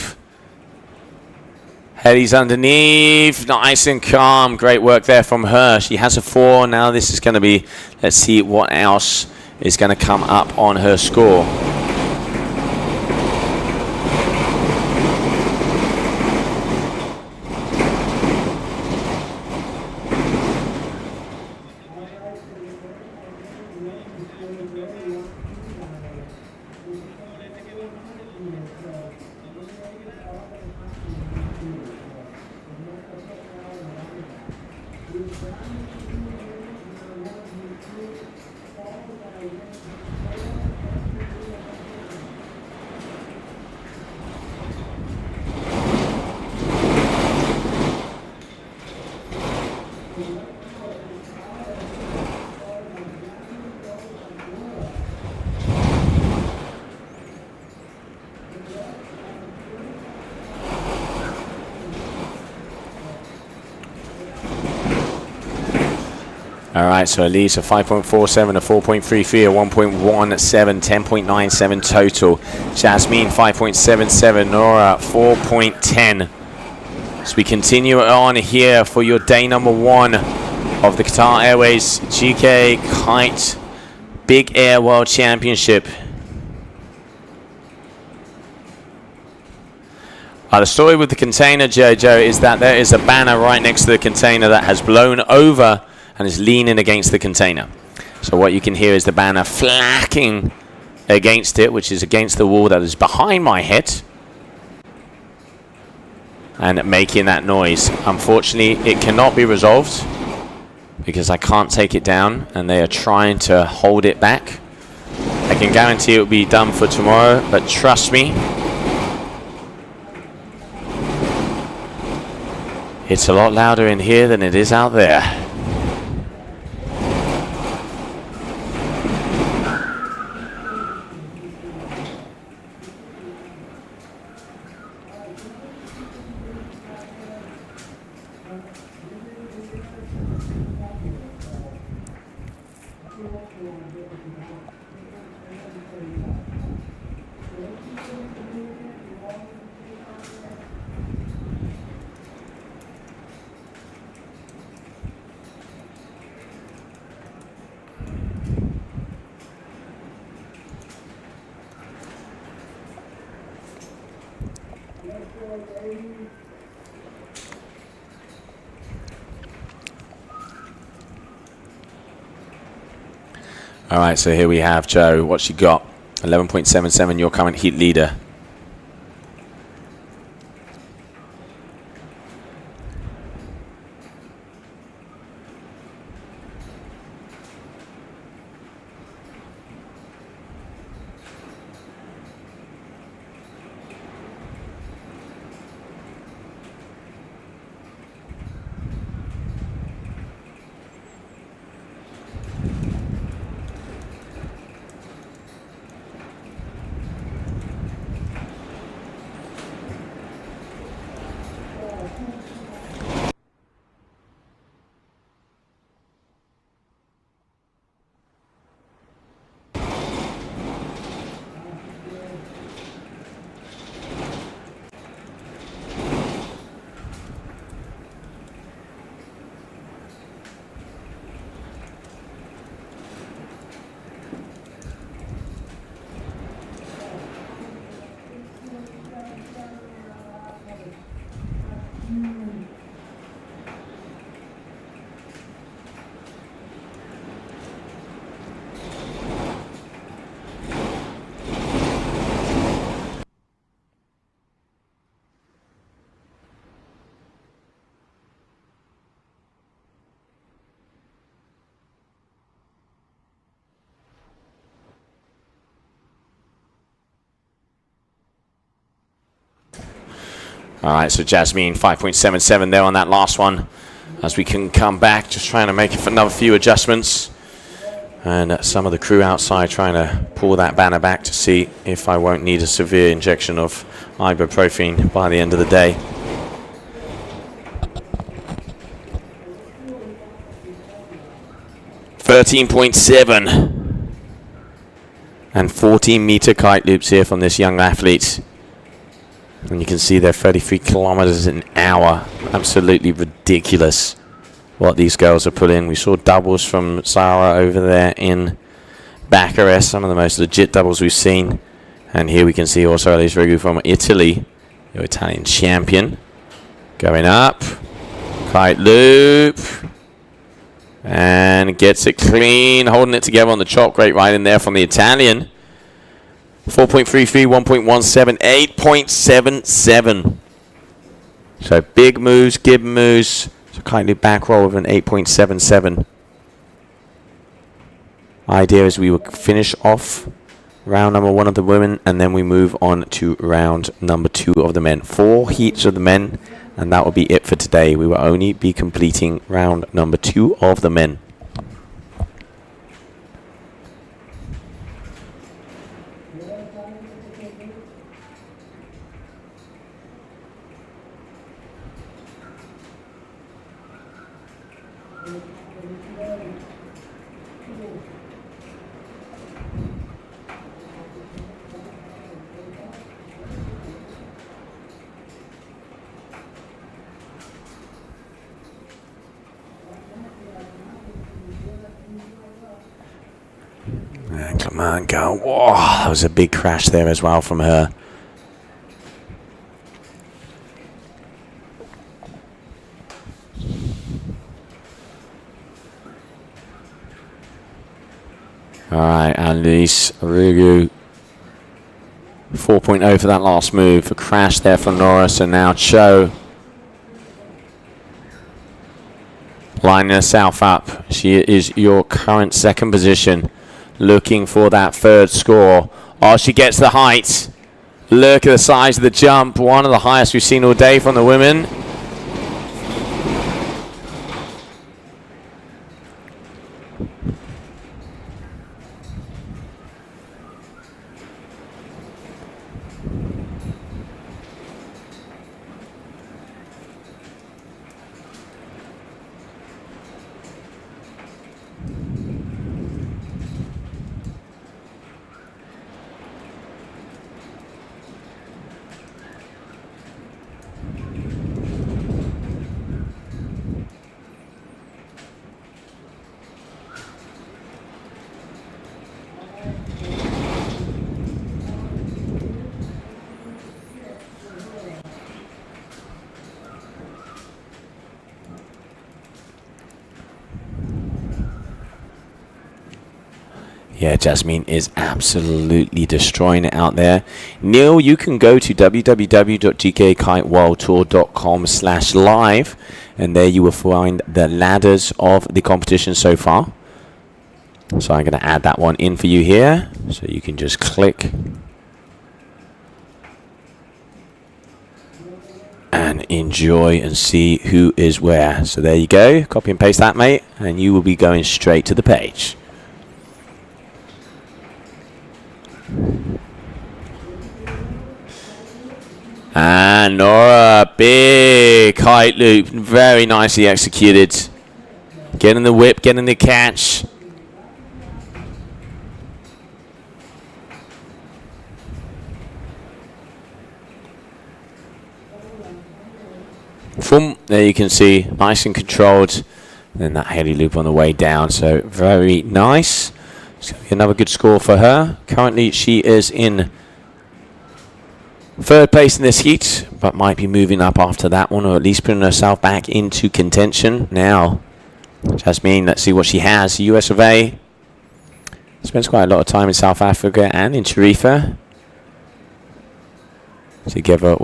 B: Headies underneath. Nice and calm. Great work there from her. She has a 4. Now this is going to be, let's see what else is going to come up on her score. Alright, so Elise a 5.47, a 4.33, a 1.17, 10.97 total. Jasmine 5.77, Nora 4.10. So we continue on here for your day number 1 of the Qatar Airways GKA Kite Big Air World Championship. The story with the container, Jojo, is that there is a banner right next to the container that has blown over and is leaning against the container. So what you can hear is the banner flacking against it, which is against the wall that is behind my head, and making that noise. Unfortunately, it cannot be resolved because I can't take it down, and they are trying to hold it back. I can guarantee it will be done for tomorrow, but trust me, It's a lot louder in here than it is out there. All right, so here we have Joe. What she got? 11.77, your current heat leader. All right, so Jasmine 5.77 there on that last one. As we can come back, just trying to make it for another few adjustments. And some of the crew outside trying to pull that banner back to see if I won't need a severe injection of ibuprofen by the end of the day. .7 and 14-meter kite loops here from this young athlete. And you can see they're 33 kilometers an hour. Absolutely ridiculous what these girls are pulling. We saw doubles from Zara over there in Bucharest, some of the most legit doubles we've seen. And here we can see also Alice Regu from Italy, your Italian champion. Going up, kite loop, and gets it clean, holding it together on the chop. Great ride in there from the Italian. 4.33, 1.17, 8.77. So big moves, give moves. So kindly back roll with an 8.77. Idea is we will finish off round number 1 of the women, and then we move on to round number 2 of the men. 4 heats of the men, and that will be it for today. We will only be completing round number 2 of the men. Come on, go. Whoa, that was a big crash there as well from her. All right, Alice Rugu. 4.0 for that last move. A crash there from Norris, and now Cho lining herself up. She is your current second position. Looking for that third score. Oh, she gets the height. Look at the size of the jump. One of the highest we've seen all day from the women. Yeah, Jasmine is absolutely destroying it out there. Neil, you can go to www.gkakiteworldtour.com/live, and there you will find the ladders of the competition so far. So I'm going to add that one in for you here. So you can just click and enjoy and see who is where. So there you go. Copy and paste that, mate, and you will be going straight to the page. And Nora, big kite loop, very nicely executed. Getting the whip, getting the catch. From there you can see, nice and controlled. Then that heli loop on the way down, so very nice. It's going to be another good score for her. Currently she is in third place in this heat, but might be moving up after that one, or at least putting herself back into contention. Now, Jasmine, let's see what she has. US of A. Spends quite a lot of time in South Africa and in Tarifa. Together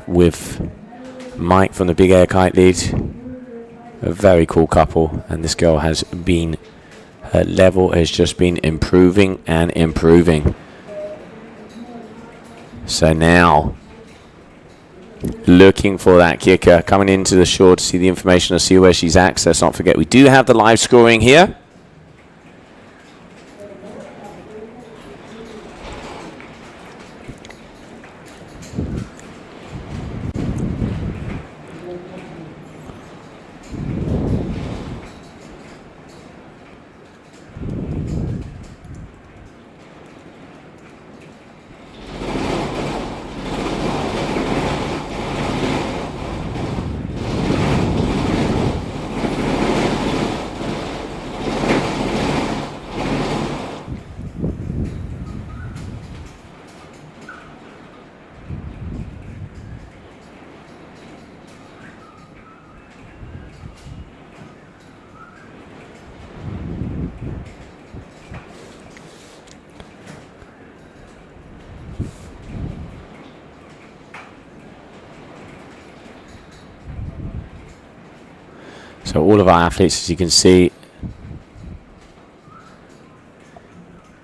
B: with Mike from the Big Air Kite Lead. A very cool couple, and this girl has been, her level has just been improving and improving. So now, looking for that kicker, coming into the shore to see the information, to see where she's at. So let's not forget, we do have the live scoring here. So all of our athletes, as you can see,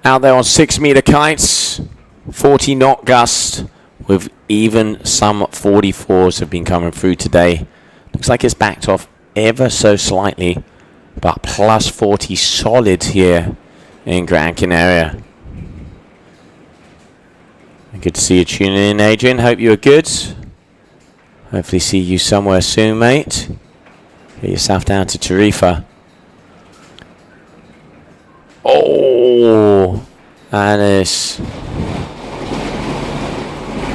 B: out there on 6-meter kites, 40 knot gust, with even some 44s have been coming through today. Looks like it's backed off ever so slightly, but plus 40 solid here in Gran Canaria. Good to see you tuning in, Adrian. Hope you are good. Hopefully see you somewhere soon, mate. Get yourself down to Tarifa. Oh, Anis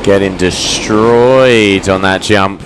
B: getting destroyed on that jump.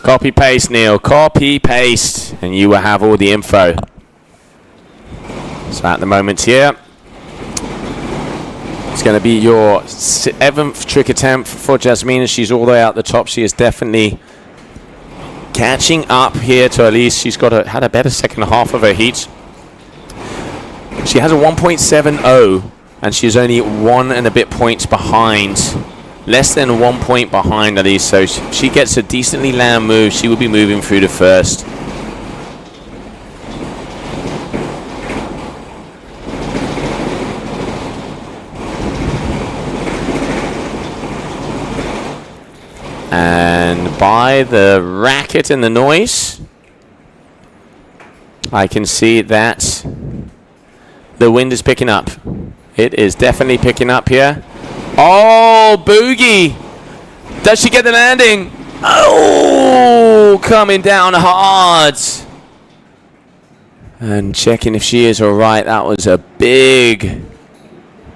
B: Copy paste, Neil. Copy paste, and you will have all the info. So at the moment here, it's going to be your 7th trick attempt for Jasmine. She's all the way out the top. She is definitely catching up here to Elise. She's got had a better second half of her heat. She has a 1.70, and she's only 1 and a bit points behind. Less than 1 point behind Elise, so if she gets a decently land move, she will be moving through the first. And by the racket and the noise, I can see that the wind is picking up. It is definitely picking up here. Oh, boogie. Does she get the landing? Oh, coming down hard. And checking if she is all right. That was a big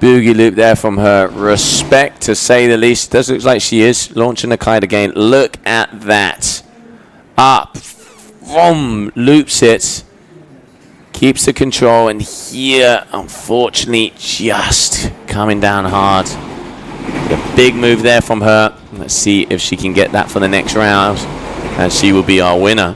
B: boogie loop there from her. Respect, to say the least. Does look like she is launching the kite again. Look at that. Up. Vroom. Loops it. Keeps the control. And here, unfortunately, just coming down hard. A big move there from her. Let's see if she can get that for the next round, and she will be our winner.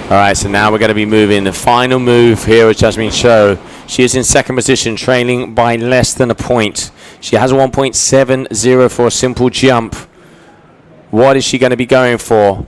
B: All right, so now we're going to be moving. The final move here with Jasmine Show. She is in second position, trailing by less than a point. She has a 1.70 for a simple jump. What is she going to be going for?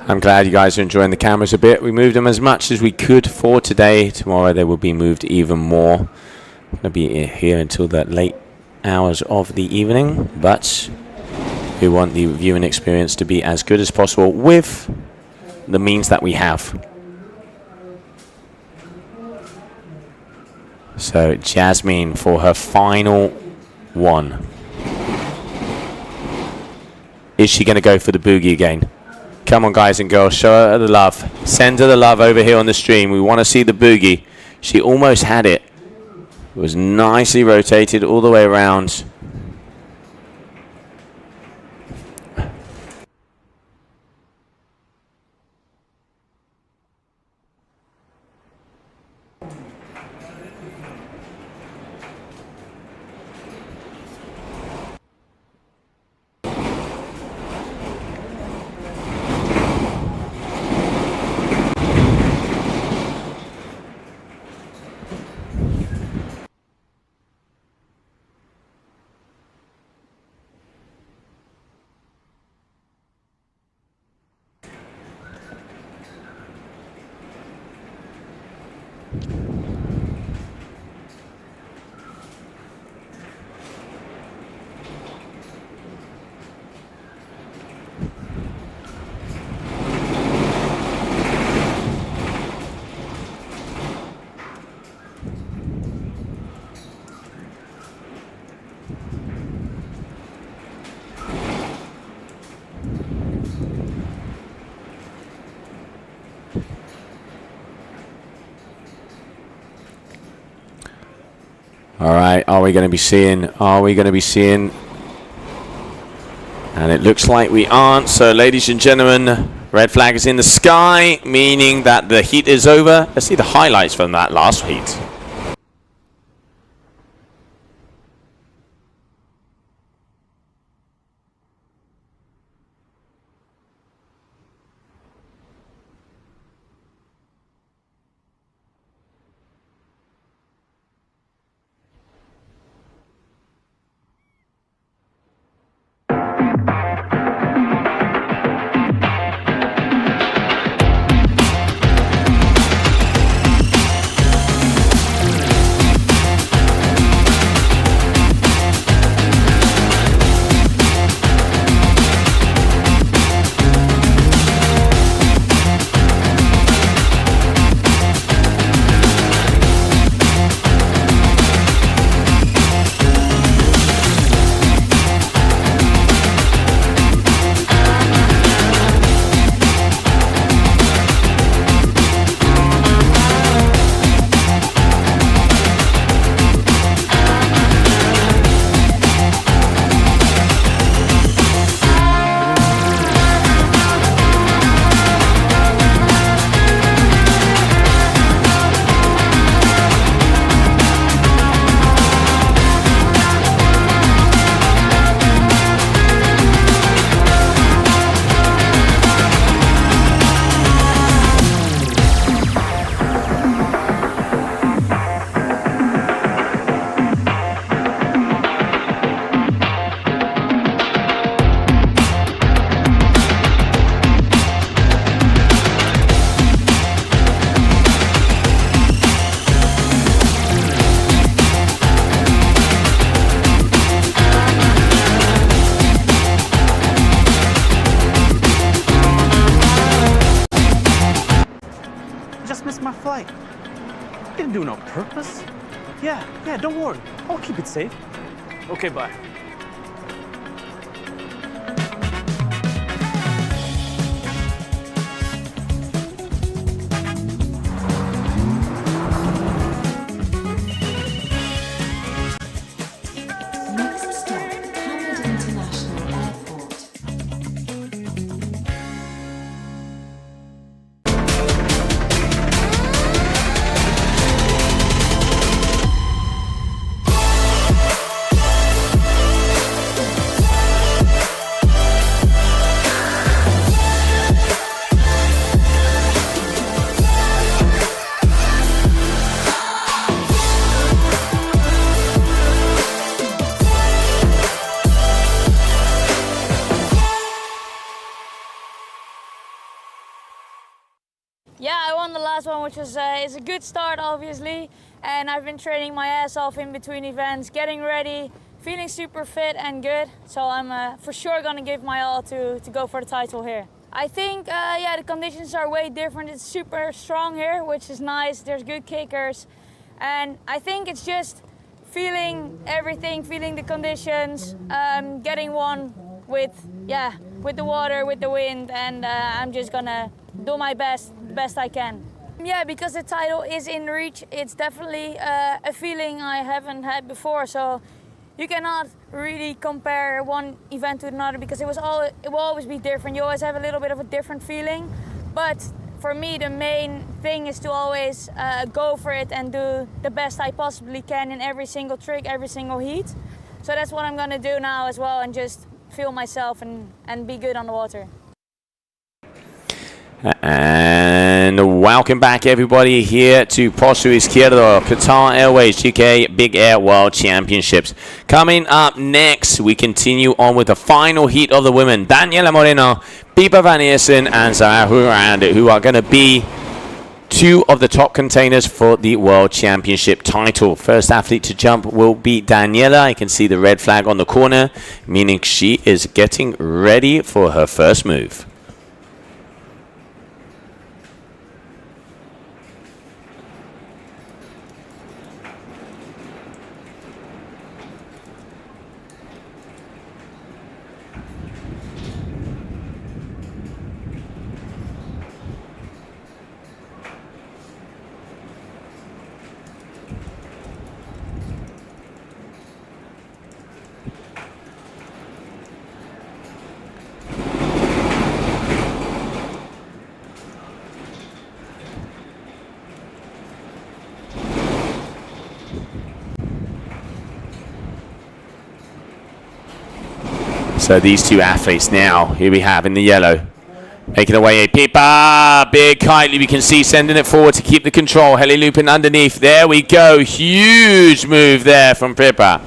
B: I'm glad you guys are enjoying the cameras a bit. We moved them as much as we could for today. Tomorrow they will be moved even more. I'm going to be here until the late hours of the evening, but we want the viewing experience to be as good as possible with the means that we have. So Jasmine for her final one. Is she going to go for the boogie again? Come on, guys and girls, show her the love. Send her the love over here on the stream. We want to see the boogie. She almost had it. It was nicely rotated all the way around. All right, are we going to be seeing? And it looks like we aren't. So, ladies and gentlemen, red flag is in the sky, meaning that the heat is over. Let's see the highlights from that last heat.
A: Didn't do it on purpose. Yeah, don't worry. I'll keep it safe. Okay, bye.
L: Next stop, Hamid International Airport.
D: Yeah, I won the last one, which was is a good start, obviously. And I've been training my ass off in between events, getting ready, feeling super fit and good. So I'm for sure gonna give my all to go for the title here. I think, yeah, the conditions are way different. It's super strong here, which is nice. There's good kickers. And I think it's just feeling everything, feeling the conditions, getting one with the water, with the wind, and I'm just gonna do my best I can. Yeah, because the title is in reach, it's definitely a feeling I haven't had before. So you cannot really compare one event to another because it will always be different. You always have a little bit of a different feeling. But for me, the main thing is to always go for it and do the best I possibly can in every single trick, every single heat. So that's what I'm gonna do now as well, and just feel myself and be good on the water.
B: And welcome back everybody here to Posto Izquierdo, Qatar Airways GKA Big Air World Championships. Coming up next, we continue on with the final heat of the women. Daniela Moreno, Pipa Van Eersen and Zara Hurand, who are going to be two of the top containers for the World Championship title. First athlete to jump will be Daniela. You can see the red flag on the corner, meaning she is getting ready for her first move. So these two athletes now, here we have in the yellow, making away a Pipa, big kite loop, you can see sending it forward to keep the control, heli looping underneath, there we go, huge move there from Pipa.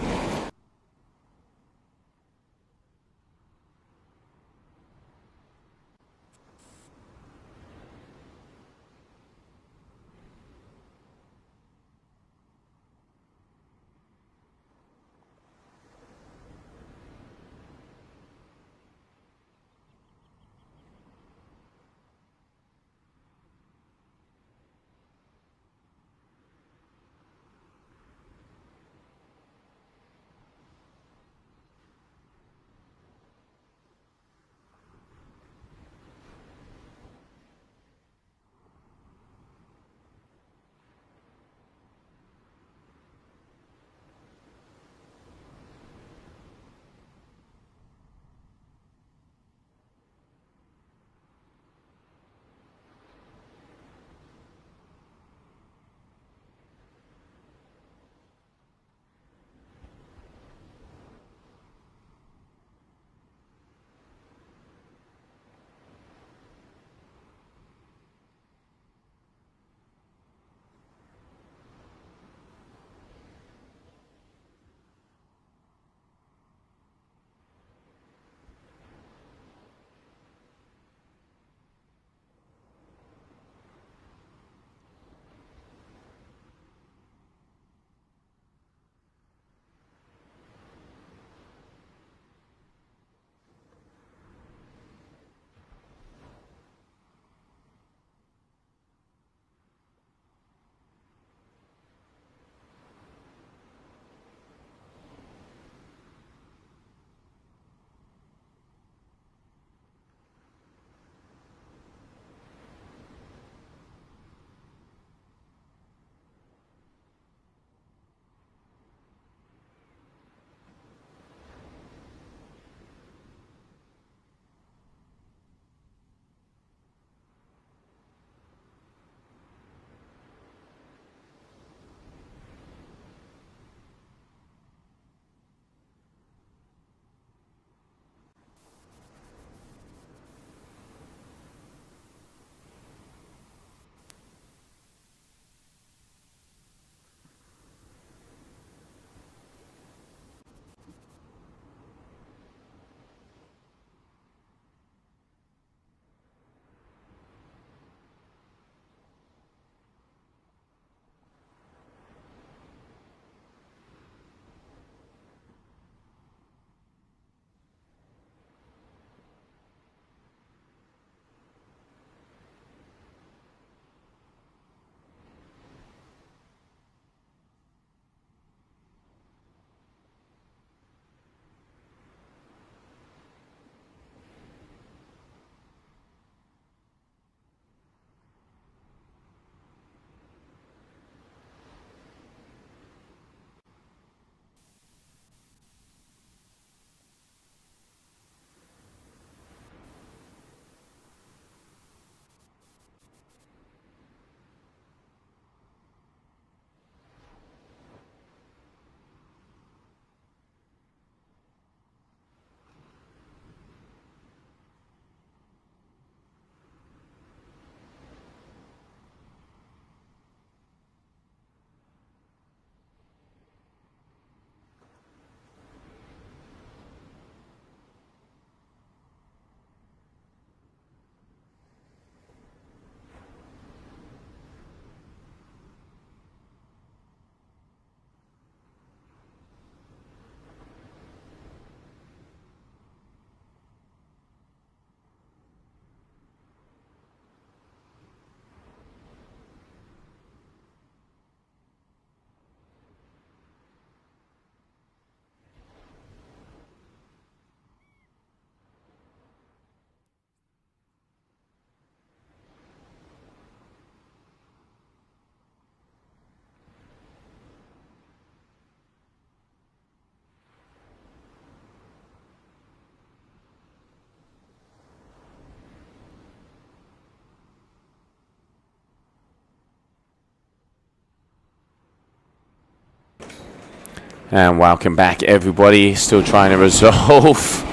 B: And welcome back, everybody. Still trying to resolve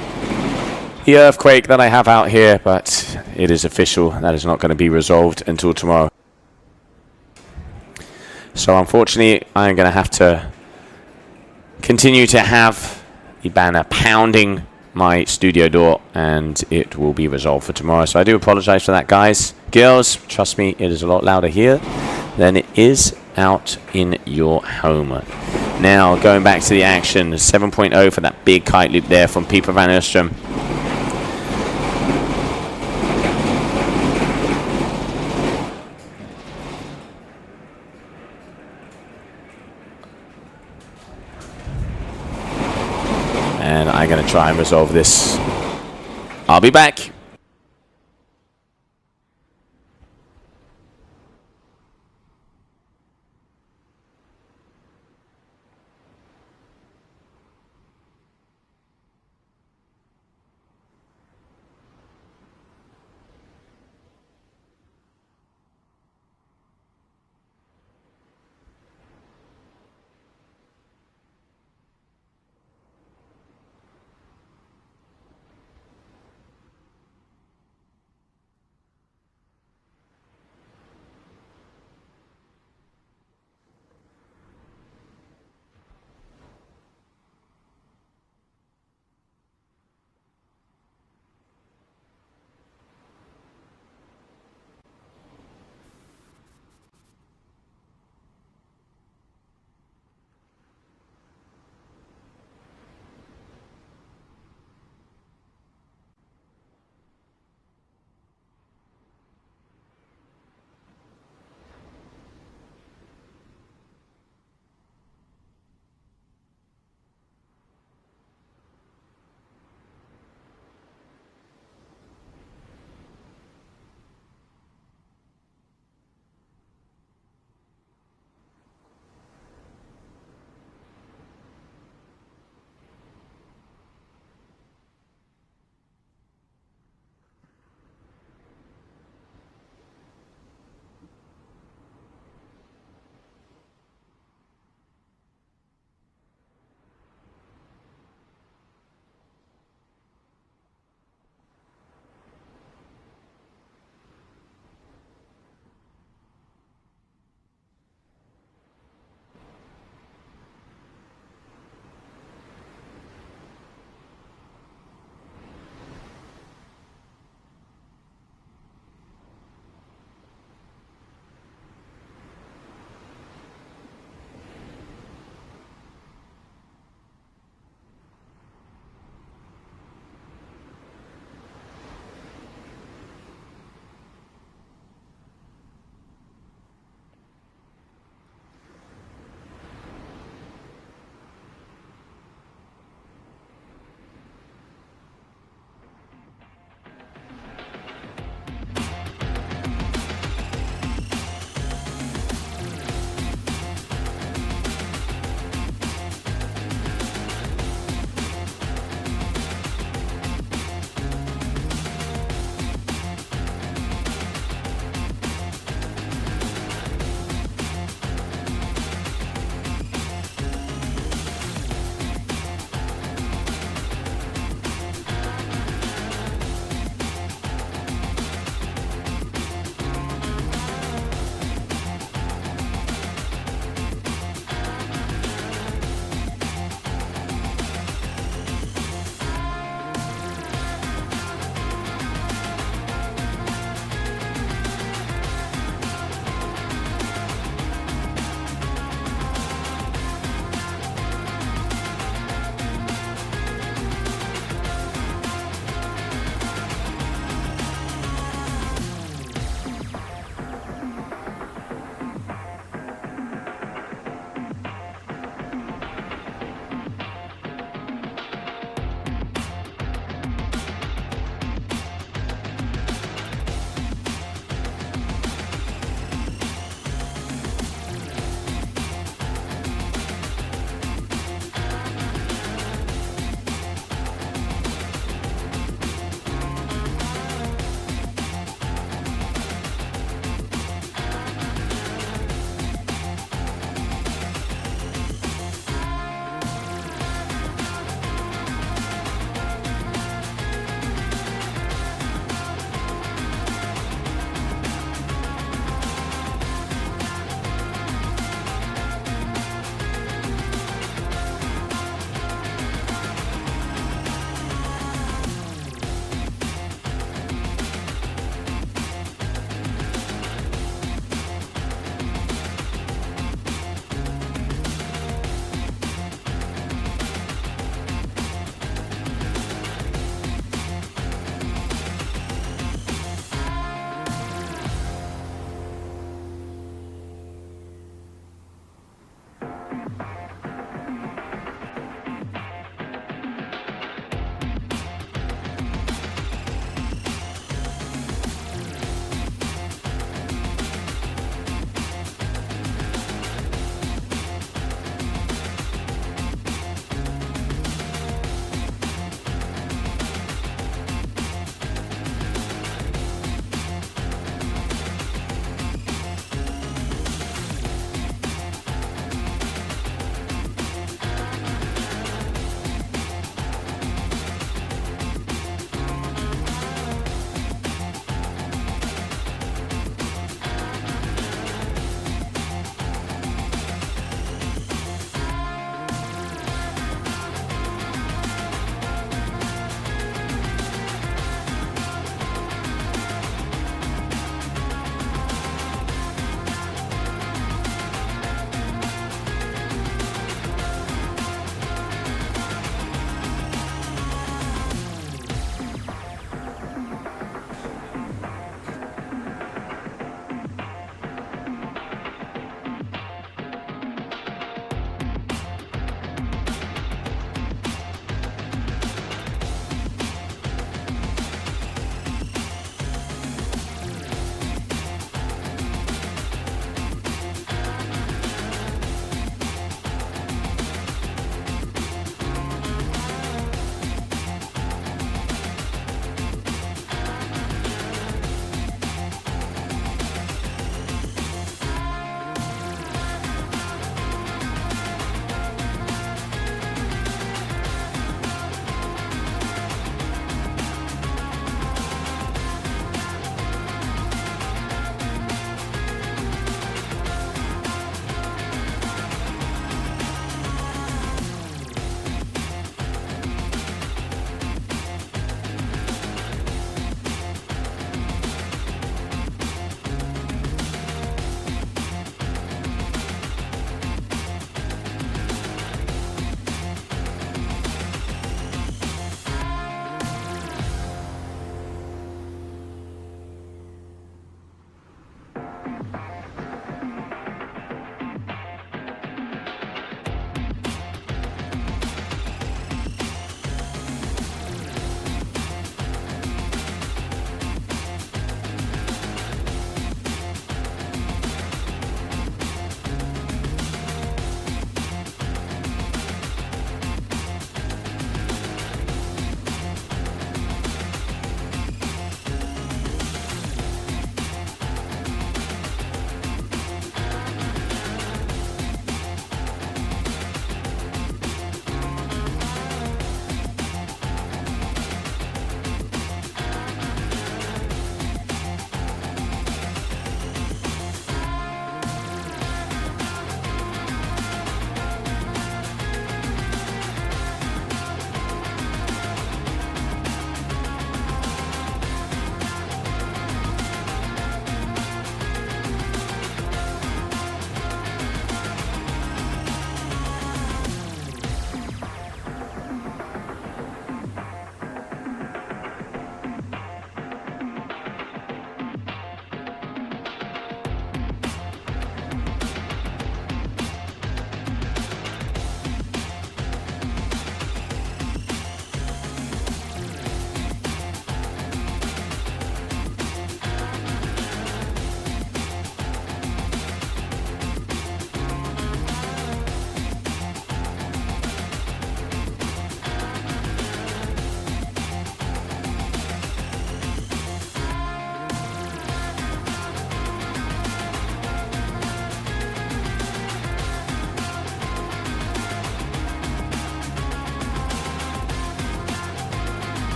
B: the earthquake that I have out here, but it is official. That is not going to be resolved until tomorrow. So unfortunately, I'm going to have to continue to have the banner pounding my studio door, and it will be resolved for tomorrow. So I do apologize for that, guys. Girls, trust me, it is a lot louder here than it is out in your home. Now, going back to the action, 7.0 for that big kite loop there from Pieper van Oostrum. And I'm going to try and resolve this. I'll be back.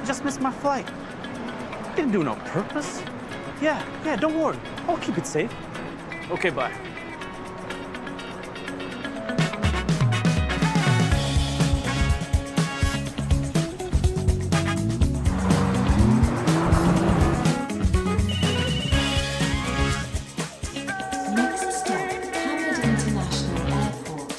A: just missed my flight. Didn't do it on purpose. Yeah, don't worry. I'll keep it safe. Okay, bye.
L: Next stop, Hamid International Airport.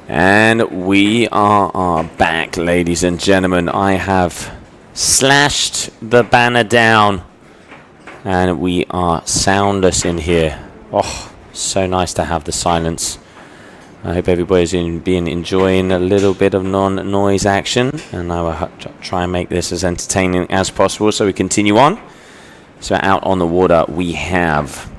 B: And we are back, ladies and gentlemen. I have slashed the banner down, and we are soundless in here. Oh, so nice to have the silence. I hope everybody's enjoying a little bit of non-noise action, and I will try and make this as entertaining as possible so we continue on. So out on the water we have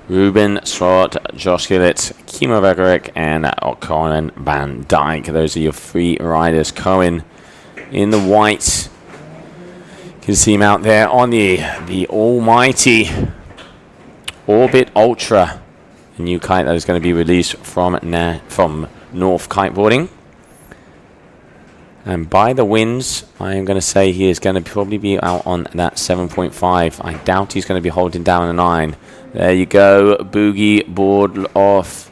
B: Ruben Swart, Josh Gillett, Kimo Vegerick, and Colin Van Dyke. Those are your 3 riders. Cohen in the white. You can see him out there on the almighty Orbit Ultra, a new kite that is going to be released from North Kiteboarding. And by the winds, I am going to say he is going to probably be out on that 7.5. I doubt he's going to be holding down a 9. There you go, boogie board off.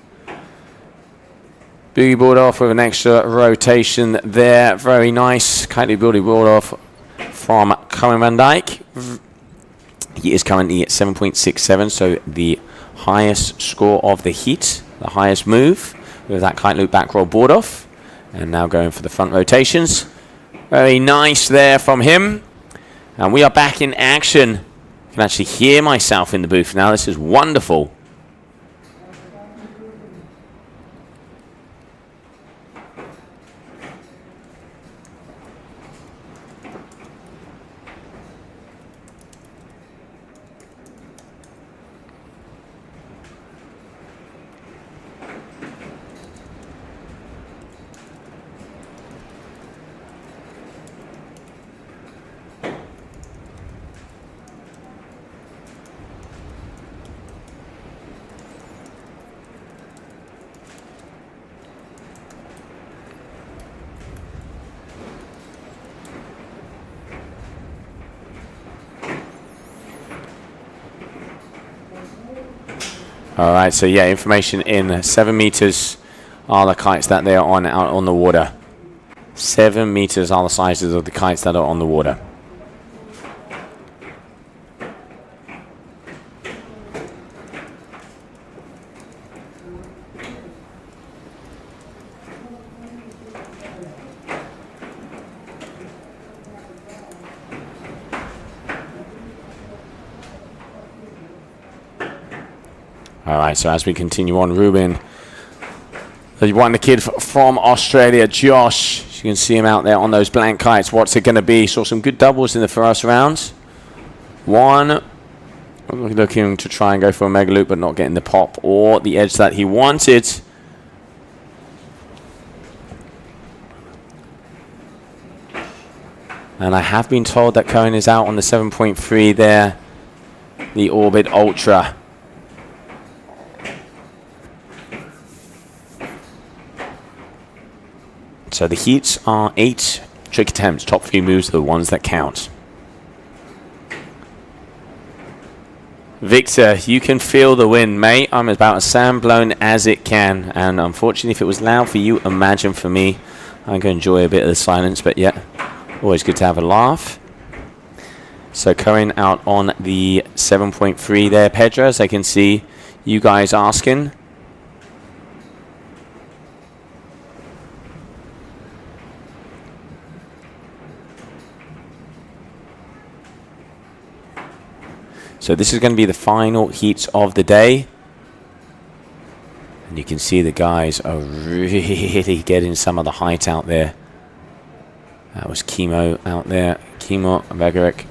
B: Boogie board off with an extra rotation there. Very nice. Kindly boogie board off from Colin Van Dyke. He is currently at 7.67, so the highest score of the heat, the highest move with that kite loop back roll board off. And now going for the front rotations. Very nice there from him. And we are back in action. I can actually hear myself in the booth now. This is wonderful. Alright, so yeah, information in 7 meters are the kites that they are on out on the water. 7 meters are the sizes of the kites that are on the water. Alright, so as we continue on, Ruben, the kid from Australia, Josh. You can see him out there on those blank kites. What's it going to be? Saw some good doubles in the first round. One, looking to try and go for a mega loop, but not getting the pop or the edge that he wanted. And I have been told that Cohen is out on the 7.3 there, the Orbit Ultra. So the heats are 8 trick attempts. Top 3 moves are the ones that count. Victor, you can feel the wind, mate. I'm about as sand blown as it can. And unfortunately, if it was loud for you, imagine for me. I'm going to enjoy a bit of the silence, but yeah, always good to have a laugh. So Cohen out on the 7.3 there, Pedro, as I can see you guys asking. So this is going to be the final heats of the day. And you can see the guys are really getting some of the height out there. That was Kimo out there. Kimo Vegerick,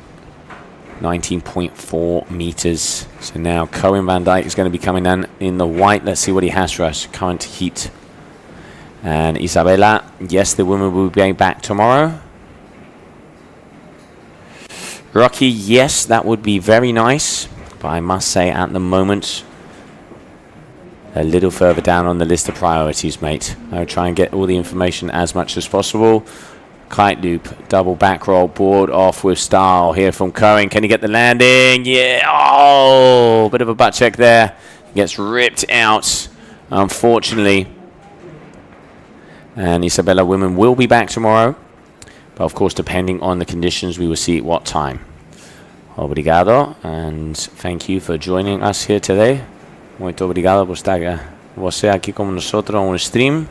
B: 19.4 meters. So now Cohen Van Dyke is going to be coming down in the white. Let's see what he has for us. Current heat. And Isabella, yes, the woman will be back tomorrow. Rocky, yes, that would be very nice. But I must say, at the moment, a little further down on the list of priorities, mate. I'll try and get all the information as much as possible. Kite loop, double back roll, board off with style here from Cohen. Can he get the landing? Yeah, oh, bit of a butt check there. Gets ripped out, unfortunately. And Isabella Women will be back tomorrow. But of course, depending on the conditions, we will see at what time. Obrigado, and thank you for joining us here today. Muito obrigado por estar Você aqui com nosotros un stream.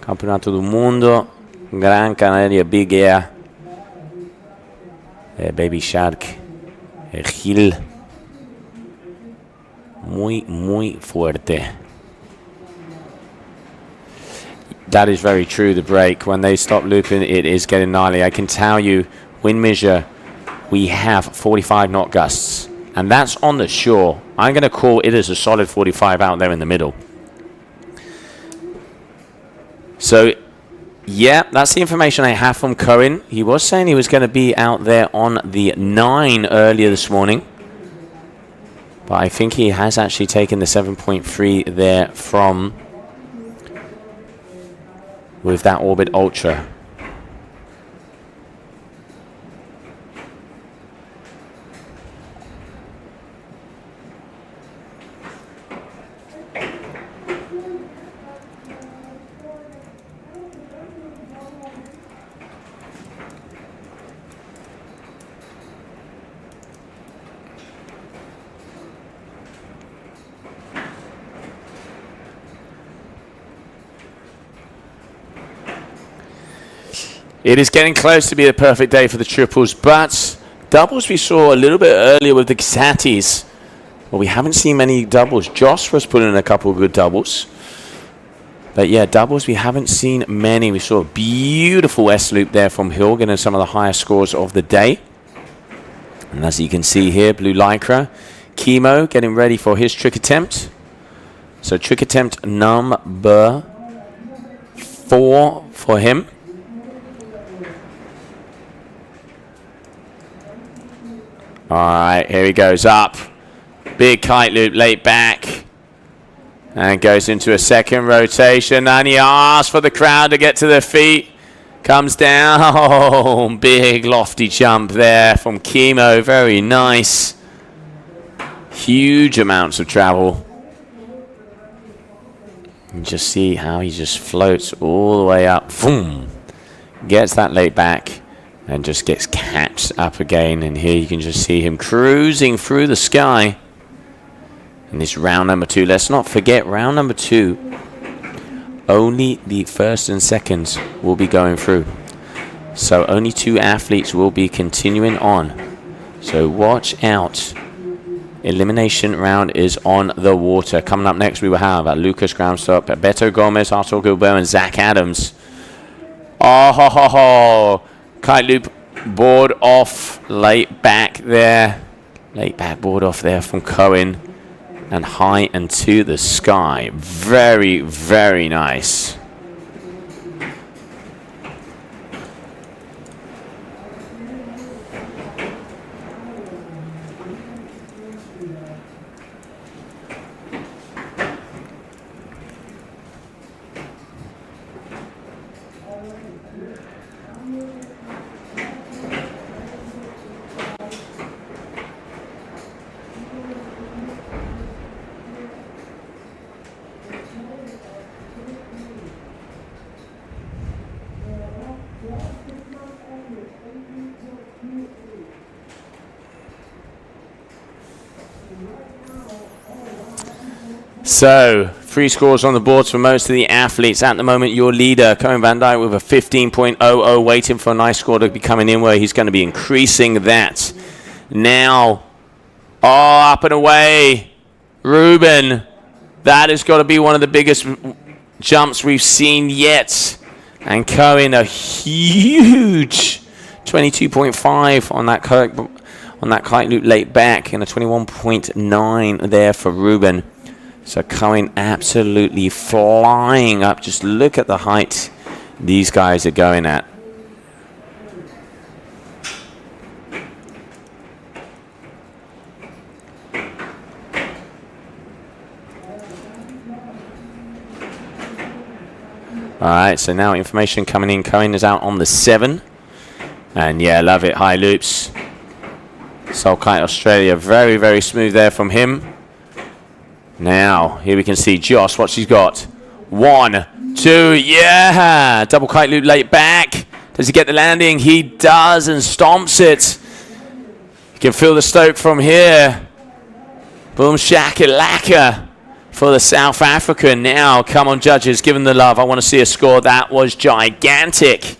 B: Campeonato do Mundo. Gran Canaria Big Air. Baby Shark. Gil. Muy fuerte. That is very true, the break. When they stop looping, it is getting gnarly. I can tell you, wind measure, we have 45 knot gusts. And that's on the shore. I'm going to call it as a solid 45 out there in the middle. So, yeah, that's the information I have from Cohen. He was saying he was going to be out there on the 9 earlier this morning. But I think he has actually taken the 7.3 there from with that Orbit Ultra. It is getting close to be a perfect day for the triples, but doubles we saw a little bit earlier with the Xatis. Well, we haven't seen many doubles. Josh was putting in a couple of good doubles. But yeah, doubles we haven't seen many. We saw a beautiful S-loop there from Hill, getting some of the highest scores of the day. And as you can see here, Blue Lycra. Chemo getting ready for his trick attempt. So trick attempt number 4 for him. Alright, here he goes up. Big kite loop late back. And goes into a second rotation. And he asks for the crowd to get to their feet. Comes down. Big lofty jump there from Chemo. Very nice. Huge amounts of travel. You just see how he just floats all the way up. Boom. Gets that late back. And just gets catched up again. And here you can just see him cruising through the sky. And this round number 2. Let's not forget round number 2. Only the first and seconds will be going through. So only 2 athletes will be continuing on. So watch out. Elimination round is on the water. Coming up next we will have Lucas Gramstop, Beto Gomez, Arthur Gilbert, and Zach Adams. Oh ho ho ho. Kite loop board off, late back there. Late back board off there from Cohen. And high and to the sky. Very, very nice. So, 3 scores on the boards for most of the athletes. At the moment, your leader, Cohen Van Dyke, with a 15.00, waiting for a nice score to be coming in where he's going to be increasing that. Now, up and away, Ruben. That has got to be one of the biggest jumps we've seen yet. And Cohen, a huge 22.5 on that kite loop late back, and a 21.9 there for Ruben. So Cohen absolutely flying up. Just look at the height these guys are going at. Alright, so now information coming in. Cohen is out on the 7. And yeah, love it. High loops. Soul Kite Australia. Very, very smooth there from him. Now, here we can see Josh, what she's got. 1, 2, yeah! Double kite loop late back. Does he get the landing? He does, and stomps it. You can feel the stoke from here. Boom shakalaka. for the South African. Now, come on, judges, give him the love. I want to see a score. That was gigantic.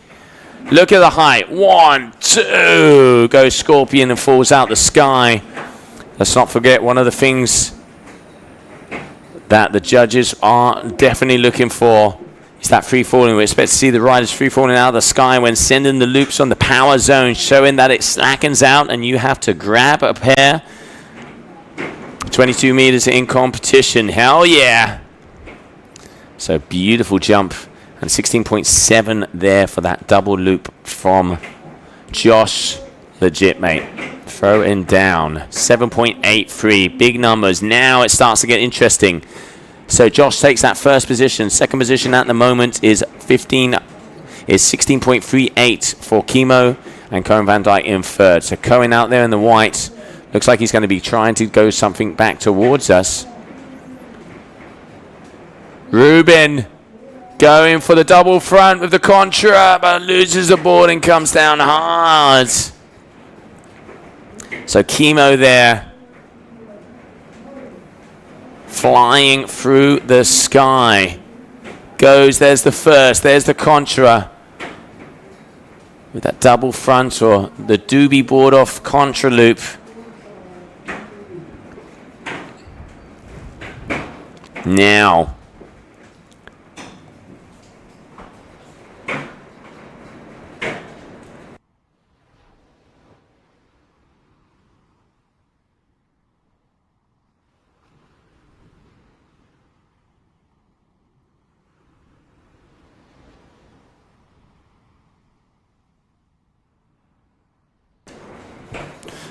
B: Look at the height. 1, 2. Goes Scorpion and falls out the sky. Let's not forget one of the things that the judges are definitely looking for is that free falling. We expect to see the riders free falling out of the sky when sending the loops on the power zone, showing that it slackens out and you have to grab a pair. 22 meters in competition. Hell yeah. So beautiful jump. And 16.7 there for that double loop from Josh. Legit, mate. Throwing down. 7.83. Big numbers. Now it starts to get interesting. So Josh takes that first position. Second position at the moment is 16.38 for Chemo. And Cohen Van Dyke in third. So Cohen out there in the white. Looks like he's going to be trying to go something back towards us. Ruben going for the double front with the contra, but loses the board and comes down hard. So Chemo there, flying through the sky. Goes, there's the first, there's the contra. With that double front or the doobie board off contra loop. Now.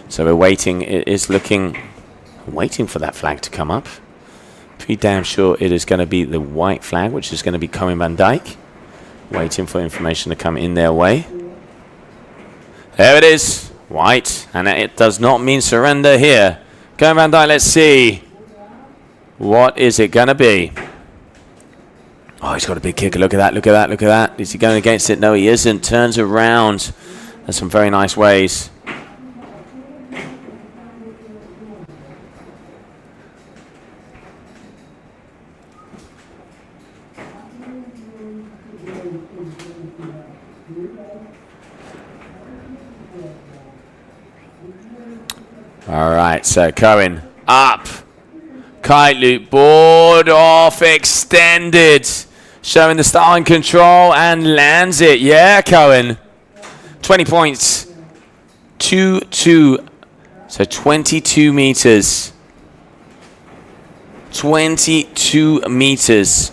B: So we're waiting. It is waiting for that flag to come up. Pretty damn sure it is going to be the white flag, which is going to be Cohen Van Dyke. Waiting for information to come in their way. There it is. White. And it does not mean surrender here. Cohen Van Dyke, let's see. What is it going to be? Oh, he's got a big kicker. Look at that, look at that, look at that. Is he going against it? No, he isn't. Turns around. There's some very nice ways. All right, so Cohen up. Kite loop, board off, extended. Showing the style and control and lands it. Yeah, Cohen. 20 points. 2-2. So 22 meters. 22 meters.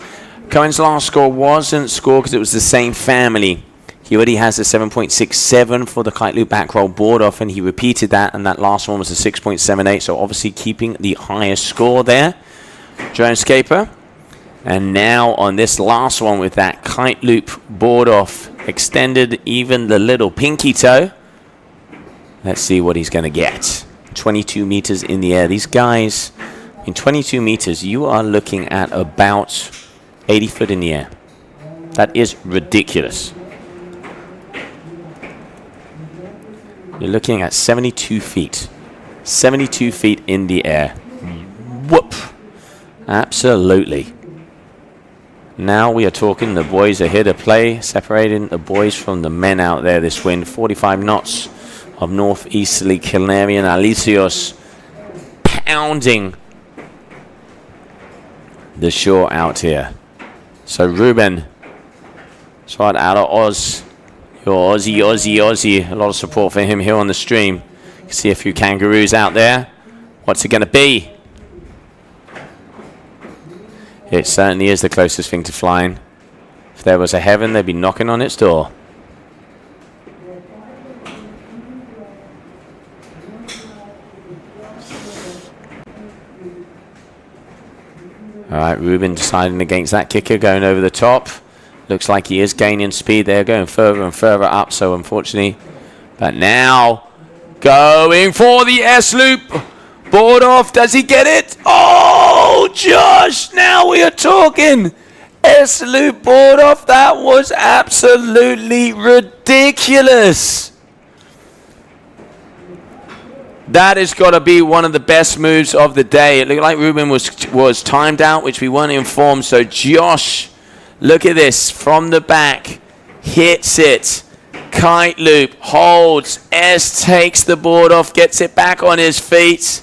B: Cohen's last score wasn't scored because it was the same family. He already has a 7.67 for the kite loop back roll board off, and he repeated that, and that last one was a 6.78, so obviously keeping the highest score there, Dronescaper. And now on this last one with that kite loop board off, extended even the little pinky toe. Let's see what he's going to get. 22 meters in the air. These guys, in 22 meters, you are looking at about 80 foot in the air. That is ridiculous. You're looking at 72 feet. 72 feet in the air. Whoop. Absolutely. Now we are talking. The boys are here to play. Separating the boys from the men out there this wind. 45 knots of northeasterly Canarian Alicios. Pounding the shore out here. So Ruben. Right out of Oz. Your Aussie. A lot of support for him here on the stream. You can see a few kangaroos out there. What's it going to be? It certainly is the closest thing to flying. If there was a heaven, they'd be knocking on its door. All right, Ruben deciding against that kicker, going over the top. Looks like he is gaining speed there, going further and further up, so unfortunately. But now, going for the S-loop. Board off, does he get it? Oh, Josh, now we are talking. S-loop board off, that was absolutely ridiculous. That has got to be one of the best moves of the day. It looked like Ruben was timed out, which we weren't informed. So Josh, look at this. From the back, hits it. Kite loop, holds. S takes the board off, gets it back on his feet.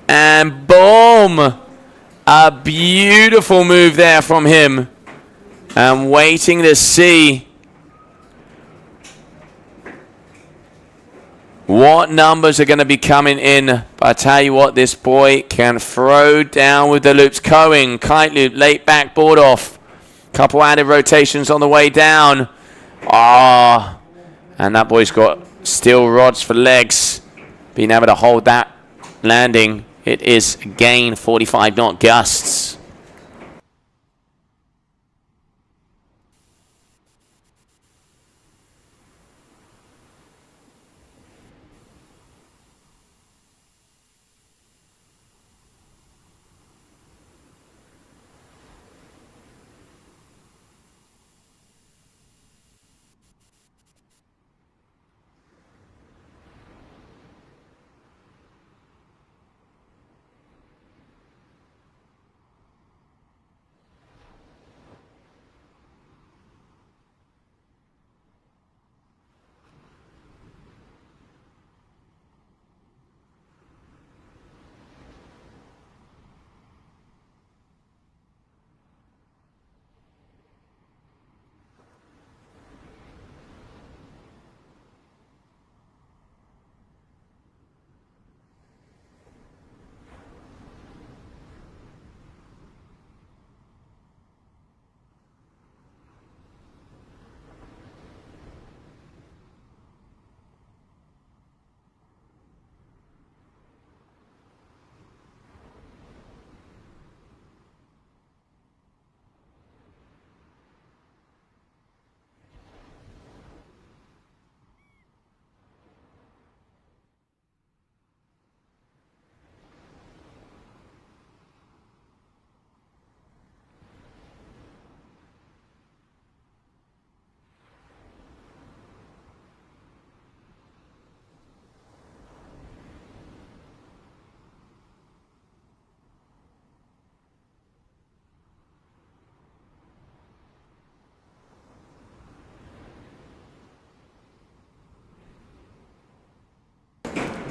B: And boom! A beautiful move there from him. And waiting to see what numbers are going to be coming in. But I tell you what, this boy can throw down with the loops. Coing, kite loop, late back, board off. Couple added rotations on the way down. Ah, and that boy's got steel rods for legs. Being able to hold that landing. It is again 45 knot gusts.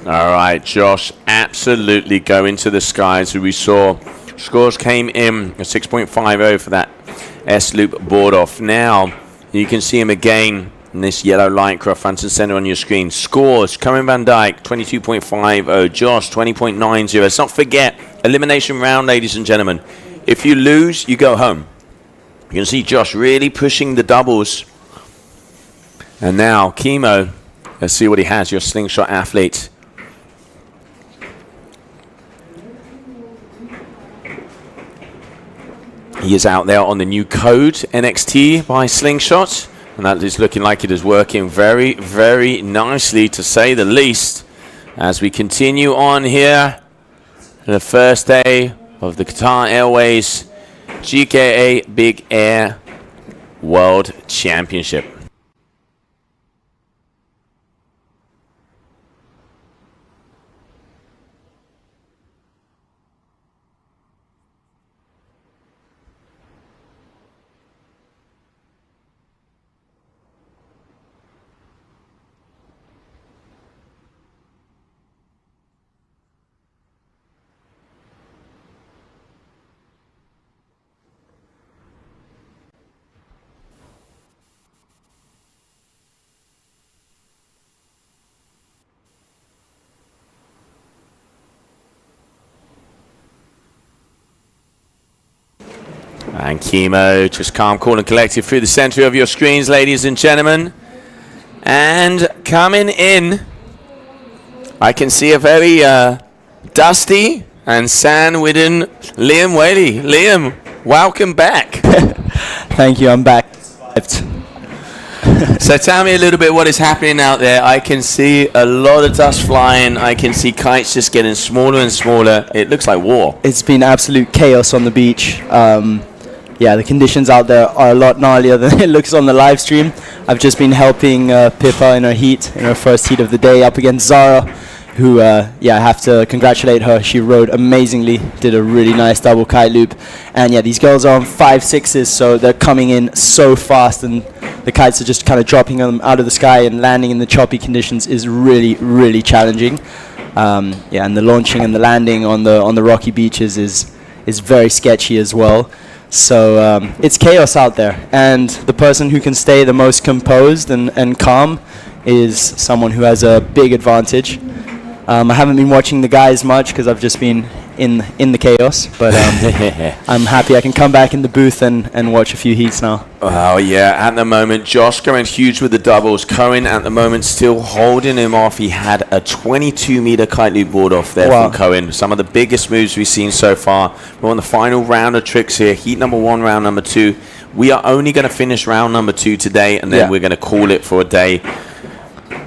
B: All right, Josh, absolutely go into the skies. We saw scores came in a 6.50 for that S-loop board off. Now, you can see him again in this yellow lycra front and center on your screen. Scores, Cohen Van Dyke, 22.50. Josh, 20.90. Let's not forget, elimination round, ladies and gentlemen. If you lose, you go home. You can see Josh really pushing the doubles. And now, Chemo, let's see what he has, your slingshot athlete. He is out there on the new code NXT by Slingshot, and that is looking like it is working very, very nicely, to say the least, as we continue on here the first day of the Qatar Airways GKA Big Air World Championship. And Chemo, just calm, cool, and collected through the center of your screens, ladies and gentlemen. And coming in, I can see a very dusty and sand-ridden Liam Whaley. Liam, welcome back.
Q: Thank you, I'm back.
B: So tell me a little bit what is happening out there. I can see a lot of dust flying. I can see kites just getting smaller and smaller. It looks like war.
Q: It's been absolute chaos on the beach. Yeah, the conditions out there are a lot gnarlier than it looks on the live stream. I've just been helping Pippa in her heat, in her first heat of the day, up against Zara, who, I have to congratulate her. She rode amazingly, did a really nice double kite loop. And yeah, these girls are on 5.6s, so they're coming in so fast, and the kites are just kind of dropping them out of the sky, and landing in the choppy conditions is really, really challenging. And the launching and the landing on the rocky beaches is very sketchy as well. So it's chaos out there, and the person who can stay the most composed and calm is someone who has a big advantage. I haven't been watching the guys much because I've just been in the chaos, but I'm happy I can come back in the booth and watch a few heats now.
B: Oh yeah, at the moment Josh going huge with the doubles. Cohen at the moment still holding him off. He had a 22-meter kite loop board off there from Cohen. Some of the biggest moves we've seen so far. We're on the final round of tricks here. Heat number 1, round number 2. We are only going to finish round number 2 today, and then we're going to call it for a day.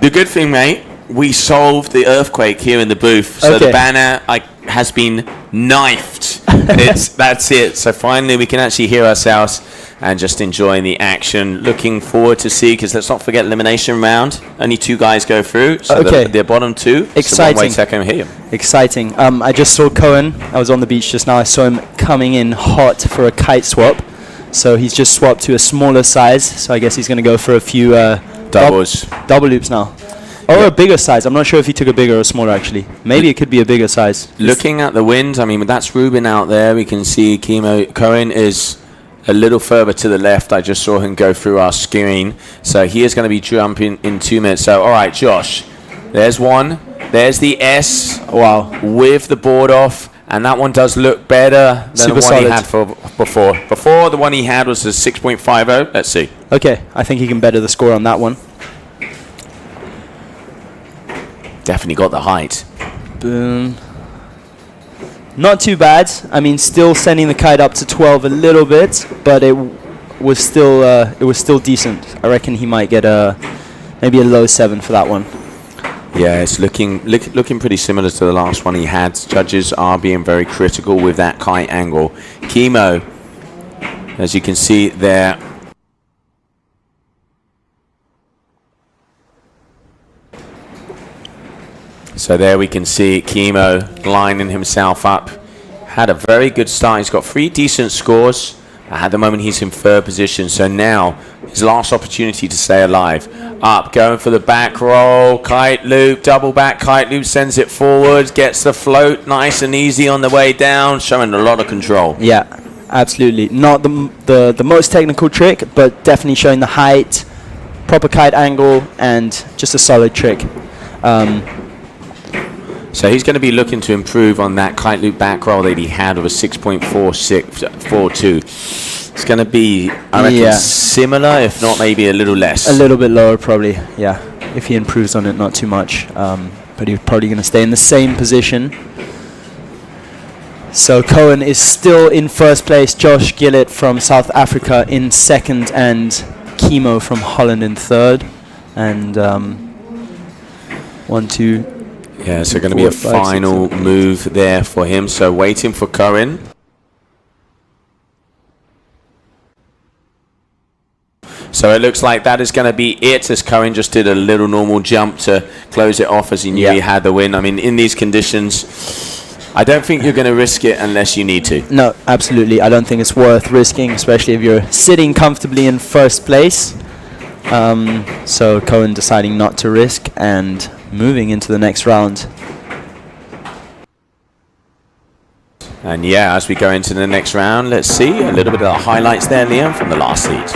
B: The good thing, mate, we solved the earthquake here in the booth. So the banner has been knifed. That's it. So finally we can actually hear ourselves and just enjoying the action. Looking forward to see, because let's not forget elimination round. Only 2 guys go through. So the bottom 2.
Q: Exciting.
B: So one-way here.
Q: Exciting. I just saw Cohen. I was on the beach just now. I saw him coming in hot for a kite swap. So he's just swapped to a smaller size. So I guess he's going to go for a few
B: doubles.
Q: Double loops now. Or a bigger size. I'm not sure if he took a bigger or smaller, actually. Maybe it could be a bigger size.
B: Looking at the wind, I mean, that's Ruben out there. We can see Cohen is a little further to the left. I just saw him go through our screen. So he is going to be jumping in 2 minutes. So, all right, Josh. There's one. There's the S.
Q: Wow.
B: With the board off. And that one does look better than the one he had before. Before, the one he had was a 6.50. Let's see.
Q: Okay, I think he can better the score on that one.
B: Definitely got the height.
Q: Boom. Not too bad. I mean, still sending the kite up to 12 a little bit, but it was still decent. I reckon he might get maybe a low 7 for that one.
B: Yeah, it's looking pretty similar to the last one he had. Judges are being very critical with that kite angle. Chemo, as you can see there. So there we can see Chemo lining himself up. Had a very good start. He's got 3 decent scores. At the moment he's in 3rd position. So now his last opportunity to stay alive. Up, going for the back roll. Kite loop, double back kite loop. Sends it forward. Gets the float nice and easy on the way down. Showing a lot of control.
Q: Yeah, absolutely. Not the most technical trick, but definitely showing the height, proper kite angle, and just a solid trick.
B: So he's going to be looking to improve on that kite loop back roll that he had of a 6.42. It's going to be, I reckon, similar, if not maybe a little less.
Q: A little bit lower, probably, yeah. If he improves on it, not too much. But he's probably going to stay in the same position. So Cohen is still in 1st place. Josh Gillett from South Africa in 2nd, and Chemo from Holland in 3rd. And 1, 2...
B: Yeah, so going to be a final move there for him. So waiting for Cohen. So it looks like that is going to be it, as Cohen just did a little normal jump to close it off as he knew he had the win. I mean, in these conditions, I don't think you're going to risk it unless you need to.
Q: No, absolutely. I don't think it's worth risking, especially if you're sitting comfortably in 1st place. So Cohen deciding not to risk and moving into the next round.
B: And yeah, as we go into the next round, let's see a little bit of the highlights there, Liam, from the last heat.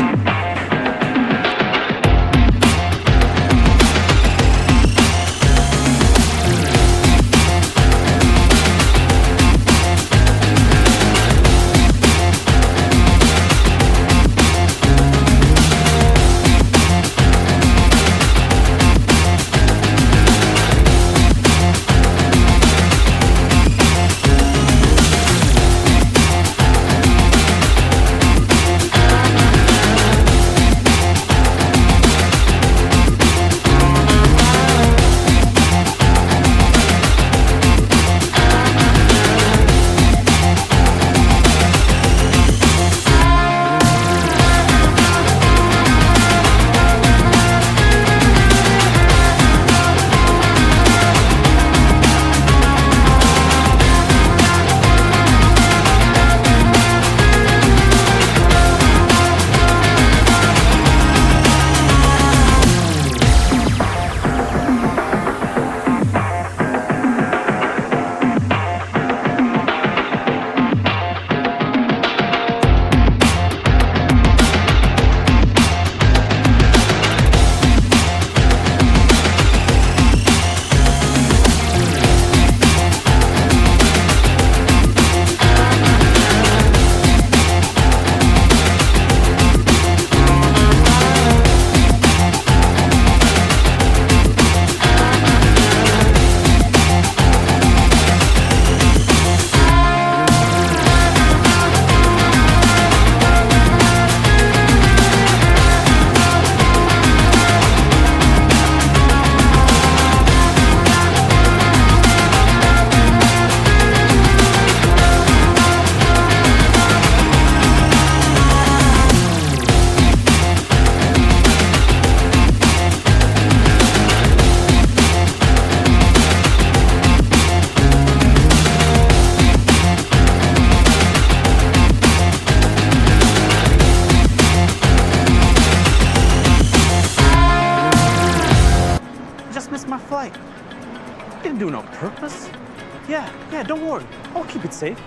A: yeah, don't worry. I'll keep it safe.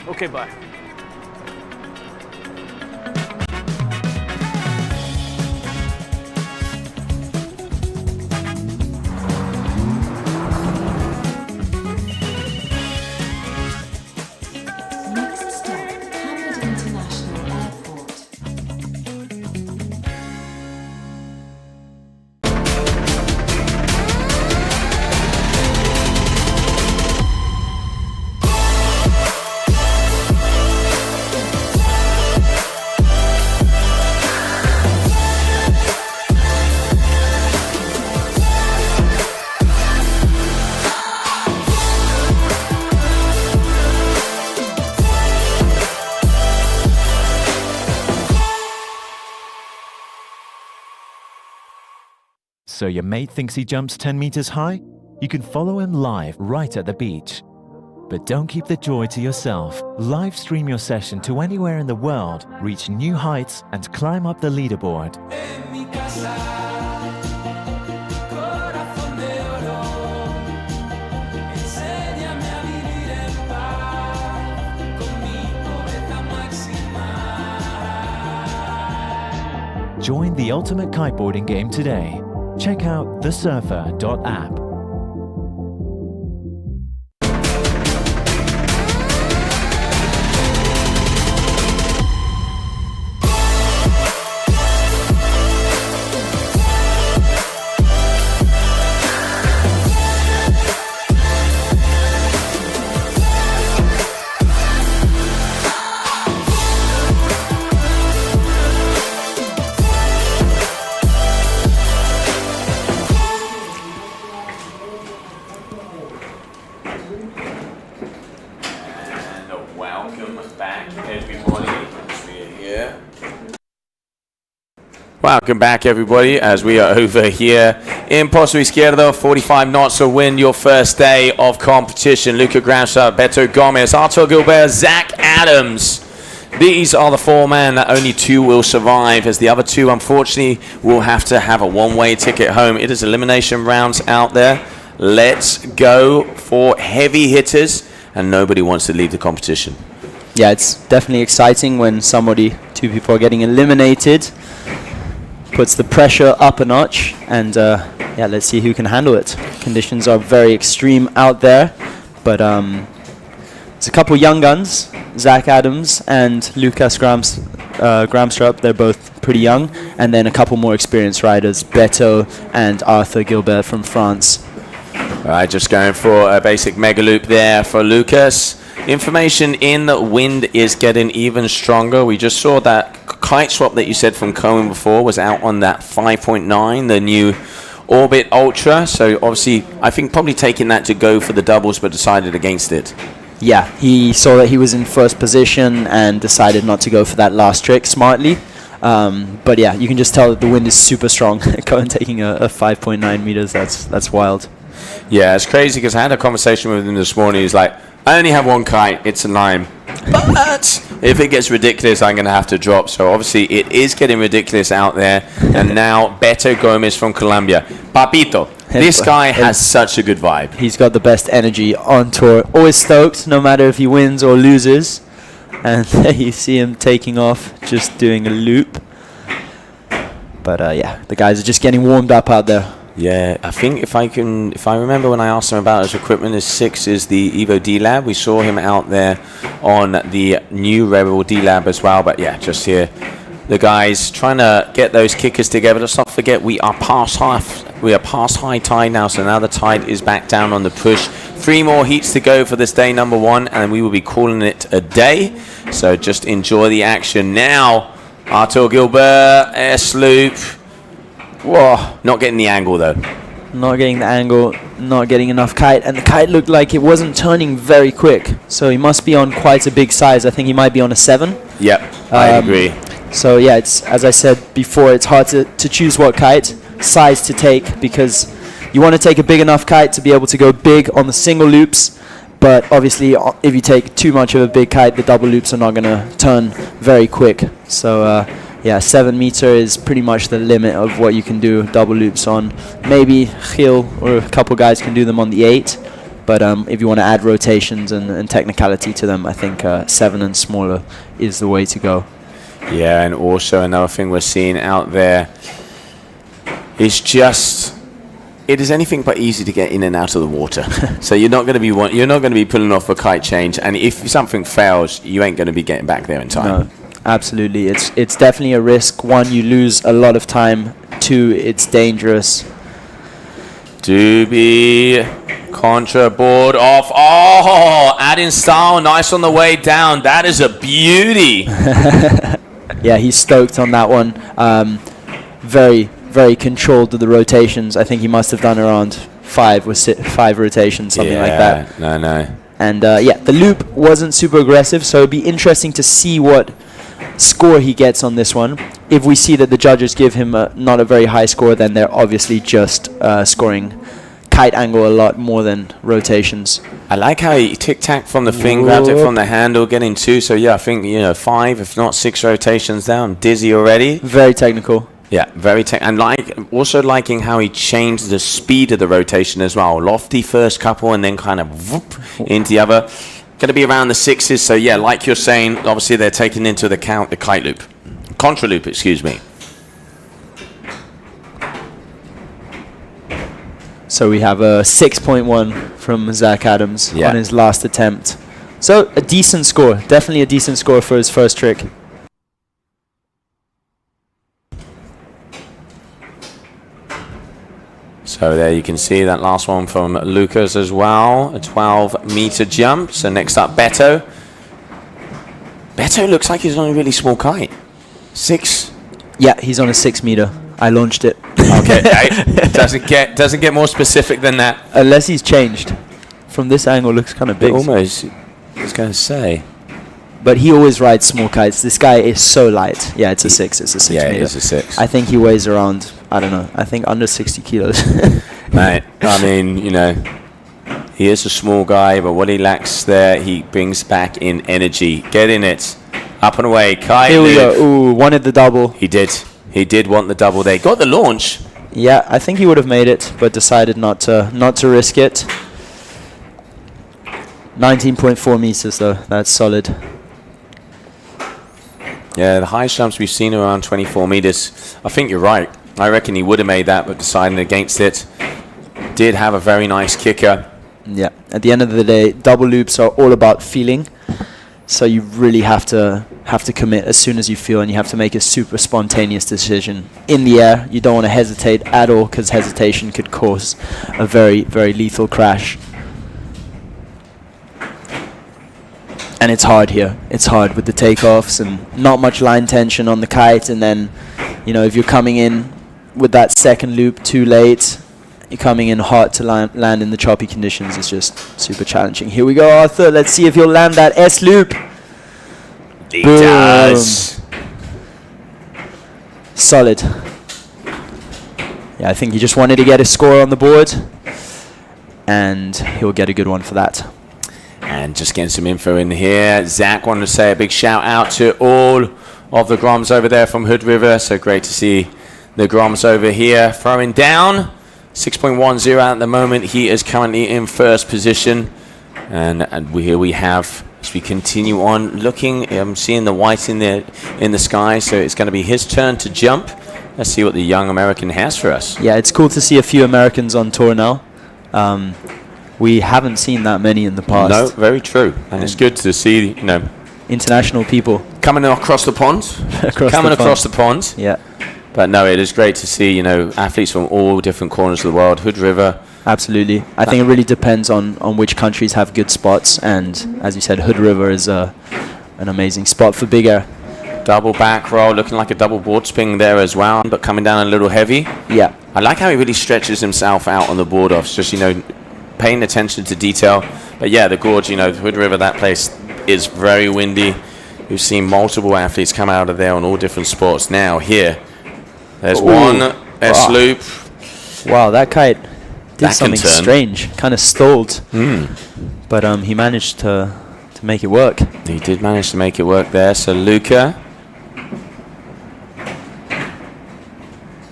A: Okay, bye.
L: Next stop, Hamid International Airport.
I: So your mate thinks he jumps 10 meters high? You can follow him live right at the beach. But don't keep the joy to yourself. Live stream your session to anywhere in the world, reach new heights, and climb up the leaderboard. Join the ultimate kiteboarding game today. Check out thesurfer.app.
B: Welcome back, everybody, as we are over here in Posto Izquierdo. 45 knots to win your first day of competition. Luca Gramsci, Beto Gomez, Artur Gilbert, Zach Adams. These are the four men that only two will survive, as the other two, unfortunately, will have to have a one-way ticket home. It is elimination rounds out there. Let's go for heavy hitters, and nobody wants to leave the competition.
Q: Yeah, it's definitely exciting when two people are getting eliminated. Puts the pressure up a notch, and yeah, let's see who can handle it. Conditions are very extreme out there, but there's a couple young guns, Zach Adams and Lucas Gramstrup. They're both pretty young, and then a couple more experienced riders, Beto and Arthur Gilbert from France.
B: All right, just going for a basic mega loop there for Lucas. Information in the wind is getting even stronger. We just saw that kite swap that you said from Cohen before was out on that 5.9, the new Orbit Ultra. So obviously, I think probably taking that to go for the doubles, but decided against it.
Q: Yeah, he saw that he was in first position and decided not to go for that last trick smartly. But yeah, you can just tell that the wind is super strong. Cohen taking a 5.9 meters, that's wild.
B: Yeah, it's crazy because I had a conversation with him this morning. He's like, I only have one kite, it's a lime. But if it gets ridiculous, I'm going to have to drop. So obviously it is getting ridiculous out there. And now Beto Gomez from Colombia. Papito, this guy has such a good vibe.
Q: He's got the best energy on tour. Always stoked, no matter if he wins or loses. And there you see him taking off, just doing a loop. But yeah, the guys are just getting warmed up out there.
B: Yeah, I think if I remember when I asked him about his equipment, his 6 is the Evo D-Lab. We saw him out there on the new Rebel D-Lab as well. But yeah, just here, the guys trying to get those kickers together. Let's not forget we are past high tide now, so now the tide is back down on the push. 3 more heats to go for this day number 1, and we will be calling it a day. So just enjoy the action now. Artur Gilbert, S-loop. Whoa, not getting the angle though.
Q: Not getting the angle, not getting enough kite, and the kite looked like it wasn't turning very quick. So he must be on quite a big size. I think he might be on a 7.
B: Yep, I agree.
Q: So yeah, it's, as I said before, it's hard to choose what kite size to take, because you want to take a big enough kite to be able to go big on the single loops. But obviously, if you take too much of a big kite, the double loops are not going to turn very quick. So yeah, 7 meter is pretty much the limit of what you can do double loops on. Maybe Gil or a couple guys can do them on the 8, But if you want to add rotations and technicality to them, I think 7 and smaller is the way to go.
B: Yeah, and also another thing we're seeing out there is just it is anything but easy to get in and out of the water. So you're not going to be pulling off a kite change, and if something fails, you ain't going to be getting back there in time.
Q: No, absolutely. It's definitely a risk. 1, you lose a lot of time. 2, it's dangerous.
B: Doobie, contra board off. Oh, adding style, nice on the way down. That is a beauty.
Q: Yeah, he's stoked on that one. Very, very controlled with the rotations. I think he must have done around 5 rotations, something like that.
B: No.
Q: And yeah, the loop wasn't super aggressive, so it'd be interesting to see what score he gets on this one. If we see that the judges give him not a very high score, then they're obviously just scoring kite angle a lot more than rotations.
B: I like how he tic-tac from the thing, grabbed it from the handle, getting 2. So yeah, I think 5, if not 6 rotations down. Dizzy already.
Q: Very technical.
B: Yeah, very and also liking how he changed the speed of the rotation as well. Lofty first couple and then kind of whoop into the other. Going to be around the 6s. So yeah, like you're saying, obviously they're taking into account the kite loop, contra loop, excuse me.
Q: So we have a 6.1 from Zach Adams on his last attempt. So a decent score, definitely a decent score for his first trick.
B: So there you can see that last one from Lucas as well, a 12-meter jump. So next up, Beto. Beto looks like he's on a really small kite. 6.
Q: Yeah, he's on a 6 meter. I launched it.
B: Okay, doesn't get more specific than that.
Q: Unless he's changed. From this angle, looks kind of big.
B: Almost, I was going to say.
Q: But he always rides small kites. This guy is so light. Yeah, it's a 6. It's a 6 meter.
B: Yeah, it's a 6.
Q: I think he weighs around, I don't know, I think under 60 kilos.
B: Mate, I mean, he is a small guy, but what he lacks there, he brings back in energy. Get in it. Up and away. Kite.
Q: Here we go. Ooh, wanted the double.
B: He did. He did want the double there. Got the launch.
Q: Yeah, I think he would have made it, but decided not to risk it. 19.4 meters though. That's solid.
B: Yeah, the highest jumps we've seen are around 24 meters. I think you're right. I reckon he would have made that, but deciding against it. Did have a very nice kicker.
Q: Yeah, at the end of the day, double loops are all about feeling. So you really have to commit as soon as you feel, and you have to make a super spontaneous decision. In the air, you don't want to hesitate at all, because hesitation could cause a very, very lethal crash. And it's hard here. It's hard with the takeoffs and not much line tension on the kite. And then, if you're coming in with that second loop too late, you're coming in hot to land in the choppy conditions. It's just super challenging. Here we go, Arthur. Let's see if you'll land that S loop.
B: He does.
Q: Solid. Yeah, I think he just wanted to get a score on the board, and he'll get a good one for that.
B: And just getting some info in here. Zach wanted to say a big shout out to all of the Groms over there from Hood River. So great to see the Groms over here throwing down. 6.10 at the moment. He is currently in first position. And here we have, as we continue on looking, seeing the white in the sky. So it's going to be his turn to jump. Let's see what the young American has for us.
Q: Yeah, it's cool to see a few Americans on tour now. We haven't seen that many in the past.
B: No, very true. And it's good to see,
Q: international people
B: coming across the pond. across the pond.
Q: Yeah.
B: But no, it is great to see, athletes from all different corners of the world. Hood River.
Q: Absolutely. I think it really depends on which countries have good spots. And as you said, Hood River is an amazing spot for big air.
B: Double back roll, looking like a double board spin there as well, but coming down a little heavy.
Q: Yeah.
B: I like how he really stretches himself out on the board off, just, paying attention to detail. But yeah, the gorge, Hood River, that place is very windy. We've seen multiple athletes come out of there on all different spots. Now here, there's one S loop.
Q: Wow, that kite did something strange, kind of stalled. But he managed to make it work.
B: He did manage to make it work there. So Luca,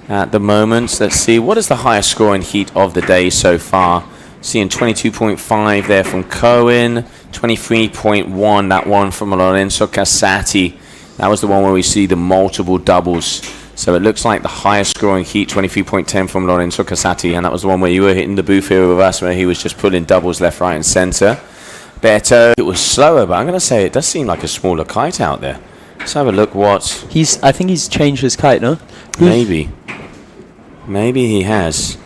B: at the moment, let's see, what is the highest scoring heat of the day so far? Seeing 22.5 there from Cohen, 23.1, that one from Lorenzo Casati. That was the one where we see the multiple doubles. So it looks like the highest scoring heat, 23.10 from Lorenzo Casati, and that was the one where you were hitting the booth here with us, where he was just pulling doubles left, right, and center. Beto, it was slower, but I'm going to say it does seem like a smaller kite out there. Let's have a look what...
Q: I think he's changed his kite, no?
B: Maybe he has.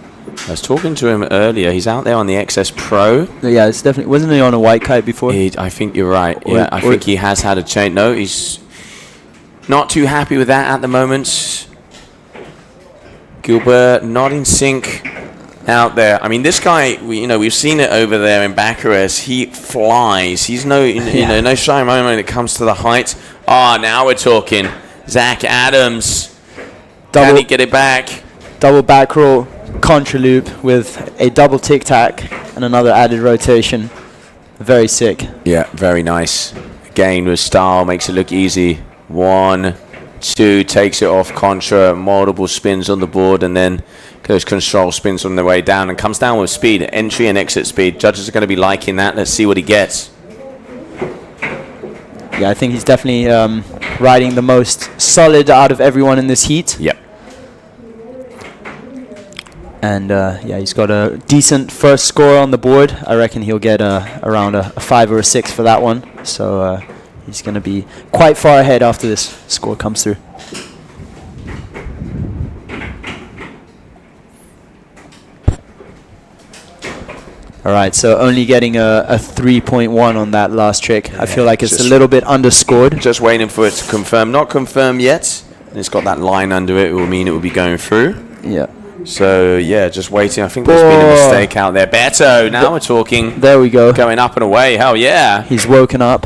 B: I was talking to him earlier. He's out there on the XS Pro.
Q: Yeah, it's definitely... Wasn't he on a white kite before?
B: I think you're right. Yeah, I think he has had a change. No, he's not too happy with that at the moment. Gilbert not in sync out there. I mean, this guy, we've seen it over there in Bucharest. He flies. He's no shy moment when it comes to the height. Now we're talking. Zach Adams. Can he get it back?
Q: Double back roll, contra loop with a double tic-tac and another added rotation. Very sick.
B: Yeah, very nice. Again, with style, makes it look easy. 1, 2, takes it off contra, multiple spins on the board, and then goes control spins on the way down and comes down with speed, entry and exit speed. Judges are going to be liking that. Let's see what he gets.
Q: Yeah, I think he's definitely riding the most solid out of everyone in this heat.
B: Yep.
Q: And yeah, he's got a decent first score on the board. I reckon he'll get around a 5 or a 6 for that one. So he's going to be quite far ahead after this score comes through. All right, so only getting a 3.1 on that last trick. Yeah, I feel like it's a little bit underscored.
B: Just waiting for it to confirm. Not confirmed yet. And it's got that line under it. It will mean it will be going through.
Q: Yeah.
B: So, yeah, just waiting. I think there's been a mistake out there. Beto, now we're talking.
Q: There we go.
B: Going up and away. Hell yeah.
Q: He's woken up.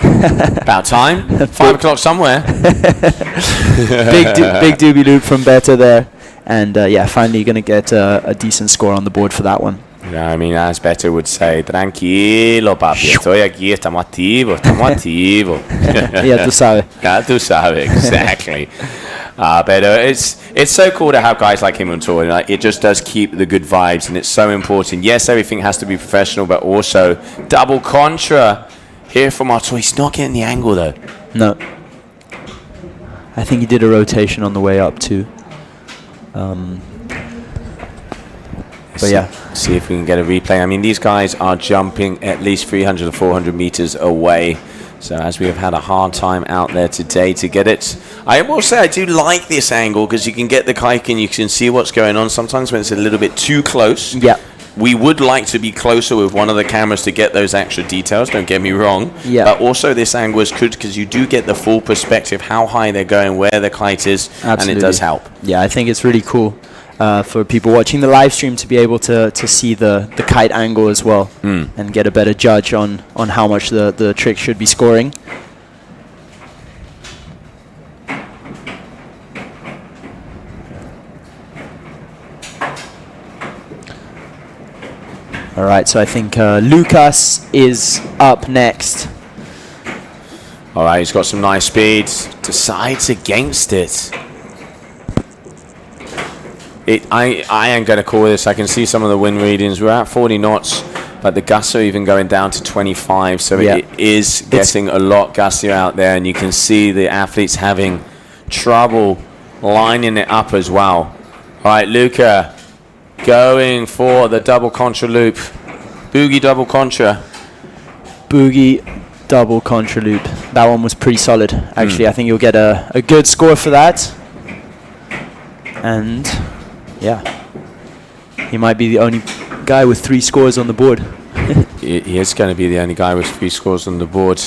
B: About time. 5 o'clock somewhere.
Q: Big doobie loop from Beto there. And, yeah, finally going to get a decent score on the board for that one.
B: Yeah, I mean, as Beto would say, tranquilo, papi, estoy aquí, estamos activos.
Q: Ya tú sabes.
B: Ya tú sabes, exactly. But it's so cool to have guys like him on tour. Like, it just does keep the good vibes, and it's so important. Yes, everything has to be professional, but also double contra here from our tour. He's not getting the angle, though.
Q: No. I think he did a rotation on the way up, too. But yeah.
B: See if we can get a replay. I mean, these guys are jumping at least 300 or 400 meters away. So as we have had a hard time out there today to get it. I will say I do like this angle because you can get the kite and you can see what's going on. Sometimes when it's a little bit too close.
Q: Yeah.
B: We would like to be closer with one of the cameras to get those extra details, don't get me wrong.
Q: Yeah.
B: But also this angle is good because you do get the full perspective, how high they're going, where the kite is,
Q: Absolutely.
B: And it does help.
Q: Yeah, I think it's really cool for people watching the live stream to be able to see the kite angle as well and get a better judge on how much the trick should be scoring. All right, so I think Lucas is up next.
B: All right, he's got some nice speed. Decides against it. I am going to call this. I can see some of the wind readings. We're at 40 knots, but the gusts are even going down to 25. So
Q: yeah.
B: It is getting a lot gustier out there, and you can see the athletes having trouble lining it up as well. All right, Luca. Going for the double contra loop. Boogie double contra.
Q: Boogie double contra loop. That one was pretty solid. Actually, I think you'll get a good score for that. And, yeah. He might be the only guy with 3 scores on the board.
B: He is going to be the only guy with 3 scores on the board.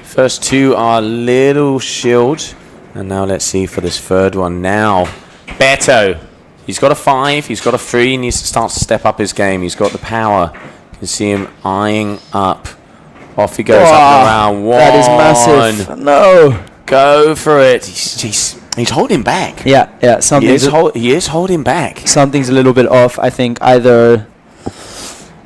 B: First 2 are little shield. And now let's see for this third one now. Beto. He's got a 5, he's got a 3, he needs to start to step up his game. He's got the power. You can see him eyeing up. Off he goes up and around. 1.
Q: That is massive. No.
B: Go for it. He's holding back.
Q: Yeah.
B: He is holding back.
Q: Something's a little bit off. I think either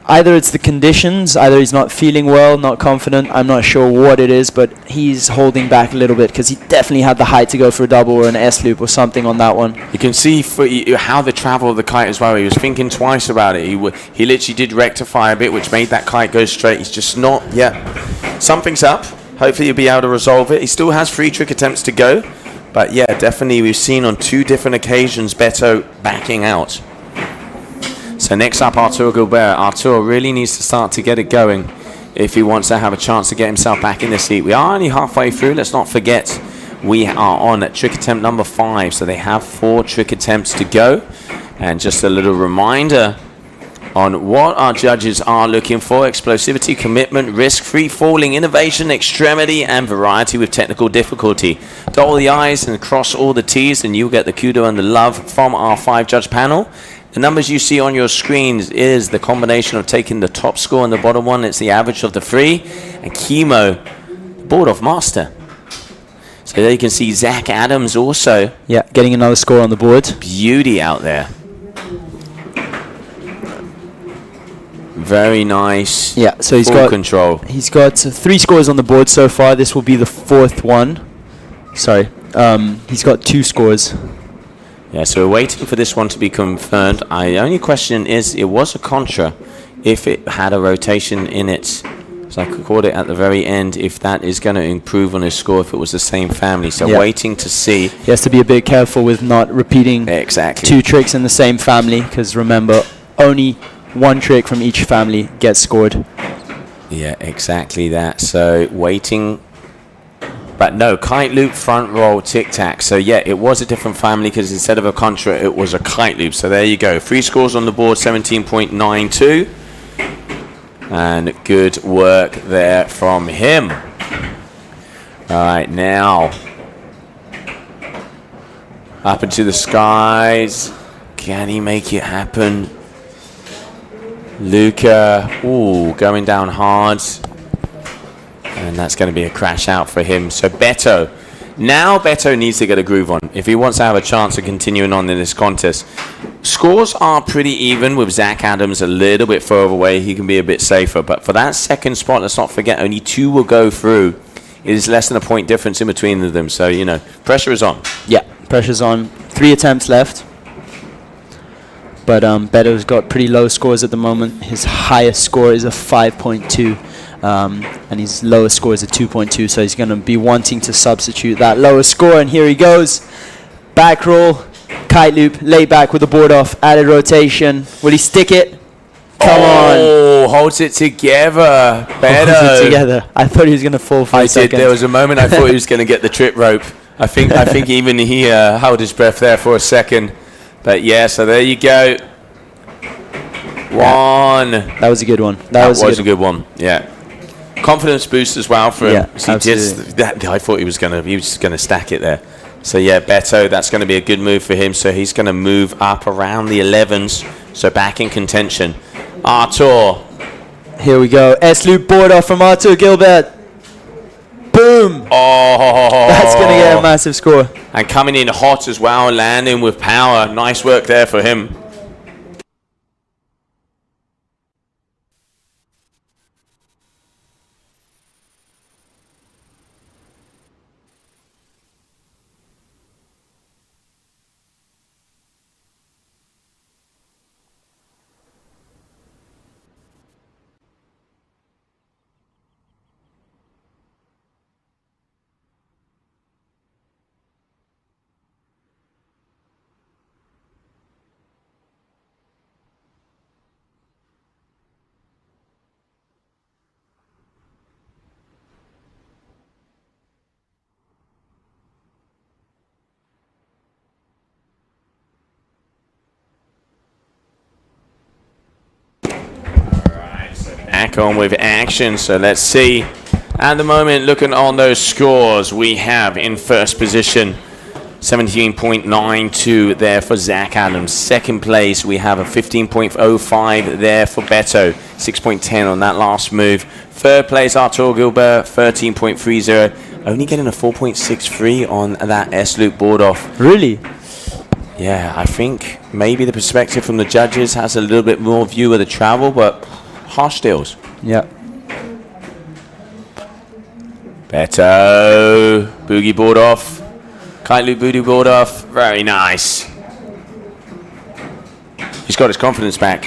Q: either it's the conditions, either he's not feeling well, not confident. I'm not sure what it is, but he's holding back a little bit because he definitely had the height to go for a double or an S-loop or something on that one.
B: You can see how the travel of the kite as well. He was thinking twice about it. He literally did rectify a bit, which made that kite go straight. He's just not yet. Something's up. Hopefully he'll be able to resolve it. He still has 3 trick attempts to go. But yeah, definitely we've seen on 2 different occasions Beto backing out. So next up, Artur Gilbert. Artur really needs to start to get it going if he wants to have a chance to get himself back in the seat. We are only halfway through. Let's not forget we are on trick attempt number 5. So they have 4 trick attempts to go. And just a little reminder on what our judges are looking for: explosivity, commitment, risk, free falling, innovation, extremity, and variety with technical difficulty. Dot all the I's and cross all the T's, and you'll get the kudo and the love from our 5-judge panel. The numbers you see on your screens is the combination of taking the top score and the bottom one. It's the average of the 3. And Chemo, board of master. So there you can see Zach Adams also.
Q: Yeah, getting another score on the board.
B: Beauty out there. Very nice.
Q: Yeah, so he's
B: full
Q: got
B: control.
Q: He's got 3 scores on the board so far. This will be the 4th one. Sorry, he's got 2 scores.
B: Yeah, so we're waiting for this one to be confirmed. The only question is, it was a contra if it had a rotation in it. So I caught it at the very end, if that is going to improve on his score if it was the same family. So waiting to see.
Q: He has to be a bit careful with not repeating 2 tricks in the same family, because remember, only 1 trick from each family gets scored.
B: Yeah, exactly that. So waiting. But no, kite loop, front roll, tic-tac. So yeah, it was a different family because instead of a contra, it was a kite loop. So there you go. 3 scores on the board, 17.92. And good work there from him. All right, now up into the skies. Can he make it happen? Luca, ooh, going down hard. And that's going to be a crash out for him. So Beto. Now Beto needs to get a groove on if he wants to have a chance of continuing on in this contest. Scores are pretty even with Zach Adams a little bit further away. He can be a bit safer. But for that second spot, let's not forget, only 2 will go through. It is less than a point difference in between them. So, you know, pressure is on.
Q: Yeah, pressure's on. 3 attempts left. But Beto's got pretty low scores at the moment. His highest score is a 5.2. And his lowest score is a 2.2, so he's going to be wanting to substitute that lowest score. And here he goes. Back roll, kite loop, lay back with the board off, added rotation. Will he stick it? Come on.
B: Oh, holds it together. Beto.
Q: Holds it together. I thought he was going to fall for a second.
B: There was a moment I thought he was going to get the trip rope. I think even he held his breath there for a second. But yeah, so there you go. 1.
Q: That was a good one.
B: That was a good one. Yeah. Confidence boost as well for him.
Q: Yeah, absolutely.
B: I thought he was gonna stack it there. So yeah, Beto, that's going to be a good move for him. So he's going to move up around the 11s. So back in contention. Artur.
Q: Here we go. S-loop board off from Artur Gilbert. Boom.
B: Oh.
Q: That's going to get a massive score.
B: And coming in hot as well, landing with power. Nice work there for him. Back on with action, so let's see. At the moment, looking on those scores, we have in first position 17.92 there for Zach Adams. Second place, we have a 15.05 there for Beto. 6.10 on that last move. Third place, Artur Gilbert, 13.30. Only getting a 4.63 on that S-loop board off.
Q: Really?
B: Yeah, I think maybe the perspective from the judges has a little bit more view of the travel, but harsh stills.
Q: Yeah.
B: Beto, boogie board off. Kite loop boogie board off. Very nice. He's got his confidence back.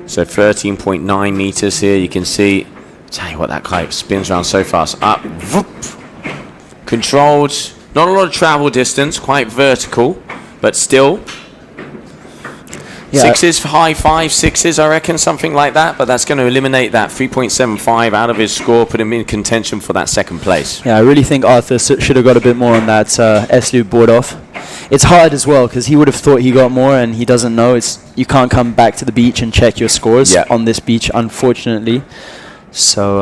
B: So 13.9 meters here. You can see. Tell you what, that kite spins around so fast. Up, whoop. Controlled. Not a lot of travel distance. Quite vertical, but still.
Q: Yeah.
B: Sixes, high 5-6s, I reckon, something like that. But that's going to eliminate that 3.75 out of his score, put him in contention for that second place.
Q: Yeah, I really think Arthur should have got a bit more on that S-loop board off. It's hard as well because he would have thought he got more and he doesn't know. You can't come back to the beach and check your scores on this beach, unfortunately. So,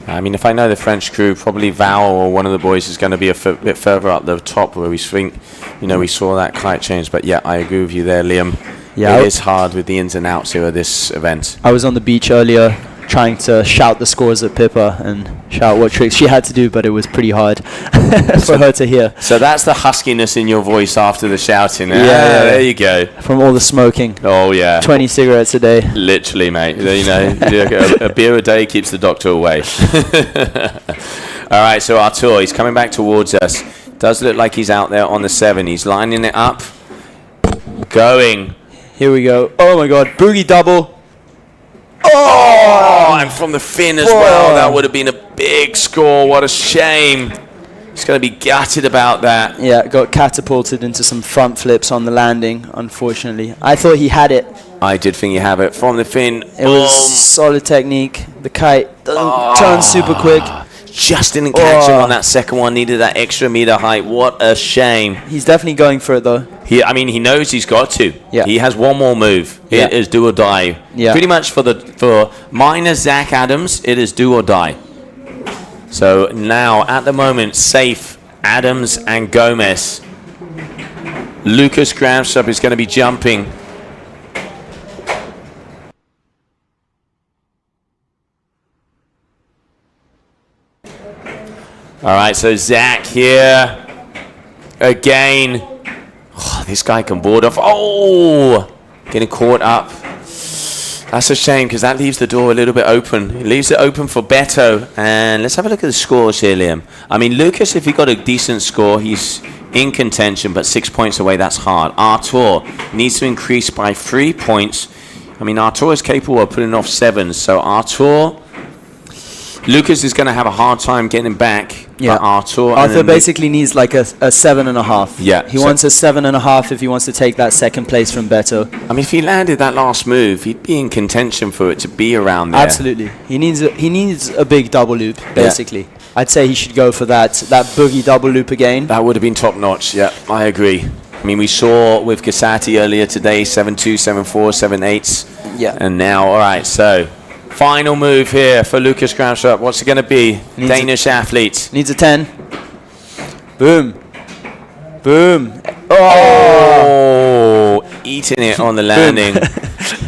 B: I mean, if I know the French crew, probably Val or one of the boys is going to be a bit further up the top where we think, we saw that kite change. But yeah, I agree with you there, Liam.
Q: Yeah,
B: it is hard with the ins and outs here of this event.
Q: I was on the beach earlier trying to shout the scores at Pippa and shout what tricks she had to do, but it was pretty hard for her to hear.
B: So that's the huskiness in your voice after the shouting.
Q: Yeah,
B: there you go.
Q: From all the smoking.
B: Oh, yeah.
Q: 20 cigarettes a day.
B: Literally, mate. A beer a day keeps the doctor away. All right, so Artur, he's coming back towards us. Does look like he's out there on the 7. He's lining it up. Going.
Q: Here we go. Oh, my God. Boogie double.
B: Oh, and from the fin as well. That would have been a big score. What a shame. He's going to be gutted about that.
Q: Yeah, got catapulted into some front flips on the landing, unfortunately. I thought he had it.
B: I did think he had it. From the fin.
Q: It was solid technique. The kite doesn't turn super quick.
B: Just didn't catch him on that second one. Needed that extra meter height. What a shame.
Q: He's definitely going for it, though.
B: He knows he's got to.
Q: Yeah.
B: He has one more move.
Q: Yeah.
B: It is do or die.
Q: Yeah.
B: Pretty much for minus Zach Adams, it is do or die. So now, at the moment, safe Adams and Gomez. Lucas Gramsop is going to be jumping. All right, so Zach here again. Oh, this guy can board off. Oh, getting caught up. That's a shame because that leaves the door a little bit open. It leaves it open for Beto. And let's have a look at the scores here, Liam. I mean, Lucas, if he got a decent score, he's in contention, but 6 points away, that's hard. Artur needs to increase by 3 points. I mean, Artur is capable of putting off 7s. So Artur, Lucas is going to have a hard time getting back.
Q: Yeah, Arthur basically needs like a 7.5.
B: Yeah,
Q: he wants a 7.5 if he wants to take that second place from Beto.
B: I mean, if he landed that last move, he'd be in contention for it to be around there.
Q: Absolutely, he needs a big double loop. Basically, yeah. I'd say he should go for that boogie double loop again.
B: That would have been top notch. Yeah, I agree. I mean, we saw with Casati earlier today 7.2, 7.4, 7.8s.
Q: Yeah,
B: and now, all right, so. Final move here for Lucas Gramsop. What's it going to be? Danish athlete.
Q: Needs a 10. Boom. Boom.
B: Oh, eating it on the landing.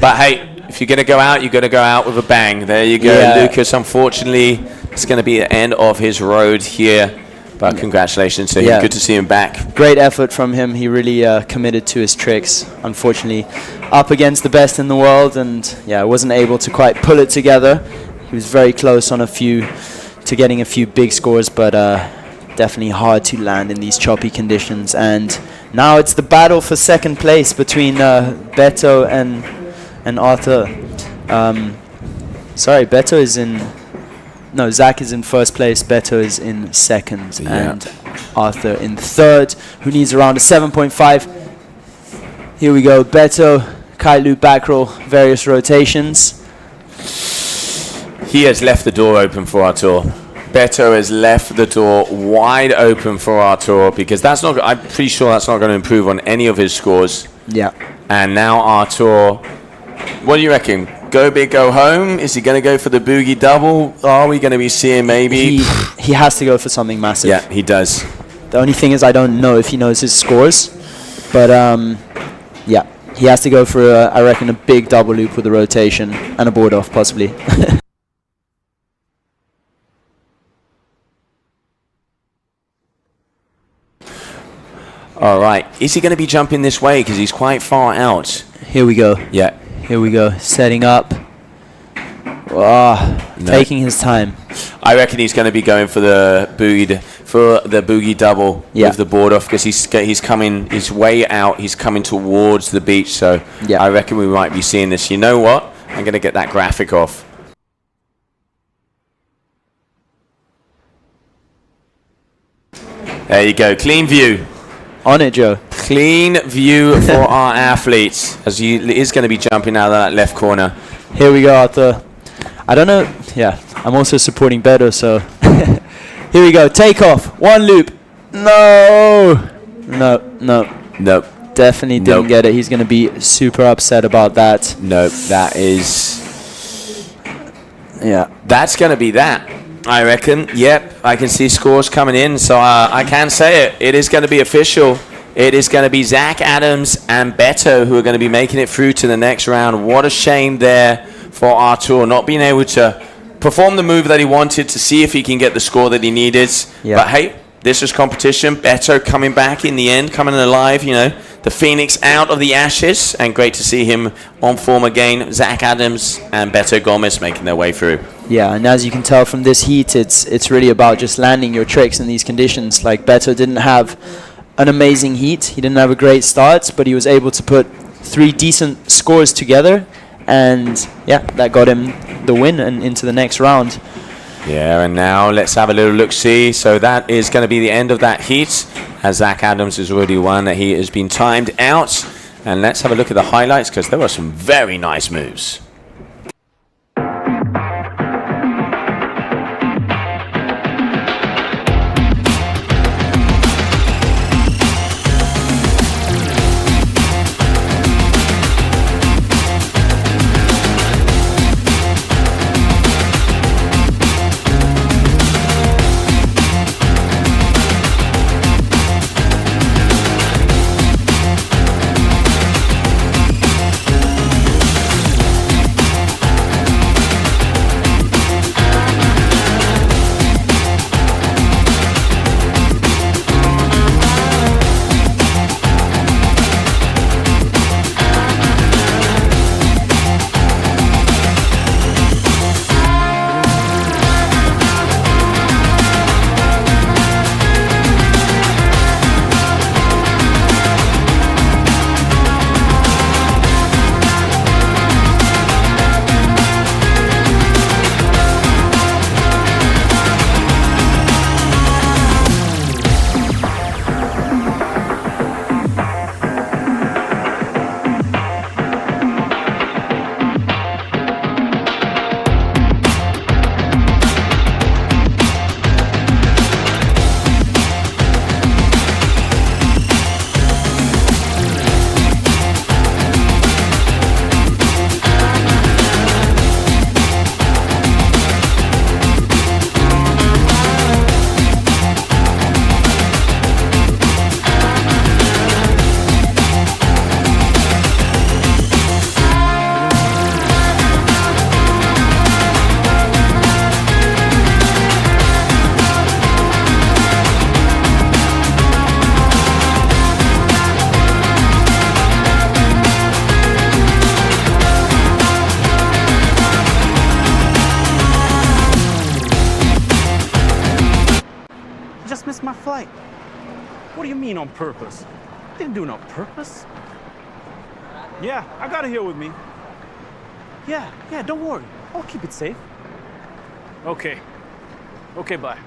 B: But hey, if you're going to go out, you're going to go out with a bang. There you go. Yeah. Lucas, unfortunately, it's going to be the end of his road here. But congratulations to him. Good to see him back.
Q: Great effort from him. He really committed to his tricks. Unfortunately, up against the best in the world, and wasn't able to quite pull it together. He was very close on to getting a few big scores, but definitely hard to land in these choppy conditions. And now it's the battle for second place between Beto and Arthur. Sorry, Beto is in. No, Zach is in first place, Beto is in second, and Arthur in third, who needs around a 7.5. Here we go, Beto, kite loop back roll, various rotations.
B: He has left the door open for Artur. Beto has left the door wide open for Artur because I'm pretty sure that's not going to improve on any of his scores.
Q: Yeah.
B: And now Artur, what do you reckon? Go big, go home? Is he going to go for the boogie double? Are we going to be seeing maybe?
Q: He has to go for something massive.
B: Yeah, he does.
Q: The only thing is I don't know if he knows his scores. But, he has to go for, I reckon, a big double loop with a rotation and a board off, possibly.
B: All right. Is he going to be jumping this way? Because he's quite far out.
Q: Here we go.
B: Yeah.
Q: Here we go, setting up. Taking his time.
B: I reckon he's going to be going for the boogie double with the board off, because he's coming, he's way out, he's coming towards the beach. So I reckon we might be seeing this. You know what? I'm going to get that graphic off. There you go, clean view.
Q: On it, Joe.
B: Clean view for our athletes as he is going to be jumping out of that left corner.
Q: Here we go, Arthur. I don't know. Yeah, I'm also supporting Beto, so here we go. Take off. One loop. No. Definitely didn't get it. He's going to be super upset about that.
B: Nope, that is...
Q: Yeah.
B: That's going to be that, I reckon. Yep, I can see scores coming in, so I can say it. It is going to be official. It is going to be Zach Adams and Beto who are going to be making it through to the next round. What a shame there for Artur, not being able to perform the move that he wanted to see if he can get the score that he needed.
Q: Yeah.
B: But hey, this is competition. Beto coming back in the end, coming alive, you know. The Phoenix out of the ashes, and great to see him on form again. Zach Adams and Beto Gomez making their way through.
Q: Yeah, and as you can tell from this heat, it's really about just landing your tricks in these conditions. Like, Beto didn't have an amazing heat. He didn't have a great start, but he was able to put 3 decent scores together. And yeah, that got him the win and into the next round.
B: Yeah, and now let's have a little look-see. So that is going to be the end of that heat, as Zach Adams has already won. He has been timed out. And let's have a look at the highlights, because there were some very nice moves.
A: My flight. What do you mean on purpose? Didn't do it on purpose. Yeah, I got it here with me. Yeah, don't worry. I'll keep it safe. Okay, bye.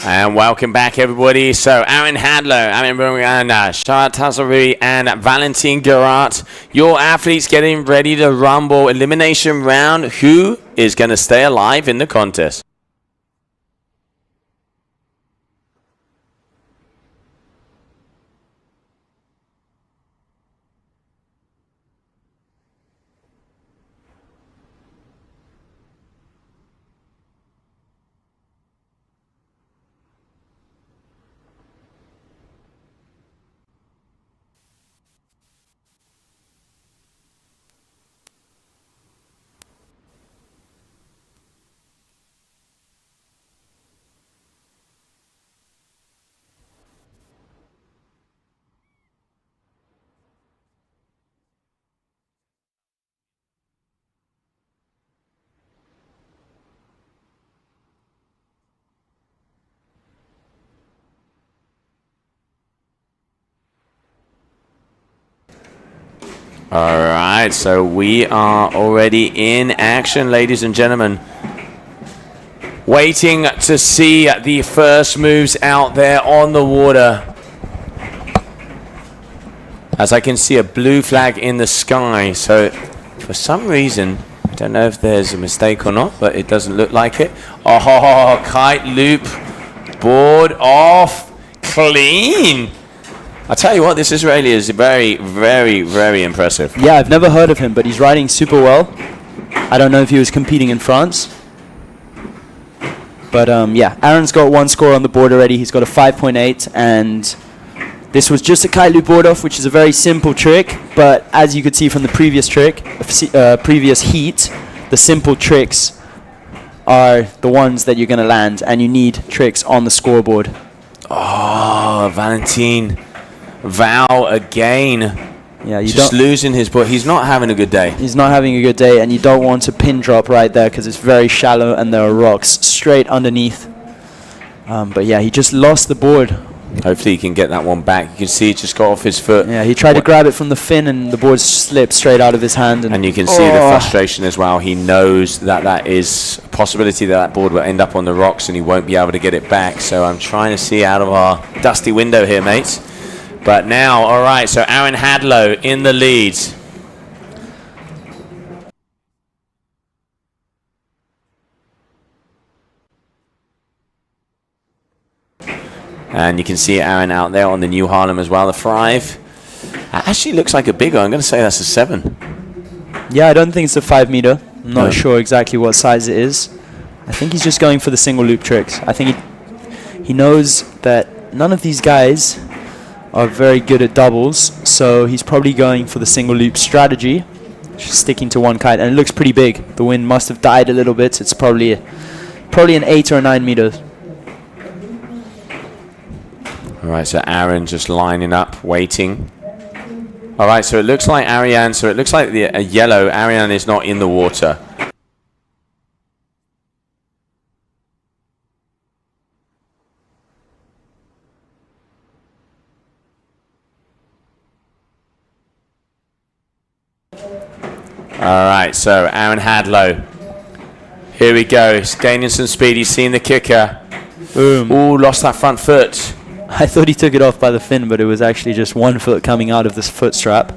B: And welcome back, everybody. So, Aaron Hadlow, Aaron Burgana, Charlotte Tassarui, and Valentin Garat, your athletes getting ready to rumble. Elimination round. Who is going to stay alive in the contest? All right, so we are already in action, ladies and gentlemen. Waiting to see the first moves out there on the water. As I can see a blue flag in the sky, so for some reason, I don't know if there's a mistake or not, but it doesn't look like it. Oh, kite loop, board off, clean. I tell you what, this Israeli is very, very, very impressive.
Q: Yeah, I've never heard of him, but he's riding super well. I don't know if he was competing in France. But yeah, Aaron's got one score on the board already. He's got a 5.8, and this was just a kite loop board off, which is a very simple trick. But as you could see from the previous trick, previous heat, the simple tricks are the ones that you're going to land, and you need tricks on the scoreboard.
B: Oh, Valentin. Val again.
Q: Yeah, you
B: just losing his board. He's not having a good day.
Q: He's not having a good day, and you don't want to pin drop right there because it's very shallow and there are rocks straight underneath. But yeah, he just lost the board.
B: Hopefully he can get that one back. You can see it just got off his foot.
Q: Yeah, he tried to grab it from the fin and the board slipped straight out of his hand.
B: And you can see the frustration as well. He knows that that is a possibility that that board will end up on the rocks and he won't be able to get it back. So I'm trying to see out of our dusty window here, mates. But now, all right, so Aaron Hadlow in the lead. And you can see Aaron out there on the New Harlem as well, the 5. Actually looks like a bigger. I'm going to say that's a 7.
Q: Yeah, I don't think it's a 5 meter. I'm not sure exactly what size it is. I think he's just going for the single loop tricks. I think he knows that none of these guys are very good at doubles, so he's probably going for the single loop strategy, just sticking to one kite, and it looks pretty big. The wind must have died a little bit. It's probably an 8 or a 9 meters.
B: All right, so Aaron just lining up, waiting. All right, so it looks like Ariane, so it looks like a yellow. Ariane is not in the water. All right, so Aaron Hadlow. Here we go. He's gaining some speed. He's seen the kicker.
Q: Boom.
B: Ooh, lost that front foot.
Q: I thought he took it off by the fin, but it was actually just one foot coming out of this foot strap.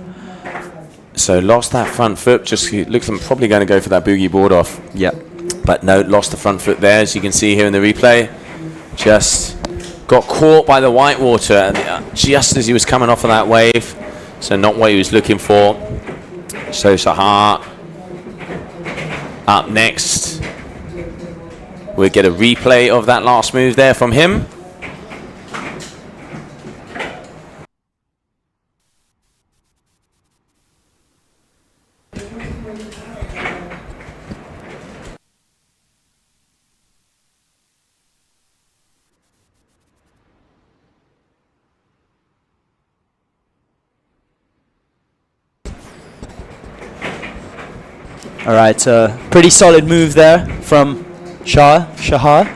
B: So lost that front foot. Just looks like I'm probably going to go for that boogie board off.
Q: Yep.
B: But no, lost the front foot there, as you can see here in the replay. Just got caught by the whitewater just as he was coming off of that wave. So not what he was looking for. So Sahar up next. We'll get a replay of that last move there from him.
Q: All right, pretty solid move there from Shahar.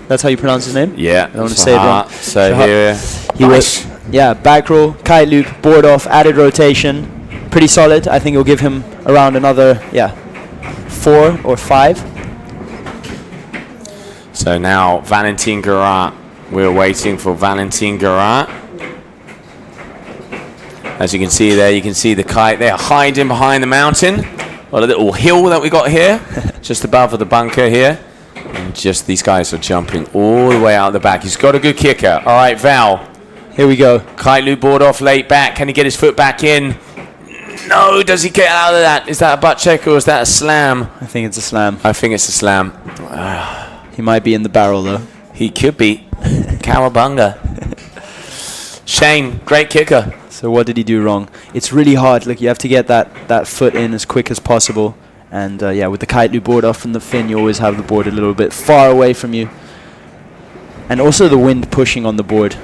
Q: That's how you pronounce his name?
B: Yeah,
Q: I don't want to say it wrong.
B: So
Q: Shahar.
B: here,
Q: he was, yeah, back roll, kite loop, board off, added rotation. Pretty solid. I think it'll give him around another, 4 or 5.
B: So So now Valentin Garat. We're waiting for Valentin Garat. As you can see there, you can see the kite there hiding behind the mountain. Got a little hill that we got here, just above the bunker here. And just these guys are jumping all the way out the back. He's got a good kicker. All right, Val.
Q: Here we go.
B: Kite loop board off late back. Can he get his foot back in? No, does he get out of that? Is that a butt check or is that a slam?
Q: I think it's a slam.
B: I think it's a slam.
Q: He might be in the barrel though.
B: He could be. Cowabunga. Shane, great kicker.
Q: So what did he do wrong? It's really hard. Look, you have to get that foot in as quick as possible. And yeah, with the kite loop board off from the fin, you always have the board a little bit far away from you. And also the wind pushing on the board.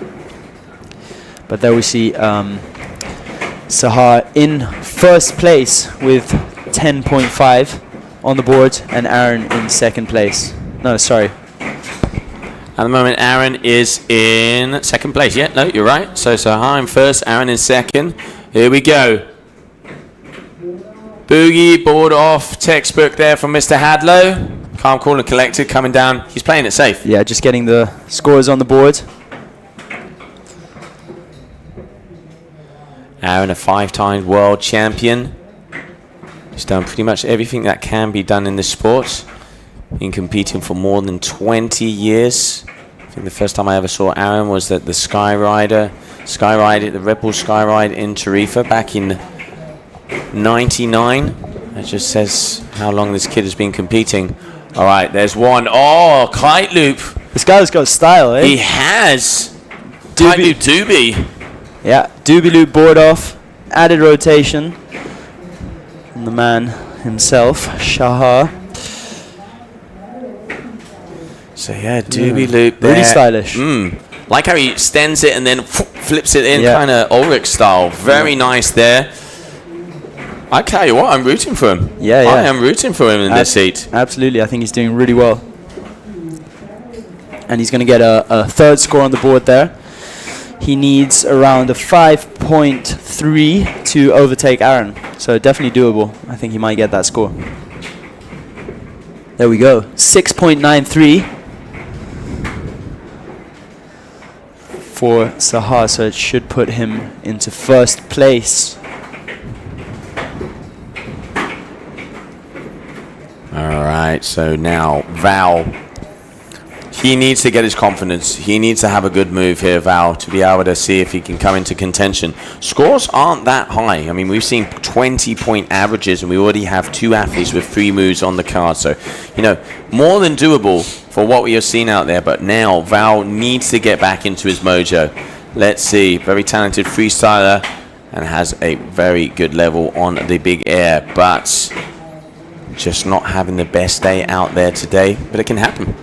Q: But there we see Sahar in first place with 10.5 on the board, and Aaron in second place. No, sorry.
B: At the moment, Aaron is in second place. Yeah, no, you're right. So Sahar in first, Aaron in second. Here we go. Boogie, board off, textbook there from Mr. Hadlow. Calm, cool and collected, coming down. He's playing it safe.
Q: Yeah, just getting the scores on the board.
B: Aaron, a 5-time world champion. He's done pretty much everything that can be done in this sport. Been competing for more than 20 years. I think the first time I ever saw Aaron was at the the Red Bull Skyride in Tarifa back in 99. That just says how long this kid has been competing. All right, there's one. Oh, kite loop.
Q: This guy's got style, eh?
B: He has. Kite loop doobie.
Q: Yeah, doobie loop board off. Added rotation from the man himself, Shahar.
B: So yeah, doobie loop there.
Q: Really stylish.
B: Like how he extends it and then flips it in, kind of Ulrich style. Very nice there. I tell you what, I'm rooting for him.
Q: Yeah.
B: I am rooting for him in this heat.
Q: Absolutely, I think he's doing really well. And he's going to get a third score on the board there. He needs around a 5.3 to overtake Aaron. So definitely doable. I think he might get that score. There we go. 6.93 for Sahar. So it should put him into first place.
B: All right, so now Val, he needs to get his confidence. He needs to have a good move here, Val, to be able to see if he can come into contention. Scores aren't that high. I mean, we've seen 20-point averages, and we already have 2 athletes with 3 moves on the card. So, you know, more than doable for what we have seen out there. But now Val needs to get back into his mojo. Let's see. Very talented freestyler and has a very good level on the big air. But just not having the best day out there today, but it can happen.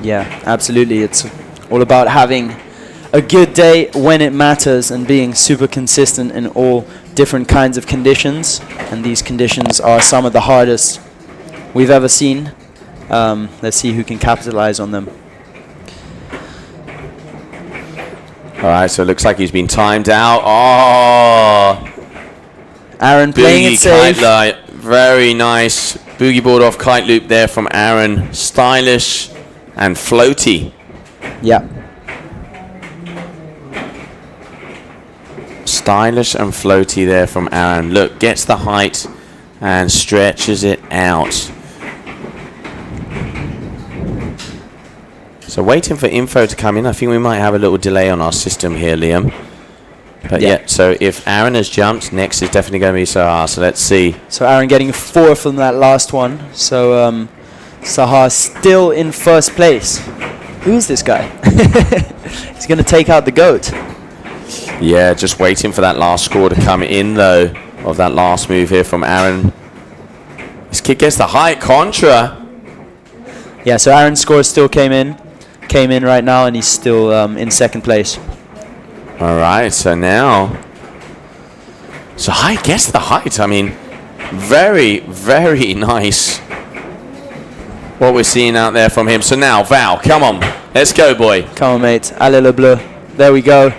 Q: Yeah, absolutely. It's all about having a good day when it matters and being super consistent in all different kinds of conditions. And these conditions are some of the hardest we've ever seen. Let's see who can capitalize on them.
B: All right, so it looks like he's been timed out. Oh,
Q: Aaron playing it safe.
B: Kite light. Very nice boogie board off kite loop there from Aaron. Stylish and floaty.
Q: Yeah.
B: Stylish and floaty there from Aaron. Look, gets the height and stretches it out. So waiting for info to come in. I think we might have a little delay on our system here, Liam. But yeah, so if Aaron has jumped, next is definitely going to be Sahar. So let's see.
Q: So Aaron getting a 4 from that last one. So Sahar still in first place. Who is this guy? He's going to take out the GOAT.
B: Yeah, just waiting for that last score to come in, though, of that last move here from Aaron. This kid gets the height contra.
Q: Yeah, so Aaron's score still came in right now, and he's still in second place.
B: All right, so now, so I guess the height. I mean, very, very nice what we're seeing out there from him. So now, Val, come on, let's go, boy.
Q: Come on, mate. Allez le bleu. There we go.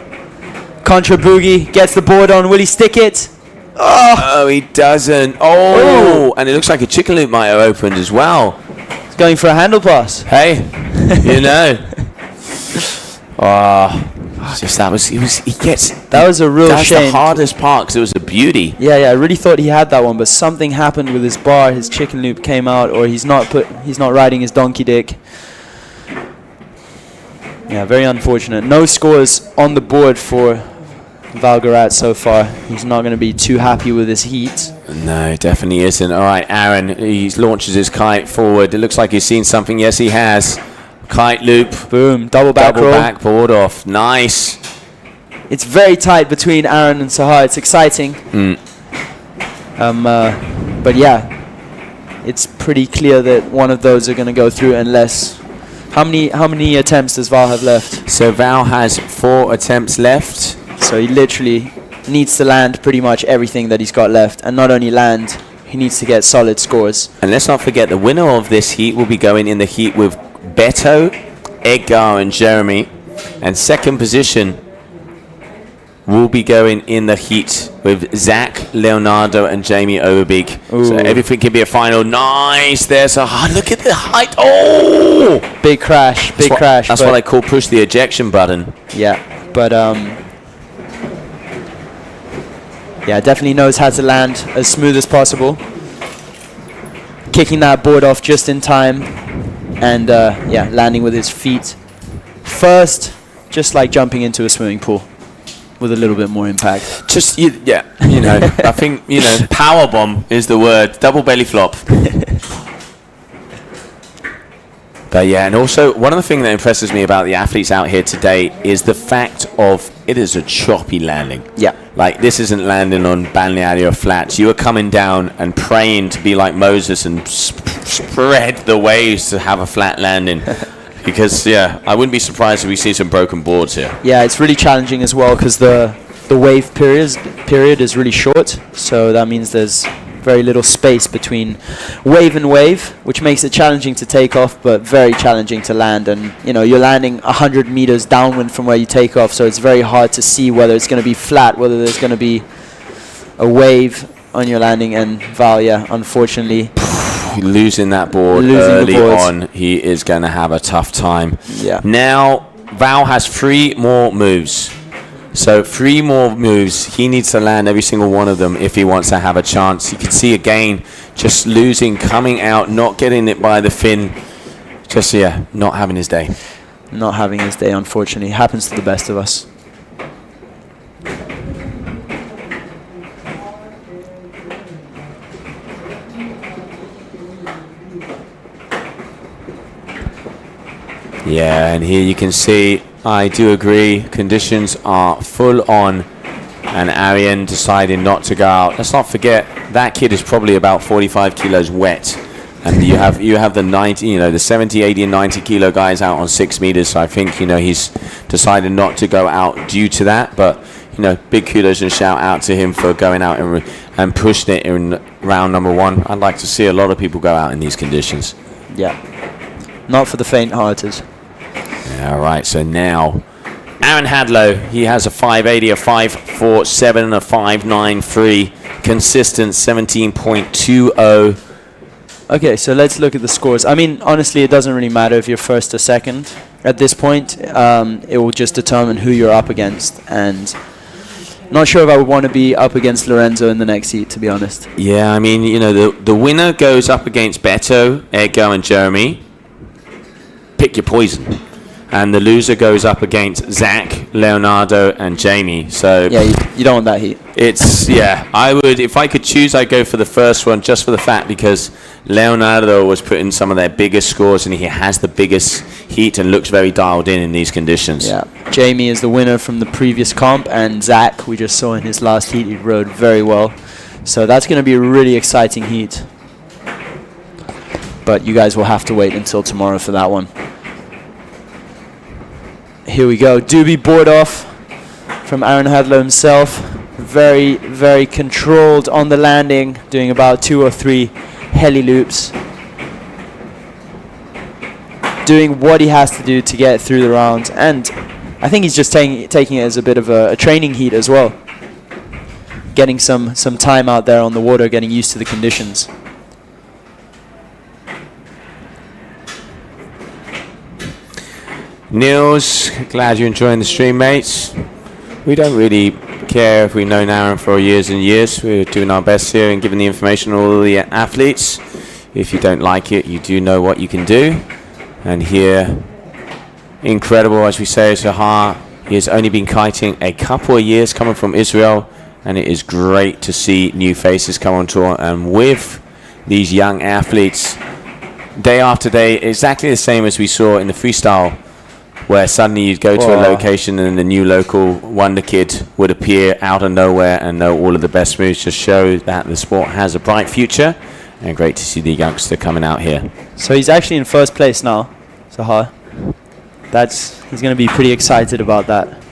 Q: Contra boogie gets the board on. Will he stick it?
B: Oh, he doesn't. Oh, and it looks like a chicken loop might have opened as well.
Q: He's going for a handle pass.
B: Hey, you know. That was a real shame. That's the hardest part because it was a beauty.
Q: Yeah, I really thought he had that one, but something happened with his bar. His chicken loop came out, or he's not riding his donkey dick. Yeah, very unfortunate. No scores on the board for Valgarat so far. He's not going to be too happy with his heat.
B: No, definitely isn't. All right, Aaron, he launches his kite forward. It looks like he's seen something. Yes, he has. Kite loop.
Q: Boom. Double
B: backboard off. Nice.
Q: It's very tight between Aaron and Sahar. It's exciting. But yeah, it's pretty clear that one of those are going to go through unless... How many attempts does Val have left?
B: So Val has 4 attempts left.
Q: So he literally needs to land pretty much everything that he's got left. And not only land, he needs to get solid scores.
B: And let's not forget the winner of this heat will be going in the heat with Beto, Edgar and Jeremy. And second position will be going in the heat with Zach, Leonardo and Jamie Overbeek. So everything can be a final. Nice. There's a look at the height. Oh!
Q: Big crash.
B: That's what I call push the ejection button.
Q: Yeah, but yeah, definitely knows how to land as smooth as possible. Kicking that board off just in time. And yeah, landing with his feet first, just like jumping into a swimming pool. With a little bit more impact.
B: I think, power bomb is the word. Double belly flop. But yeah, and also one of the things that impresses me about the athletes out here today is the fact of it is a choppy landing.
Q: Yeah.
B: Like this isn't landing on balneario flats. You are coming down and praying to be like Moses and spread the waves to have a flat landing. Because, yeah, I wouldn't be surprised if we see some broken boards here.
Q: Yeah, it's really challenging as well because the wave period is really short. So that means there's very little space between wave and wave, which makes it challenging to take off, but very challenging to land. And, you're landing 100 meters downwind from where you take off, so it's very hard to see whether it's going to be flat, whether there's going to be a wave on your landing. And Val, yeah, unfortunately...
B: losing that board early on, he is going to have a tough time.
Q: Yeah.
B: Now, Val has 3 more moves. So 3 more moves. He needs to land every single one of them if he wants to have a chance. You can see again, just losing, coming out, not getting it by the fin. Just, yeah, not having his day.
Q: Not having his day, unfortunately. Happens to the best of us.
B: Yeah, and here you can see, I do agree, conditions are full on, and Arian deciding not to go out. Let's not forget, that kid is probably about 45 kilos wet, and you have the 90, the 70, 80, and 90 kilo guys out on 6 meters, so I think, he's decided not to go out due to that, but, big kudos and shout out to him for going out and pushing it in round number 1. I'd like to see a lot of people go out in these conditions.
Q: Yeah. Not for the faint-hearted.
B: All right, so now Aaron Hadlow, he has a 580, a 547, and a 593. Consistent 17.20.
Q: Okay, so let's look at the scores. I mean, honestly, it doesn't really matter if you're first or second. At this point, it will just determine who you're up against. And not sure if I would want to be up against Lorenzo in the next heat, to be honest.
B: Yeah, I mean, the winner goes up against Beto, Edgar, and Jeremy. Pick your poison. And the loser goes up against Zach, Leonardo, and Jamie. So
Q: yeah, you don't want that heat.
B: It's I would, if I could choose, I'd go for the first one just for the fact because Leonardo was putting some of their biggest scores and he has the biggest heat and looks very dialed in these conditions.
Q: Yeah, Jamie is the winner from the previous comp, and Zach, we just saw in his last heat, he rode very well. So that's going to be a really exciting heat. But you guys will have to wait until tomorrow for that one. Here we go. Doobie board off from Aaron Hadlow himself. Very, very controlled on the landing, doing about 2 or 3 heli loops. Doing what he has to do to get through the round. And I think he's just taking it as a bit of a training heat as well. Getting some time out there on the water, getting used to the conditions.
B: Niels, glad you're enjoying the stream, mates. We don't really care if we've known Aaron for years and years. We're doing our best here and giving the information to all the athletes. If you don't like it, you do know what you can do. And here, incredible, as we say, Sahar. He has only been kiting a couple of years, coming from Israel, and it is great to see new faces come on tour. And with these young athletes, day after day, exactly the same as we saw in the freestyle, where suddenly you'd go to a location and the new local wonder kid would appear out of nowhere and know all of the best moves. Just show that the sport has a bright future, and great to see the youngster coming out here.
Q: So he's actually in first place now, Sahar. He's going to be pretty excited about that.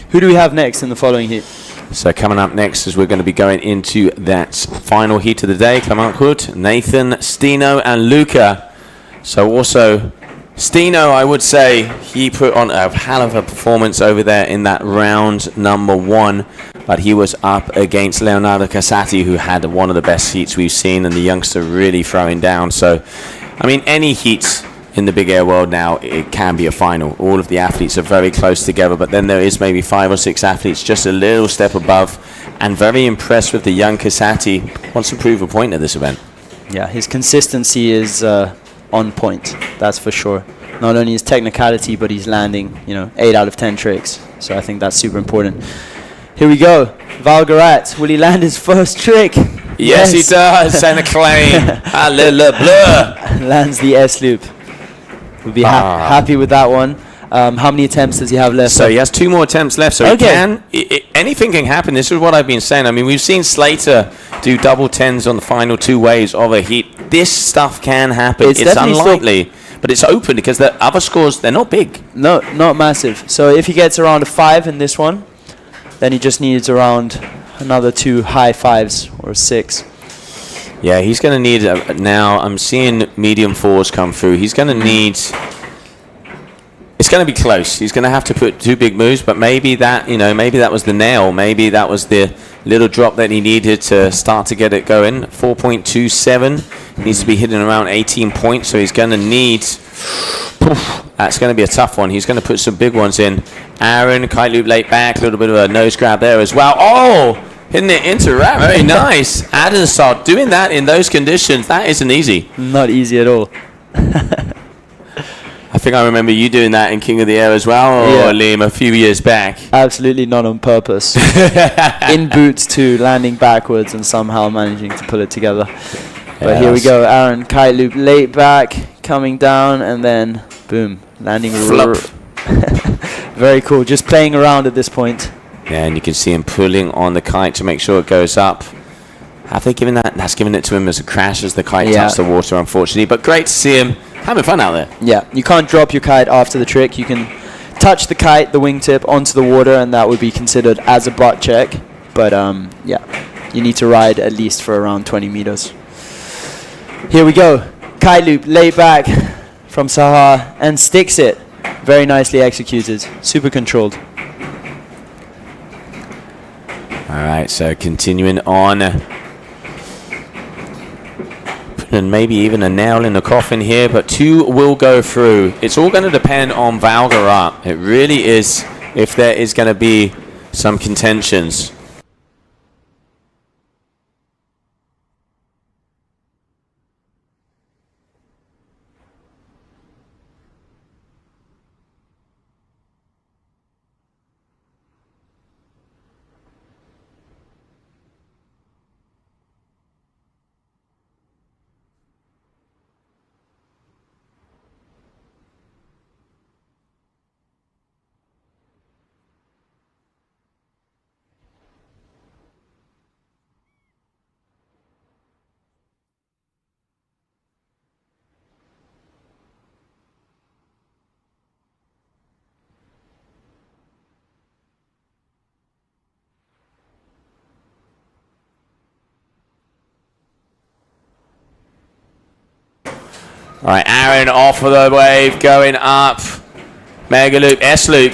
Q: Who do we have next in the following heat?
B: So coming up next is we're going to be going into that final heat of the day. Clement Hood, Nathan, Stino, and Luca. So also, Stino, I would say, he put on a hell of a performance over there in that round number 1. But he was up against Leonardo Casati, who had one of the best heats we've seen, and the youngster really throwing down. So, I mean, any heats in the big air world now, it can be a final. All of the athletes are very close together, but then there is maybe 5 or 6 athletes just a little step above, and very impressed with the young Casati. Wants to prove a point at this event.
Q: Yeah, his consistency is on point, that's for sure. Not only his technicality, but he's landing, 8 out of 10 tricks. So I think that's super important. Here we go. Valgarat, will he land his first trick?
B: Yes, he does. And a claim.
Q: Lands the S-loop. We'll be happy with that one. How many attempts does he have left?
B: So he has 2 more attempts left. So he can. Anything can happen. This is what I've been saying. I mean, we've seen Slater do double 10s on the final 2 waves of a heat. This stuff can happen. It's unlikely, but it's open because the other scores, they're not big.
Q: No, not massive. So if he gets around a 5 in this one, then he just needs around another 2 high 5s or 6.
B: Yeah, he's going to need, now I'm seeing medium 4s come through. He's going to need, it's going to be close. He's going to have to put 2 big moves, but maybe that, maybe that was the nail. Maybe that was the little drop that he needed to start to get it going. 4.27, needs to be hitting around 18 points, so he's going to need, that's going to be a tough one. He's going to put some big ones in. Aaron, kite loop late back, a little bit of a nose grab there as well. Oh, hitting it into wrap, very nice. Adam start doing that in those conditions, that isn't easy.
Q: Not easy at all.
B: I think I remember you doing that in King of the Air as well, or Liam, a few years back.
Q: Absolutely not on purpose. In boots too, landing backwards and somehow managing to pull it together. But here we go, Aaron, kite loop late back, coming down, and then boom, landing. Very cool, just playing around at this point.
B: Yeah, and you can see him pulling on the kite to make sure it goes up. Have they given that? That's given it to him as a crash as the kite touched the water, unfortunately. But great to see him having fun out there.
Q: Yeah, you can't drop your kite after the trick. You can touch the kite, the wingtip, onto the water, and that would be considered as a butt check. But yeah, you need to ride at least for around 20 meters. Here we go. Kite loop, lay back from Sahar, and sticks it. Very nicely executed. Super controlled.
B: All right, so continuing on. And maybe even a nail in the coffin here, but 2 will go through. It's all going to depend on Valgarat. It really is, if there is going to be some contentions. All right, Aaron off of the wave, going up. Mega loop, S loop.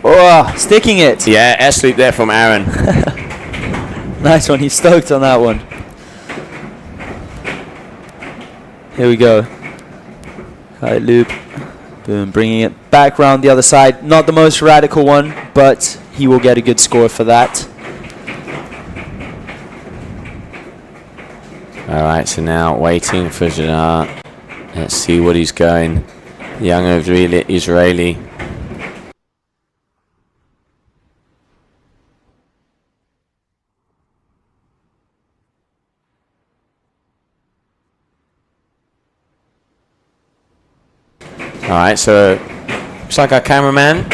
Q: Oh, sticking it.
B: Yeah, S loop there from Aaron.
Q: Nice one, he's stoked on that one. Here we go. Kite loop. Boom, bringing it back around the other side. Not the most radical one, but he will get a good score for that.
B: All right, so now waiting for Gerard. Let's see what he's going. Young Israeli. All right, so looks like our cameraman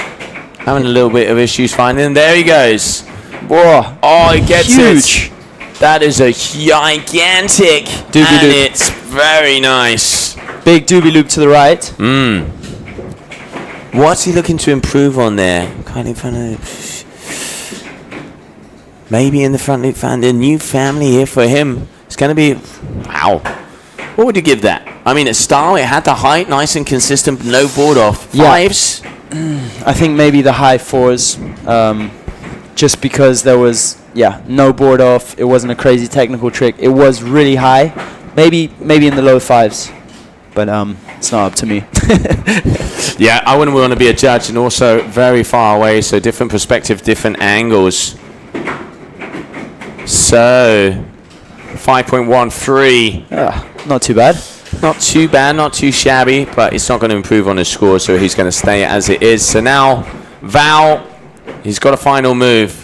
B: having a little bit of issues finding him. There he goes.
Q: Whoa!
B: Oh, he gets
Q: huge.
B: it. That is a gigantic
Q: doobie
B: and
Q: loop.
B: It's very nice.
Q: Big doobie loop to the right.
B: What's he looking to improve on there? Kind of maybe in the front loop, found a new family here for him. It's going to be, wow. What would you give that? I mean, at style, it had the height, nice and consistent, no board off. Fives?
Q: I think maybe the high fours, just because there was, no board off. It wasn't a crazy technical trick. It was really high, maybe in the low fives, but it's not up to me.
B: Yeah, I wouldn't want to be a judge, and also very far away, so different perspective, different angles. So 5.13.
Q: Not too bad.
B: Not too bad, not too shabby, but it's not going to improve on his score, so he's going to stay as it is. So now, Val, he's got a final move.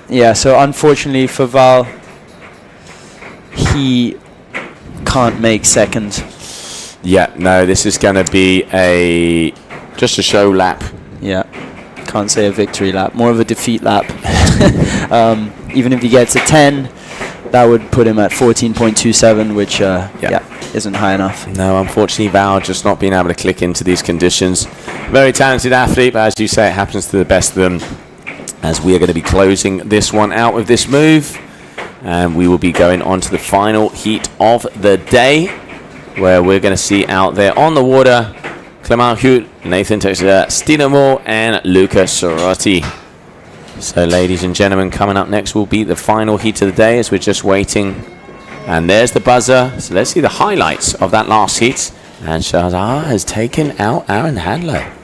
Q: Yeah, so unfortunately for Val, he can't make second.
B: Yeah, no, this is going to be just a show lap.
Q: Yeah, can't say a victory lap, more of a defeat lap. Even if he gets a 10, that would put him at 14.27, which isn't high enough.
B: No, unfortunately, Val just not being able to click into these conditions. Very talented athlete, but as you say, it happens to the best of them. As we are going to be closing this one out with this move, and we will be going on to the final heat of the day, where we're going to see out there on the water Clement Hut, Nathan Texer, Stinamo, and Luca Sorotti. So, ladies and gentlemen, coming up next will be the final heat of the day, as we're just waiting. And there's the buzzer. So let's see the highlights of that last heat. And Shahzad has taken out Aaron Hadlow.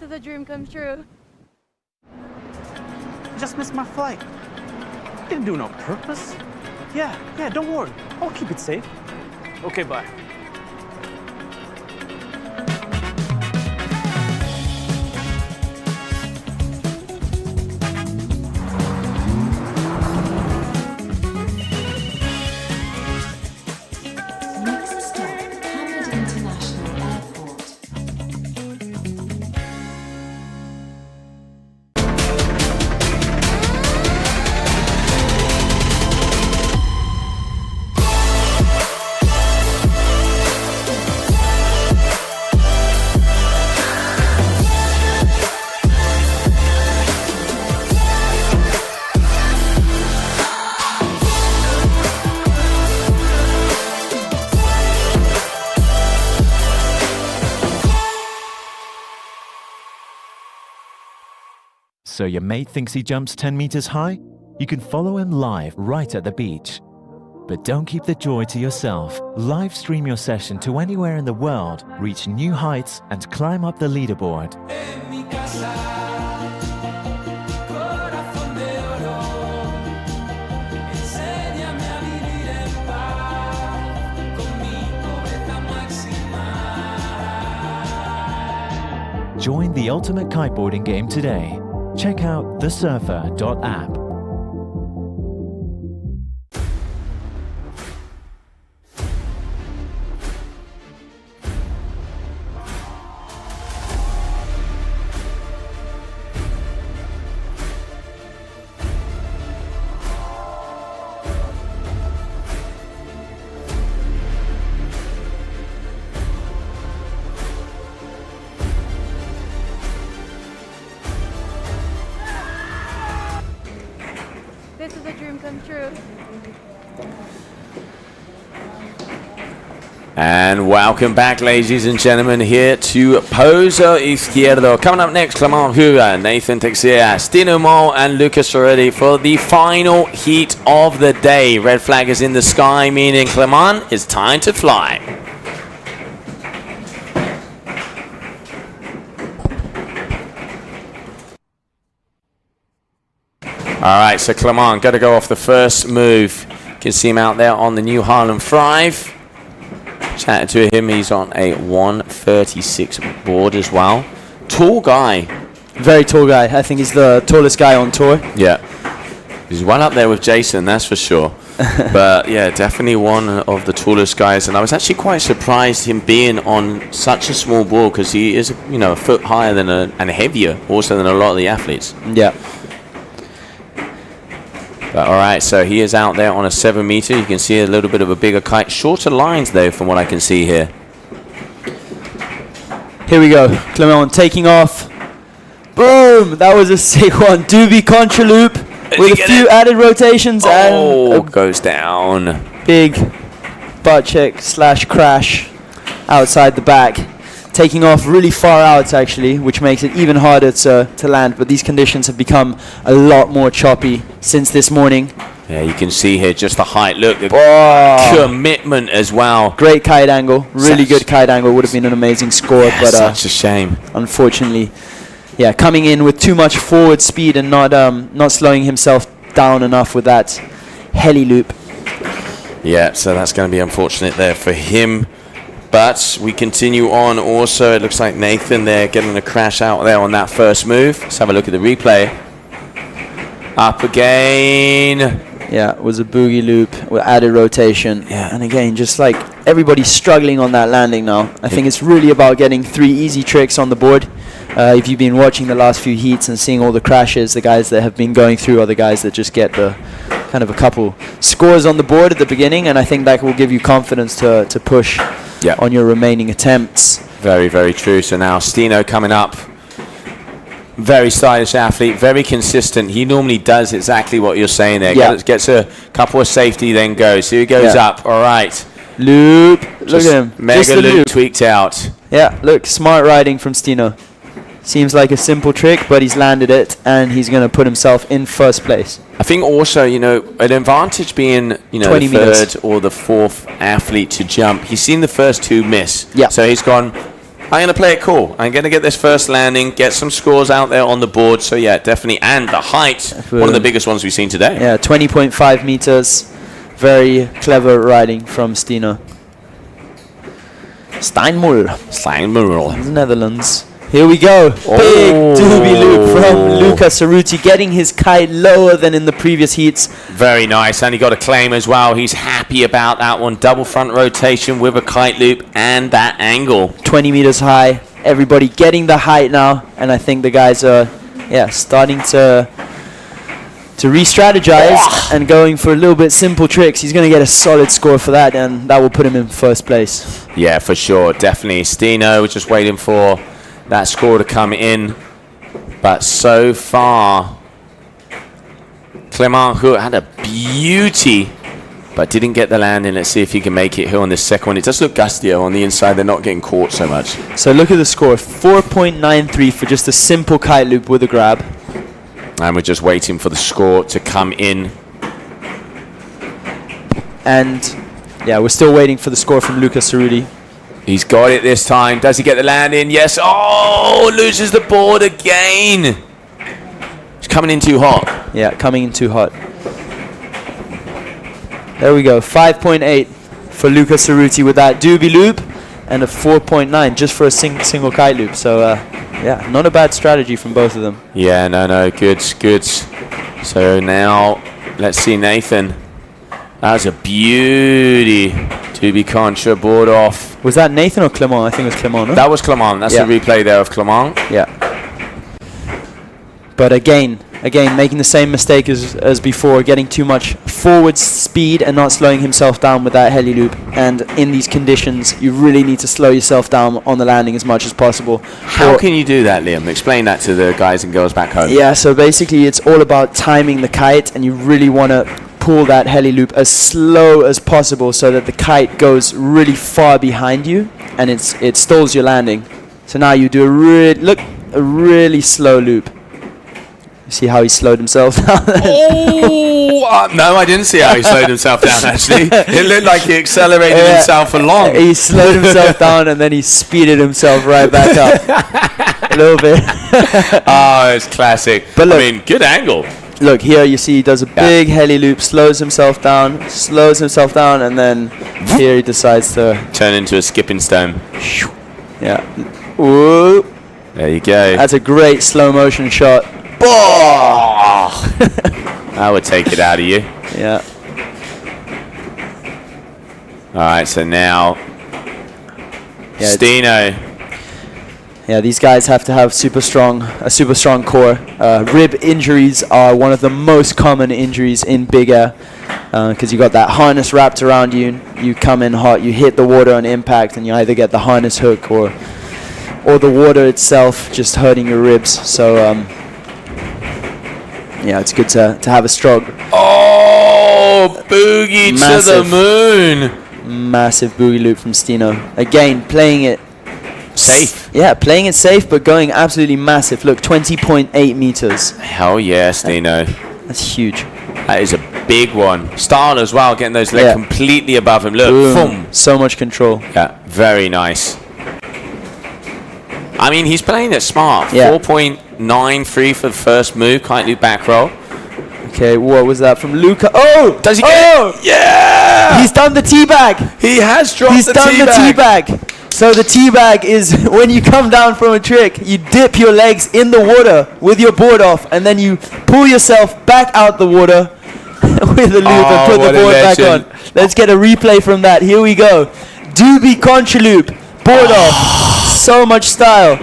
C: This is a dream come true.
A: I just missed my flight. Didn't do it on purpose. Yeah, don't worry. I'll keep it safe. Okay, bye.
L: Next stop, Hamid International Airport.
I: So your mate thinks he jumps 10 meters high? You can follow him live right at the beach. But don't keep the joy to yourself. Live stream your session to anywhere in the world, reach new heights, and climb up the leaderboard. Join the ultimate kiteboarding game today. Check out thesurfer.app.
C: This is a dream come true.
B: And welcome back, ladies and gentlemen, here to Pozo Izquierdo. Coming up next, Clement Hura, Nathan Teixeira, Stino Mol, and Lucas are ready for the final heat of the day. Red flag is in the sky, meaning Clement, it's time to fly. All right, so Clement got to go off the first move. You can see him out there on the new Harlem 5. Chatting to him, he's on a 136 board as well. Tall guy.
Q: Very tall guy. I think he's the tallest guy on tour.
B: Yeah. He's one up there with Jason, that's for sure. But yeah, definitely one of the tallest guys. And I was actually quite surprised him being on such a small board because he is, you know, a foot higher than and heavier also than a lot of the athletes.
Q: Yeah.
B: But all right, so he is out there on a 7 meter. You can see a little bit of a bigger kite. Shorter lines, though, from what I can see here.
Q: Here we go. Clement taking off. Boom! That was a sick one. Doobie contra loop with a few added rotations and
B: goes down.
Q: Big butt check / crash outside the back. Taking off really far out, actually, which makes it even harder to land. But these conditions have become a lot more choppy since this morning.
B: Yeah, you can see here just the height. Look, the commitment as well.
Q: Great kite angle. Really good kite angle. Would have been an amazing score.
B: Yeah,
Q: but
B: such a shame.
Q: Unfortunately, yeah, coming in with too much forward speed and not slowing himself down enough with that heli loop.
B: Yeah, so that's going to be unfortunate there for him. But we continue on also. It looks like Nathan there getting a crash out there on that first move. Let's have a look at the replay. Up again.
Q: Yeah, it was a boogie loop with added rotation. Yeah, and again, just like everybody's struggling on that landing now. I think it's really about getting 3 easy tricks on the board. If you've been watching the last few heats and seeing all the crashes, the guys that have been going through are the guys that just get the kind of a couple scores on the board at the beginning, and I think that will give you confidence to push on your remaining attempts.
B: Very, very true. So now Stino coming up. Very stylish athlete, very consistent. He normally does exactly what you're saying there.
Q: Yeah.
B: Gets a couple of safety, then goes. So he goes up. All right.
Q: Loop. Look at him.
B: Mega loop tweaked out.
Q: Yeah, look, smart riding from Stino. Seems like a simple trick, but he's landed it, and he's going to put himself in first place.
B: I think also, you know, an advantage being, you know, the third or the fourth athlete to jump. He's seen the first 2 miss.
Q: Yeah.
B: So he's gone, I'm going to play it cool. I'm going to get this first landing, get some scores out there on the board. So, yeah, definitely. And the height, one of the biggest ones we've seen today.
Q: Yeah, 20.5 meters. Very clever riding from Stino. Steinmull, Netherlands. Here we go. Big doobie loop from Luca Cerruti, getting his kite lower than in the previous heats.
B: Very nice, and he got a claim as well. He's happy about that one. Double front rotation with a kite loop and that angle.
Q: 20 meters high. Everybody getting the height now, and I think the guys are, starting to re-strategize and going for a little bit simple tricks. He's going to get a solid score for that, and that will put him in first place.
B: Yeah, for sure, definitely. Stino was just waiting for that score to come in, but so far Clement who had a beauty but didn't get the landing. Let's see if he can make it here on this second one. It does look gustier on the inside. They're not getting caught so much.
Q: So look at the score, 4.93 for just a simple kite loop with a grab.
B: And we're just waiting for the score to come in.
Q: And yeah, we're still waiting for the score from Luca Cerruti.
B: He's got it this time. Does he get the land in? Yes. Oh, loses the board again. He's coming in too hot.
Q: Yeah, coming in too hot. There we go. 5.8 for Luca Cerruti with that doobie loop, and a 4.9 just for a single kite loop. So, yeah, not a bad strategy from both of them.
B: Yeah, no, good. So now, let's see Nathan. That was a beauty. Doobie contra, board off.
Q: Was that Nathan or Clement? I think it was Clement, no?
B: That was Clement. That's the replay there of Clement.
Q: Yeah. But again, making the same mistake as before, getting too much forward speed and not slowing himself down with that heli loop. And in these conditions, you really need to slow yourself down on the landing as much as possible.
B: How can you do that, Liam? Explain that to the guys and girls back home.
Q: Yeah, so basically it's all about timing the kite, and you really want to pull that heli loop as slow as possible so that the kite goes really far behind you and it stalls your landing. So now you do a really slow loop. You see how he slowed himself down?
B: No, I didn't see how he slowed himself down, actually. It looked like he accelerated himself along.
Q: He slowed himself down and then he speeded himself right back up. A little bit.
B: Oh, it's classic. But look, I mean, good angle.
Q: Look, here you see he does a big heli loop, slows himself down, and then here he decides to
B: turn into a skipping stone.
Q: Yeah. Ooh.
B: There you go.
Q: That's a great slow motion shot.
B: I would take it out of you.
Q: Yeah.
B: All right, so now Stino.
Q: Yeah, these guys have to have a super strong core. Rib injuries are one of the most common injuries in big air because you got that harness wrapped around you. You come in hot, you hit the water on impact, and you either get the harness hook or the water itself just hurting your ribs. So yeah, it's good to have a strong.
B: Oh, boogie to the moon!
Q: Massive boogie loop from Stino. Again, playing it
B: safe.
Q: Yeah, playing it safe, but going absolutely massive. Look, 20.8 meters.
B: Hell yeah, Stino.
Q: That's huge.
B: That is a big one. Style as well, getting those legs completely above him. Look, boom.
Q: So much control.
B: Yeah, very nice. I mean, he's playing it smart.
Q: Yeah.
B: 4.93 for the first move, kite loop back roll.
Q: Okay, what was that from Luca? Oh!
B: Does he get it? Yeah!
Q: He's done the teabag.
B: He has dropped
Q: the teabag. He's done the teabag. So the teabag is when you come down from a trick, you dip your legs in the water with your board off, and then you pull yourself back out the water with the loop and put the board back on. Let's get a replay from that. Here we go. Doobie contra loop, board off. So much style.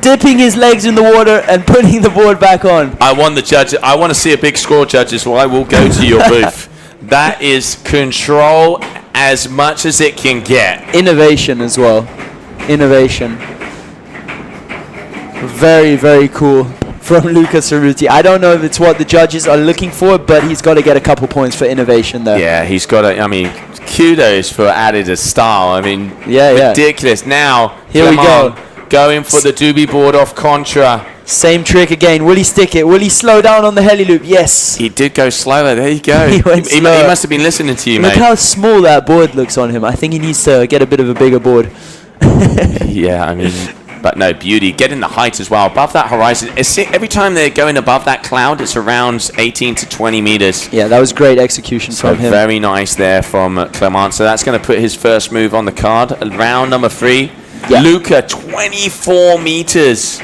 Q: Dipping his legs in the water and putting the board back on.
B: I want to see a big score, judges, so I will go to your booth. That is control as much as it can get.
Q: Innovation as well. Innovation. Very, very cool from Luca Cerruti. I don't know if it's what the judges are looking for, but he's got to get a couple points for innovation there.
B: Yeah, he's got to, I mean, kudos for added a style. I mean, ridiculous. Now,
Q: here we go.
B: Going for the doobie board off contra.
Q: Same trick again. Will he stick it? Will he slow down on the heli loop? Yes.
B: He did go slower. There you go. he must have been listening to you,
Q: Look
B: mate.
Q: Look how small that board looks on him. I think he needs to get a bit of a bigger board.
B: Yeah, I mean, but no, beauty. Getting the height as well, above that horizon. Every time they're going above that cloud, it's around 18 to 20 meters.
Q: Yeah, that was great execution
B: So
Q: from him.
B: very nice there from Clement. So that's going to put his first move on the card. Round number 3.
Q: Yeah.
B: Luca, 24 meters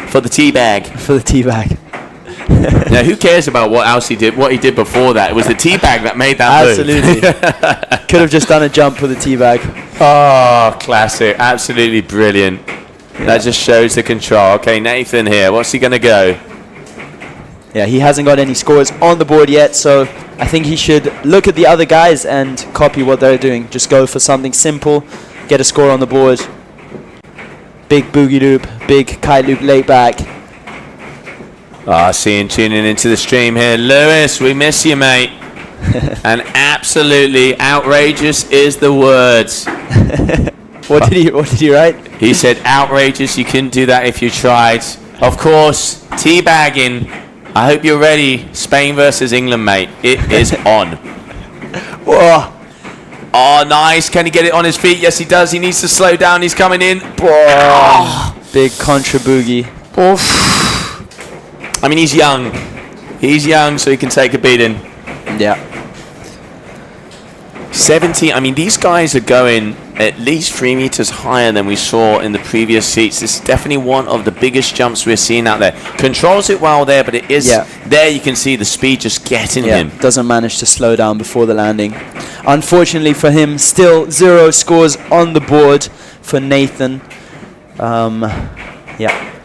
B: for the teabag.
Q: For the teabag.
B: Now, who cares about what else he did? What he did before that? It was the teabag that made that
Q: Absolutely.
B: move.
Q: Could have just done a jump with the teabag.
B: Oh, classic. Absolutely brilliant. Yeah. That just shows the control. Okay, Nathan here. What's he going to go?
Q: Yeah, he hasn't got any scores on the board yet, so I think he should look at the other guys and copy what they're doing. Just go for something simple, get a score on the board. Big boogie loop, big kite loop laid back.
B: Tuning into the stream here. Lewis, we miss you, mate. And absolutely outrageous is the words.
Q: What did he write?
B: He said outrageous, you couldn't do that if you tried. Of course, teabagging. I hope you're ready. Spain versus England, mate. It is on.
Q: Whoa.
B: Oh, nice. Can he get it on his feet? Yes, he does. He needs to slow down. He's coming in.
Q: Big contra boogie.
B: I mean, he's young. He's young, so he can take a beating.
Q: Yeah.
B: 17. I mean, these guys are going at least 3 meters higher than we saw in the previous seats. This is definitely one of the biggest jumps we're seeing out there. Controls it well there, but it is there. You can see the speed just getting him.
Q: Doesn't manage to slow down before the landing. Unfortunately for him, still 0 scores on the board for Nathan.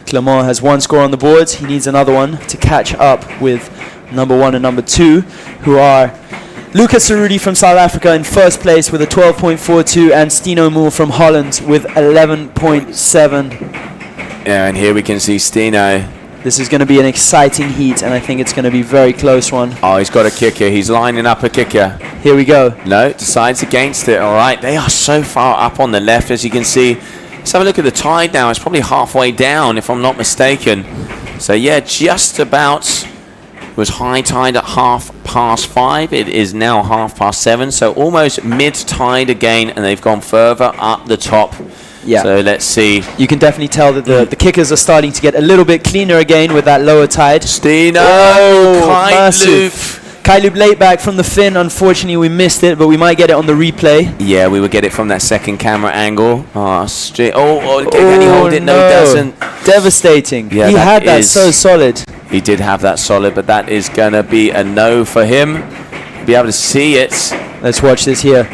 Q: Clement has 1 score on the board. He needs another one to catch up with number 1 and number 2, who are Lucas Cerruti from South Africa in first place with a 12.42 and Stino Moore from Holland with 11.7.
B: Yeah, and here we can see Stino.
Q: This is going to be an exciting heat, and I think it's going to be a very close one.
B: Oh, he's got a kicker. He's lining up a kicker.
Q: Here we go.
B: No, decides against it. All right, they are so far up on the left, as you can see. Let's have a look at the tide now. It's probably halfway down, if I'm not mistaken. So, yeah, just about. It was high tide at 5:30. It is now 7:30. So almost mid-tide again, and they've gone further up the top.
Q: Yeah.
B: So let's see.
Q: You can definitely tell that the kickers are starting to get a little bit cleaner again with that lower tide.
B: Stino, kite loop.
Q: Kite loop late back from the fin. Unfortunately, we missed it, but we might get it on the replay.
B: Yeah, we will get it from that second camera angle. Oh, straight. Can he hold it? No, he doesn't.
Q: Devastating.
B: Yeah,
Q: he had that so solid.
B: He did have that solid, but that is going to be a no for him. Be able to see it.
Q: Let's watch this here.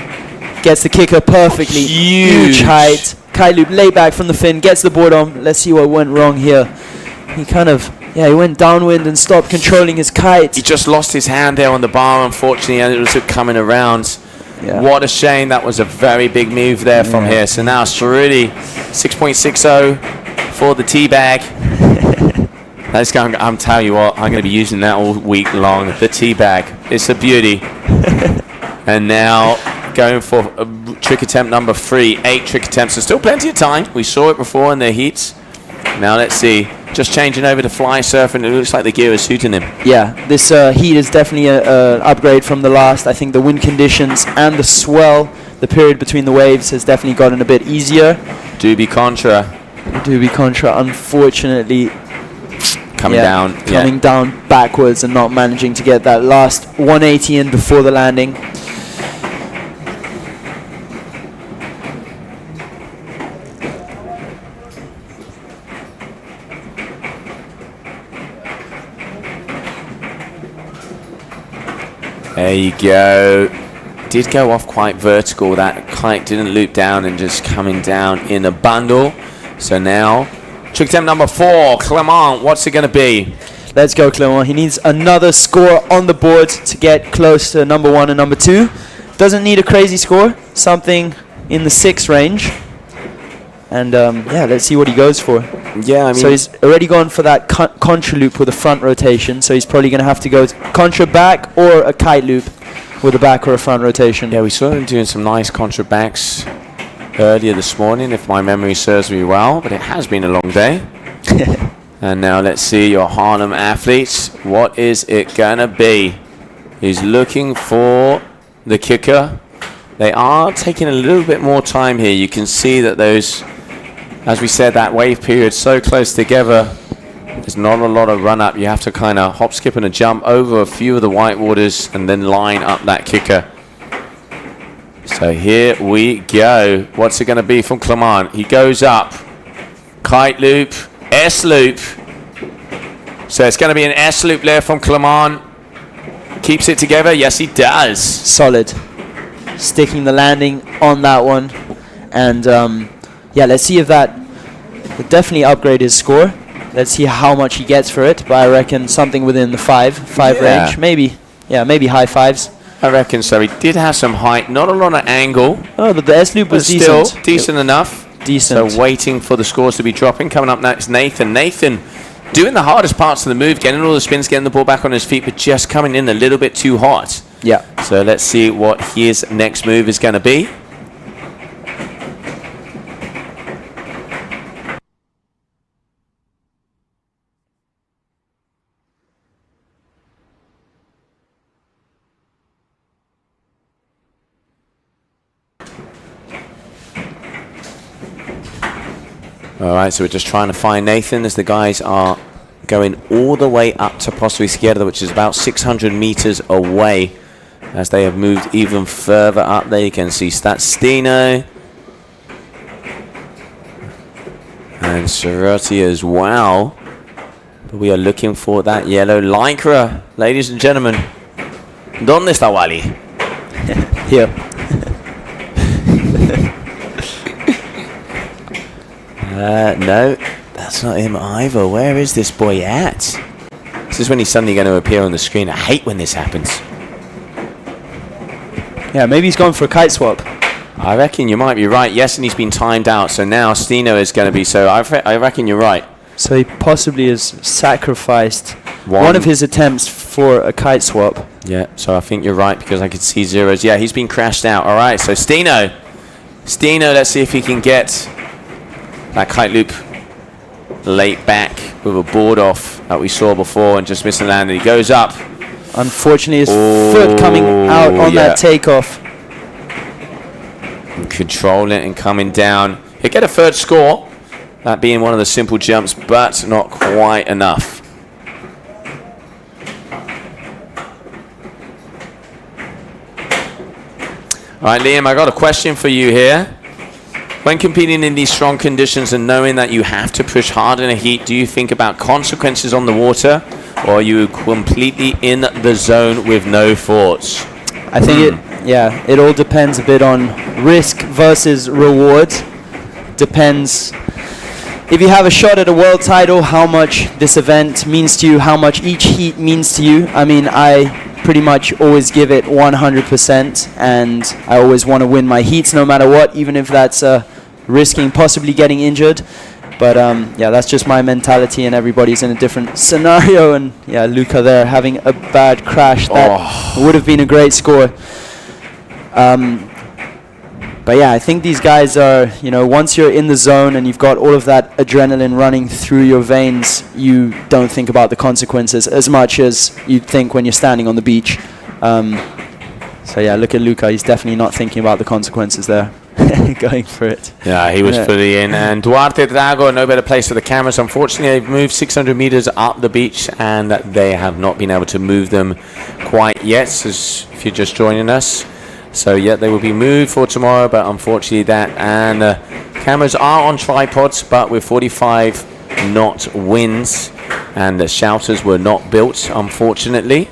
Q: Gets the kicker perfectly. Huge height. Kite loop lay back from the fin. Gets the board on. Let's see what went wrong here. He kind of, he went downwind and stopped controlling his kite.
B: He just lost his hand there on the bar, unfortunately, and it was coming around. Yeah. What a shame. That was a very big move there from here. So now Cerruti, 6.60 for the teabag. I'm telling you what, I'm going to be using that all week long. The teabag, it's a beauty. And now going for trick attempt number 3, 8 trick attempts. There's still plenty of time. We saw it before in the heats. Now let's see. Just changing over to fly surfing. It looks like the gear is suiting him.
Q: Yeah, this heat is definitely an upgrade from the last. I think the wind conditions and the swell, the period between the waves, has definitely gotten a bit easier.
B: Doobie Contra,
Q: unfortunately,
B: coming
Q: down backwards and not managing to get that last 180 in before the landing.
B: There you go. Did go off quite vertical. That kite didn't loop down and just coming down in a bundle. So now, trick attempt number 4, Clement. What's it going to be?
Q: Let's go, Clement. He needs another score on the board to get close to number 1 and number 2. Doesn't need a crazy score. Something in the 6 range. And let's see what he goes for.
B: Yeah, I mean,
Q: so he's already gone for that contra loop with a front rotation. So he's probably going to have to go contra back or a kite loop with a back or a front rotation.
B: Yeah, we saw him doing some nice contra backs earlier this morning, if my memory serves me well. But it has been a long day. And now let's see your Harlem athletes. What is it going to be? He's looking for the kicker. They are taking a little bit more time here. You can see that those, as we said, that wave period so close together. There's not a lot of run up. You have to kind of hop, skip, and a jump over a few of the white waters and then line up that kicker. So here we go. What's it going to be from Clement? He goes up. Kite loop, S loop. So it's going to be an S loop there from Clement. Keeps it together. Yes, he does.
Q: Solid. Sticking the landing on that one. And yeah, let's see if that would definitely upgrade his score. Let's see how much he gets for it. But I reckon something within the 5 range. Maybe, yeah, maybe high 5s.
B: I reckon so. He did have some height, not a lot of angle.
Q: Oh, but the S-loop was
B: still
Q: decent.
B: Decent enough.
Q: Decent.
B: So waiting for the scores to be dropping. Coming up next, Nathan. Nathan doing the hardest parts of the move, getting all the spins, getting the ball back on his feet, but just coming in a little bit too hot.
Q: Yeah.
B: So let's see what his next move is going to be. Alright, so we're just trying to find Nathan as the guys are going all the way up to Posto Izquierdo, which is about 600 meters away. As they have moved even further up there, you can see Stino and Cerruti as well. But we are looking for that yellow lycra, ladies and gentlemen. ¿Dónde está Wally?
Q: Here.
B: No, that's not him either. Where is this boy at? This is when he's suddenly going to appear on the screen. I hate when this happens.
Q: Yeah, maybe he's gone for a kite swap.
B: I reckon you might be right. Yes, and he's been timed out. So now Stino is going to be. So I reckon you're right.
Q: So he possibly has sacrificed one of his attempts for a kite swap.
B: Yeah, so I think you're right because I could see zeros. Yeah, he's been crashed out. All right, so Stino, let's see if he can get that kite loop late back with a board off that we saw before and just missed the land. And he goes up.
Q: Unfortunately, his foot coming out on that takeoff.
B: And controlling it and coming down. He'll get a third score. That being one of the simple jumps, but not quite enough. All right, Liam, I got a question for you here. When competing in these strong conditions and knowing that you have to push hard in a heat, do you think about consequences on the water, or are you completely in the zone with no thoughts?
Q: I think it all depends a bit on risk versus reward. Depends. If you have a shot at a world title, how much this event means to you, how much each heat means to you. I mean, I pretty much always give it 100%, and I always want to win my heats no matter what, even if that's risking possibly getting injured. But yeah, that's just my mentality, and everybody's in a different scenario. And yeah, Luca there having a bad crash. That would have been a great score. But yeah, I think these guys are, once you're in the zone and you've got all of that adrenaline running through your veins, you don't think about the consequences as much as you think when you're standing on the beach. So yeah, look at Luca. He's definitely not thinking about the consequences there. Going for it.
B: Yeah, he was fully in. And Duarte Drago, no better place for the cameras. Unfortunately, they've moved 600 meters up the beach, and they have not been able to move them quite yet, as if you're just joining us. So yeah, they will be moved for tomorrow, but unfortunately cameras are on tripods, but with 45 knot winds, and the shouters were not built, unfortunately.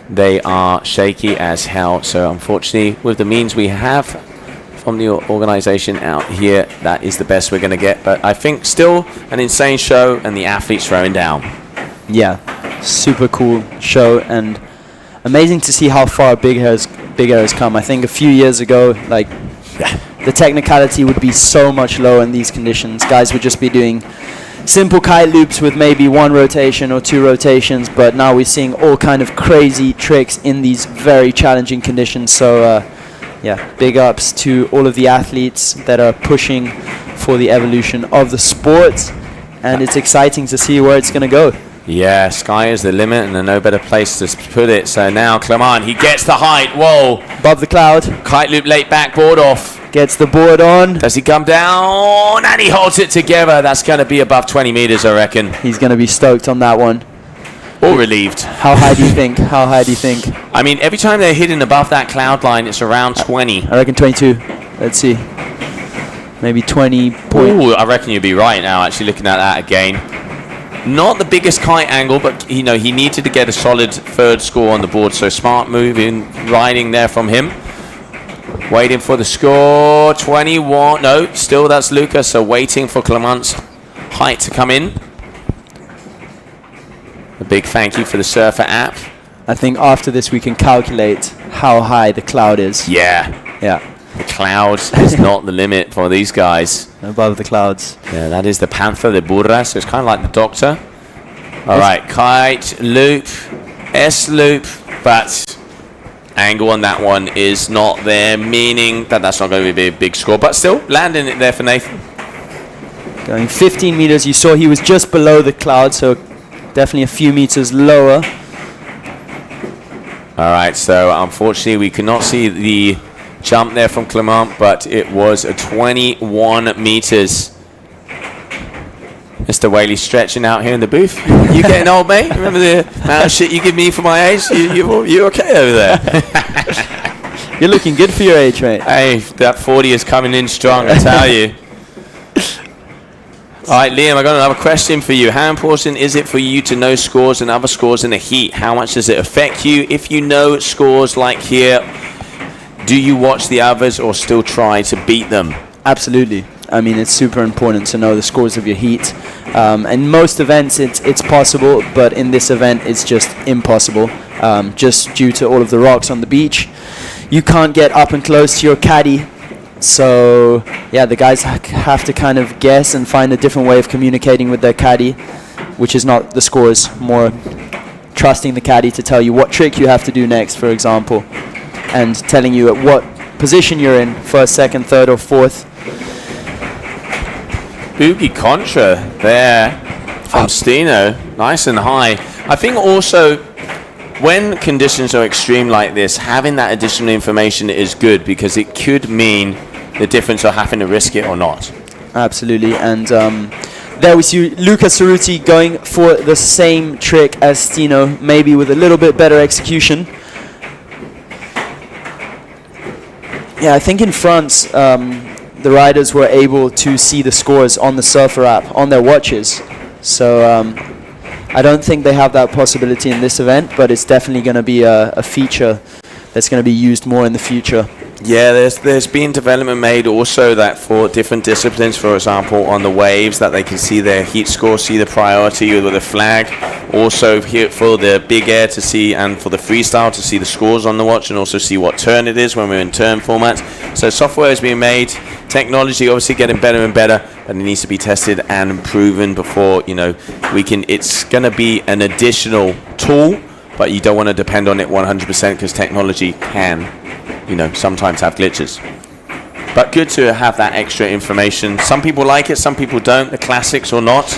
B: They are shaky as hell. So unfortunately, with the means we have from the organization out here, that is the best we're going to get. But I think still an insane show, and the athletes throwing down.
Q: Yeah, super cool show, and amazing to see how far Big Air has come. I think a few years ago, the technicality would be so much lower in these conditions. Guys would just be doing simple kite loops with maybe 1 rotation or 2 rotations, but now we're seeing all kind of crazy tricks in these very challenging conditions. So yeah, big ups to all of the athletes that are pushing for the evolution of the sport, and it's exciting to see where it's going to go.
B: Yeah, sky is the limit and no better place to put it. So now Clement, he gets the height. Whoa.
Q: Above the cloud.
B: Kite loop late back, board off.
Q: Gets the board on.
B: Does he come down? And he holds it together. That's going to be above 20 meters, I reckon.
Q: He's going to be stoked on that one.
B: Or relieved.
Q: How high do you think? How high do you think?
B: I mean, every time they're hitting above that cloud line, it's around 20.
Q: I reckon 22. Let's see. Maybe 20.
B: Ooh, I reckon you'd be right now, actually, looking at that again. Not the biggest kite angle, but, you know, he needed to get a solid third score on the board. So smart move in riding there from him. Waiting for the score. 21. No, still that's Luca. So waiting for Clement's height to come in. A big thank you for the Surfer app.
Q: I think after this we can calculate how high the cloud is.
B: Yeah.
Q: Yeah.
B: The clouds is not the limit for these guys.
Q: Above the clouds.
B: Yeah, that is the Panther, the Burra, so it's kind of like the Doctor. All right, kite, loop, S loop, but angle on that one is not there, meaning that that's not going to be a big score, but still landing it there for Nathan.
Q: Going 15 meters, you saw he was just below the cloud, so definitely a few meters lower.
B: All right, so unfortunately we could not see the jump there from Clement, but it was a 21 meters. Mr. Whaley stretching out here in the booth. You getting old, mate? Remember the amount of shit you give me for my age? You okay over there?
Q: You're looking good for your age, mate.
B: Hey, that 40 is coming in strong, I tell you. All right, Liam, I got another question for you. How important is it for you to know scores and other scores in the heat? How much does it affect you? If you know scores like here, do you watch the others or still try to beat them?
Q: Absolutely. I mean, it's super important to know the scores of your heat. In most events, it's possible, but in this event, it's just impossible, just due to all of the rocks on the beach. You can't get up and close to your caddy. So, yeah, the guys have to kind of guess and find a different way of communicating with their caddy, which is not the scores, more trusting the caddy to tell you what trick you have to do next, for example, and telling you at what position you're in, first, second, third, or fourth.
B: Boogie contra there from Stino, nice and high. I think also when conditions are extreme like this, having that additional information is good because it could mean the difference of having to risk it or not.
Q: Absolutely, and there we see Luca Cerruti going for the same trick as Stino, maybe with a little bit better execution. Yeah, I think in France, the riders were able to see the scores on the Surfer app, on their watches. So I don't think they have that possibility in this event, but it's definitely going to be a feature that's going to be used more in the future.
B: Yeah, there's been development made also that for different disciplines, for example, on the waves, that they can see their heat score, see the priority with a flag. Also here for the big air to see, and for the freestyle to see the scores on the watch, and also see what turn it is when we're in turn format. So software is being made, technology obviously getting better and better, but it needs to be tested and proven before, you know, we can. It's going to be an additional tool, but you don't want to depend on it 100% because technology can, you know, sometimes have glitches. But good to have that extra information. Some people like it, some people don't, the classics or not.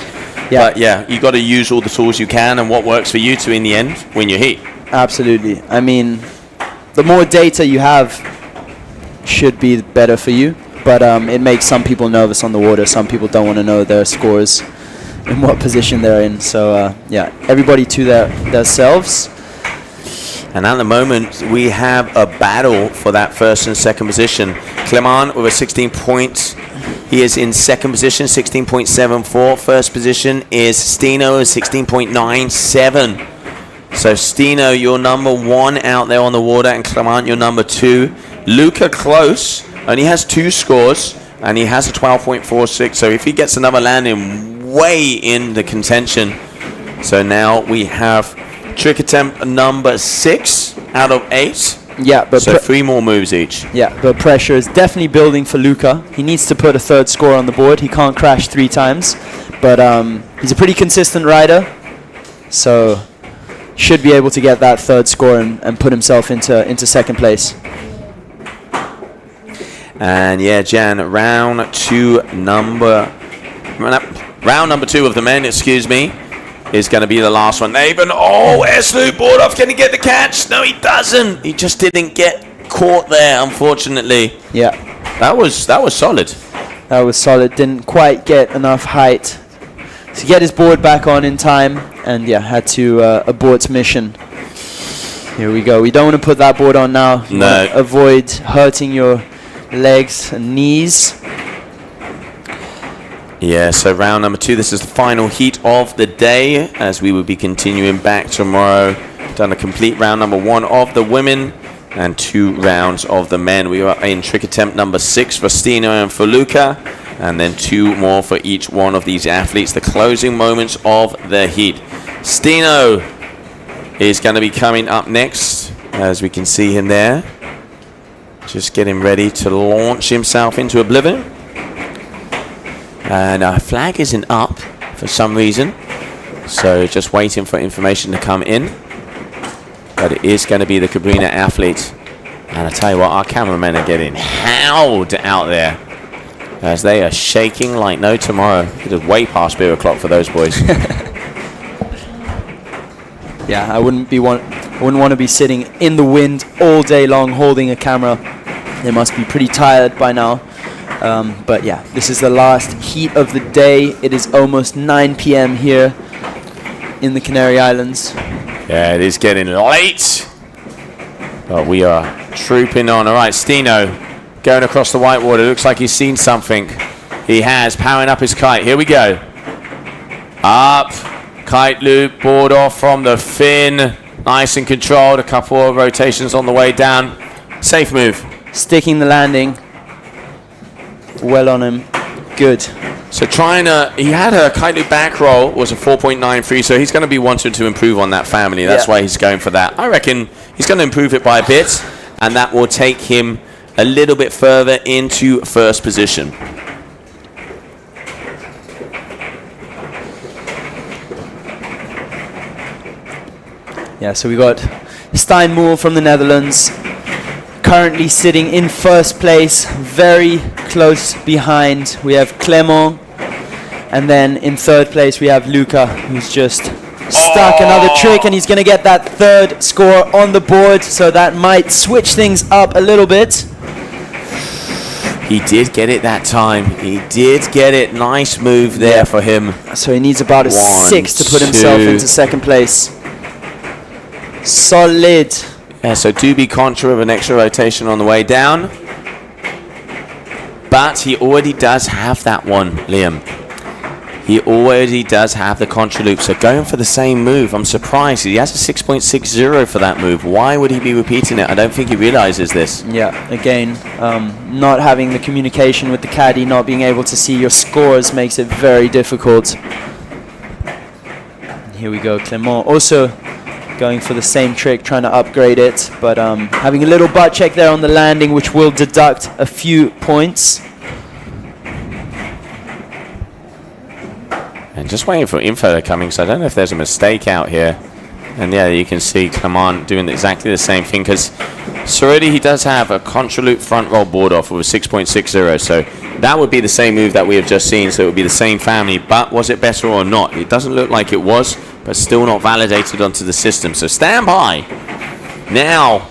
B: Yeah. But yeah, you got to use all the tools you can and what works for you to, in the end, win your heat.
Q: Absolutely. I mean, the more data you have should be better for you, but it makes some people nervous on the water. Some people don't want to know their scores and what position they're in. So yeah, everybody to their selves.
B: And at the moment, we have a battle for that first and second position. Clement with a 16 points. He is in second position, 16.74. First position is Stino, 16.97. So Stino, you're number one out there on the water, and Clement, you're number two. Luca close, only has 2 scores, and he has a 12.46. So if he gets another landing, way in the contention. So now we have trick attempt number 6 out of 8.
Q: Yeah, but
B: so 3 more moves each.
Q: Yeah, but pressure is definitely building for Luca. He needs to put a third score on the board. He can't crash 3 times, but he's a pretty consistent rider, so should be able to get that third score and put himself into second place.
B: And yeah, Jan, round number 2 of the men, excuse me. is going to be the last one. Nathan, oh, S-loop board off. Can he get the catch? No, he doesn't. He just didn't get caught there, unfortunately.
Q: Yeah.
B: That was solid.
Q: That was solid. Didn't quite get enough height to get his board back on in time, and yeah, had to abort mission. Here we go. We don't want to put that board on now. You want to avoid hurting your legs and knees.
B: Yeah, so round number 2. This is the final heat of the day, as we will be continuing back tomorrow. Done a complete round number 1 of the women and 2 rounds of the men. We are in trick attempt number 6 for Stino and for Luca, and then 2 more for each one of these athletes. The closing moments of the heat. Stino is going to be coming up next, as we can see him there. Just getting ready to launch himself into oblivion. And our flag isn't up for some reason, so just waiting for information to come in. But it is going to be the Cabrini athletes. And I tell you what, our cameramen are getting howled out there, as they are shaking like no tomorrow. It is way past beer o'clock for those boys.
Q: Yeah, I wouldn't want to be sitting in the wind all day long holding a camera. They must be pretty tired by now. But yeah, this is the last heat of the day. It is almost 9 p.m. here in the Canary Islands.
B: Yeah, it is getting late, but we are trooping on. All right, Stino going across the whitewater. Looks like he's seen something. He has, powering up his kite. Here we go. Up, kite loop, board off from the fin. Nice and controlled. A couple of rotations on the way down. Safe move.
Q: Sticking the landing. Well on him. Good.
B: So he had a kite loop back roll, was a 4.93, so he's going to be wanting to improve on that family. That's why he's going for that. I reckon he's going to improve it by a bit, and that will take him a little bit further into first position.
Q: Yeah, so we got Stijn Moel from the Netherlands, currently sitting in first place, very close behind. We have Clément, and then in third place we have Luca, who's just stuck another trick, and he's going to get that 3rd score on the board, so that might switch things up a little bit.
B: He did get it that time. He did get it. Nice move there for him.
Q: So he needs about a 6 to put himself into second place. Solid.
B: Yeah, so do be conscious of an extra rotation on the way down. But he already does have that one, Liam. He already does have the contra loop. So going for the same move, I'm surprised. He has a 6.60 for that move. Why would he be repeating it? I don't think he realizes this.
Q: Yeah, again, not having the communication with the caddy, not being able to see your scores makes it very difficult. Here we go, Clément. Also going for the same trick, trying to upgrade it, but having a little butt check there on the landing, which will deduct a few points.
B: And just waiting for info coming, so I don't know if there's a mistake out here. And yeah, you can see Clément doing exactly the same thing, because Soredi, he does have a contra loop front roll board off with a 6.60, so that would be the same move that we have just seen, so it would be the same family. But was it better or not? It doesn't look like it was, but still not validated onto the system. So stand by. Now,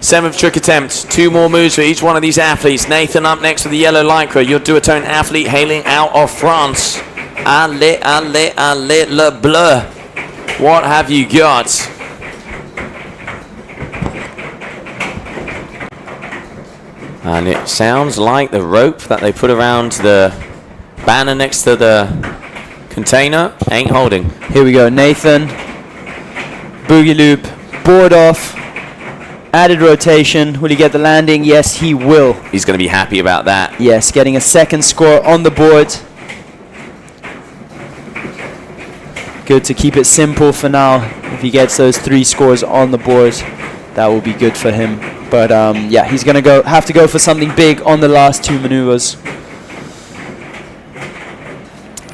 B: 7th trick attempt. 2 more moves for each one of these athletes. Nathan up next with the yellow lycra. Your duotone athlete hailing out of France. Allez, allez, allez, le bleu. What have you got? And it sounds like the rope that they put around the banner next to the container ain't holding.
Q: Here we go, Nathan. Boogie loop, board off, added rotation. Will he get the landing? Yes, he will.
B: He's going to be happy about that.
Q: Yes, getting a 2nd score on the board. Good to keep it simple for now. If he gets those 3 scores on the board, that will be good for him. But yeah, he's going to have to go for something big on the last 2 maneuvers.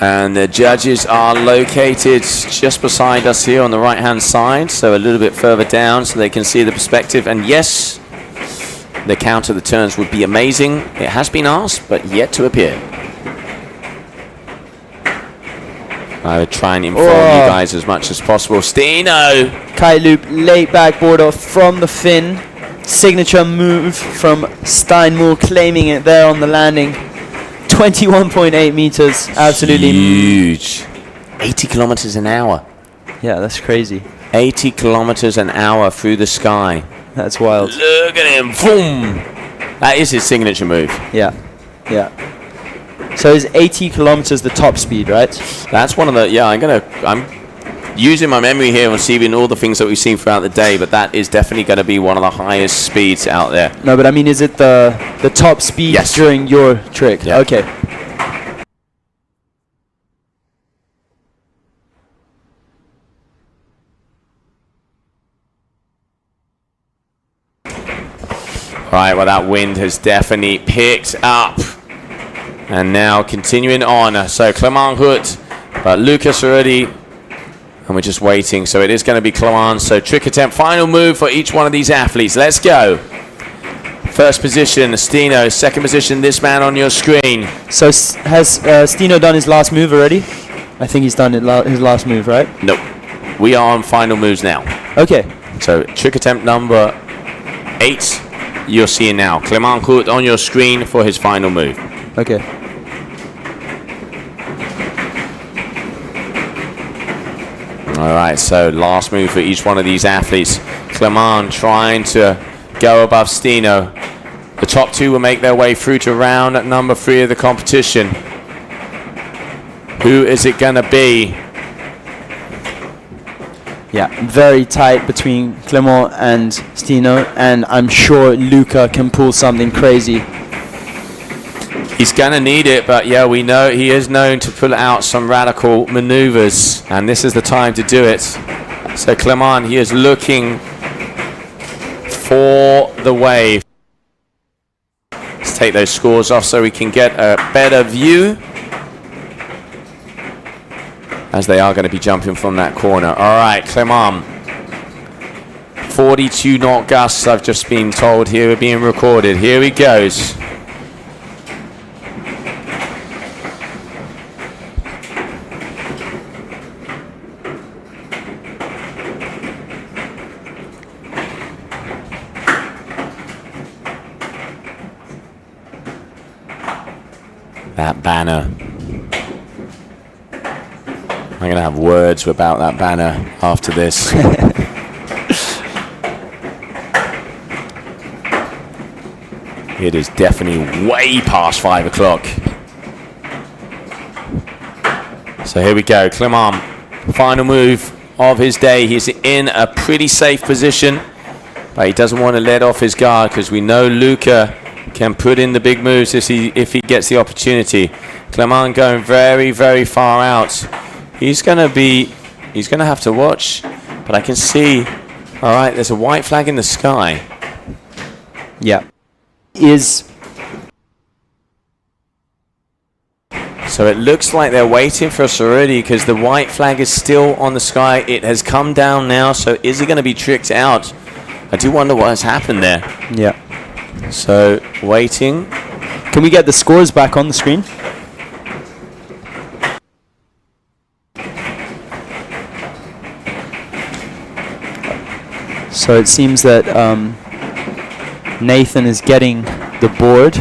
B: And the judges are located just beside us here on the right-hand side, so a little bit further down so they can see the perspective. And yes, the count of the turns would be amazing. It has been asked, but yet to appear. I would try and inform you guys as much as possible. Stino!
Q: Kite loop, late backboard off from the fin. Signature move from Steinmull, claiming it there on the landing. 21.8 meters, absolutely
B: huge. 80 kilometers an hour.
Q: Yeah, that's crazy.
B: 80 kilometers an hour through the sky.
Q: That's wild.
B: Look at him, boom! That is his signature move.
Q: Yeah, yeah. So is 80 kilometers the top speed, right?
B: That's one of the, yeah, I'm using my memory here and seeing all the things that we've seen throughout the day, but that is definitely going to be one of the highest speeds out there.
Q: No, but I mean, is it the top speed during your trick?
B: Yeah.
Q: Okay.
B: Right, well, that wind has definitely picked up. And now continuing on. So Clement Hout, but Lucas already. And we're just waiting. So it is going to be Clement. So trick attempt, final move for each one of these athletes. Let's go. First position, Stino. Second position, this man on your screen.
Q: So has Stino done his last move already? I think he's done his last move, right?
B: Nope. We are on final moves now.
Q: Okay.
B: So trick attempt number 8. You're seeing now. Clement Hout on your screen for his final move.
Q: Okay.
B: All right, so last move for each one of these athletes. Clement trying to go above Stino. The top two will make their way through to round number 3 of the competition. Who is it going to be?
Q: Yeah, very tight between Clement and Stino, and I'm sure Luca can pull something crazy.
B: He's going to need it, but yeah, we know he is known to pull out some radical maneuvers, and this is the time to do it. So Clement, he is looking for the wave. Let's take those scores off so we can get a better view, as they are going to be jumping from that corner. All right, Clement. 42 knot gusts, I've just been told here, are being recorded. Here he goes. That banner. I'm going to have words about that banner after this. It is definitely way past 5 o'clock. So here we go. Clement, final move of his day. He's in a pretty safe position, but he doesn't want to let off his guard because we know Luca can put in the big moves if he gets the opportunity. Clement going very, very far out. He's going to have to watch, but I can see, all right, there's a white flag in the sky.
Q: Yeah.
B: So it looks like they're waiting for us already because the white flag is still on the sky. It has come down now, so is he going to be tricked out? I do wonder what has happened there.
Q: Yeah.
B: So waiting.
Q: Can we get the scores back on the screen? So it seems that Nathan is getting the board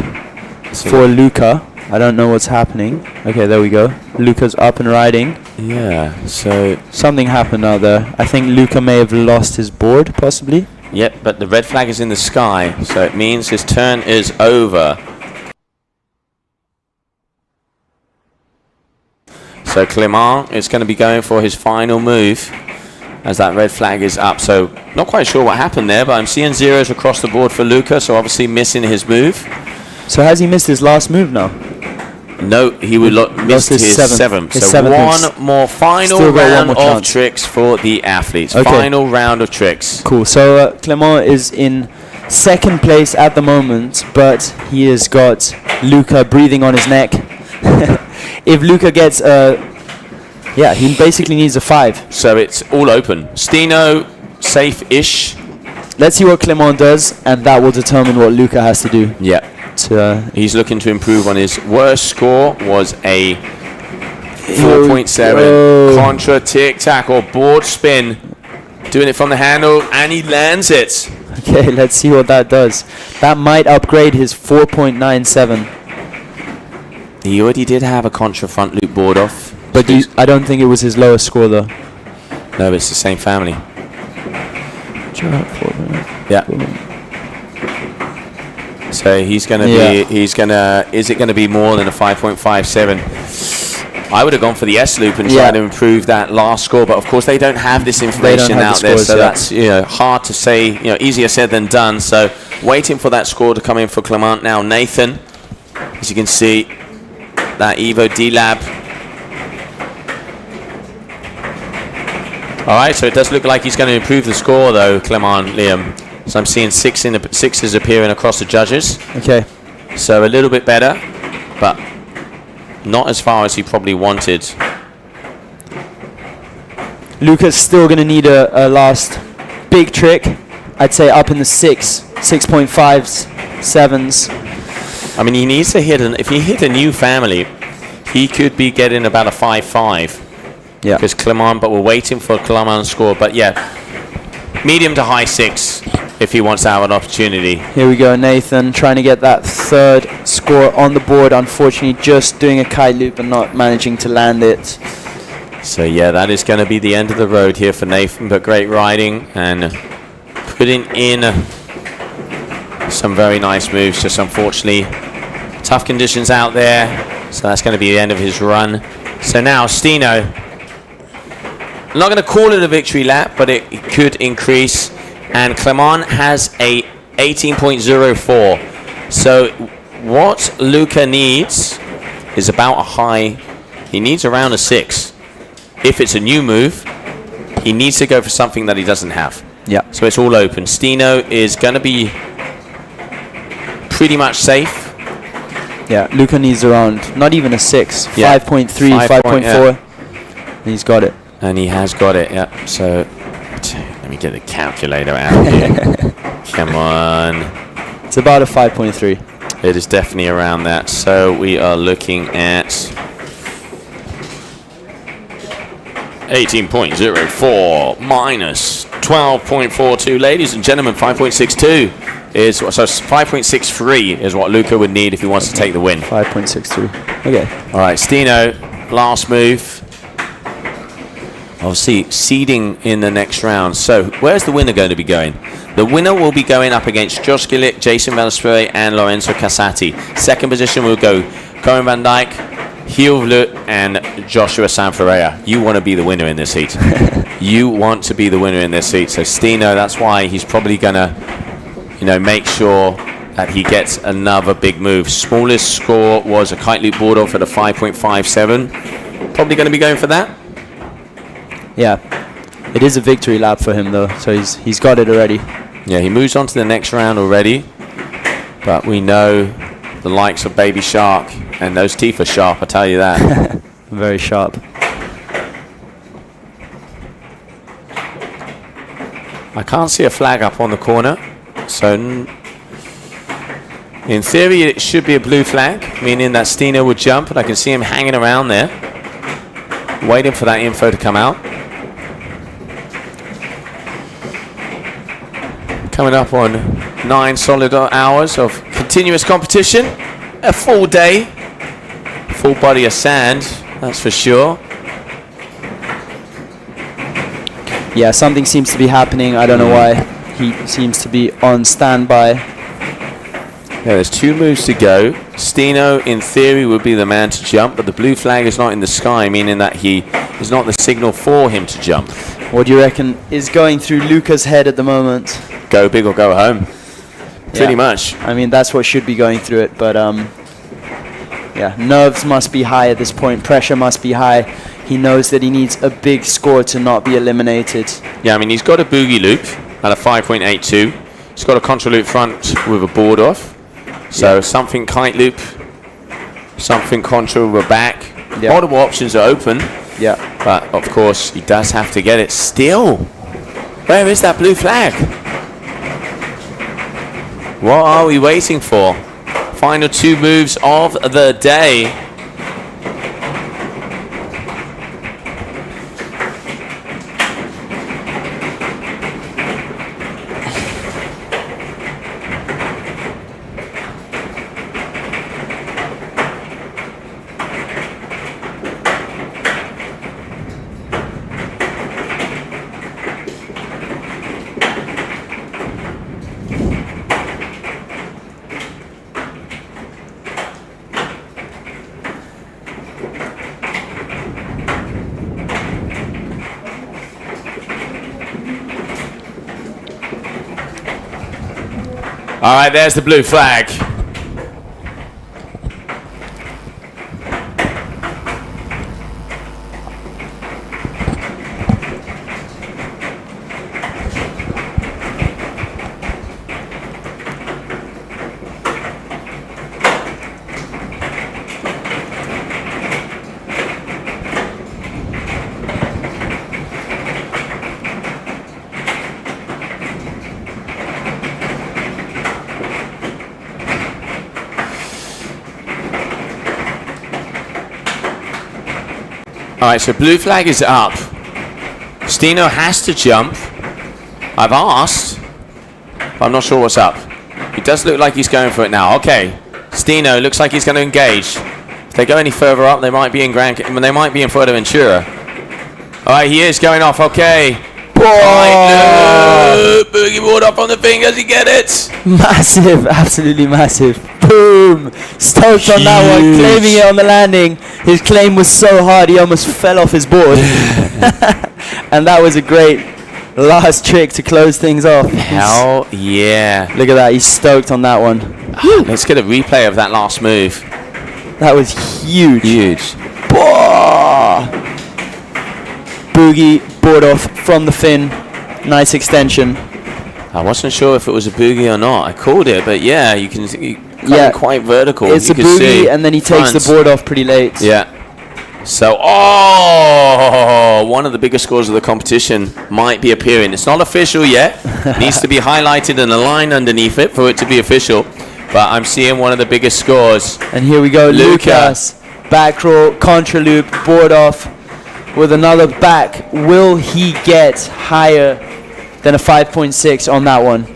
Q: for Luca. I don't know what's happening. Okay, there we go. Luca's up and riding.
B: Yeah, so
Q: something happened out there. I think Luca may have lost his board, possibly.
B: Yep, but the red flag is in the sky, so it means his turn is over. So Clement is going to be going for his final move as that red flag is up. So not quite sure what happened there, but I'm seeing zeros across the board for Luca, so obviously missing his move.
Q: So has he missed his last move now?
B: No, he would miss his seventh. So one more final round of tricks for the athletes.
Q: Okay.
B: Final round of tricks.
Q: Cool. So Clement is in second place at the moment, but he has got Luca breathing on his neck. If Luca gets yeah, he basically needs a 5.
B: So it's all open. Stino, safe-ish.
Q: Let's see what Clement does, and that will determine what Luca has to do.
B: Yeah.
Q: To,
B: he's looking to improve on his worst score was a 4.7. Contra tic-tac or board spin. Doing it from the handle, and he lands it.
Q: Okay, let's see what that does. That might upgrade his 4.97.
B: He already did have a contra front loop board off.
Q: But I don't think it was his lowest score though.
B: No, but it's the same family. Yeah. So he's going to be, is it going to be more than a 5.57? I would have gone for the S loop and tried to improve that last score, but of course they don't have this information out there, so that's hard to say. Easier said than done. So waiting for that score to come in for Clement now. Nathan, as you can see, that Evo D-Lab. All right, so it does look like he's going to improve the score though, Clement, Liam. So I'm seeing sixes appearing across the judges.
Q: Okay.
B: So a little bit better, but not as far as he probably wanted.
Q: Luca's still going to need a last big trick. I'd say up in the 6.5s, 7s.
B: I mean, he needs to hit if he hit a new family, he could be getting about a 5.5.
Q: Yeah.
B: Because Clement, but we're waiting for Clement's score. But yeah, medium to high 6 if he wants to have an opportunity.
Q: Here we go, Nathan trying to get that third score on the board. Unfortunately, just doing a kite loop and not managing to land it.
B: So yeah, that is going to be the end of the road here for Nathan, but great riding and putting in some very nice moves. Just unfortunately, tough conditions out there. So that's going to be the end of his run. So now, Stino, I'm not going to call it a victory lap, but it could increase. And Clement has a 18.04. So what Luca needs is about a high. He needs around a 6. If it's a new move, he needs to go for something that he doesn't have.
Q: Yeah.
B: So it's all open. Stino is going to be pretty much safe.
Q: Yeah, Luca needs around, not even a 6.
B: Yeah.
Q: 5.3, 5.4. He's got it.
B: And he has got it, yeah. So let me get the calculator out here. Come on.
Q: It's about a 5.3.
B: It is definitely around that. So we are looking at 18.04 minus 12.42. Ladies and gentlemen, 5.62 is, so 5.63 is what Luca would need if he wants to take the win.
Q: 5.63. Okay.
B: All right, Stino, last move. Obviously, seeding in the next round. So, where's the winner going to be going? The winner will be going up against Josh Gillick, Jason Valespere, and Lorenzo Casati. Second position will go Cohen Van Dyke, Hugh Vlut, and Joshua Sanferreira. You want to be the winner in this heat. You want to be the winner in this heat. So, Stino, that's why he's probably going to, make sure that he gets another big move. Smallest score was a kite loop board off at a 5.57. Probably going to be going for that.
Q: Yeah, it is a victory lap for him though, so he's got it already.
B: Yeah, he moves on to the next round already, but we know the likes of Baby Shark, and those teeth are sharp, I tell you that.
Q: Very sharp.
B: I can't see a flag up on the corner, so in theory it should be a blue flag, meaning that Stino would jump, and I can see him hanging around there, waiting for that info to come out. Coming up on 9 solid hours of continuous competition. A full day. Full body of sand, that's for sure.
Q: Yeah, something seems to be happening. I don't know why. He seems to be on standby.
B: Yeah, there's 2 moves to go. Stino, in theory, would be the man to jump, but the blue flag is not in the sky, meaning that he is not the signal for him to jump.
Q: What do you reckon is going through Luca's head at the moment?
B: Go big or go home. Pretty much.
Q: I mean, that's what should be going through it, but yeah, nerves must be high at this point. Pressure must be high. He knows that he needs a big score to not be eliminated.
B: Yeah, I mean, he's got a boogie loop at a 5.82. He's got a contra loop front with a board off. So something kite loop, something contra with a back. Multiple options are open.
Q: Yeah.
B: But of course, he does have to get it still. Where is that blue flag? What are we waiting for? Final 2 moves of the day. All right, there's the blue flag. All right, so blue flag is up. Stino has to jump. I've asked, but I'm not sure what's up. It does look like he's going for it now. Okay, Stino looks like he's going to engage. If they go any further up, they might be in they might be in Fuerteventura. All right, he is going off. Okay. Boogie board up on the fin. Does he get it?
Q: Massive, absolutely massive. Boom! Stoked on that one, claiming it on the landing. His claim was so hard he almost fell off his board. And that was a great last trick to close things off.
B: Hell yeah.
Q: Look at that, he's stoked on that one.
B: Let's get a replay of that last move.
Q: That was huge.
B: Huge.
Q: Boogie board off from the fin. Nice extension.
B: I wasn't sure if it was a boogie or not. I called it, but yeah, you can see quite vertical.
Q: It's a boogie, and then he takes the board off pretty late.
B: Yeah. So, one of the biggest scores of the competition might be appearing. It's not official yet. Needs to be highlighted and a line underneath it for it to be official. But I'm seeing one of the biggest scores.
Q: And here we go, Lucas. Back roll, contra loop, board off with another back. Will he get higher than a 5.6 on that one?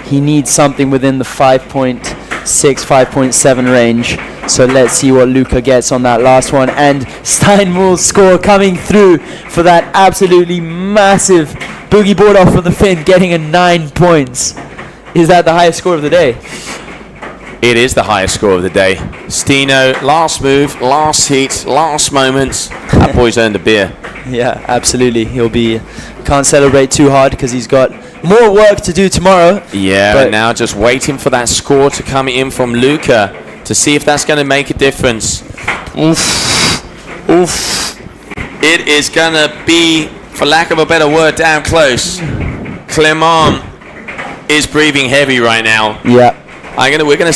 Q: He needs something within the 5.6, 5.7 range. So let's see what Luca gets on that last one. And Steinmull's score coming through for that absolutely massive boogie board off of the fin, getting a 9 points. Is that the highest score of the day?
B: It is the highest score of the day. Stino, last move, last heat, last moments. That boy's earned a beer.
Q: Yeah, absolutely. Can't celebrate too hard because he's got more work to do tomorrow.
B: Yeah, but now just waiting for that score to come in from Luca to see if that's going to make a difference. Oof. It is going to be, for lack of a better word, damn close. Clement is breathing heavy right now.
Q: Yeah.
B: We're going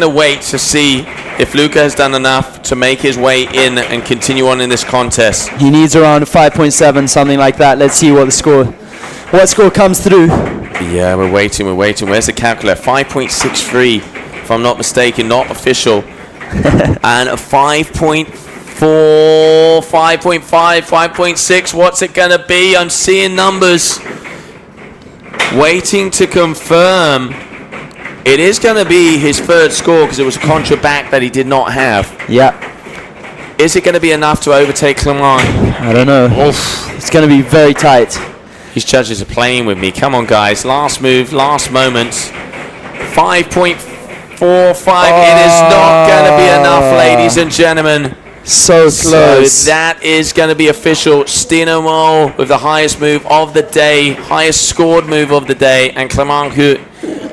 B: to wait to see if Luca has done enough to make his way in and continue on in this contest.
Q: He needs around 5.7, something like that. Let's see what score comes through.
B: Yeah, we're waiting. Where's the calculator? 5.63, if I'm not mistaken, not official. And a 5.4, 5.5, 5.6. What's it going to be? I'm seeing numbers. Waiting to confirm. It is going to be his third score because it was a contra back that he did not have.
Q: Yeah.
B: Is it going to be enough to overtake Clement?
Q: I don't know. It's going to be very tight.
B: His judges are playing with me. Come on, guys. Last move, last moment. 5.45. It is not going to be enough, ladies and gentlemen.
Q: So close.
B: So that is going to be official. Stino Moll with the highest move of the day, highest scored move of the day, and Clement who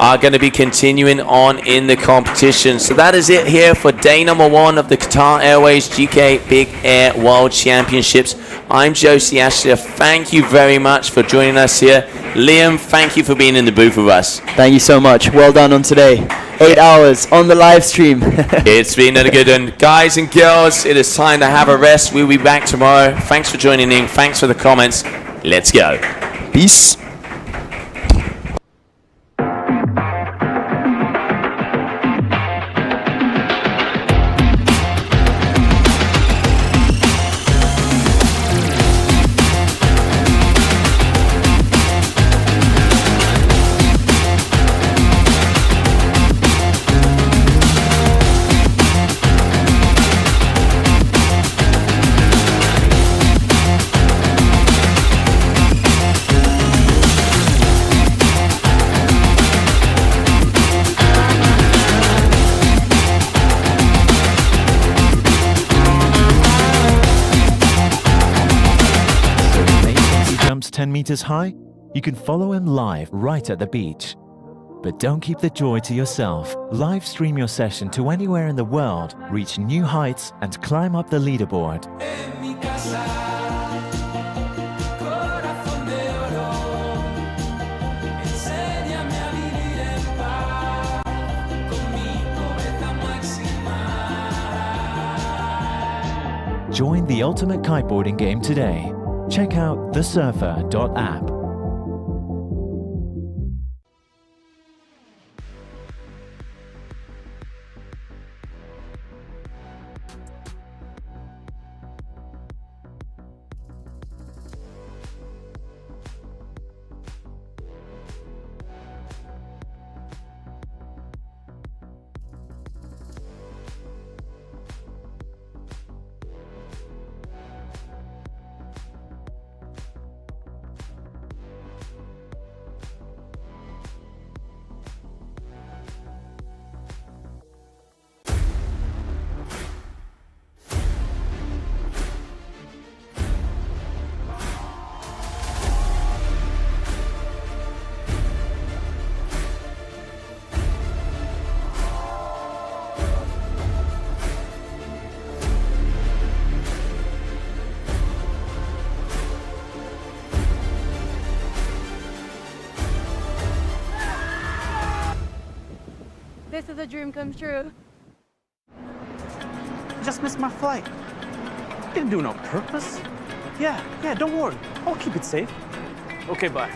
B: are going to be continuing on in the competition. So that is it here for day number 1 of the Qatar Airways GKA Big Air World Championships. I'm Josie Ashley. Thank you very much for joining us here. Liam, thank you for being in the booth with us.
Q: Thank you so much. Well done on today. 8 hours on the live stream.
B: It's been a good one. Guys and girls, it is time to have a rest. We'll be back tomorrow. Thanks for joining in. Thanks for the comments. Let's go.
Q: Peace.
I: Meters high, you can follow him live right at the beach. But don't keep the joy to yourself. Live stream your session to anywhere in the world, reach new heights, and climb up the leaderboard. Join the ultimate kiteboarding game today. Check out thesurfer.app.
T: This is a dream come true.
A: Just missed my flight. Didn't do it on purpose. Yeah, don't worry. I'll keep it safe. Okay, bye.